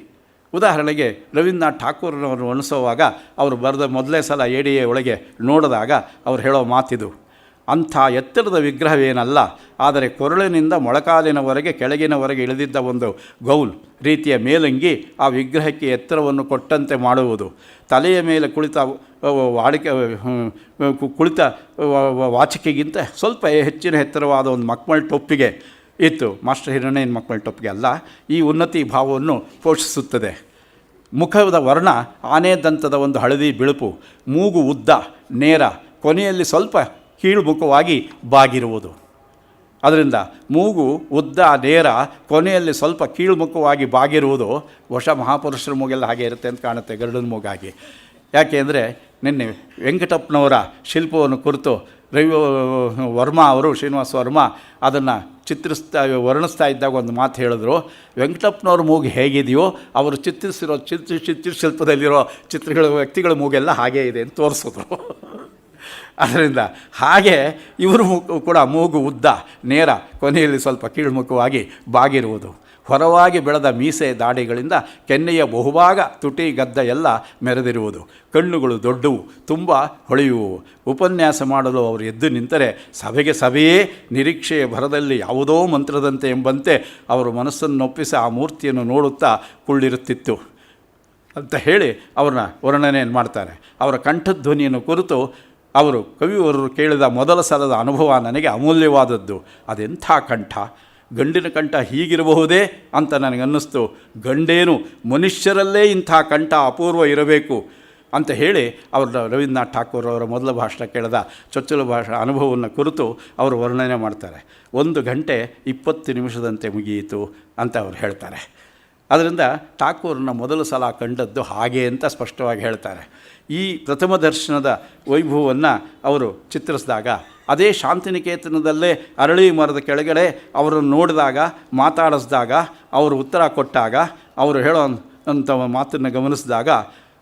Speaker 2: ಉದಾಹರಣೆಗೆ ರವೀಂದ್ರನಾಥ್ ಠಾಕೂರ್ನವರು ಅನಿಸೋವಾಗ ಅವರು ಬರೆದ ಮೊದಲೇ ಸಲ ಎಡಿಎ ಒಳಗೆ ನೋಡಿದಾಗ ಅವ್ರು ಹೇಳೋ ಮಾತಿದು, ಅಂಥ ಎತ್ತರದ ವಿಗ್ರಹವೇನಲ್ಲ, ಆದರೆ ಕೊರಳಿನಿಂದ ಮೊಳಕಾಲಿನವರೆಗೆ ಕೆಳಗಿನವರೆಗೆ ಇಳಿದಿದ್ದ ಒಂದು ಗೌಲ್ ರೀತಿಯ ಮೇಲಂಗಿ ಆ ವಿಗ್ರಹಕ್ಕೆ ಎತ್ತರವನ್ನು ಕೊಟ್ಟಂತೆ ಮಾಡುವುದು. ತಲೆಯ ಮೇಲೆ ಕುಳಿತ ವಾಚಿಕೆಗಿಂತ ಸ್ವಲ್ಪ ಹೆಚ್ಚಿನ ಎತ್ತರವಾದ ಒಂದು ಮಕ್ಮಲ್ ಟೊಪ್ಪಿಗೆ ಇತ್ತು. ಮಾಸ್ಟರ್ ಹಿರಣ್ಣಯ್ಯನ ಮಕ್ಕಳ ಟೊಪ್ಪಿಗೆ ಅಲ್ಲ, ಈ ಉನ್ನತಿ ಭಾವವನ್ನು ಪೋಷಿಸುತ್ತದೆ. ಮುಖದ ವರ್ಣ ಆನೆ ದಂತದ ಒಂದು ಹಳದಿ ಬಿಳುಪು, ಮೂಗು ಉದ್ದ ನೇರ, ಕೊನೆಯಲ್ಲಿ ಸ್ವಲ್ಪ ಕೀಳುಮುಖವಾಗಿ ಬಾಗಿರುವುದು. ಅದರಿಂದ ಮೂಗು ಉದ್ದ ನೇರ, ಕೊನೆಯಲ್ಲಿ ಸ್ವಲ್ಪ ಕೀಳುಮುಖವಾಗಿ ಬಾಗಿರುವುದು. ಬಹುಶಃ ಮಹಾಪುರುಷರ ಮೂಗೆಲ್ಲ ಹಾಗೆ ಇರುತ್ತೆ ಅಂತ ಕಾಣುತ್ತೆ, ಗರುಡನ ಮೂಗಾಗಿ. ಯಾಕೆ ಅಂದರೆ ನಿನ್ನೆ ವೆಂಕಟಪ್ಪನವರ ಶಿಲ್ಪವನ್ನು ಕುರಿತು ವರ್ಮಾ ಅವರು, ಶ್ರೀನಿವಾಸ ವರ್ಮಾ ಅದನ್ನು ವರ್ಣಿಸ್ತಾ ಇದ್ದಾಗ ಒಂದು ಮಾತು ಹೇಳಿದ್ರು, ವೆಂಕಟಪ್ಪನವ್ರ ಮೂಗು ಹೇಗಿದೆಯೋ ಅವರು ಚಿತ್ರಿಸಿರೋ ಚಿತ್ರಶಿಲ್ಪದಲ್ಲಿರೋ ವ್ಯಕ್ತಿಗಳ ಮೂಗೆಲ್ಲ ಹಾಗೇ ಇದೆ ಅಂತ ತೋರಿಸಿದ್ರು. ಅದರಿಂದ ಹಾಗೆ ಇವರು ಕೂಡ ಮೂಗು ಉದ್ದ ನೇರ, ಕೊನೆಯಲ್ಲಿ ಸ್ವಲ್ಪ ಕೀಳ್ಮುಖವಾಗಿ ಬಾಗಿರುವುದು. ಹೊರವಾಗಿ ಬೆಳೆದ ಮೀಸೆ ದಾಡಿಗಳಿಂದ ಕೆನ್ನೆಯ ಬಹುಭಾಗ ತುಟಿ ಗದ್ದ ಎಲ್ಲ ಮೆರೆದಿರುವುದು. ಕಣ್ಣುಗಳು ದೊಡ್ಡವು, ತುಂಬ ಹೊಳೆಯುವು. ಉಪನ್ಯಾಸ ಮಾಡಲು ಅವರು ಎದ್ದು ನಿಂತರೆ ಸಭೆಗೆ ಸಭೆಯೇ ನಿರೀಕ್ಷೆಯ ಭರದಲ್ಲಿ ಯಾವುದೋ ಮಂತ್ರದಂತೆ ಎಂಬಂತೆ ಅವರು ಮನಸ್ಸನ್ನೊಪ್ಪಿಸಿ ಆ ಮೂರ್ತಿಯನ್ನು ನೋಡುತ್ತಾ ಕುಳ್ಳಿರುತ್ತಿತ್ತು ಅಂತ ಹೇಳಿ ಅವ್ರನ್ನ ವರ್ಣನೆಯನ್ನು ಮಾಡ್ತಾರೆ. ಅವರ ಕಂಠಧ್ವನಿಯನ್ನು ಕುರಿತು ಅವರು ಕವಿಯವರು ಕೇಳಿದ ಮೊದಲ ಸಲದ ಅನುಭವ ನನಗೆ ಅಮೂಲ್ಯವಾದದ್ದು. ಅದೆಂಥ ಕಂಠ, ಗಂಡಿನ ಕಂಠ ಹೀಗಿರಬಹುದೇ ಅಂತ ನನಗನ್ನಿಸ್ತು. ಗಂಡೇನು, ಮನುಷ್ಯರಲ್ಲೇ ಇಂಥ ಕಂಠ ಅಪೂರ್ವ ಇರಬೇಕು. ಅಂತ ಹೇಳಿ ಅವ್ರ ರವೀಂದ್ರನಾಥ್ ಠಾಕೂರ್ ಅವರ ಮೊದಲ ಭಾಷಣ ಕೇಳಿದ ಚೊಚ್ಚಲ ಭಾಷಣ ಅನುಭವವನ್ನು ಕುರಿತು ಅವರು ವರ್ಣನೆ ಮಾಡ್ತಾರೆ. 1 ಗಂಟೆ 20 ನಿಮಿಷದಂತೆ ಮುಗಿಯಿತು ಅಂತ ಅವ್ರು ಹೇಳ್ತಾರೆ. ಅದರಿಂದ ಠಾಕೂರನ್ನ ಮೊದಲ ಸಲ ಕಂಡದ್ದು ಹಾಗೆ ಅಂತ ಸ್ಪಷ್ಟವಾಗಿ ಹೇಳ್ತಾರೆ. ಈ ಪ್ರಥಮ ದರ್ಶನದ ವೈಭವವನ್ನು ಅವರು ಚಿತ್ರಿಸಿದಾಗ ಅದೇ ಶಾಂತಿನಿಕೇತನದಲ್ಲೇ ಅರಳಿ ಮರದ ಕೆಳಗಡೆ ಅವರನ್ನು ನೋಡಿದಾಗ, ಮಾತಾಡಿಸಿದಾಗ, ಅವರು ಉತ್ತರ ಕೊಟ್ಟಾಗ, ಅವರು ಹೇಳೋ ಅಂಥ ಮಾತನ್ನು ಗಮನಿಸಿದಾಗ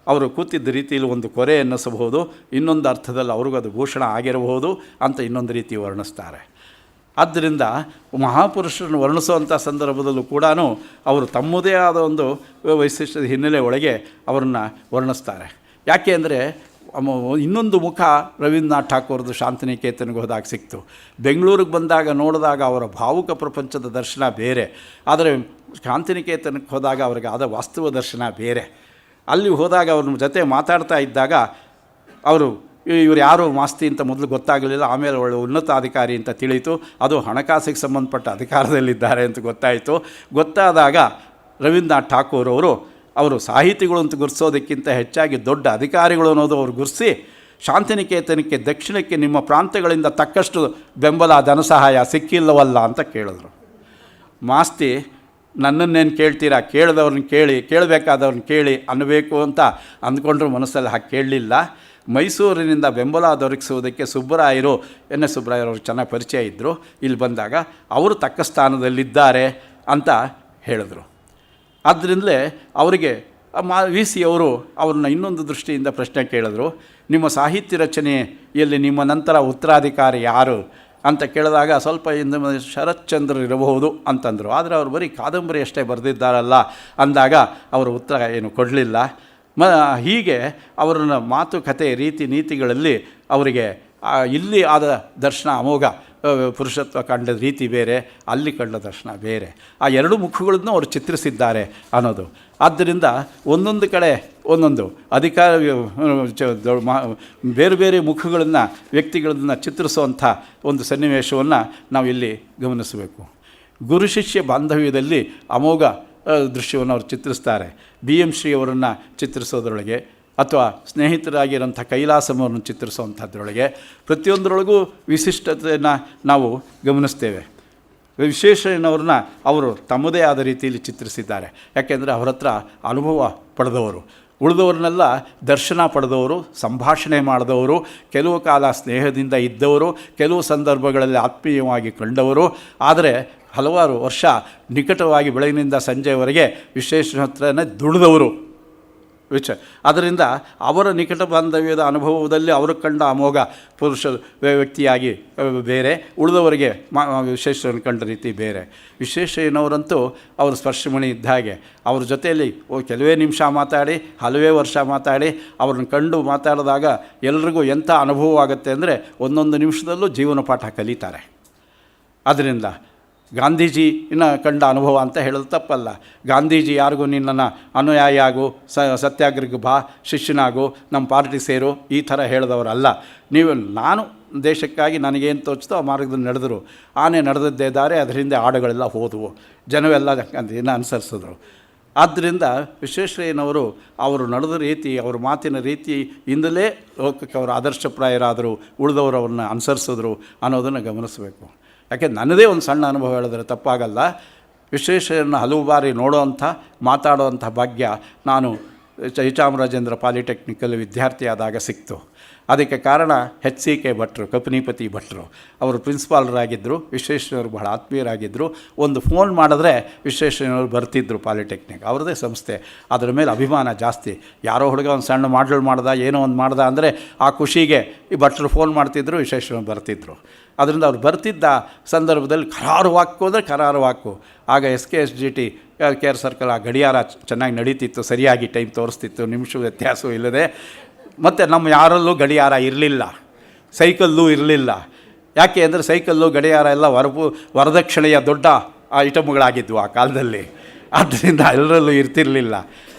Speaker 2: ಅವರು ಕೂತಿದ್ದ ರೀತಿಯಲ್ಲಿ ಒಂದು ಕೊರೆ ಅನ್ನಿಸಬಹುದು, ಇನ್ನೊಂದು ಅರ್ಥದಲ್ಲಿ ಅವ್ರಿಗೂ ಅದು ಭೂಷಣ ಆಗಿರಬಹುದು ಅಂತ ಇನ್ನೊಂದು ರೀತಿ ವರ್ಣಿಸ್ತಾರೆ. ಆದ್ದರಿಂದ ಮಹಾಪುರುಷರನ್ನು ವರ್ಣಿಸುವಂಥ ಸಂದರ್ಭದಲ್ಲೂ ಕೂಡ ಅವರು ತಮ್ಮದೇ ಆದ ಒಂದು ವೈಶಿಷ್ಟ್ಯದ ಹಿನ್ನೆಲೆ ಒಳಗೆ ಅವರನ್ನು ವರ್ಣಿಸ್ತಾರೆ. ಯಾಕೆ ಅಂದರೆ ಇನ್ನೊಂದು ಮುಖ ರವೀಂದ್ರನಾಥ್ ಠಾಕೂರ್ದು ಶಾಂತಿನಿಕೇತನಿಗೆ ಹೋದಾಗ ಸಿಕ್ತು. ಬೆಂಗಳೂರಿಗೆ ಬಂದಾಗ ನೋಡಿದಾಗ ಅವರ ಭಾವುಕ ಪ್ರಪಂಚದ ದರ್ಶನ ಬೇರೆ, ಆದರೆ ಶಾಂತಿನಿಕೇತನಕ್ಕೆ ಹೋದಾಗ ಅವ್ರಿಗೆ ಆದ ವಾಸ್ತವ ದರ್ಶನ ಬೇರೆ. ಅಲ್ಲಿ ಹೋದಾಗ ಅವ್ರ ಜೊತೆ ಮಾತಾಡ್ತಾ ಇದ್ದಾಗ ಅವರು ಇವರು ಯಾರು ಮಾಸ್ತಿ ಅಂತ ಮೊದಲು ಗೊತ್ತಾಗಲಿಲ್ಲ, ಆಮೇಲೆ ಒಳ್ಳೆ ಉನ್ನತ ಅಧಿಕಾರಿ ಅಂತ ತಿಳಿಯಿತು. ಅದು ಹಣಕಾಸಿಗೆ ಸಂಬಂಧಪಟ್ಟ ಅಧಿಕಾರದಲ್ಲಿದ್ದಾರೆ ಅಂತ ಗೊತ್ತಾಯಿತು. ಗೊತ್ತಾದಾಗ ರವೀಂದ್ರನಾಥ್ ಠಾಕೂರ್ ಅವರು ಸಾಹಿತಿಗಳು ಅಂತ ಗುರ್ಸೋದಕ್ಕಿಂತ ಹೆಚ್ಚಾಗಿ ದೊಡ್ಡ ಅಧಿಕಾರಿಗಳು ಅನ್ನೋದು ಅವ್ರು ಗುರ್ಸಿ, ಶಾಂತಿನಿಕೇತನಕ್ಕೆ ದಕ್ಷಿಣಕ್ಕೆ ನಿಮ್ಮ ಪ್ರಾಂತ್ಯಗಳಿಂದ ತಕ್ಕಷ್ಟು ಬೆಂಬಲ ಧನಸಹಾಯ ಸಿಕ್ಕಿಲ್ಲವಲ್ಲ ಅಂತ ಕೇಳಿದ್ರು. ಮಾಸ್ತಿ ನನ್ನನ್ನೇನು ಕೇಳ್ತೀರಾ, ಕೇಳಿದವ್ರನ್ನ ಕೇಳಿ, ಕೇಳಬೇಕಾದವ್ರನ್ನ ಕೇಳಿ ಅನ್ನಬೇಕು ಅಂತ ಅಂದ್ಕೊಂಡ್ರು. ಮನಸ್ಸಲ್ಲಿ ಹಾಗೆ ಕೇಳಲಿಲ್ಲ. ಮೈಸೂರಿನಿಂದ ಬೆಂಬಲ ದೊರಕಿಸುವುದಕ್ಕೆ ಸುಬ್ಬರಾಯರು, ಎನ್ ಎಸ್ ಸುಬ್ಬರಾಯರವರು ಚೆನ್ನಾಗಿ ಪರಿಚಯ ಇದ್ದರು. ಇಲ್ಲಿ ಬಂದಾಗ ಅವರು ತಕ್ಕ ಸ್ಥಾನದಲ್ಲಿದ್ದಾರೆ ಅಂತ ಹೇಳಿದ್ರು. ಆದ್ದರಿಂದಲೇ ಅವರಿಗೆ ವಿ ಸಿ ಅವರು ಅವ್ರನ್ನ ಇನ್ನೊಂದು ದೃಷ್ಟಿಯಿಂದ ಪ್ರಶ್ನೆ ಕೇಳಿದ್ರು. ನಿಮ್ಮ ಸಾಹಿತ್ಯ ರಚನೆಯಲ್ಲಿ ನಿಮ್ಮ ನಂತರ ಉತ್ತರಾಧಿಕಾರಿ ಯಾರು ಅಂತ ಕೇಳಿದಾಗ ಸ್ವಲ್ಪ ಶರತ್ಚಂದ್ರ ಇರಬಹುದು ಅಂತಂದರು. ಆದರೆ ಅವರು ಬರೀ ಕಾದಂಬರಿ ಅಷ್ಟೇ ಬರೆದಿದ್ದಾರಲ್ಲ ಅಂದಾಗ ಅವರು ಉತ್ತರ ಏನು ಕೊಡಲಿಲ್ಲ. ಹೀಗೆ ಅವರನ್ನ ಮಾತುಕತೆ ರೀತಿ ನೀತಿಗಳಲ್ಲಿ ಅವರಿಗೆ ಇಲ್ಲಿ ಆದ ದರ್ಶನ ಅಮೋಘ ಪುರುಷತ್ವ ಕಂಡ ರೀತಿ ಬೇರೆ, ಅಲ್ಲಿ ಕಂಡ ದರ್ಶನ ಬೇರೆ. ಆ ಎರಡು ಮುಖಗಳನ್ನು ಅವರು ಚಿತ್ರಿಸಿದ್ದಾರೆ ಅನ್ನೋದು. ಆದ್ದರಿಂದ ಒಂದೊಂದು ಕಡೆ ಒಂದೊಂದು ಅಧಿಕಾರ ಬೇರೆ ಬೇರೆ ಮುಖಗಳನ್ನು, ವ್ಯಕ್ತಿಗಳನ್ನು ಚಿತ್ರಿಸುವಂಥ ಒಂದು ಸನ್ನಿವೇಶವನ್ನು ನಾವು ಇಲ್ಲಿ ಗಮನಿಸಬೇಕು. ಗುರು ಶಿಷ್ಯ ಬಾಂಧವ್ಯದಲ್ಲಿ ಅಮೋಘ ದೃಶ್ಯವನ್ನು ಅವರು ಚಿತ್ರಿಸ್ತಾರೆ. ಬಿ ಎಂ ಶ್ರೀ ಅವರನ್ನು ಚಿತ್ರಿಸೋದ್ರೊಳಗೆ ಅಥವಾ ಸ್ನೇಹಿತರಾಗಿರೋಂಥ ಕೈಲಾಸಮವನ್ನು ಚಿತ್ರಿಸುವಂಥದ್ರೊಳಗೆ ಪ್ರತಿಯೊಂದರೊಳಗೂ ವಿಶಿಷ್ಟತೆಯನ್ನು ನಾವು ಗಮನಿಸ್ತೇವೆ. ವಿಶ್ವೇಶ್ವರಯ್ಯನವ್ರನ್ನ ಅವರು ತಮ್ಮದೇ ಆದ ರೀತಿಯಲ್ಲಿ ಚಿತ್ರಿಸಿದ್ದಾರೆ. ಯಾಕೆಂದರೆ ಅವರ ಹತ್ರ ಅನುಭವ ಪಡೆದವರು, ಉಳಿದವ್ರನ್ನೆಲ್ಲ ದರ್ಶನ ಪಡೆದವರು, ಸಂಭಾಷಣೆ ಮಾಡಿದವರು, ಕೆಲವು ಕಾಲ ಸ್ನೇಹದಿಂದ ಇದ್ದವರು, ಕೆಲವು ಸಂದರ್ಭಗಳಲ್ಲಿ ಆತ್ಮೀಯವಾಗಿ ಕಂಡವರು. ಆದರೆ ಹಲವಾರು ವರ್ಷ ನಿಕಟವಾಗಿ ಬೆಳಗಿನಿಂದ ಸಂಜೆಯವರೆಗೆ ವಿಶ್ವೇಶ್ವರಯ್ಯನ ಹತ್ರನೇ ದುಡಿದವರು. ಅದರಿಂದ ಅವರ ನಿಕಟ ಬಾಂಧವ್ಯದ ಅನುಭವದಲ್ಲಿ ಅವರು ಕಂಡ ಅಮೋಘ ಪುರುಷ ವ್ಯಕ್ತಿಯಾಗಿ ಬೇರೆ, ಉಳಿದವರಿಗೆ ವಿಶ್ವೇಶ್ವರಯ್ಯನ ಕಂಡ ರೀತಿ ಬೇರೆ. ವಿಶ್ವೇಶ್ವರಯ್ಯನವರಂತೂ ಅವರು ಸ್ಪರ್ಶಮಣಿ ಇದ್ದ ಹಾಗೆ. ಅವ್ರ ಜೊತೆಯಲ್ಲಿ ಕೆಲವೇ ನಿಮಿಷ ಮಾತಾಡಿ, ಹಲವೇ ವರ್ಷ ಮಾತಾಡಿ, ಅವ್ರನ್ನ ಕಂಡು ಮಾತಾಡಿದಾಗ ಎಲ್ರಿಗೂ ಎಂಥ ಅನುಭವ ಆಗುತ್ತೆ ಅಂದರೆ ಒಂದೊಂದು ನಿಮಿಷದಲ್ಲೂ ಜೀವನ ಪಾಠ ಕಲಿತಾರೆ. ಅದರಿಂದ ಗಾಂಧೀಜಿನ ಕಂಡ ಅನುಭವ ಅಂತ ಹೇಳೋದು ತಪ್ಪಲ್ಲ. ಗಾಂಧೀಜಿ ಯಾರಿಗೂ ನಿನ್ನನ್ನು ಅನುಯಾಯಿ ಆಗು, ಸತ್ಯಾಗ್ರಹಕ್ಕೆ ಬಾ, ಶಿಷ್ಯನಾಗು, ನಮ್ಮ ಪಾರ್ಟಿ ಸೇರು ಈ ಥರ ಹೇಳಿದವರಲ್ಲ. ನಾನು ದೇಶಕ್ಕಾಗಿ ನನಗೇನು ತೋಚ್ತೋ ಆ ಮಾರ್ಗದಲ್ಲಿ ನಡೆದರು. ಆನೆ ನಡೆದದ್ದೇ ದಾರೆ, ಅದರ ಹಿಂದೆ ಆಡುಗಳೆಲ್ಲ ಹೋದವು, ಜನವೆಲ್ಲ ಅದನ್ನು ಅನುಸರಿಸಿದ್ರು. ಆದ್ದರಿಂದ ವಿಶ್ವೇಶ್ವರಯ್ಯನವರು ಅವರು ನಡೆದ ರೀತಿ, ಅವರ ಮಾತಿನ ರೀತಿಯಿಂದಲೇ ಲೋಕಕ್ಕೆ ಅವರು ಆದರ್ಶಪ್ರಾಯರಾದರು, ಉಳಿದವರು ಅವ್ರನ್ನ ಅನುಸರಿಸಿದ್ರು ಅನ್ನೋದನ್ನು ಗಮನಿಸಬೇಕು. ಯಾಕೆ ನನ್ನದೇ ಒಂದು ಸಣ್ಣ ಅನುಭವ ಹೇಳಿದ್ರೆ ತಪ್ಪಾಗಲ್ಲ. ವಿಶ್ವೇಶ್ವರಯ್ಯನ ಹಲವು ಬಾರಿ ನೋಡೋವಂಥ, ಮಾತಾಡುವಂಥ ಭಾಗ್ಯ ನಾನು ಚಾಮರಾಜೇಂದ್ರ ಪಾಲಿಟೆಕ್ನಿಕಲ್ಲಿ ವಿದ್ಯಾರ್ಥಿಯಾದಾಗ ಸಿಕ್ತು. ಅದಕ್ಕೆ ಕಾರಣ HCK ಭಟ್ರು, ಕಪನಿಪತಿ ಭಟ್ರು. ಅವರು ಪ್ರಿನ್ಸಿಪಾಲರಾಗಿದ್ದರು, ವಿಶ್ವೇಶ್ವರಯ್ಯನವರು ಬಹಳ ಆತ್ಮೀಯರಾಗಿದ್ದರು. ಒಂದು ಫೋನ್ ಮಾಡಿದ್ರೆ ವಿಶ್ವೇಶ್ವರಯ್ಯನವರು ಬರ್ತಿದ್ದರು ಪಾಲಿಟೆಕ್ನಿಕ್, ಅವ್ರದ್ದೇ ಸಂಸ್ಥೆ. ಅದರ ಮೇಲೆ ಅಭಿಮಾನ ಜಾಸ್ತಿ. ಯಾರೋ ಹುಡುಗ ಒಂದು ಸಣ್ಣ ಮಾಡಲ್ ಮಾಡ್ದ, ಏನೋ ಒಂದು ಮಾಡ್ದ ಅಂದರೆ ಆ ಖುಷಿಗೆ ಈ ಭಟ್ರು ಫೋನ್ ಮಾಡ್ತಿದ್ರು, ವಿಶ್ವೇಶ್ವರಯ್ಯನವರು ಬರ್ತಿದ್ದರು. ಅದರಿಂದ ಅವ್ರು ಬರ್ತಿದ್ದ ಸಂದರ್ಭದಲ್ಲಿ ಕರಾರು ವಾಕು ಅಂದರೆ ಕರಾರು ವಾಕು. ಆಗ SKSGT KR ಸರ್ಕಲ್ ಆ ಗಡಿಯಾರ ಚೆನ್ನಾಗಿ ನಡೀತಿತ್ತು, ಸರಿಯಾಗಿ ಟೈಮ್ ತೋರಿಸ್ತಿತ್ತು, ನಿಮಿಷ ವ್ಯತ್ಯಾಸವೂ ಇಲ್ಲದೆ. ಮತ್ತು ನಮ್ಮ ಯಾರಲ್ಲೂ ಗಡಿಯಾರ ಇರಲಿಲ್ಲ, ಸೈಕಲ್ಲೂ ಇರಲಿಲ್ಲ. ಯಾಕೆ ಅಂದರೆ ಸೈಕಲ್ಲು ಗಡಿಯಾರ ಎಲ್ಲ ವರದಕ್ಷಿಣೆಯ ದೊಡ್ಡ ಐಟಮ್ಗಳಾಗಿದ್ವು ಆ ಕಾಲದಲ್ಲಿ. ಆದ್ದರಿಂದ ಎಲ್ಲರಲ್ಲೂ ಇರ್ತಿರಲಿಲ್ಲ.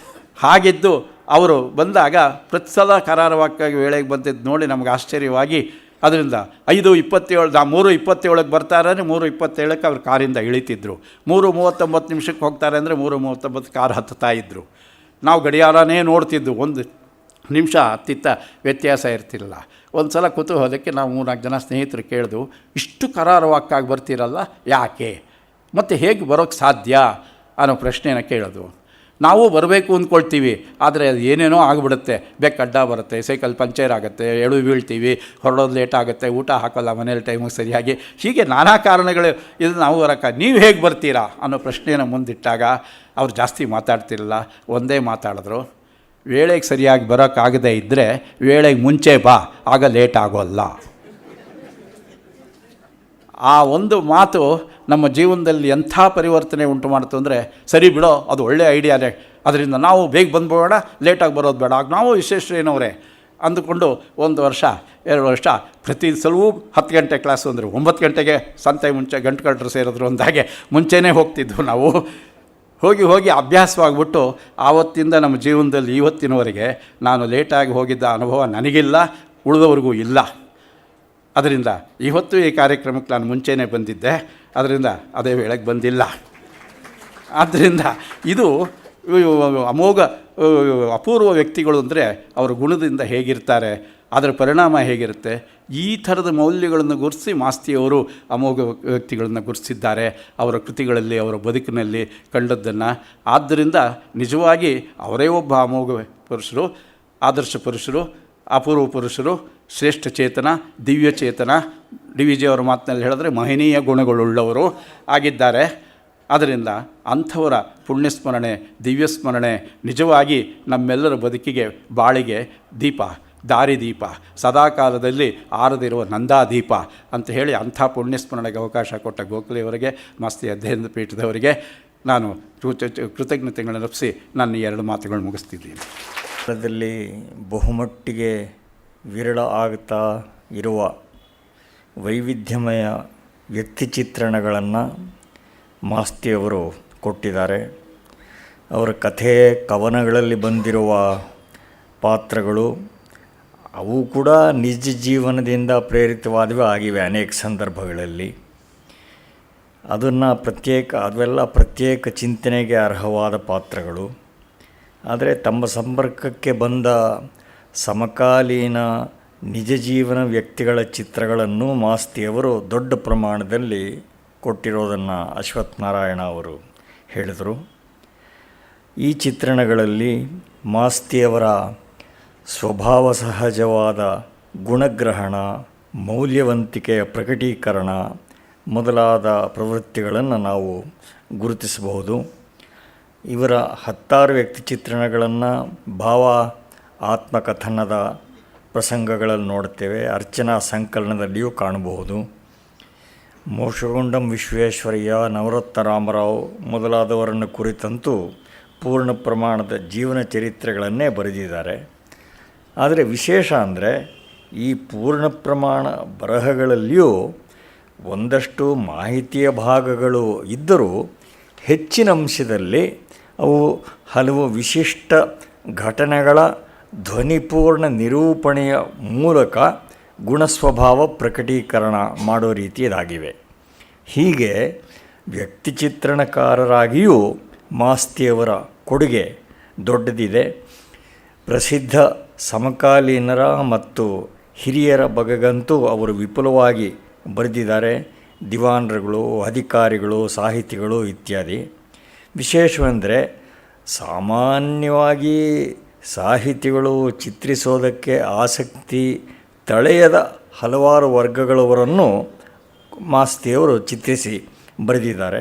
Speaker 2: ಹಾಗಿದ್ದು ಅವರು ಬಂದಾಗ ಪ್ರತಿ ಸಲ ಕರಾರವಾಕ್ಕಾಗಿ ವೇಳೆಗೆ ಬಂದಿದ್ದು ನೋಡಿ ನಮಗೆ ಆಶ್ಚರ್ಯವಾಗಿ, ಅದರಿಂದ 5:27 3:27ಕ್ಕೆ ಬರ್ತಾರೆ ಅಂದರೆ 3:27ಕ್ಕೆ ಅವ್ರು ಕಾರಿಂದ ಇಳಿತಿದ್ರು. 3:39 ಹೋಗ್ತಾರೆ ಅಂದರೆ 3:39 ಕಾರ್ ಹತ್ತುತ್ತಾ ಇದ್ದರು. ನಾವು ಗಡಿಯಾರನೇ ನೋಡ್ತಿದ್ದು. ಒಂದು ನಿಮಿಷ ಅತ್ತಿತ್ತ ವ್ಯತ್ಯಾಸ ಇರ್ತಿರಲಿಲ್ಲ. ಒಂದು ಸಲ ಕುತೂಹಲಕ್ಕೆ ನಾವು 3-4 ಜನ ಸ್ನೇಹಿತರು ಕೇಳಿದ್ವು, ಇಷ್ಟು ಕರಾರುವಾಕ್ಕಾಗಿ ಬರ್ತೀರಲ್ಲ ಯಾಕೆ, ಮತ್ತು ಹೇಗೆ ಬರೋಕ್ಕೆ ಸಾಧ್ಯ ಅನ್ನೋ ಪ್ರಶ್ನೆನ ಕೇಳೋದು. ನಾವು ಬರಬೇಕು ಅಂದ್ಕೊಳ್ತೀವಿ, ಆದರೆ ಅದು ಏನೇನೋ ಆಗಿಬಿಡುತ್ತೆ. ಬೆಕ್ಕಡ್ಡ ಬರುತ್ತೆ, ಸೈಕಲ್ ಪಂಚರ್ ಆಗುತ್ತೆ, ಎಳು ಬೀಳ್ತೀವಿ, ಹೊರಡೋದು ಲೇಟ್ ಆಗುತ್ತೆ, ಊಟ ಹಾಕೋಲ್ಲ ಮನೇಲಿ ಟೈಮಿಗೆ ಸರಿಯಾಗಿ, ಹೀಗೆ ನಾನಾ ಕಾರಣಗಳು. ಇದು ನಾವು ನೀವು ಹೇಗೆ ಬರ್ತೀರಾ ಅನ್ನೋ ಪ್ರಶ್ನೆಯನ್ನು ಮುಂದಿಟ್ಟಾಗ ಅವ್ರು ಜಾಸ್ತಿ ಮಾತಾಡ್ತಿರಲಿಲ್ಲ. ಒಂದೇ ಮಾತಾಡಿದ್ರು, ವೇಳೆಗೆ ಸರಿಯಾಗಿ ಬರೋಕ್ಕಾಗದೇ ಇದ್ದರೆ ವೇಳೆಗೆ ಮುಂಚೆ ಬಾ, ಆಗ ಲೇಟ್ ಆಗೋಲ್ಲ. ಆ ಒಂದು ಮಾತು ನಮ್ಮ ಜೀವನದಲ್ಲಿ ಎಂಥ ಪರಿವರ್ತನೆ ಉಂಟು ಮಾಡ್ತು ಅಂದರೆ, ಸರಿ ಬಿಡೋ ಅದು ಒಳ್ಳೆಯ ಐಡಿಯಾನೇ, ಅದರಿಂದ ನಾವು ಬೇಗ ಬಂದ್ಬೋಣ, ಲೇಟಾಗಿ ಬರೋದು ಬೇಡ, ಆಗ ನಾವು ವಿಶ್ವೇಶ್ವರಯ್ಯನವರೇ ಅಂದುಕೊಂಡು 1 ವರ್ಷ 2 ವರ್ಷ ಪ್ರತಿ ಸಲವೂ 10 ಗಂಟೆ ಕ್ಲಾಸು ಅಂದರೆ 9 ಗಂಟೆಗೆ ಸಂತೆ ಮುಂಚೆ ಗಂಟು ಕಟ್ಟರು ಸೇರಿದ್ರು ಅಂದಾಗೆ ಮುಂಚೆನೇ ಹೋಗ್ತಿದ್ವು ನಾವು. ಹೋಗಿ ಅಭ್ಯಾಸವಾಗಿಬಿಟ್ಟು ಆವತ್ತಿಂದ ನಮ್ಮ ಜೀವನದಲ್ಲಿ ಇವತ್ತಿನವರೆಗೆ ನಾನು ಲೇಟಾಗಿ ಹೋಗಿದ್ದ ಅನುಭವ ನನಗಿಲ್ಲ, ಉಳಿದವ್ರಿಗೂ ಇಲ್ಲ. ಅದರಿಂದ ಇವತ್ತು ಈ ಕಾರ್ಯಕ್ರಮಕ್ಕೆ ನಾನು ಮುಂಚೆನೇ ಬಂದಿದ್ದೆ, ಅದರಿಂದ ಅದೇ ವೇಳೆಗೆ ಬಂದಿಲ್ಲ. ಆದ್ದರಿಂದ ಇದು ಅಮೋಘ ಅಪೂರ್ವ ವ್ಯಕ್ತಿಗಳು ಅಂದರೆ ಅವರ ಗುಣದಿಂದ ಹೇಗಿರ್ತಾರೆ, ಅದರ ಪರಿಣಾಮ ಹೇಗಿರುತ್ತೆ, ಈ ಥರದ ಮೌಲ್ಯಗಳನ್ನು ಗುರುತಿಸಿ ಮಾಸ್ತಿಯವರು ಅಮೋಘ ವ್ಯಕ್ತಿಗಳನ್ನು ಗುರುತಿಸಿದ್ದಾರೆ ಅವರ ಕೃತಿಗಳಲ್ಲಿ, ಅವರ ಬದುಕಿನಲ್ಲಿ ಕಂಡದ್ದನ್ನು. ಆದ್ದರಿಂದ ನಿಜವಾಗಿ ಅವರೇ ಒಬ್ಬ ಅಮೋಘ ಪುರುಷರು, ಆದರ್ಶ ಪುರುಷರು, ಅಪೂರ್ವ ಪುರುಷರು, ಶ್ರೇಷ್ಠ ಚೇತನ, ದಿವ್ಯ ಚೇತನ, ಡಿ ವಿ ಜಿ ಅವರ ಮಾತಿನಲ್ಲಿ ಹೇಳಿದ್ರೆ ಮಹನೀಯ ಗುಣಗಳುಳ್ಳವರು ಆಗಿದ್ದಾರೆ. ಆದ್ದರಿಂದ ಅಂಥವರ ಪುಣ್ಯಸ್ಮರಣೆ, ದಿವ್ಯಸ್ಮರಣೆ ನಿಜವಾಗಿ ನಮ್ಮೆಲ್ಲರ ಬದುಕಿಗೆ, ಬಾಳಿಗೆ ದೀಪ, ದಾರಿದೀಪ, ಸದಾಕಾಲದಲ್ಲಿ ಆರದಿರುವ ನಂದಾದೀಪ ಅಂತ ಹೇಳಿ ಅಂಥ ಪುಣ್ಯಸ್ಮರಣೆಗೆ ಅವಕಾಶ ಕೊಟ್ಟ ಗೋಖಲೆಯವರಿಗೆ, ಮಾಸ್ತಿ ಅಧ್ಯಯನ ಪೀಠದವರಿಗೆ ನಾನು ಕೃತಜ್ಞತೆಗಳನ್ನು ಅರ್ಪಿಸಿ ನನ್ನ 2 ಮಾತುಗಳು ಮುಗಿಸ್ತಿದ್ದೀನಿ.
Speaker 1: ಕಾಲದಲ್ಲಿ ಬಹುಮಟ್ಟಿಗೆ ವಿರಳ ಆಗ್ತಾ ಇರುವ ವೈವಿಧ್ಯಮಯ ವ್ಯಕ್ತಿಚಿತ್ರಣಗಳನ್ನು ಮಾಸ್ತಿಯವರು ಕೊಟ್ಟಿದ್ದಾರೆ. ಅವರ ಕಥೆ ಕವನಗಳಲ್ಲಿ ಬಂದಿರುವ ಪಾತ್ರಗಳು ಅವು ಕೂಡ ನಿಜ ಜೀವನದಿಂದ ಪ್ರೇರಿತವಾದವೇ ಆಗಿವೆ ಅನೇಕ ಸಂದರ್ಭಗಳಲ್ಲಿ. ಅವೆಲ್ಲ ಪ್ರತ್ಯೇಕ ಚಿಂತನೆಗೆ ಅರ್ಹವಾದ ಪಾತ್ರಗಳು. ಆದರೆ ತಮ್ಮ ಸಂಪರ್ಕಕ್ಕೆ ಬಂದ ಸಮಕಾಲೀನ ನಿಜ ಜೀವನ ವ್ಯಕ್ತಿಗಳ ಚಿತ್ರಗಳನ್ನು ಮಾಸ್ತಿಯವರು ದೊಡ್ಡ ಪ್ರಮಾಣದಲ್ಲಿ ಕೊಟ್ಟಿರೋದನ್ನು ಅಶ್ವಥ್ ನಾರಾಯಣ ಅವರು ಹೇಳಿದರು. ಈ ಚಿತ್ರಣಗಳಲ್ಲಿ ಮಾಸ್ತಿಯವರ ಸ್ವಭಾವ ಸಹಜವಾದ ಗುಣಗ್ರಹಣ, ಮೌಲ್ಯವಂತಿಕೆಯ ಪ್ರಕಟೀಕರಣ ಮೊದಲಾದ ಪ್ರವೃತ್ತಿಗಳನ್ನು ನಾವು ಗುರುತಿಸಬಹುದು. ಇವರ 10 ವ್ಯಕ್ತಿ ಚಿತ್ರಣಗಳನ್ನು ಭಾವ ಆತ್ಮಕಥನದ ಪ್ರಸಂಗಗಳಲ್ಲಿ ನೋಡ್ತೇವೆ, ಅರ್ಚನಾ ಸಂಕಲನದಲ್ಲಿಯೂ ಕಾಣಬಹುದು. ಮೋಕ್ಷಗುಂಡಂ ವಿಶ್ವೇಶ್ವರಯ್ಯ, ನವರತ್ನ ರಾಮರಾವ್ ಮೊದಲಾದವರನ್ನು ಕುರಿತಂತೂ ಪೂರ್ಣ ಪ್ರಮಾಣದ ಜೀವನ ಚರಿತ್ರೆಗಳನ್ನೇ ಬರೆದಿದ್ದಾರೆ. ಆದರೆ ವಿಶೇಷ ಅಂದರೆ ಈ ಪೂರ್ಣ ಪ್ರಮಾಣ ಬರಹಗಳಲ್ಲಿಯೂ ಒಂದಷ್ಟು ಮಾಹಿತಿಯ ಭಾಗಗಳು ಇದ್ದರೂ ಹೆಚ್ಚಿನ ಅಂಶದಲ್ಲಿ ಅವು ಹಲವು ವಿಶಿಷ್ಟ ಘಟನೆಗಳ ಧ್ವನಿಪೂರ್ಣ ನಿರೂಪಣೆಯ ಮೂಲಕ ಗುಣಸ್ವಭಾವ ಪ್ರಕಟೀಕರಣ ಮಾಡೋ ರೀತಿಯದಾಗಿವೆ. ಹೀಗೆ ವ್ಯಕ್ತಿಚಿತ್ರಣಕಾರರಾಗಿಯೂ ಮಾಸ್ತಿಯವರ ಕೊಡುಗೆ ದೊಡ್ಡದಿದೆ. ಪ್ರಸಿದ್ಧ ಸಮಕಾಲೀನರ ಮತ್ತು ಹಿರಿಯರ ಬಗೆಗಂತೂ ಅವರು ವಿಪುಲವಾಗಿ ಬರೆದಿದ್ದಾರೆ. ದಿವಾನರುಗಳು, ಅಧಿಕಾರಿಗಳು, ಸಾಹಿತಿಗಳು ಇತ್ಯಾದಿ. ವಿಶೇಷವೆಂದರೆ ಸಾಮಾನ್ಯವಾಗಿ ಸಾಹಿತಿಗಳು ಚಿತ್ರಿಸೋದಕ್ಕೆ ಆಸಕ್ತಿ ತಳೆಯದ ಹಲವಾರು ವರ್ಗಗಳವರನ್ನು ಮಾಸ್ತಿಯವರು ಚಿತ್ರಿಸಿ ಬರೆದಿದ್ದಾರೆ.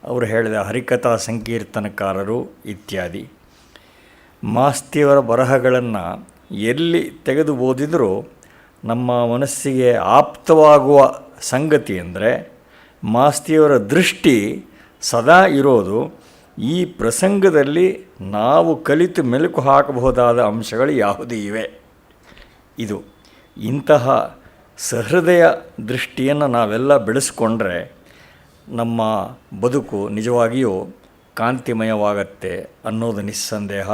Speaker 1: ಅವರು ಹೇಳಿದ ಹರಿಕಥಾ ಸಂಕೀರ್ತನಕಾರರು ಇತ್ಯಾದಿ. ಮಾಸ್ತಿಯವರ ಬರಹಗಳನ್ನು ಎಲ್ಲಿ ತೆಗೆದು ಓದಿದರೂ ನಮ್ಮ ಮನಸ್ಸಿಗೆ ಆಪ್ತವಾಗುವ ಸಂಗತಿ ಅಂದರೆ ಮಾಸ್ತಿಯವರ ದೃಷ್ಟಿ ಸದಾ ಇರೋದು ಈ ಪ್ರಸಂಗದಲ್ಲಿ ನಾವು ಕಲಿತು ಮೆಲುಕು ಹಾಕಬಹುದಾದ ಅಂಶಗಳು ಯಾವುದೇ ಇವೆ. ಇಂತಹ ಸಹೃದಯ ದೃಷ್ಟಿಯನ್ನು ನಾವೆಲ್ಲ ಬೆಳೆಸ್ಕೊಂಡ್ರೆ ನಮ್ಮ ಬದುಕು ನಿಜವಾಗಿಯೂ ಕಾಂತಿಮಯವಾಗತ್ತೆ ಅನ್ನೋದು ನಿಸ್ಸಂದೇಹ.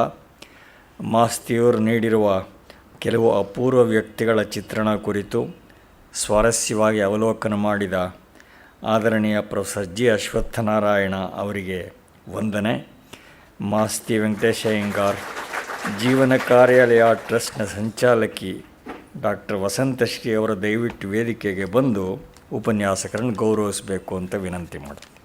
Speaker 1: ಮಾಸ್ತಿಯವರು ನೀಡಿರುವ ಕೆಲವು ಅಪೂರ್ವ ವ್ಯಕ್ತಿಗಳ ಚಿತ್ರಣ ಕುರಿತು ಸ್ವಾರಸ್ಯವಾಗಿ ಅವಲೋಕನ ಮಾಡಿದ ಆದರಣೀಯ ಪ್ರೊಫೆಸರ್ ಜಿ ಅಶ್ವತ್ಥನಾರಾಯಣ ಅವರಿಗೆ ವಂದನೆ. ಮಾಸ್ತಿ ವೆಂಕಟೇಶ ಅಯ್ಯಂಗಾರ್, ಜೀವನ ಕಾರ್ಯಾಲಯ ಟ್ರಸ್ಟ್ನ ಸಂಚಾಲಕಿ ಡಾಕ್ಟರ್ ವಸಂತಶ್ರೀ ಅವರ ದಯವಿಟ್ಟು ವೇದಿಕೆಗೆ ಬಂದು ಉಪನ್ಯಾಸಕರನ್ನು ಗೌರವಿಸಬೇಕು ಅಂತ ವಿನಂತಿ ಮಾಡ್ತೀನಿ.